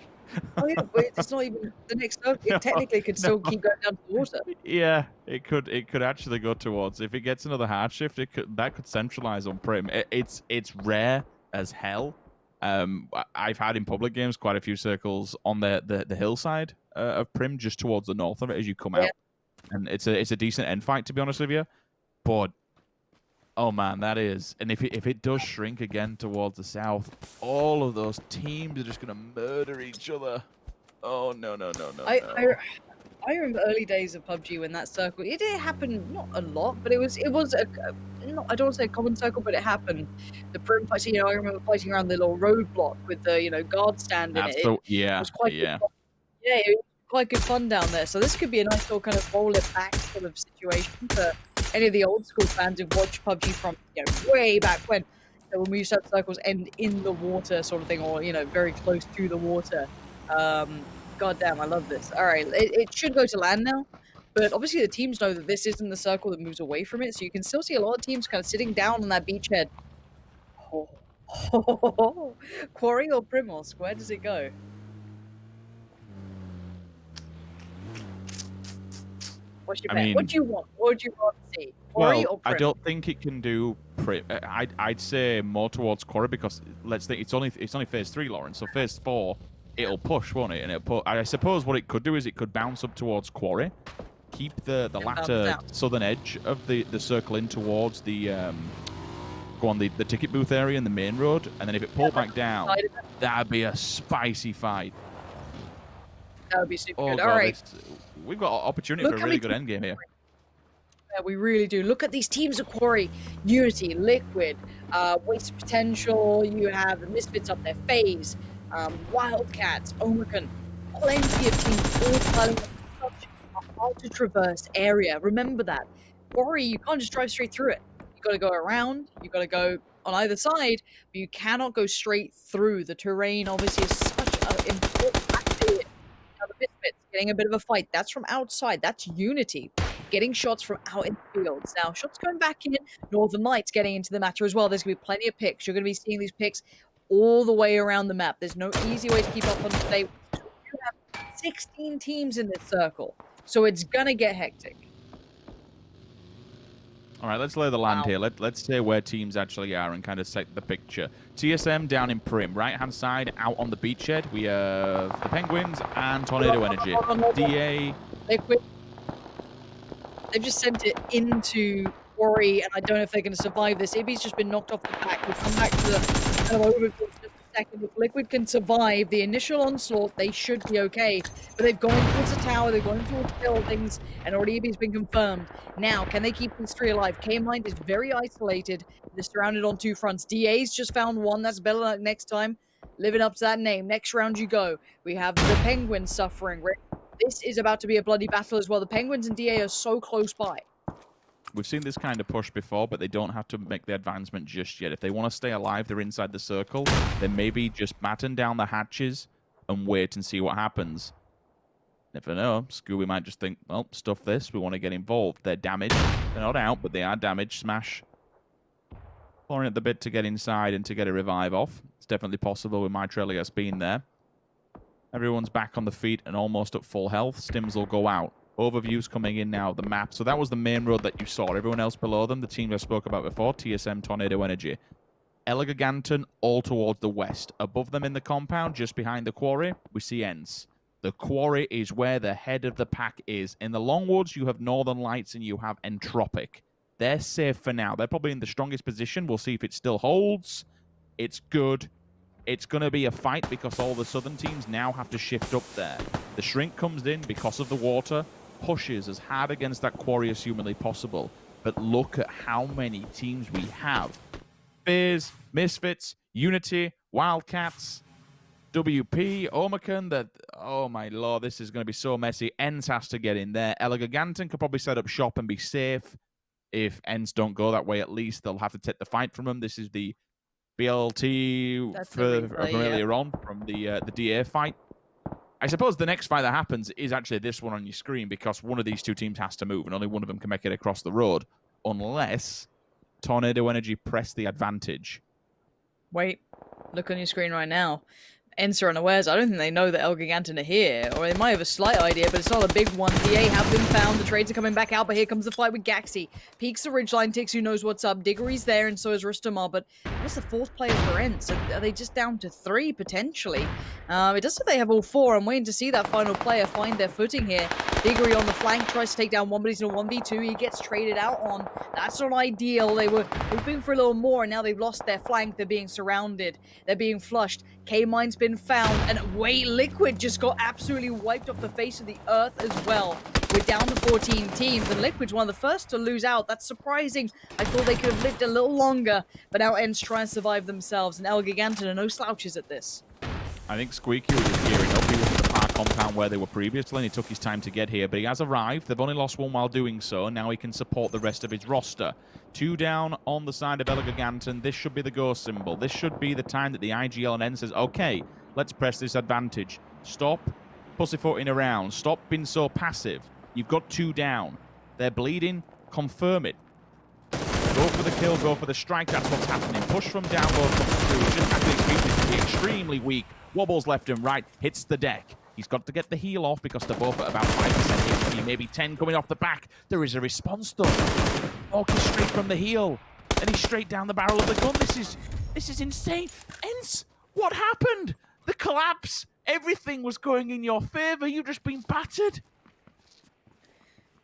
oh yeah, but it's not even the next circle. It technically could still keep going down to the water. Yeah, it could actually go towards, if it gets another hard shift, that could centralize on Prim. It's rare as hell. I've had in public games quite a few circles on the hillside of Prim, just towards the north of it as you come out. And it's a decent end fight, to be honest with you. But oh man, that is, and if it does shrink again towards the south, all of those teams are just gonna murder each other. Oh no. I remember early days of PUBG when that circle, it did happen, not a lot, but it was not, I don't want to say a common circle, but it happened. The prim fight, I remember fighting around the little roadblock with the, guard stand in it. Yeah, It was quite good fun. Yeah, it was quite good fun down there. So this could be a nice little kind of roll it back sort of situation for any of the old school fans who've watched PUBG from, way back when we used to have circles end in the water sort of thing, or, very close to the water. God damn, I love this. All right, it should go to land now, but obviously the teams know that this isn't the circle that moves away from it, so you can still see a lot of teams kind of sitting down on that beachhead. Quarry or Primos? Where does it go? What's your bet? What do you want? What would you want to see? Quarry or Primos? I don't think it can do I'd say more towards Quarry, because let's think it's only phase 3, Lawrence. So phase 4, it'll push, won't it? And I suppose what it could do is it could bounce up towards Quarry, keep the latter southern edge of the circle in towards the the ticket booth area and the main road, and then if it pulled back down, that'd be a spicy fight. That would be super good. God, all right, we've got opportunity for a really good endgame here. Yeah, we really do. Look at these teams of Quarry: Unity, Liquid, Waste Potential. You have the Misfits up there, FaZe, Wildcats, Omicron. Plenty of teams all playing such a hard to traverse area. Remember that. Quarry, you can't just drive straight through it. You got to go around. You got to go on either side, but you cannot go straight through. The terrain obviously is such an important factor. Now the Misfits getting a bit of a fight. That's from outside. That's Unity getting shots from out in the fields. Now, shots going back in. Northern Lights getting into the matter as well. There's going to be plenty of picks. You're going to be seeing these picks all the way around the map. There's no easy way to keep up on the day. You have 16 teams in this circle, so it's going to get hectic. All right, let's lay the land here. Let's say where teams actually are and kind of set the picture. TSM down in Prim, right-hand side, out on the beachhead. We have the Penguins and Tornado Energy. DA... Liquid. They've just sent it into Quarry, and I don't know if they're going to survive this. Ibby's just been knocked off the back. We'll come back to the kind of overview in just a second. If Liquid can survive the initial onslaught, they should be okay. But they've gone towards the tower, they've gone towards buildings, and already Ibby's been confirmed. Now, can they keep these 3 alive? Kaymind is very isolated. They're surrounded on 2 fronts. DA's just found 1. That's Bestoloch next time. Living up to that name. Next round you go. We have the Penguins suffering. This is about to be a bloody battle as well. The Penguins and DA are so close by. We've seen this kind of push before, but they don't have to make the advancement just yet. If they want to stay alive, they're inside the circle. Then maybe just batten down the hatches and wait and see what happens. Never know. Skui might just think, well, stuff this. We want to get involved. They're damaged. They're not out, but they are damaged. Smash. Pouring at the bit to get inside and to get a revive off. It's definitely possible with Mytrelius being there. Everyone's back on the feet and almost at full health. Stims will go out. Overview's coming in now, the map. So that was the main road that you saw. Everyone else below them, the team I spoke about before, TSM, Tornado Energy. Elgiganten all towards the west. Above them in the compound, just behind the quarry, we see ENCE. The quarry is where the head of the pack is. In the Longwoods, you have Northern Lights and you have Entropic. They're safe for now. They're probably in the strongest position. We'll see if it still holds. It's good. It's going to be a fight because all the southern teams now have to shift up there. The Shrink comes in because of the water, pushes as hard against that quarry as humanly possible. But look at how many teams we have. FaZe, Misfits, Unity, Wildcats, WP, Omicron. Oh my lord, this is going to be so messy. ENCE has to get in there. Elgiganten could probably set up shop and be safe. If ENCE don't go that way, at least they'll have to take the fight from them. This is the BLT from earlier on from the DA fight. I suppose the next fight that happens is actually this one on your screen because one of these 2 teams has to move and only one of them can make it across the road unless Tornado Energy press the advantage. Wait, look on your screen right now. ENCE are unawares. I don't think they know that Elgiganten are here, or they might have a slight idea, but it's not a big one. DA have been found. The trades are coming back out, but here comes the fight with Gaxi. Peeks the ridgeline. Tiikzu knows what's up. Diggory's there, and so is Rustanmar, but Where's the fourth player for ENCE? Are they just down to 3 potentially? It does look they have all 4. I'm waiting to see that final player find their footing here. Diggory on the flank tries to take down one, but he's in a 1v2. He gets traded out on. That's not ideal. They were hoping for a little more, and now they've lost their flank. They're being surrounded. They're being flushed. Kaymind's been found, and wait, Liquid just got absolutely wiped off the face of the earth as well. We're down to 14 teams, and Liquid's one of the first to lose out. That's surprising. I thought they could have lived a little longer, but now ENCE trying to survive themselves, and El Giganton are no slouches at this. I think SKUIJKE was just gearing up. He was at the park compound where they were previously, and he took his time to get here, but he has arrived. They've only lost 1 while doing so, and now he can support the rest of his roster. 2 down on the side of El Giganton. This should be the go symbol. This should be the time that the IGL and ENCE says, okay, let's press this advantage. Stop pussyfooting around. Stop being so passive. You've got 2 down. They're bleeding. Confirm it. Go for the kill, go for the strike. That's what's happening. Push from down low comes through. Just has to be extremely weak. Wobbles left and right. Hits the deck. He's got to get the heal off because they're both at about 5% HP, maybe 10 coming off the back. There is a response though. Orc is straight from the heel. And he's straight down the barrel of the gun. This is insane. ENCE, what happened? The collapse. Everything was going in your favor. You've just been battered.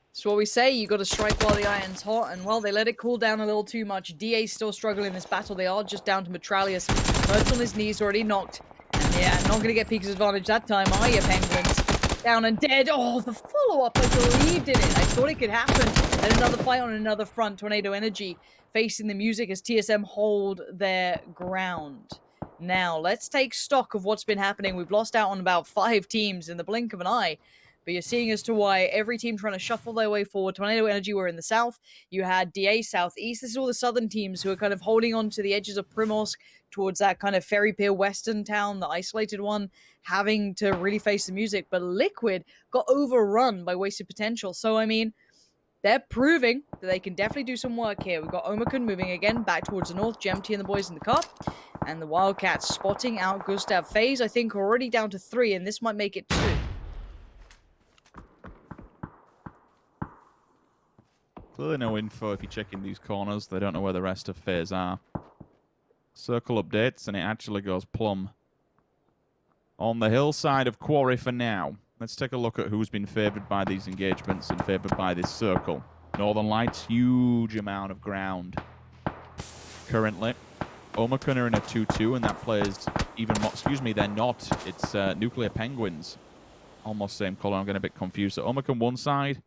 That's what we say, you got to strike while the iron's hot, and well, they let it cool down a little too much. DA's still struggling in this battle. They are just down to Metralius. Hurts on his knees, already knocked. And yeah, not going to get Peek's advantage that time, are you, Penguins? Down and dead. Oh, the follow-up, I believed in it. I thought it could happen. And another fight on another front. Tornado Energy facing the music as TSM hold their ground. Now, let's take stock of what's been happening. We've lost out on about 5 teams in the blink of an eye. But you're seeing as to why every team trying to shuffle their way forward. Tornado Energy were in the south. You had DA southeast. This is all the southern teams who are kind of holding on to the edges of Primorsk towards that kind of ferry pier western town, the isolated one, having to really face the music. But Liquid got overrun by wasted potential. So, I mean, they're proving that they can definitely do some work here. We've got Omicron moving again back towards the north. Jeemzz and the boys in the cup. And the Wildcats spotting out Gustav. FaZe, I think, already down to 3, and this might make it 2. Clearly no info if you're checking these corners. They don't know where the rest of FaZe are. Circle updates, and it actually goes plumb on the hillside of Quarry for now. Let's take a look at who's been favoured by these engagements and favoured by this circle. Northern Lights, huge amount of ground currently. Omicron are in a 2-2, and that plays even more. Excuse me, they're not. It's Nuclear Penguins. Almost same colour. I'm getting a bit confused. So Omicron one side.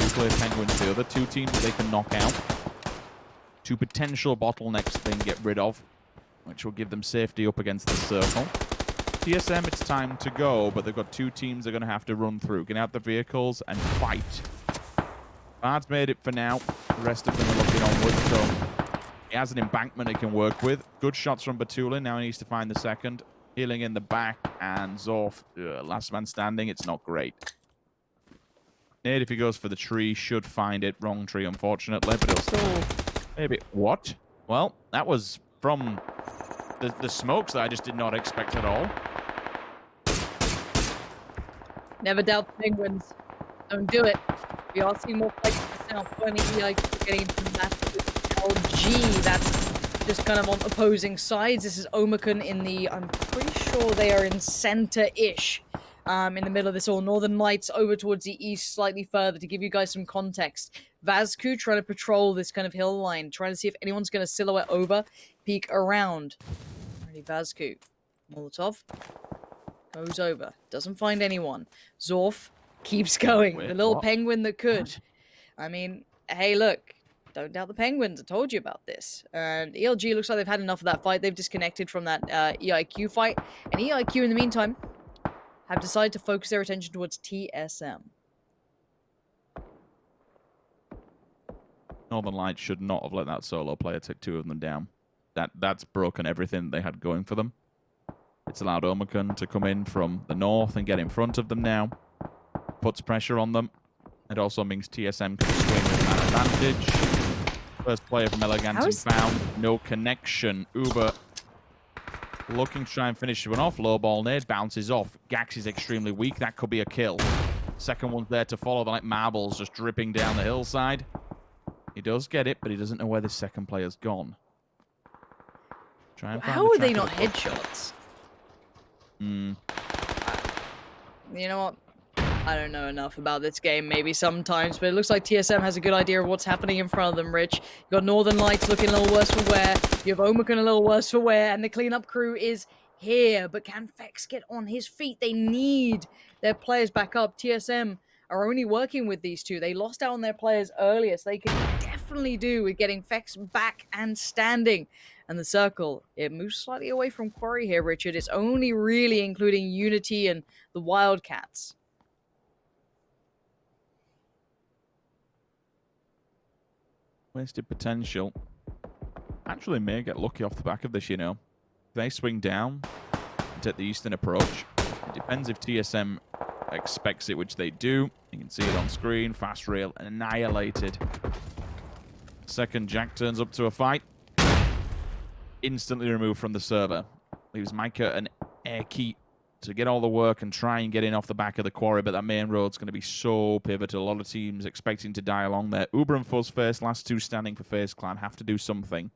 Nuclear Penguins, the other 2 teams they can knock out. 2 potential bottlenecks they can get rid of, which will give them safety up against the circle. TSM, it's time to go, but they've got 2 teams they're going to have to run through. Get out the vehicles and fight. Vard's made it for now. The rest of them are looking onwards, so he has an embankment he can work with. Good shots from Batulin. Now he needs to find the second. Healing in the back, and Zorf, last man standing. It's not great. Nade, if he goes for the tree, should find it. Wrong tree, unfortunately, but he'll still maybe... What? Well, that was from the smokes that I just did not expect at all. Never doubt the Penguins. Don't do it. We are seeing more fights in the south. Funny, like getting into the match with LG. That's just kind of on opposing sides. This is Omicron in the... I'm pretty sure they are in center-ish. In the middle of this all. Northern Lights over towards the east, slightly further, to give you guys some context. Vazku trying to patrol this kind of hill line, trying to see if anyone's going to silhouette over, peek around. Alrighty, Vazku. Molotov goes over, doesn't find anyone. Zorf keeps going. Wait, the little what? penguin that could. What? I mean, hey, look. Don't doubt the Penguins. I told you about this. And ELG looks like they've had enough of that fight. They've disconnected from that EIQ fight. And EIQ, in the meantime, have decided to focus their attention towards TSM. Northern Lights should not have let that solo player take 2 of them down. That's broken everything they had going for them. It's allowed Omicron to come in from the north and get in front of them now. Puts pressure on them. It also means TSM can swing with that advantage. First player from Eleganton found. No connection. Ubah looking to try and finish one off. Low ball nade bounces off. Gax is extremely weak. That could be a kill. Second one's there to follow. They're like marbles just dripping down the hillside. He does get it, but he doesn't know where the second player's gone. Try and find How the are they track not of the- headshots? You know what? I don't know enough about this game maybe sometimes, but it looks like TSM has a good idea of what's happening in front of them, Rich. You got Northern Lights looking a little worse for wear. You have Omicron a little worse for wear, and the cleanup crew is here. But can Fexx get on his feet? They need their players back up. TSM are only working with these two. They lost out on their players earlier, so they could definitely do with getting Fexx back and standing. And the circle, it moves slightly away from Quarry here, Richard. It's only really including Unity and the Wildcats. Wasted potential. Actually may get lucky off the back of this, you know. They swing down, take the eastern approach. It depends if TSM expects it, which they do. You can see it on screen. Fast rail annihilated. Second Jack turns up to a fight. Instantly removed from the server. Leaves Micah an air key to get all the work and try and get in off the back of the quarry, but that main road's going to be so pivotal. A lot of teams expecting to die along there. ubah and Fuzzface, last two standing for FaZe Clan, have to do something.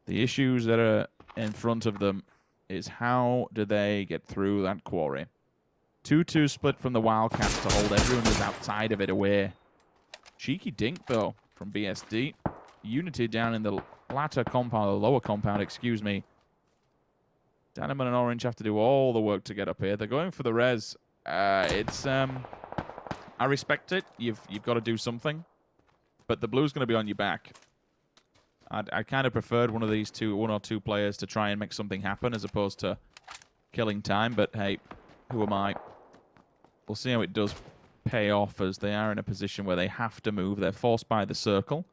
The issues that are in front of them is how do they get through that quarry. 2-2 split from the Wildcats to hold everyone who's outside of it away. Cheeky dink, though, from BSD. Unity down in the latter compound, the lower compound, excuse me. Dynamite and Orange have to do all the work to get up here. They're going for the res. I respect it. You've got to do something. But the blue's going to be on your back. I kind of preferred one or two players to try and make something happen as opposed to killing time. But hey, who am I? We'll see how it does pay off as they are in a position where they have to move. They're forced by the circle.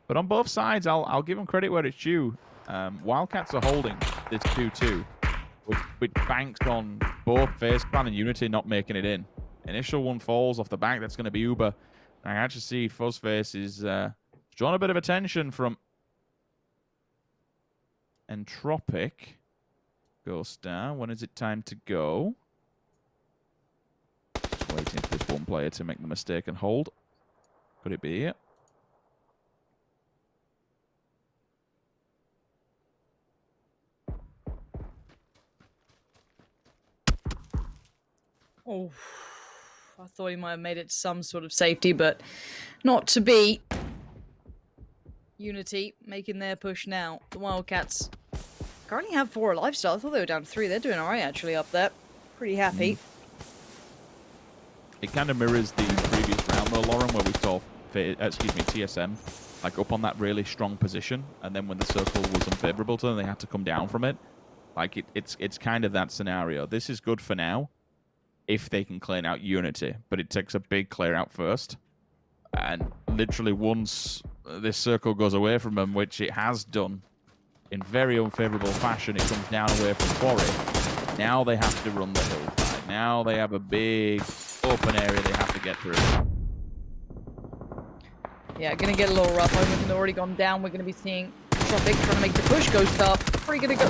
But on both sides, I'll give them credit where it's due. Wildcats are holding this 2-2, which banks on both FaZe Clan and Unity not making it in. Initial one falls off the back. That's going to be ubah. I actually see Fuzzface is drawing a bit of attention from Entropic. Gustav, when is it time to go? Just waiting for this one player to make the mistake and hold. Could it be it? Oh, I thought he might have made it to some sort of safety, but not to be. Unity making their push now. The Wildcats currently have 4 alive still. I thought they were down to 3. They're doing alright actually up there. Pretty happy. It kind of mirrors the previous round though, Lauren, where we saw TSM like up on that really strong position, and then when the circle was unfavorable to them, they had to come down from it. Like it's kind of that scenario. This is good for now, if they can clean out Unity, but it takes a big clear out first. And literally once this circle goes away from them, which it has done in very unfavorable fashion, it comes down away from Quarry. Now they have to run the hillside. Now they have a big open area they have to get through. Yeah, gonna get a little rough. Omicron already gone down. We're gonna be seeing Tropic trying to make the push. Gustav, pretty gonna go.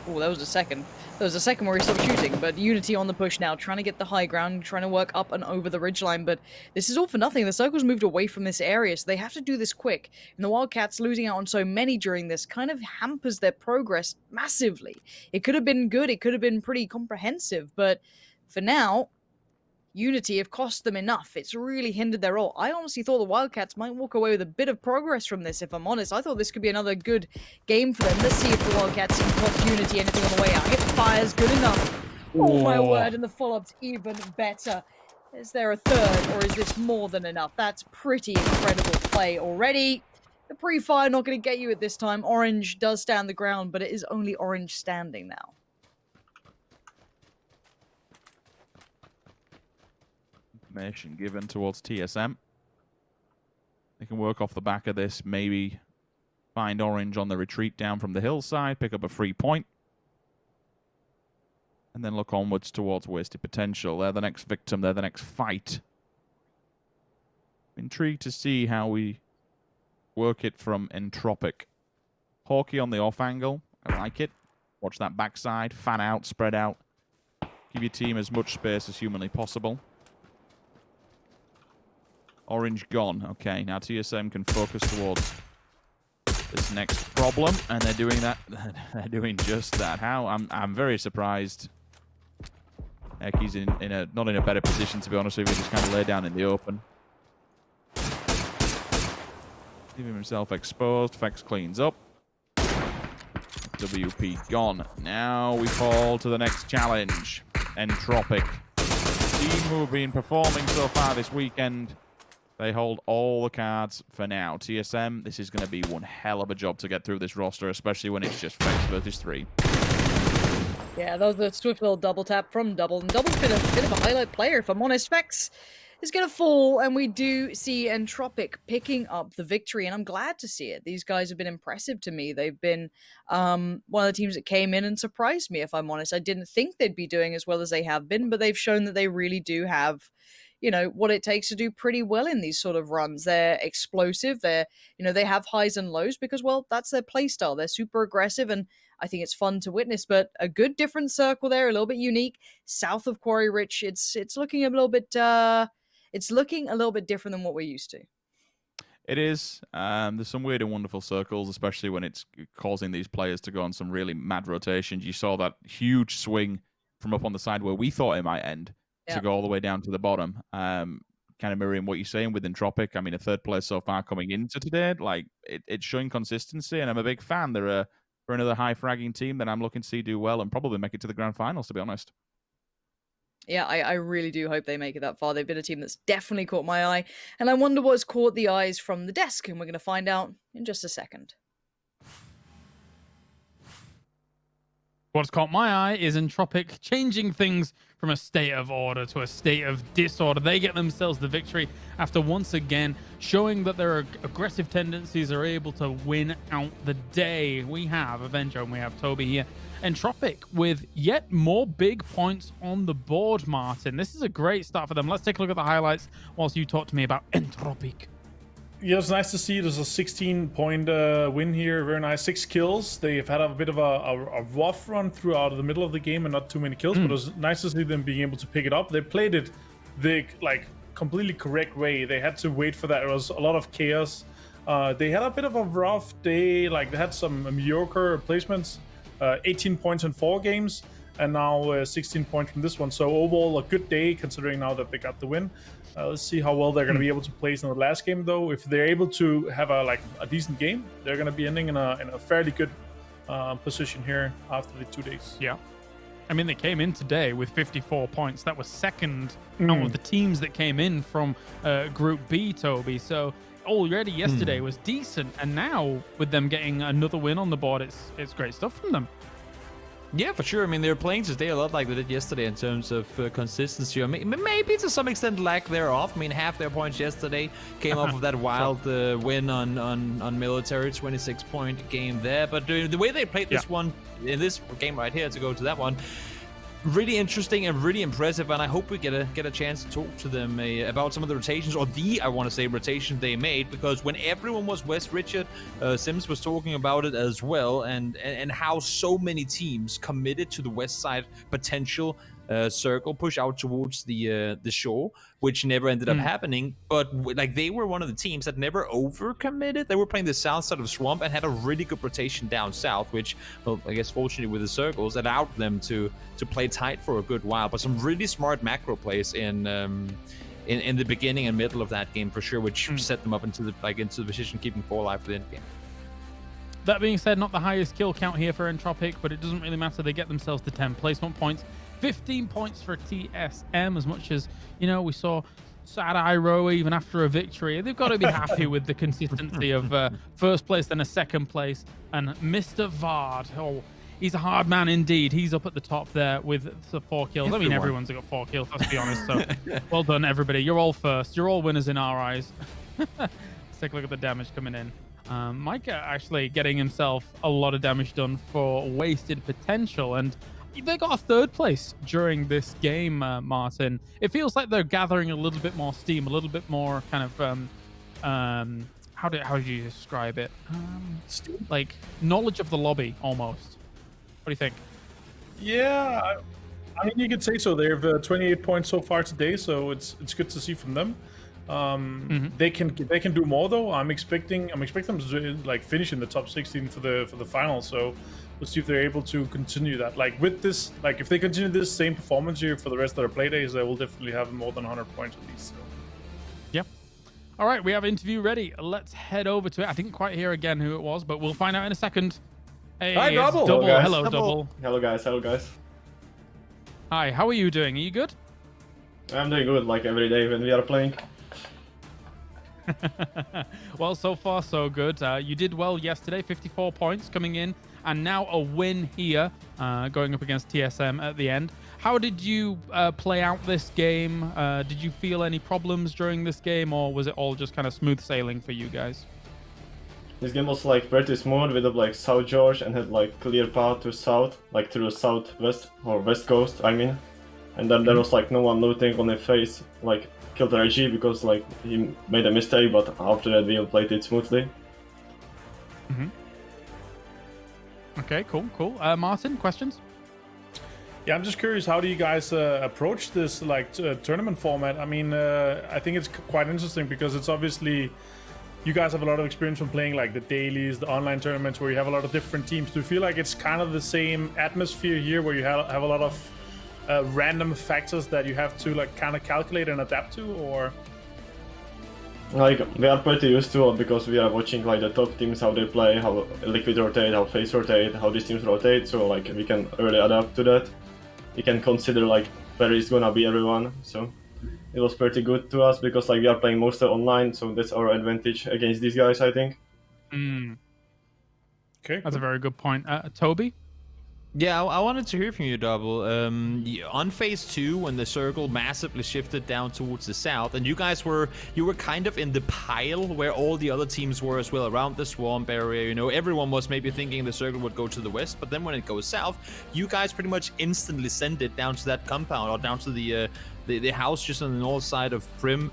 Oh, that was a second. There was a second where he stopped shooting, but Unity on the push now, trying to get the high ground, trying to work up and over the ridgeline, but this is all for nothing. The circle's moved away from this area, so they have to do this quick. And the Wildcats losing out on so many during this kind of hampers their progress massively. It could have been good, it could have been pretty comprehensive, but for now, Unity have cost them enough. It's really hindered their role. I honestly thought the Wildcats might walk away with a bit of progress from this, if I'm honest. I thought this could be another good game for them. Let's see if the Wildcats can cost Unity anything on the way out. Hip fire's good enough. Oh my word, and the follow-up's even better. Is there a third, or is this more than enough? That's pretty incredible play already. The pre-fire not going to get you at this time. Orange does stand the ground, but it is only Orange standing now. Information given towards TSM. They can work off the back of this, maybe find Orange on the retreat down from the hillside, pick up a free point, and then look onwards towards wasted potential. They're the next victim, they're the next fight. Intrigued to see how we work it from Entropic. Hawkey on the off angle, I like it. Watch that backside, fan out, spread out. Give your team as much space as humanly possible. Orange gone. Okay, now TSM can focus towards this next problem, and they're doing that. They're doing just that. How? I'm very surprised. He's not in a better position, to be honest with you. Just kind of lay down in the open. Leaving himself exposed. Fexx cleans up. WP gone. Now we fall to the next challenge. Entropic. The team who have been performing so far this weekend. They hold all the cards for now. TSM, this is going to be one hell of a job to get through this roster, especially when it's just Fexx versus 3. Yeah, that was a swift little double tap from Double. And Double's been a bit of a highlight player, if I'm honest. Fexx is going to fall, and we do see Entropic picking up the victory, and I'm glad to see it. These guys have been impressive to me. They've been one of the teams that came in and surprised me, if I'm honest. I didn't think they'd be doing as well as they have been, but they've shown that they really do have, you know, what it takes to do pretty well in these sort of runs. They're explosive. They're, you know, they have highs and lows because, well, that's their play style. They're super aggressive, and I think it's fun to witness. But a good different circle there, a little bit unique. South of Quarry Ridge, it's looking a little bit it's looking a little bit different than what we're used to. It is. There's some weird and wonderful circles, especially when it's causing these players to go on some really mad rotations. You saw that huge swing from up on the side where we thought it might end to go all the way down to the bottom. Kind of mirroring what you're saying with Entropic. I mean, a third place so far coming into today. Like, it's showing consistency, and I'm a big fan. They're for another high-fragging team that I'm looking to see do well and probably make it to the grand finals, to be honest. Yeah, I really do hope they make it that far. They've been a team that's definitely caught my eye, and I wonder what's caught the eyes from the desk, and we're going to find out in just a second. What's caught my eye is Entropic changing things from a state of order to a state of disorder. They get themselves the victory after once again showing that their aggressive tendencies are able to win out the day. We have Avenger and we have Toby here. Entropic with yet more big points on the board, Martin. This is a great start for them. Let's take a look at the highlights whilst you talk to me about Entropic. Yeah, it's nice to see. There's a 16-point win here. Very nice. 6 kills. They've had a bit of a rough run throughout the middle of the game and not too many kills, but it was nice to see them being able to pick it up. They played it the completely correct way. They had to wait for that. It was a lot of chaos. They had a bit of a rough day. Like, they had some mediocre placements. 18 points in 4 games, and now 16 points from this one. So overall, a good day considering now that they got the win. Let's see how well they're going to be able to place in the last game, though. If they're able to have a decent game, they're going to be ending in a fairly good position here after the 2 days. Yeah. I mean, they came in today with 54 points. That was second out of the teams that came in from Group B, Toby. So already yesterday was decent, and now with them getting another win on the board, it's great stuff from them. Yeah, for sure. I mean, they're playing today a lot like they did yesterday in terms of consistency. I mean, maybe to some extent lack thereof. I mean, half their points yesterday came off of that wild win on Military, 26-point game there. But the way they played this one, in this game right here, to go to that one, really interesting and really impressive, and I hope we get a chance to talk to them about some of the rotations, or I want to say rotation they made, because when everyone was West Richard, Sims was talking about it as well, and how so many teams committed to the west side potential circle push out towards the shore, which never ended up happening. But like, they were one of the teams that never overcommitted. They were playing the south side of Swamp and had a really good rotation down south, which, well, I guess fortunately with the circles allowed them to play tight for a good while. But some really smart macro plays in the beginning and middle of that game for sure, which set them up into the position keeping 4 alive for the end game. That being said, not the highest kill count here for Entropic, but it doesn't really matter. They get themselves to 10 placement points. 15 points for TSM, as much as, you know, we saw sad Iroh even after a victory. They've got to be happy with the consistency of first place, then a second place. And Mr. Vard, he's a hard man indeed. He's up at the top there with the 4 kills. I mean, everyone's got 4 kills, let's be honest. So well done, everybody. You're all first. You're all winners in our eyes. Let's take a look at the damage coming in. Micah actually getting himself a lot of damage done for wasted potential, and they got a 3rd place during this game, Martin. It feels like they're gathering a little bit more steam, a little bit more kind of how do you describe it? Like knowledge of the lobby almost. What do you think? Yeah, I mean, you could say so. They have 28 points so far today, so it's good to see from them. They can do more though. I'm expecting them to like finish in the top 16 for the final. So we'll see if they're able to continue that. Like with this, like if they continue this same performance here for the rest of their play days, they will definitely have more than 100 points at least. So. Yeah. All right, we have interview ready. Let's head over to it. I didn't quite hear again who it was, but we'll find out in a second. Hey, hi, Double. Hello, Double. Hello, guys. Hello, guys. Hi, how are you doing? Are you good? I'm doing good, like every day when we are playing. Well, so far so good. You did well yesterday, 54 points coming in, and now a win here, going up against TSM at the end. How did you play out this game? Did you feel any problems during this game, or was it all just kind of smooth sailing for you guys? This game was like pretty smooth with like South George and had like clear path to south, like through the southwest or west coast, I mean. And then there was like no one looting on the FaZe, like killed RG because like he made a mistake, but after that we all played it smoothly. Okay, cool. Martin, questions? Yeah, I'm just curious, how do you guys approach this like tournament format? I mean, I think it's quite interesting because it's obviously you guys have a lot of experience from playing like the dailies, the online tournaments where you have a lot of different teams. Do you feel like it's kind of the same atmosphere here where you have a lot of random factors that you have to like kind of calculate and adapt to, or? Like we are pretty used to it because we are watching like the top teams, how they play, how Liquid rotate, how FaZe rotate, how these teams rotate, so like we can really adapt to that. We can consider like where is gonna be everyone, so it was pretty good to us because like we are playing mostly online, so that's our advantage against these guys, I think. Okay, that's a very good point. Toby? Yeah, I wanted to hear from you, Double. On phase 2, when the circle massively shifted down towards the south, and you were kind of in the pile where all the other teams were as well, around the swamp area. You know, everyone was maybe thinking the circle would go to the west, but then when it goes south, you guys pretty much instantly send it down to that compound or down to the house just on the north side of Prim.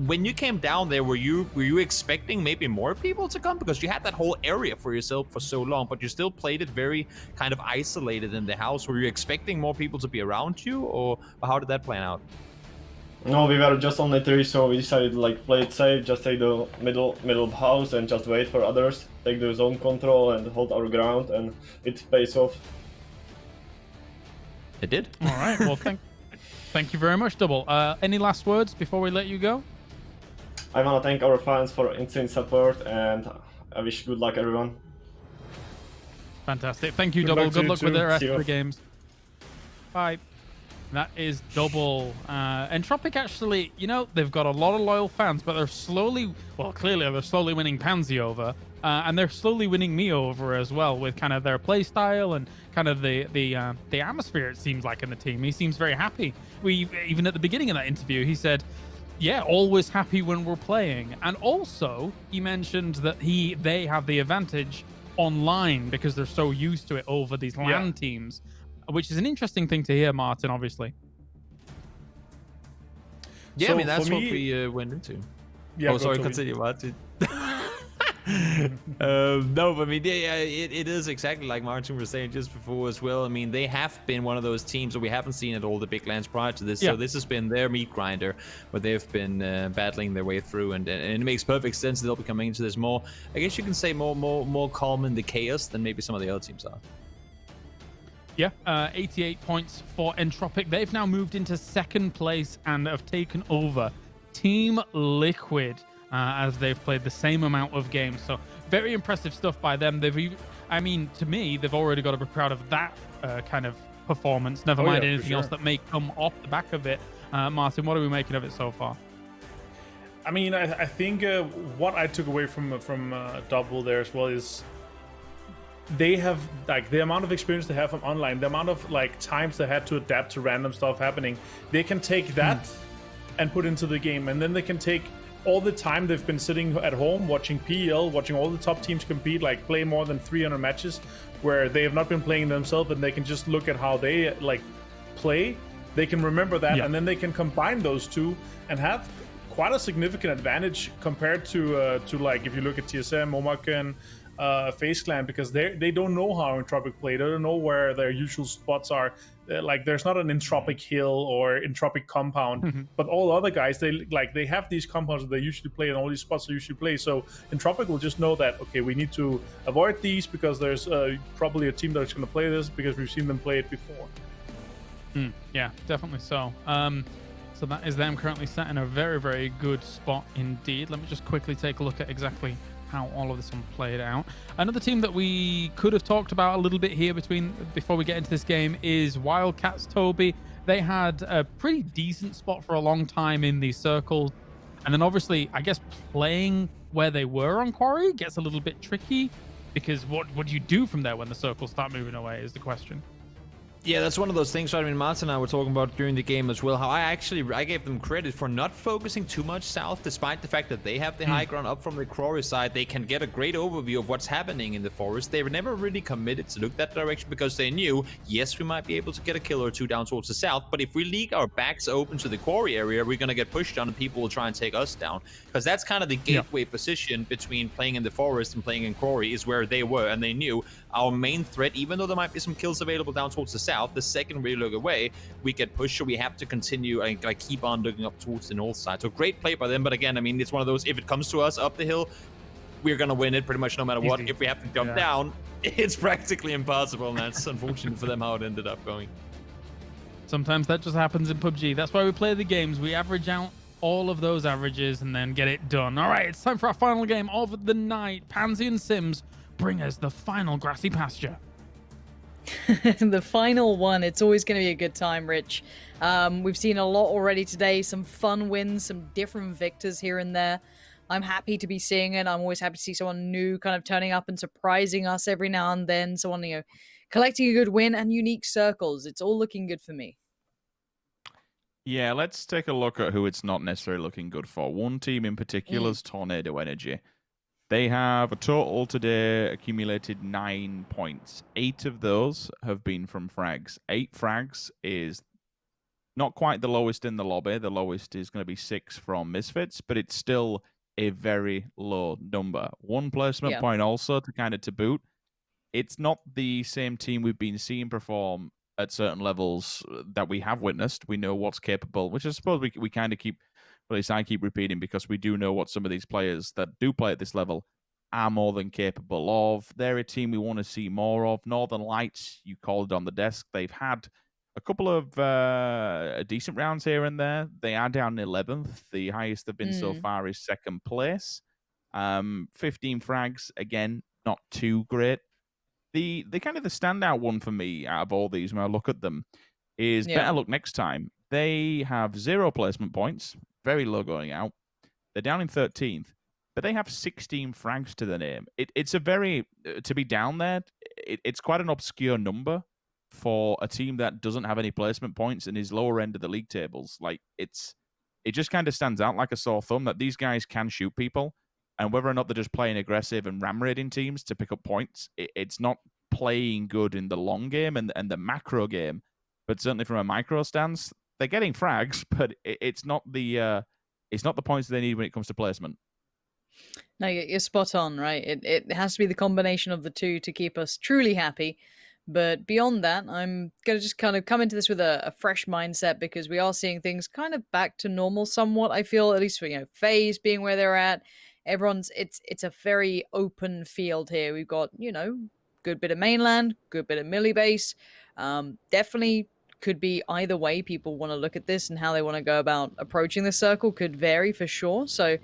When you came down there, were you expecting maybe more people to come? Because you had that whole area for yourself for so long, but you still played it very kind of isolated in the house. Were you expecting more people to be around you, or how did that plan out? No, we were just only 3, so we decided to like play it safe, just take the middle of the house and just wait for others, take the zone control and hold our ground, and it pays off. It did. All right. Well, thank you very much, Double. Any last words before we let you go? I want to thank our fans for insane support, and I wish good luck everyone. Fantastic. Thank you, Double. Good luck with the rest of the games. Bye. That is Double. Entropic actually, you know, they've got a lot of loyal fans, but they're slowly winning Pansy over. And they're slowly winning me over as well with kind of their play style and kind of the atmosphere, it seems like, in the team. He seems very happy. Even at the beginning of that interview, he said, yeah, always happy when we're playing. And also, he mentioned that they have the advantage online because they're so used to it over these LAN teams, which is an interesting thing to hear, Martin, obviously. Yeah, So I mean, that's what me, we went into. Yeah, oh, sorry, continue, Martin. No, but I mean, it is exactly like Martin was saying just before as well. I mean, they have been one of those teams that we haven't seen at all the big lands prior to this. So this has been their meat grinder, where they've been battling their way through, and it makes perfect sense that they'll be coming into this more. I guess you can say more calm in the chaos than maybe some of the other teams are. Yeah, 88 points for Entropic. They've now moved into second place and have taken over Team Liquid. As they've played the same amount of games. So very impressive stuff by them. I mean, to me, they've already got to be proud of that kind of performance. Never mind anything else that may come off the back of it. Martin, what are we making of it so far? I mean, I think what I took away from Double there as well is they have like the amount of experience they have from online, the amount of like times they had to adapt to random stuff happening. They can take that and put into the game, and then they can take all the time they've been sitting at home watching PL, watching all the top teams compete, like play more than 300 matches where they have not been playing themselves, and they can just look at how they like play. They can remember that, and then they can combine those two and have quite a significant advantage compared to like if you look at TSM, Omaken, FaZe clan, because they don't know how Entropic play. They don't know where their usual spots are. Like there's not an Entropic hill or Entropic compound, but all other guys they have these compounds that they usually play and all these spots they usually play. So Entropic will just know that, okay, we need to avoid these because there's probably a team that's going to play this because we've seen them play it before. Yeah, definitely so. So that is them currently set in a very, very good spot indeed. Let me just quickly take a look at exactly how all of this one played out. Another team that we could have talked about a little bit here before we get into this game is Wildcats, Toby. They had a pretty decent spot for a long time in these circles. And then obviously, I guess playing where they were on Quarry gets a little bit tricky, because what do you do from there when the circles start moving away is the question. Yeah, that's one of those things. I mean, Martin and I were talking about during the game as well, how I gave them credit for not focusing too much south, despite the fact that they have the high ground up from the quarry side. They can get a great overview of what's happening in the forest. They were never really committed to look that direction because they knew, yes, we might be able to get a kill or two down towards the south, but if we leave our backs open to the quarry area, we're going to get pushed down and people will try and take us down. Because that's kind of the gateway position between playing in the forest and playing in quarry, is where they were, and they knew our main threat, even though there might be some kills available down towards the south, the second we look away, we get pushed, so we have to continue and keep on looking up towards the north side. So great play by them, but again, I mean, it's one of those, if it comes to us up the hill, we're going to win it pretty much no matter what. If we have to jump down, it's practically impossible, and that's unfortunate for them how it ended up going. Sometimes that just happens in PUBG. That's why we play the games. We average out all of those averages and then get it done. All right, it's time for our final game of the night. Pansy and Sims bring us the final grassy pasture. The final one. It's always going to be a good time, Rich. We've seen a lot already today. Some fun wins, some different victors here and there. I'm happy to be seeing it. I'm always happy to see someone new kind of turning up and surprising us every now and then. Someone, collecting a good win and unique circles. It's all looking good for me. Yeah, let's take a look at who it's not necessarily looking good for. One team in particular is Tornado Energy. They have a total today accumulated 9 points. 8 of those have been from frags. 8 frags is not quite the lowest in the lobby. The lowest is going to be 6 from Misfits, but it's still a very low number. 1 placement point also to boot. It's not the same team we've been seeing perform at certain levels that we have witnessed. We know what's capable, which I suppose we kind of keep... But at least I keep repeating, because we do know what some of these players that do play at this level are more than capable of. They're a team we want to see more of. Northern Lights, you called it on the desk. They've had a couple of decent rounds here and there. They are down 11th. The highest they've been so far is 2nd place. 15 frags, again, not too great. The kind of the standout one for me out of all these, when I look at them, is Better Luck Next Time. They have 0 placement points. Very low going out. They're down in 13th, but they have 16 frags to their name. It's a very, to be down there, it's quite an obscure number for a team that doesn't have any placement points and is lower end of the league tables. Like, it just kind of stands out like a sore thumb that these guys can shoot people, and whether or not they're just playing aggressive and ram raiding teams to pick up points, it's not playing good in the long game and the macro game, but certainly from a micro stance, they're getting frags, but it's not the points they need when it comes to placement. No, you're spot on, right? It has to be the combination of the two to keep us truly happy. But beyond that, I'm going to just kind of come into this with a fresh mindset, because we are seeing things kind of back to normal somewhat, I feel, at least for, FaZe being where they're at. It's a very open field here. We've got, good bit of mainland, good bit of milli base. Definitely could be either way people want to look at this, and how they want to go about approaching the circle could vary for sure. So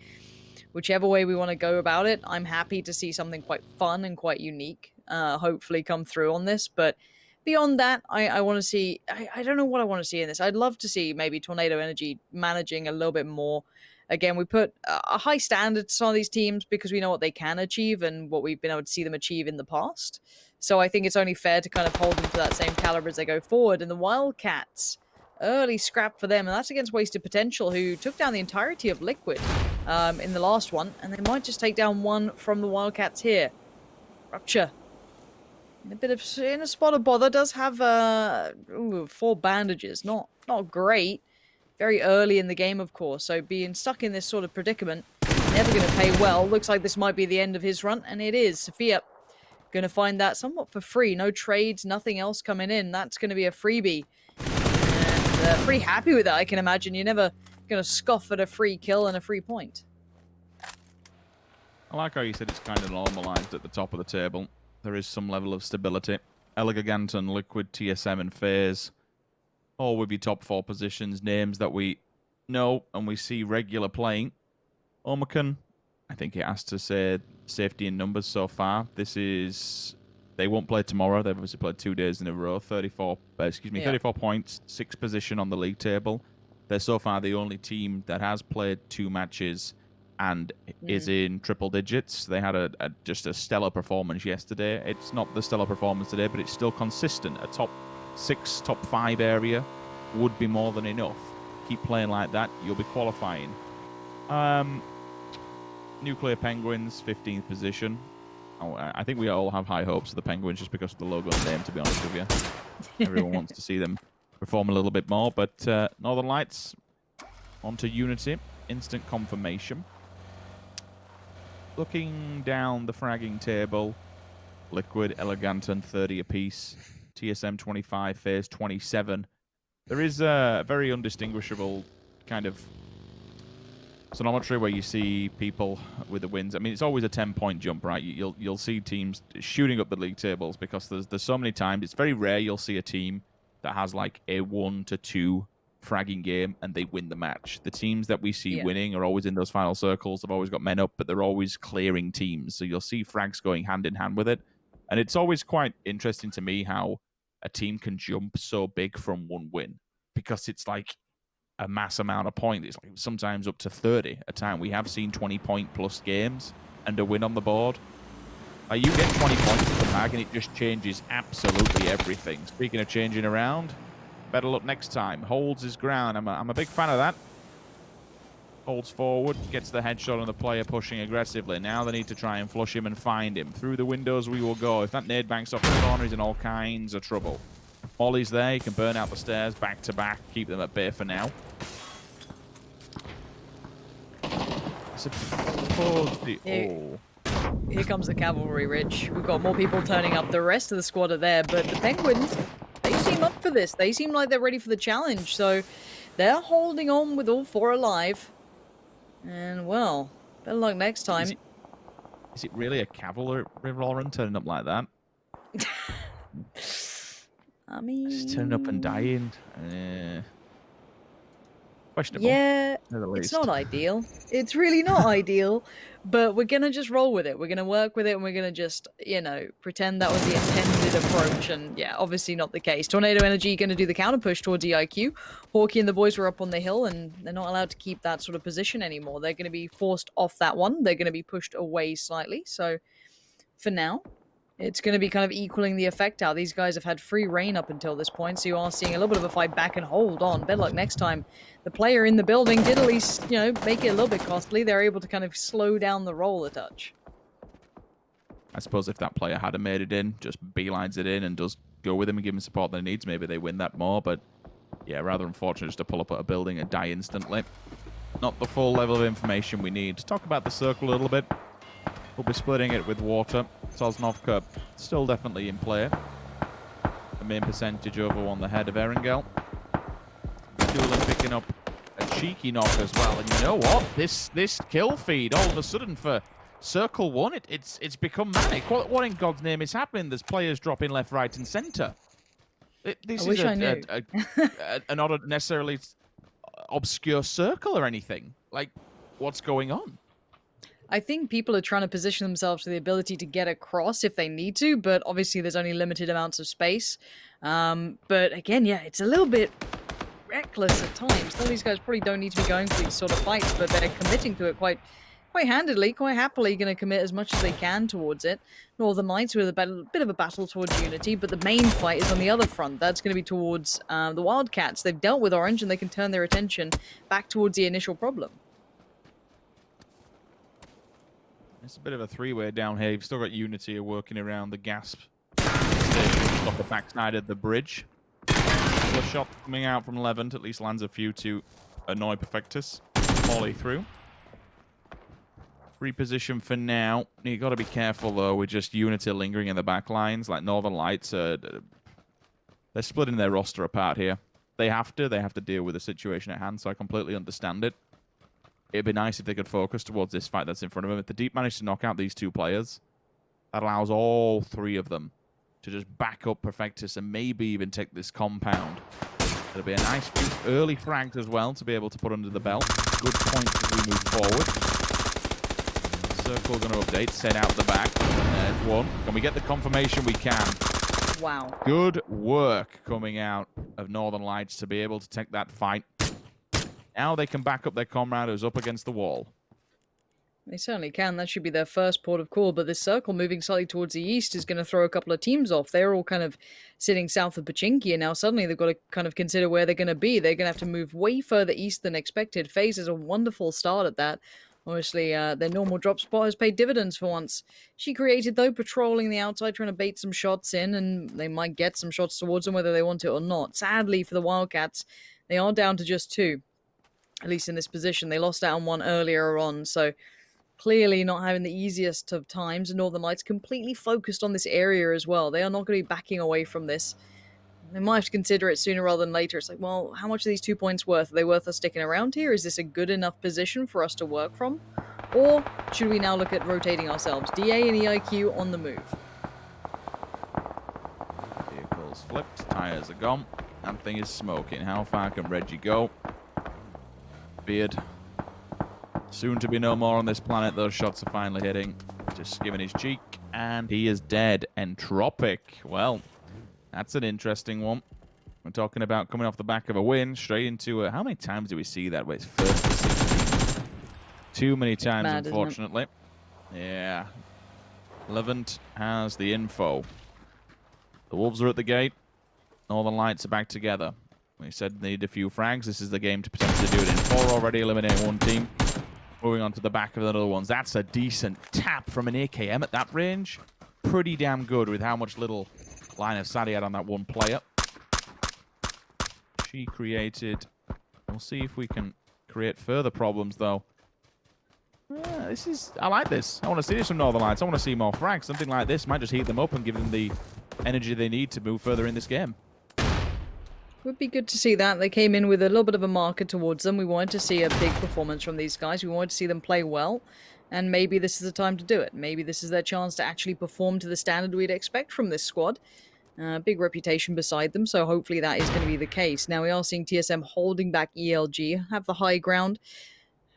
whichever way we want to go about it, I'm happy to see something quite fun and quite unique hopefully come through on this. But beyond that, I want to see, I don't know what I want to see in this. I'd love to see maybe Tornado Energy managing a little bit more. Again, we put a high standard to some of these teams because we know what they can achieve and what we've been able to see them achieve in the past. So I think it's only fair to kind of hold them to that same caliber as they go forward. And the Wildcats, early scrap for them, and that's against Wasted Potential, who took down the entirety of Liquid in the last one, and they might just take down one from the Wildcats here. Rupture. In a spot of bother, does have 4 bandages. Not great. Very early in the game, of course, so being stuck in this sort of predicament never going to pay well. Looks like this might be the end of his run, and it is. Sophia going to find that somewhat for free. No trades, nothing else coming in. That's going to be a freebie. And pretty happy with that, I can imagine. You're never going to scoff at a free kill and a free point. I like how you said it's kind of normalized at the top of the table. There is some level of stability. Eleganton, Liquid, TSM, and FaZe, all with your top 4 positions, names that we know and we see regular playing. Omicron, I think it has to say safety in numbers so far. This is... They won't play tomorrow. They've obviously played 2 days in a row. 34 points, 6th position on the league table. They're so far the only team that has played 2 matches and is in triple digits. They had just a stellar performance yesterday. It's not the stellar performance today, but it's still consistent. A top 6, top 5 area would be more than enough. Keep playing like that, you'll be qualifying. Nuclear Penguins, 15th position. Oh, I think we all have high hopes of the Penguins just because of the logo and name, to be honest with you. Everyone wants to see them perform a little bit more, but Northern Lights onto Unity. Instant confirmation. Looking down the fragging table, Liquid, Eleganton, 30 apiece. TSM 25, FaZe 27. There is a very undistinguishable kind of sonometry where you see people with the wins. I mean, it's always a 10-point jump, right? You'll see teams shooting up the league tables because there's so many times. It's very rare you'll see a team that has like a 1 to 2 fragging game and they win the match. The teams that we see winning are always in those final circles. They've always got men up, but they're always clearing teams. So you'll see frags going hand in hand with it. And it's always quite interesting to me how a team can jump so big from 1 win because it's like a mass amount of points. It's like sometimes up to 30 a time. We have seen 20-point plus games and a win on the board. You get 20 points in the bag and it just changes absolutely everything. Speaking of changing around, better luck next time. Holds his ground. I'm a big fan of that. Holds forward, gets the headshot on the player pushing aggressively. Now they need to try and flush him and find him. Through the windows we will go. If that nade banks off the corner, he's in all kinds of trouble. Molly's there. He can burn out the stairs back to back. Keep them at bay for now. Here comes the cavalry, Rich. We've got more people turning up. The rest of the squad are there, but the Penguins, they seem up for this. They seem like they're ready for the challenge, so they're holding on with all 4 alive. And, well, better luck next time. Is it really a cavalry, Lauren, turning up like that? I mean... Just turning up and dying. Questionable. Yeah, it's not ideal. It's really not ideal, but we're going to just roll with it. We're going to work with it, and we're going to just, you know, pretend that was the intended approach. And yeah, obviously not the case. Tornado Energy going to do the counter push towards EIQ. Hawkey and the boys were up on the hill, and they're not allowed to keep that sort of position anymore. They're going to be forced off that one. They're going to be pushed away slightly. So for now, it's going to be kind of equaling the effect out. These guys have had free reign up until this point, so you are seeing a little bit of a fight back and hold on. Better luck next time. The player in the building did at least, you know, make it a little bit costly. They're able to kind of slow down the roll a touch. I suppose if that player had made it in, just beelines it in and does go with him and give him support that he needs, maybe they win that more. But yeah, rather unfortunate just to pull up at a building and die instantly. Not the full level of information we need. To talk about the circle a little bit. We'll be splitting it with water. Sosnovka still definitely in play. The main percentage over on the head of Erangel. Doolin picking up a cheeky knock as well. And you know what? This kill feed all of a sudden for Circle 1, it's become manic. What in God's name is happening? There's players dropping left, right, and center. This is not necessarily obscure circle or anything. Like, what's going on? I think people are trying to position themselves for the ability to get across if they need to, but obviously there's only limited amounts of space. But again, yeah, it's a little bit reckless at times. Some of these guys probably don't need to be going for these sort of fights, but they're committing to it quite handedly, quite happily going to commit as much as they can towards it. Northern Lights with a bit of a battle towards Unity, but the main fight is on the other front. That's going to be towards the Wildcats. They've dealt with Orange and they can turn their attention back towards the initial problem. It's a bit of a three-way down here. You've still got Unity working around the gas station off the backside of the bridge. A shot coming out from Levant at least lands a few to annoy Perfectus. Molly through. Reposition for now. You got to be careful though with just Unity lingering in the back lines. Like Northern Lights, they're splitting their roster apart here. They have to deal with the situation at hand. So I completely understand it. It'd be nice if they could focus towards this fight that's in front of them. If the Deep manage to knock out these two players, that allows all three of them to just back up Perfectus and maybe even take this compound. It'll be a nice few early frags as well to be able to put under the belt. Good points as we move forward. Circle going to update, set out the back. There's one. Can we get the confirmation? We can. Wow. Good work coming out of Northern Lights to be able to take that fight. Now they can back up their comrade who's up against the wall. They certainly can. That should be their first port of call. But this circle moving slightly towards the east is going to throw a couple of teams off. They're all kind of sitting south of Pochinki, and now suddenly they've got to kind of consider where they're going to be. They're going to have to move way further east than expected. FaZe is a wonderful start at that. Obviously, their normal drop spot has paid dividends for once. She created, though, patrolling the outside, trying to bait some shots in, and they might get some shots towards them whether they want it or not. Sadly for the Wildcats, they are down to just 2, at least in this position. They lost out on 1 earlier on, so clearly not having the easiest of times. And Northern Lights completely focused on this area as well. They are not going to be backing away from this. They might have to consider it sooner rather than later. It's like, well, how much are these 2 points worth? Are they worth us sticking around here? Is this a good enough position for us to work from? Or should we now look at rotating ourselves? DA and EIQ on the move. Vehicles flipped, tires are gone. That thing is smoking. How far can Reggie go? Beard. Soon to be no more on this planet. Those shots are finally hitting. Just giving his cheek. And he is dead. Entropic. Well, that's an interesting one. We're talking about coming off the back of a win, straight into a... How many times do we see that where it's first to 16? Too many times, mad, unfortunately. Yeah. Levant has the info. The Wolves are at the gate. Northern Lights are back together. We said they need a few frags. This is the game to potentially do it in 4 already, eliminate 1 team. Moving on to the back of the other ones. That's a decent tap from an AKM at that range. Pretty damn good with how much little line of sight he had on that one player. She created... We'll see if we can create further problems, though. This is... I like this. I want to see this from Northern Lights. I want to see more frags. Something like this might just heat them up and give them the energy they need to move further in this game. Would be good to see that. They came in with a little bit of a marker towards them. We wanted to see a big performance from these guys. We wanted to see them play well. And maybe this is the time to do it. Maybe this is their chance to actually perform to the standard we'd expect from this squad. Big reputation beside them, so hopefully that is going to be the case. Now we are seeing TSM holding back ELG, have the high ground,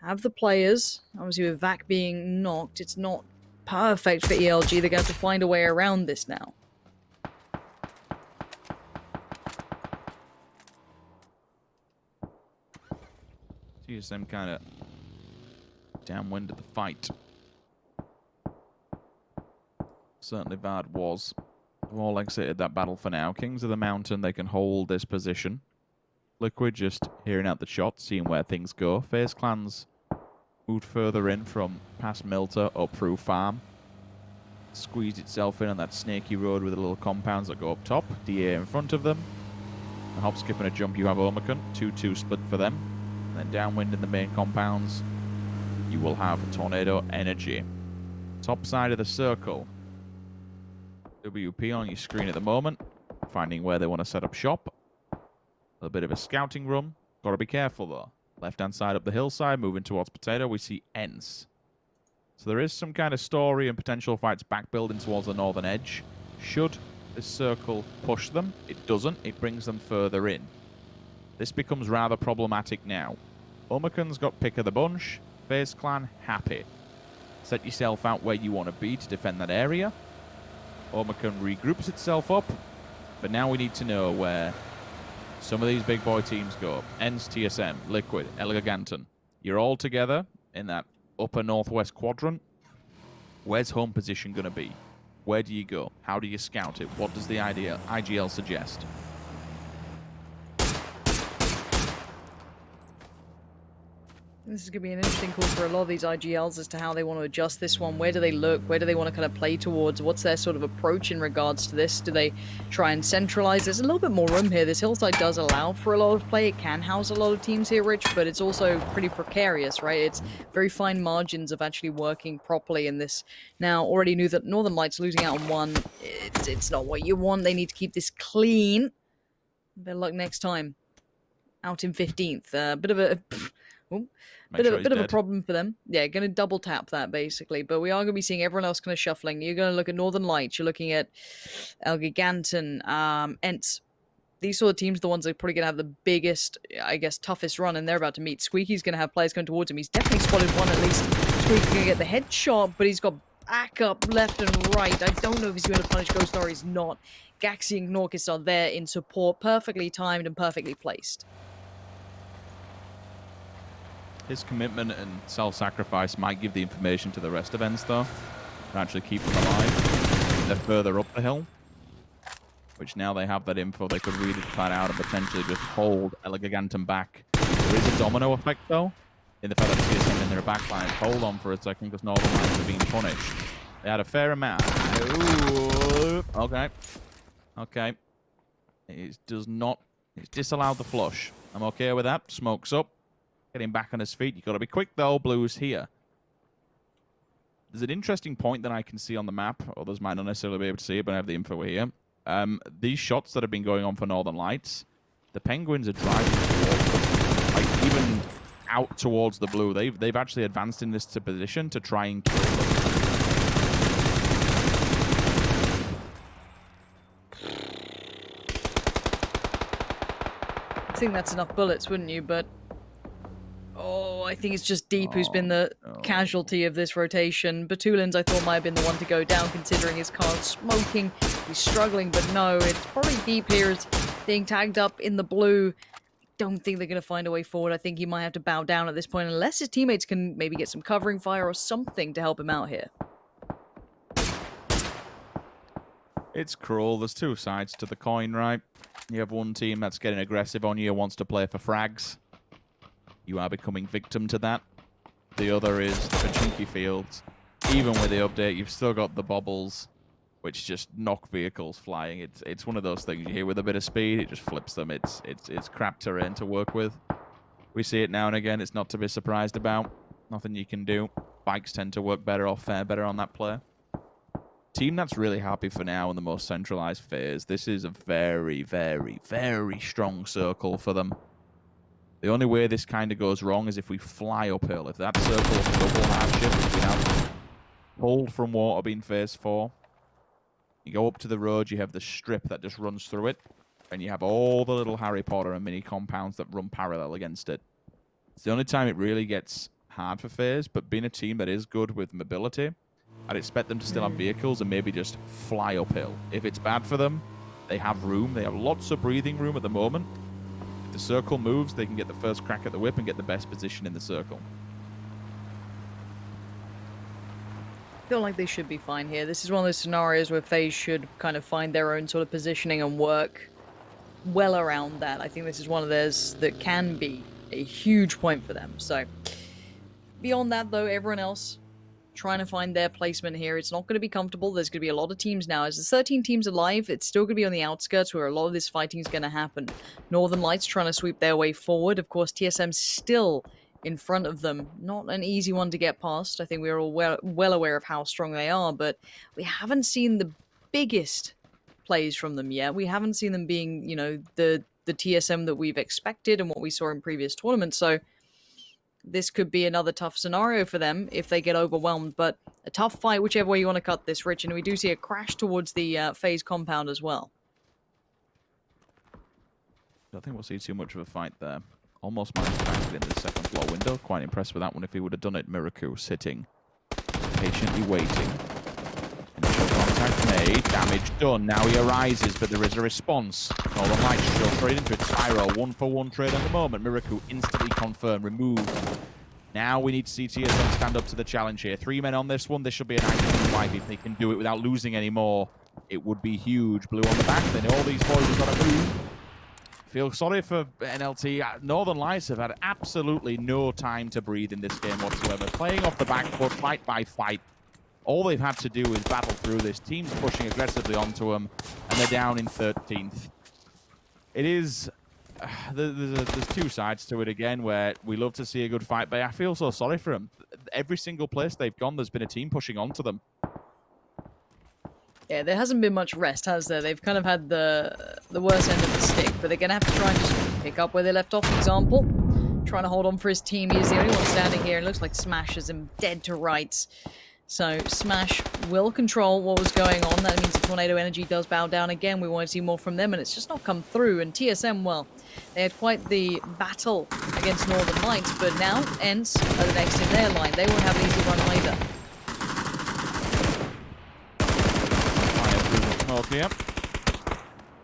have the players. Obviously with VAC being knocked, it's not perfect for ELG. They're going to have to find a way around this now. TSM kind of downwind of the fight. Certainly Vard was. We've all exited that battle for now. Kings of the Mountain, they can hold this position. Liquid just hearing out the shots, seeing where things go. FaZe Clans moved further in from past Milta up through Farm. Squeezed itself in on that snaky road with the little compounds that go up top. DA in front of them. A hop, skip, and a jump, you have Omicron. 2-2 split for them. And then downwind in the main compounds, you will have Tornado Energy. Top side of the circle. WP on your screen at the moment, finding where they want to set up shop. A bit of a scouting run. Got to be careful, though. Left-hand side up the hillside, moving towards Potato, we see ENCE. So there is some kind of story and potential fights back building towards the northern edge. Should this circle push them? It doesn't. It brings them further in. This becomes rather problematic now. Omicron's got pick of the bunch. FaZe Clan, happy. Set yourself out where you want to be to defend that area. Omicron regroups itself up, but now we need to know where some of these big boy teams go. ENCE, TSM, Liquid, Eleganton. You're all together in that upper northwest quadrant. Where's home position going to be? Where do you go? How do you scout it? What does the IGL suggest? This is going to be an interesting call for a lot of these IGLs as to how they want to adjust this one. Where do they look? Where do they want to kind of play towards? What's their sort of approach in regards to this? Do they try and centralize? There's a little bit more room here. This hillside does allow for a lot of play. It can house a lot of teams here, Rich, but it's also pretty precarious, right? It's very fine margins of actually working properly in this. Now, already knew that Northern Lights losing out on one. It's not what you want. They need to keep this clean. Better luck next time. Out in 15th. Bit of a... Bit of a problem for them. Yeah, going to double tap that basically. But we are going to be seeing everyone else kind of shuffling. You're going to look at Northern Lights. You're looking at El Giganten, ENCE. These sort of teams are the ones that are probably going to have the biggest, I guess, toughest run, and they're about to meet. Squeaky's going to have players coming towards him. He's definitely spotted one at least. Squeaky's going to get the headshot, but he's got backup left and right. I don't know if he's going to punish Ghost or he's not. Gaxi and Gnorkis are there in support, perfectly timed and perfectly placed. His commitment and self-sacrifice might give the information to the rest of ENCE, though, to actually keep them alive. They're further up the hill, which now they have that info. They could read it flat out and potentially just hold El Giganten back. There is a domino effect, though, in the fact that TSM in their backline. Hold on for a second, because Northern Lights are being punished. They had a fair amount. Ooh, okay. Okay. It does not... It's disallowed the flush. I'm okay with that. Smoke's up. Getting back on his feet. You've got to be quick, though. Blue's here. There's an interesting point that I can see on the map. Others might not necessarily be able to see it, but I have the info here. These shots that have been going on for Northern Lights, the Penguins are driving towards them. Like, even out towards the blue. They've actually advanced in this position to try and kill them. I think that's enough bullets, wouldn't you? But... oh, I think it's just Deep who's been the casualty of this rotation. Batulins, I thought, might have been the one to go down, considering his car's smoking. He's struggling, but no, it's probably Deep here is being tagged up in the blue. Don't think they're going to find a way forward. I think he might have to bow down at this point, unless his teammates can maybe get some covering fire or something to help him out here. It's cruel. There's two sides to the coin, right? You have one team that's getting aggressive on you, wants to play for frags. You are becoming victim to that. The other is the Pachinki fields. Even with the update, you've still got the bobbles, which just knock vehicles flying. It's one of those things you hear with a bit of speed, it just flips them. It's crap terrain to work with. We see it now and again. It's not to be surprised about. Nothing you can do. Bikes tend to work better or fare better on that player. Team that's really happy for now in the most centralized phase. This is a very, very, very strong circle for them. The only way this kind of goes wrong is if we fly uphill. If that circle is double hardship, we have pulled from water being phase 4. You go up to the road, you have the strip that just runs through it, and you have all the little Harry Potter and mini compounds that run parallel against it. It's the only time it really gets hard for phase, but being a team that is good with mobility, I'd expect them to still have vehicles and maybe just fly uphill. If it's bad for them, they have room. They have lots of breathing room at the moment. If the circle moves, they can get the first crack at the whip and get the best position in the circle. I feel like they should be fine here. This is one of those scenarios where FaZe should kind of find their own sort of positioning and work well around that. I think this is one of theirs that can be a huge point for them. So, beyond that, though, everyone else trying to find their placement here. It's not going to be comfortable. There's going to be a lot of teams now. As the 13 teams alive, it's still going to be on the outskirts where a lot of this fighting is going to happen. Northern Lights trying to sweep their way forward. Of course, TSM's still in front of them. Not an easy one to get past. I think we're all well aware of how strong they are, but we haven't seen the biggest plays from them yet. We haven't seen them being, you know, the TSM that we've expected and what we saw in previous tournaments. So this could be another tough scenario for them if they get overwhelmed, but a tough fight whichever way you want to cut this, Rich, and we do see a crash towards the FaZe compound as well. I don't think we'll see too much of a fight there. Almost managed to back it in the second floor window. Quite impressed with that one if he would have done it. MiracU sitting, patiently waiting. Initial contact made, damage done. Now he arises, but there is a response. Northern Lights show straight into it. Spyrro, 1-for-1 trade at the moment. MiracU instantly confirmed, removed. Now we need to see TSM stand up to the challenge here. 3 men on this one. This should be a nice wipe if they can do it without losing any more. It would be huge. Blue on the back. They know all these boys have got to move. feel sorry for NLT. Northern Lights have had absolutely no time to breathe in this game whatsoever. Playing off the back foot, fight by fight. All they've had to do is battle through this. Team's pushing aggressively onto them, and they're down in 13th. It is... There's two sides to it again, where we love to see a good fight, but I feel so sorry for them. Every single place they've gone, there's been a team pushing onto them. Yeah, there hasn't been much rest, has there? They've kind of had the worst end of the stick, but they're going to have to try and just pick up where they left off, for example. Trying to hold on for his team. He's the only one standing here, and it looks like Smash is him dead to rights. So Smash will control what was going on. That means the Tornado Energy does bow down again. We want to see more from them, and it's just not come through. And TSM, well, they had quite the battle against Northern Lights, but now ENCE are the next in their line. They won't have an easy run either. Okay.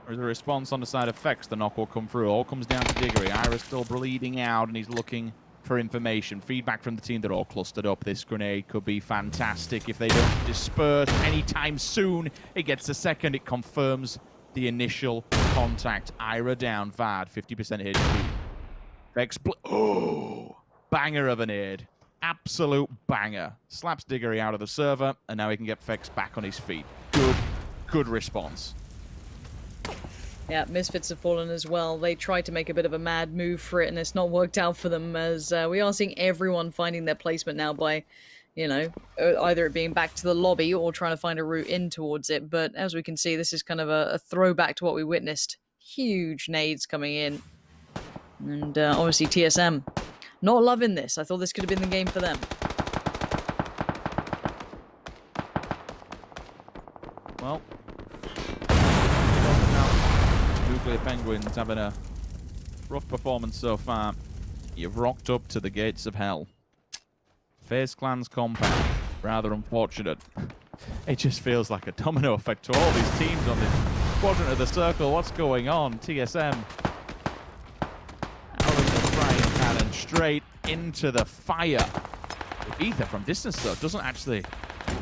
There's a response on the side of Fexx. The knock will come through. All comes down to Diggory. Iroh's still bleeding out, and he's looking for information. Feedback from the team. They're all clustered up. This grenade could be fantastic if they don't disperse anytime soon. It gets a second. It confirms the initial contact. Iroh down. Vard, 50% HP. Fexx, oh, banger of a nade. Absolute banger. Slaps Diggory out of the server, and now he can get Fexx back on his feet. Good response. Yeah, Misfits have fallen as well. They tried to make a bit of a mad move for it, and it's not worked out for them, as we are seeing everyone finding their placement now by, you know, either it being back to the lobby or trying to find a route in towards it. But as we can see, this is kind of a throwback to what we witnessed. Huge nades coming in. And obviously TSM not loving this. I thought this could have been the game for them. Well, Nuclear Penguins having a rough performance so far. You've rocked up to the gates of hell. FaZe Clan's compound. Rather unfortunate. It just feels like a domino effect to all these teams on this quadrant of the circle. What's going on? TSM out of the frying pan and straight into the fire. Ibiza from distance, though, doesn't actually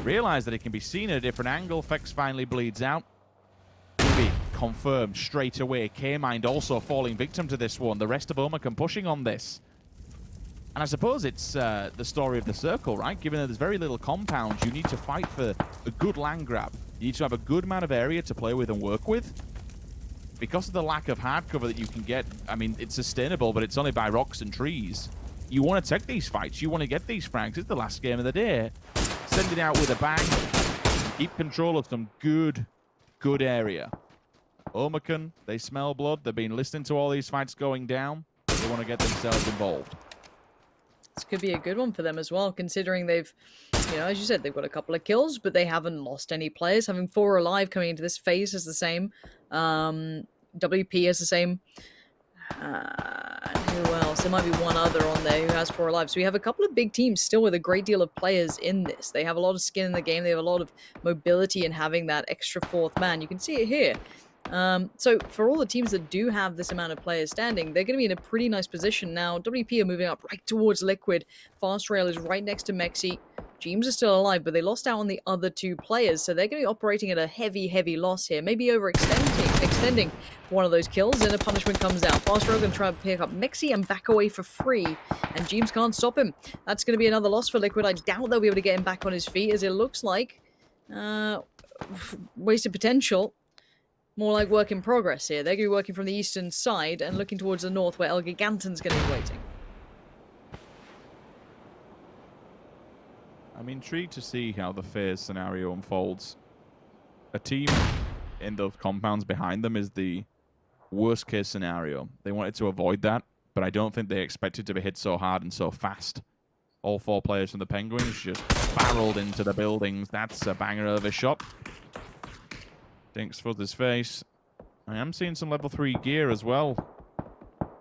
realize that it can be seen at a different angle. Fexx finally bleeds out. Confirmed straight away. Kaymind also falling victim to this one. The rest of Omakan pushing on this. And I suppose it's the story of the circle, right? Given that there's very little compounds, you need to fight for a good land grab. You need to have a good amount of area to play with and work with. Because of the lack of hard cover that you can get, I mean, it's sustainable, but it's only by rocks and trees. You want to take these fights. You want to get these frags. It's the last game of the day. Send it out with a bang. Keep control of some good area. Omakan, they smell blood. They've been listening to all these fights going down. They want to get themselves involved. This could be a good one for them as well, considering they've, you know, as you said, they've got a couple of kills, but they haven't lost any players. Having 4 alive coming into this phase is the same. WP is the same. Who else? There might be one other on there who has 4 alive. So we have a couple of big teams still with a great deal of players in this. They have a lot of skin in the game. They have a lot of mobility in having that extra 4th man. You can see it here. So for all the teams that do have this amount of players standing, they're going to be in a pretty nice position now. WP are moving up right towards Liquid. Fast Rail is right next to Mxey. Jeemzz is still alive, but they lost out on the other 2 players, so they're going to be operating at a heavy loss here. Maybe extending one of those kills, and a punishment comes out. Fast Rail going to try and pick up Mxey and back away for free, and Jeemzz can't stop him. That's going to be another loss for Liquid. I doubt they'll be able to get him back on his feet, as it looks like wasted potential. More like work in progress here. They're going to be working from the eastern side and looking towards the north, where El Giganton's going to be waiting. I'm intrigued to see how the FaZe scenario unfolds. A team in those compounds behind them is the worst case scenario. They wanted to avoid that, but I don't think they expected to be hit so hard and so fast. All 4 players from the Penguins just barreled into the buildings. That's a banger of a shot. Dinks for his face. I am seeing some level 3 gear as well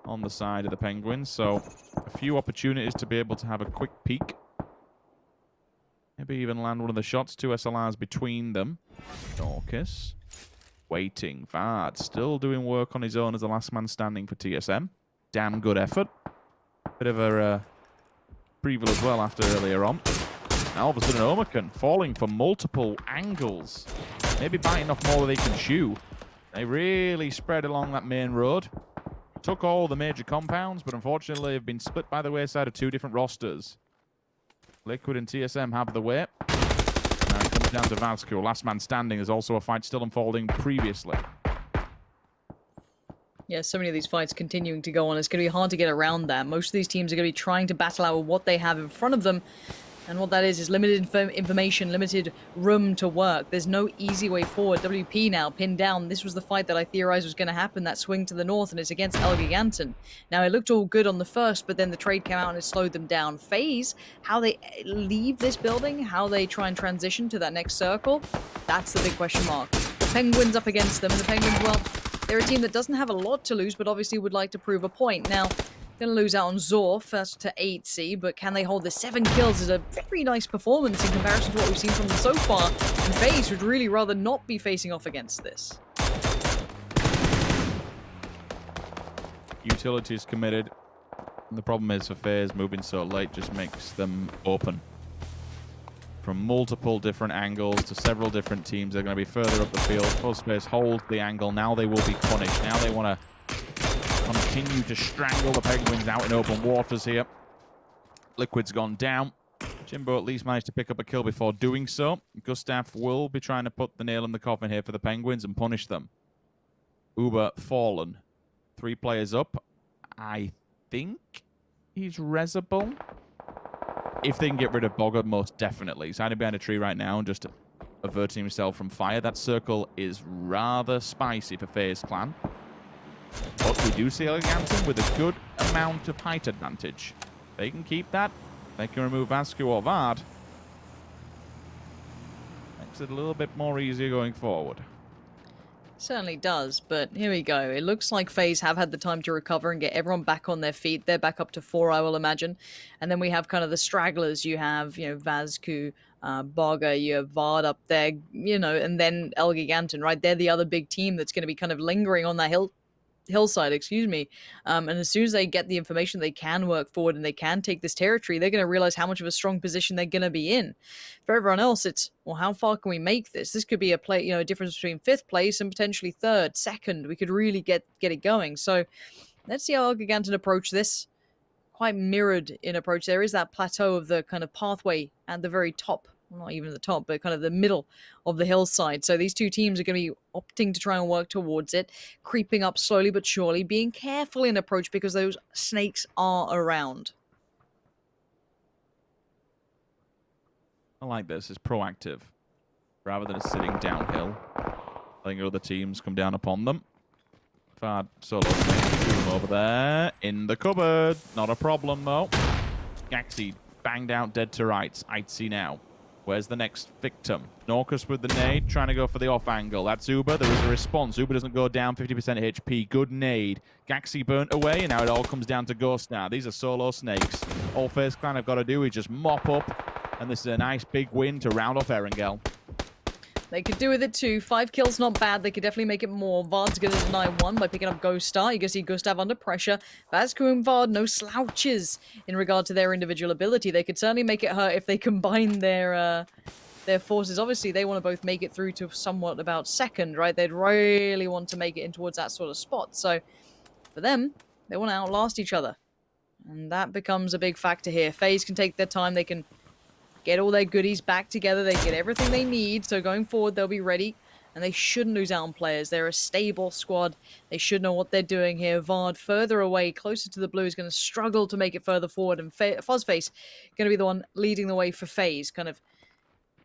on the side of the Penguins, so a few opportunities to be able to have a quick peek. Maybe even land one of the shots. 2 SLRs between them. Dorcas waiting. Vard still doing work on his own as the last man standing for TSM. Damn good effort. Bit of a preview as well after earlier on. Now all of a sudden Omakan falling from multiple angles. Maybe biting off more than they can chew. They really spread along that main road. took all the major compounds, but unfortunately have been split by the wayside of 2 different rosters. Liquid and TSM have the way. Now it comes down to vazku. Last man standing. There's also a fight still unfolding previously. Yeah, so many of these fights continuing to go on. It's going to be hard to get around that. Most of these teams are going to be trying to battle out what they have in front of them. And what that is limited information, limited room to work. There's no easy way forward. WP now pinned down. This was the fight that I theorized was going to happen, that swing to the north, and it's against Elgiganten. Now, it looked all good on the first, but then the trade came out and it slowed them down. FaZe, how they leave this building, how they try and transition to that next circle, that's the big question mark. The Penguins up against them, and the Penguins, well, they're a team that doesn't have a lot to lose, but obviously would like to prove a point. Now, going to lose out on Zorf, that's to Aitzy, but can they hold the 7 kills? Is a very nice performance in comparison to what we've seen from them so far, and FaZe would really rather not be facing off against this. Utilities committed. And the problem is for FaZe, moving so late just makes them open. From multiple different angles to several different teams, they're going to be further up the field. Fuzzface holds the angle. Now they will be punished. Now they want to continue to strangle the Penguins out in open waters here. Liquid's gone down. Jimbo at least managed to pick up a kill before doing so. Gustav will be trying to put the nail in the coffin here for the Penguins and punish them. Ubah fallen. 3 players up. I think he's resable. If they can get rid of Bogger, most definitely. He's hiding behind a tree right now and just averting himself from fire. That circle is rather spicy for FaZe clan. But we do see Elgiganten with a good amount of height advantage. They can keep that. They can remove vazku or vard. Makes it a little bit more easier going forward. Certainly does, but here we go. It looks like FaZe have had the time to recover and get everyone back on their feet. They're back up to 4, I will imagine. And then we have kind of the stragglers. You have, vazku, Bogger, you have vard up there, and then Elgiganten, right? They're the other big team that's going to be kind of lingering on that hillside, and as soon as they get the information, they can work forward and they can take this territory. They're going to realize how much of a strong position they're going to be in. For everyone else, it's, well, how far can we make this? This could be a difference between 5th place and potentially 3rd, 2nd. We could really get it going. So let's see how Elgiganten approach this. Quite mirrored in approach. There is that plateau of the kind of pathway at the very top. Well, not even the top, but kind of the middle of the hillside. So these 2 teams are going to be opting to try and work towards it, creeping up slowly but surely, being careful in approach because those snakes are around. I like this. It's proactive. Rather than sitting downhill, letting other teams come down upon them. Vard solo snake over there in the cupboard. Not a problem, though. Gaxi banged out dead to rights. Aitzy now. Where's the next victim? Norcus with the nade, trying to go for the off angle. That's Ubah. There is a response. Ubah doesn't go down, 50% HP. Good nade. Gaxi burnt away, and now it all comes down to Ghost now. These are solo snakes. All FaZe clan have got to do is just mop up, and this is a nice big win to round off Erangel. They could do with it too. 5 kills, not bad. They could definitely make it more. Vard's going to deny 1 by picking up Ghost Star. You can see Gustav under pressure. vazku and Vard, no slouches in regard to their individual ability. They could certainly make it hurt if they combine their forces. Obviously, they want to both make it through to somewhat about 2nd, right? They'd really want to make it in towards that sort of spot. So for them, they want to outlast each other. And that becomes a big factor here. FaZe can take their time. They can get all their goodies back together. They get everything they need. So going forward, they'll be ready. And they shouldn't lose out on players. They're a stable squad. They should know what they're doing here. Vard further away, closer to the blue, is going to struggle to make it further forward. And Fuzzface going to be the one leading the way for FaZe. Kind of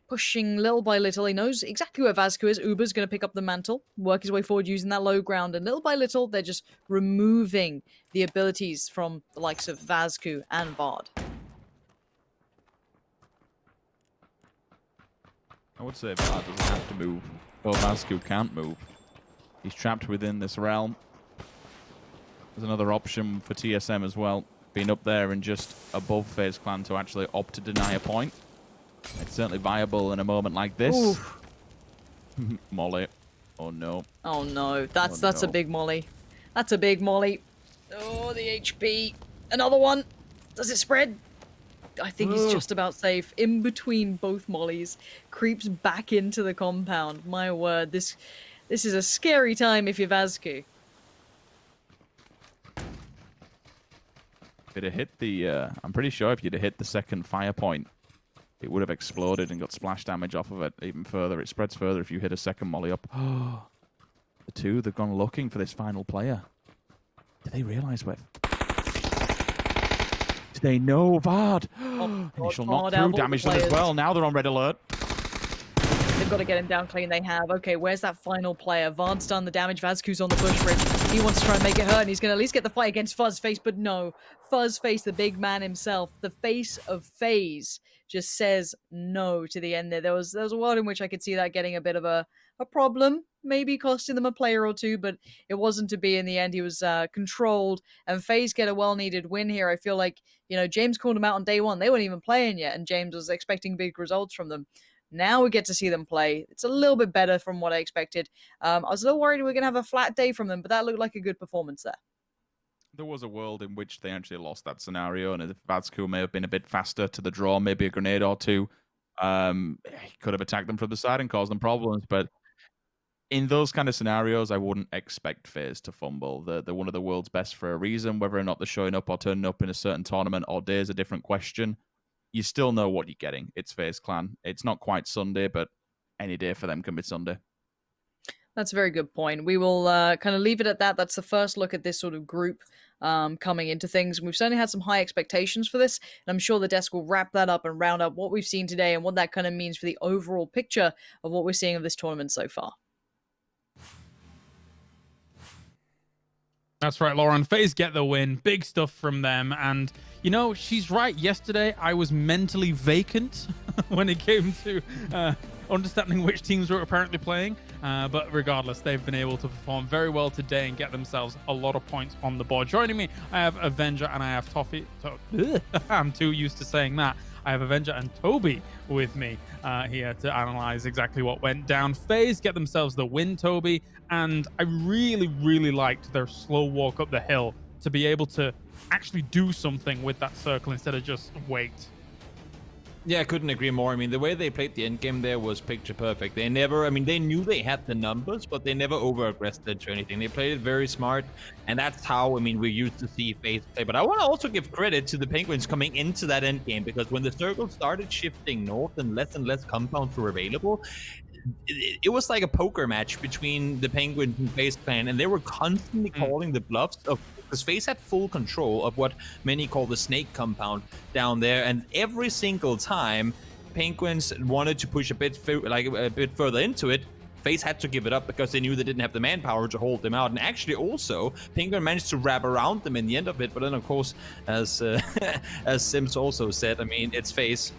pushing little by little. He knows exactly where vazku is. Ubah's going to pick up the mantle, work his way forward using that low ground. And little by little, they're just removing the abilities from the likes of vazku and Vard. I would say Vard doesn't have to move. Well, vazku can't move. He's trapped within this realm. There's another option for TSM as well. Being up there and just above FaZe clan to actually opt to deny a point. It's certainly viable in a moment like this. Molly. Oh no. Oh no. That's a big molly. That's a big molly. Oh, the HP. Another one. Does it spread? I think he's just about safe. In between both mollies. Creeps back into the compound. My word. This is a scary time if you're vazku. If it had hit the, I'm pretty sure if you'd have hit the second fire point, it would have exploded and got splash damage off of it even further. It spreads further if you hit a second molly up. The two, they've gone looking for this final player. Do they realize where? Do they know vard? Initial knock-through, damage them as well. Now they're on red alert. They've got to get him down clean. They have. Okay, where's that final player? Vard's done the damage. Vazku's on the bush bridge. He wants to try and make it hurt, and he's going to at least get the fight against Fuzzface, but no. Fuzzface, the big man himself, the face of FaZe, just says no to the end there. There was a world in which I could see that getting a bit of a problem, maybe costing them a player or two, but it wasn't to be in the end. He was controlled, and FaZe get a well-needed win here. I feel like, you know, Jeemzz called him out on day one. They weren't even playing yet, and Jeemzz was expecting big results from them. Now we get to see them play. It's a little bit better from what I expected. I was a little worried we were going to have a flat day from them, but that looked like a good performance there. There was a world in which they actually lost that scenario, and if Vazku may have been a bit faster to the draw, maybe a grenade or two, he could have attacked them from the side and caused them problems. But in those kind of scenarios, I wouldn't expect FaZe to fumble. They're one of the world's best for a reason. Whether or not they're showing up or turning up in a certain tournament or day is a different question. You still know what you're getting. It's FaZe Clan. It's not quite Sunday, but any day for them can be Sunday. That's a very good point. We will kind of leave it at that. That's the first look at this sort of group coming into things. We've certainly had some high expectations for this, and I'm sure the desk will wrap that up and round up what we've seen today and what that kind of means for the overall picture of what we're seeing of this tournament so far. That's right, Lauren. FaZe get the win. Big stuff from them. And, you know, she's right. Yesterday, I was mentally vacant when it came to understanding which teams were apparently playing. But regardless, they've been able to perform very well today and get themselves a lot of points on the board. Joining me, I have Avenger and I have Toffee. I'm too used to saying that. I have Avenger and Toby with me here to analyze exactly what went down. FaZe get themselves the win, Toby, and I really, really liked their slow walk up the hill to be able to actually do something with that circle instead of just wait. Yeah, I couldn't agree more. I mean, the way they played the end game there was picture perfect. They never, I mean, they knew they had the numbers, but they never over-aggressed it or anything. They played it very smart, and that's how, I mean, we used to see FaZe play. But I want to also give credit to the Penguins coming into that end game, because when the circle started shifting north and less compounds were available, it was like a poker match between the Penguins and FaZe Clan, and they were constantly calling the bluffs of, because FaZe had full control of what many call the snake compound down there, and every single time Penguins wanted to push a bit further into it, FaZe had to give it up because they knew they didn't have the manpower to hold them out. And actually also, Penguin managed to wrap around them in the end of it, but then of course, as Sims also said, I mean, it's FaZe.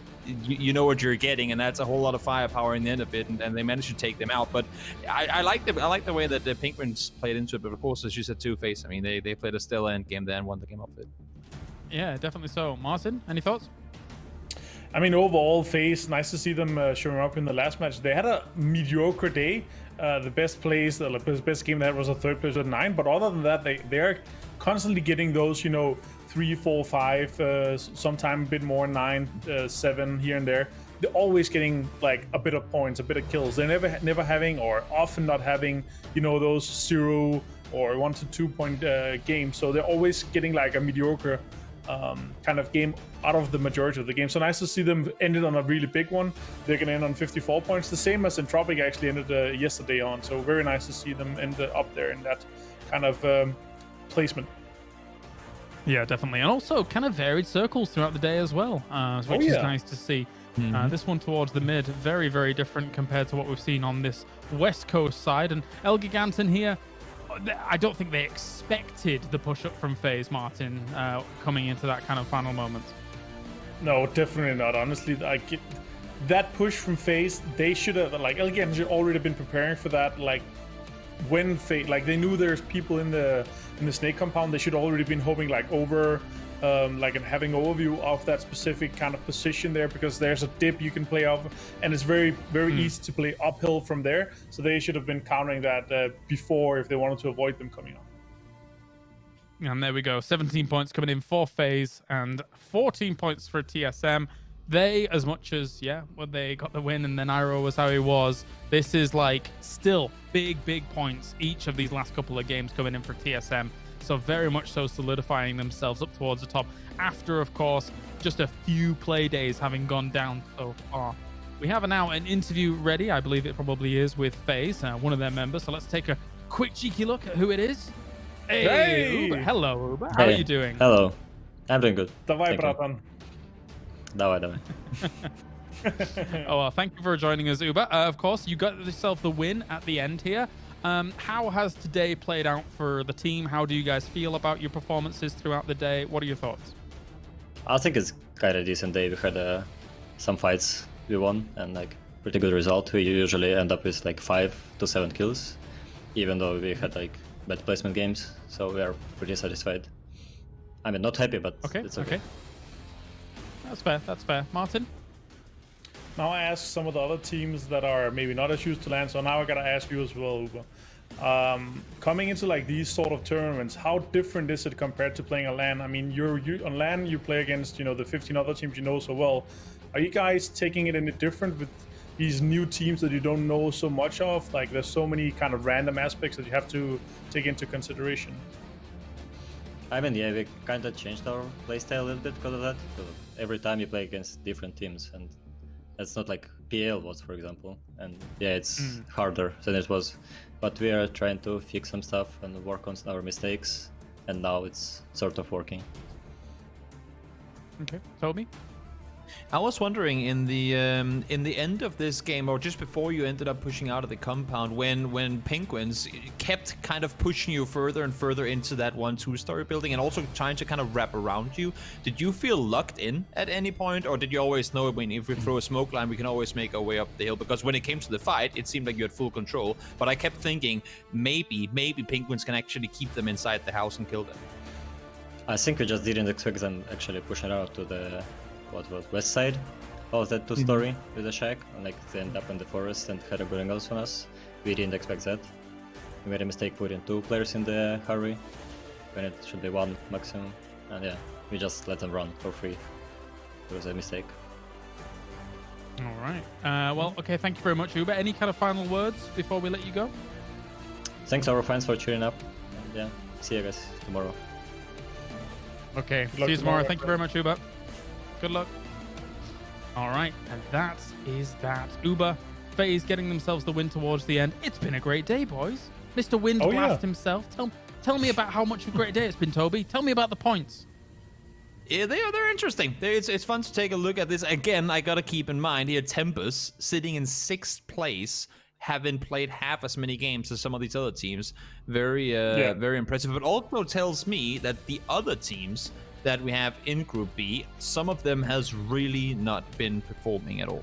You know what you're getting, and that's a whole lot of firepower in the end of it, and they managed to take them out. But I like the way that the Penguins played into it. But of course, as you said too, FaZe, I mean, they played a stellar end game there and won the game off it. Yeah, definitely so. Martin, any thoughts? I mean, overall, FaZe, nice to see them showing up in the last match. They had a mediocre day. The best plays, the best game they had was a third place with 9. But other than that, they're constantly getting those, you know, 3, 4, 5, sometime a bit more, 9, 7 here and there. They're always getting like a bit of points, a bit of kills. They're never having, or often not having, you know, those 0 or 1 to 2 point games. So they're always getting like a mediocre kind of game out of the majority of the game. So nice to see them ended on a really big one. They're gonna end on 54 points, the same as Entropic actually ended yesterday on. So very nice to see them end up there in that kind of placement. Yeah, definitely. And also kind of varied circles throughout the day as well, which is nice to see. This one towards the mid, very, very different compared to what we've seen on this West Coast side. And El Giganten here, I don't think they expected the push-up from FaZe, Martin, coming into that kind of final moment. No, definitely not. Honestly, that push from FaZe, they should have, like, El Giganten should already been preparing for that, like, when FaZe, like, they knew there's people in the snake compound. They should already been hoping like over like and having overview of that specific kind of position there, because there's a dip you can play off, and it's very easy to play uphill from there. So they should have been countering that before if they wanted to avoid them coming up. And there we go, 17 points coming in for FaZe and 14 points for TSM. They, as much as, well, they got the win and then Iroh was how he was, this is like still big points each of these last couple of games coming in for TSM. So very much so solidifying themselves up towards the top after, of course, just a few play days having gone down so far. We have now an interview ready. I believe it probably is with FaZe, one of their members. So let's take a quick cheeky look at who it is. Hey! Ubah. Hello, Ubah. How are you doing? Hello. I'm doing good. Давай, братан. Давай. Oh, well, thank you for joining us, Ubah. Of course, you got yourself the win at the end here. How has today played out for the team? How do you guys feel about your performances throughout the day? What are your thoughts? I think it's kind of a decent day. We had some fights we won and like pretty good result. We usually end up with like 5 to 7 kills, even though we had like bad placement games. So we are pretty satisfied. I mean, not happy, but it's okay. That's fair. That's fair. Martin? Now I ask some of the other teams that are maybe not as used to LAN, so now I gotta ask you as well, Ubah. Coming into like these sort of tournaments, how different is it compared to playing a LAN? I mean, on LAN you play against, you know, the 15 other teams you know so well. Are you guys taking it any different with these new teams that you don't know so much of? Like, there's so many kind of random aspects that you have to take into consideration. I mean, yeah, we kind of changed our playstyle a little bit because of that. So every time you play against different teams, and it's not like PL was, for example. And yeah, it's harder than it was. But we are trying to fix some stuff and work on our mistakes, and now it's sort of working. Okay, Toby? I was wondering in the end of this game, or just before you ended up pushing out of the compound, when Penguins kept kind of pushing you further and further into that 1-2 story building and also trying to kind of wrap around you, did you feel locked in at any point, or did you always know, I mean, if we throw a smoke line, we can always make our way up the hill? Because when it came to the fight, it seemed like you had full control, but I kept thinking maybe Penguins can actually keep them inside the house and kill them. I think we just didn't expect them actually pushing out to the west side of that 2-story with the shack, and like they end up in the forest and had a good angles on us. We didn't expect that. We made a mistake putting 2 players in the hurry when it should be 1 maximum, and yeah, we just let them run for free. It was a mistake. All right. Well, okay, thank you very much, Ubah. Any kind of final words before we let you go? Thanks our fans for cheering up, and yeah, see you guys tomorrow. Okay, see you tomorrow. Thank you very much, Ubah. Good luck. All right, and that is that. Ubah, FaZe getting themselves the win towards the end. It's been a great day, boys. Mr. Windblast himself. Tell me about how much of a great day it's been, Toby. Tell me about the points. Yeah, they're interesting. It's fun to take a look at this. Again, I gotta keep in mind here, Tempest sitting in 6th place, haven't played half as many games as some of these other teams. Very impressive. But also tells me that the other teams that we have in Group B, some of them has really not been performing at all.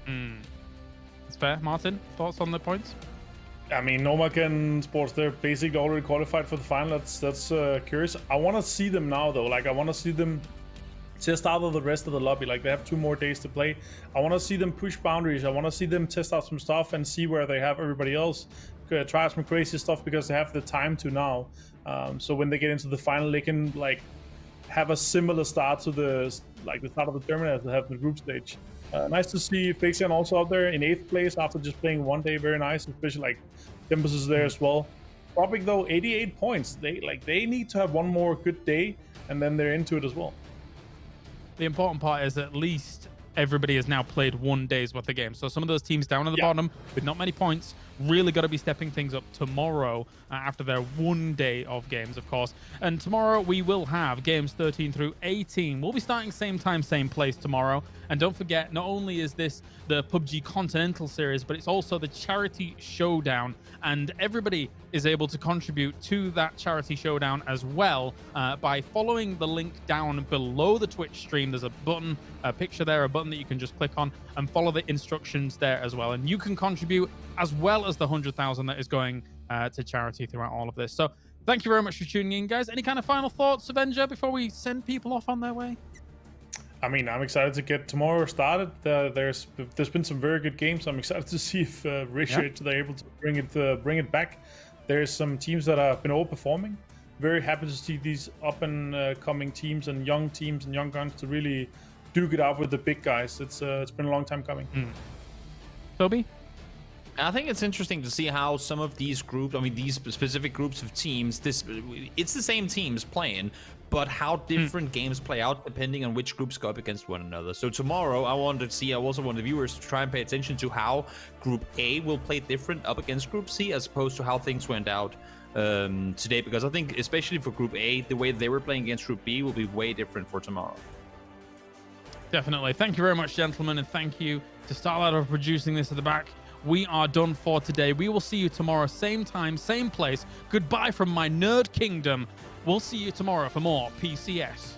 That's fair. Martin, thoughts on the points? I mean, Nomaken Sports, they're basically already qualified for the final. That's curious. I want to see them now, though. Like, I want to see them test out of the rest of the lobby. Like, they have 2 more days to play. I want to see them push boundaries. I want to see them test out some stuff and see where they have everybody else. Try out some crazy stuff because they have the time to now. So when they get into the final, they can, like, have a similar start to the start of the tournament as they have in the group stage. Nice to see Fexx also out there in 8th place after just playing 1 day. Very nice, especially like Tempest is there as well. Dropping though 88 points. They need to have 1 more good day and then they're into it as well. The important part is at least everybody has now played 1 day's worth of games. So some of those teams down at the bottom with not many points really got to be stepping things up tomorrow after their 1 day of games, of course. And tomorrow we will have games 13 through 18. We'll be starting same time, same place tomorrow. And don't forget, not only is this the PUBG Continental series, but it's also the charity showdown. And everybody is able to contribute to that charity showdown as well by following the link down below the Twitch stream. There's a button, a picture there, a button that you can just click on and follow the instructions there as well. And you can contribute as well as the 100,000 that is going to charity throughout all of this. So thank you very much for tuning in, guys. Any kind of final thoughts, Avenger, before we send people off on their way? I mean, I'm excited to get tomorrow started. There's been some very good games. I'm excited to see if Ratio they're able to bring it back. There's some teams that have been overperforming. Very happy to see these up and coming teams and young guns to really duke it out with the big guys. It's been a long time coming. Toby? I think it's interesting to see how some of these groups, I mean, these specific groups of teams, it's the same teams playing, but how different games play out depending on which groups go up against one another. So tomorrow, I also want the viewers to try and pay attention to how Group A will play different up against Group C as opposed to how things went out today, because I think especially for Group A, the way they were playing against Group B will be way different for tomorrow. Definitely. Thank you very much, gentlemen, and thank you to Starlight for producing this at the back. We are done for today. We will see you tomorrow, same time, same place. Goodbye from my nerd kingdom. We'll see you tomorrow for more PCS.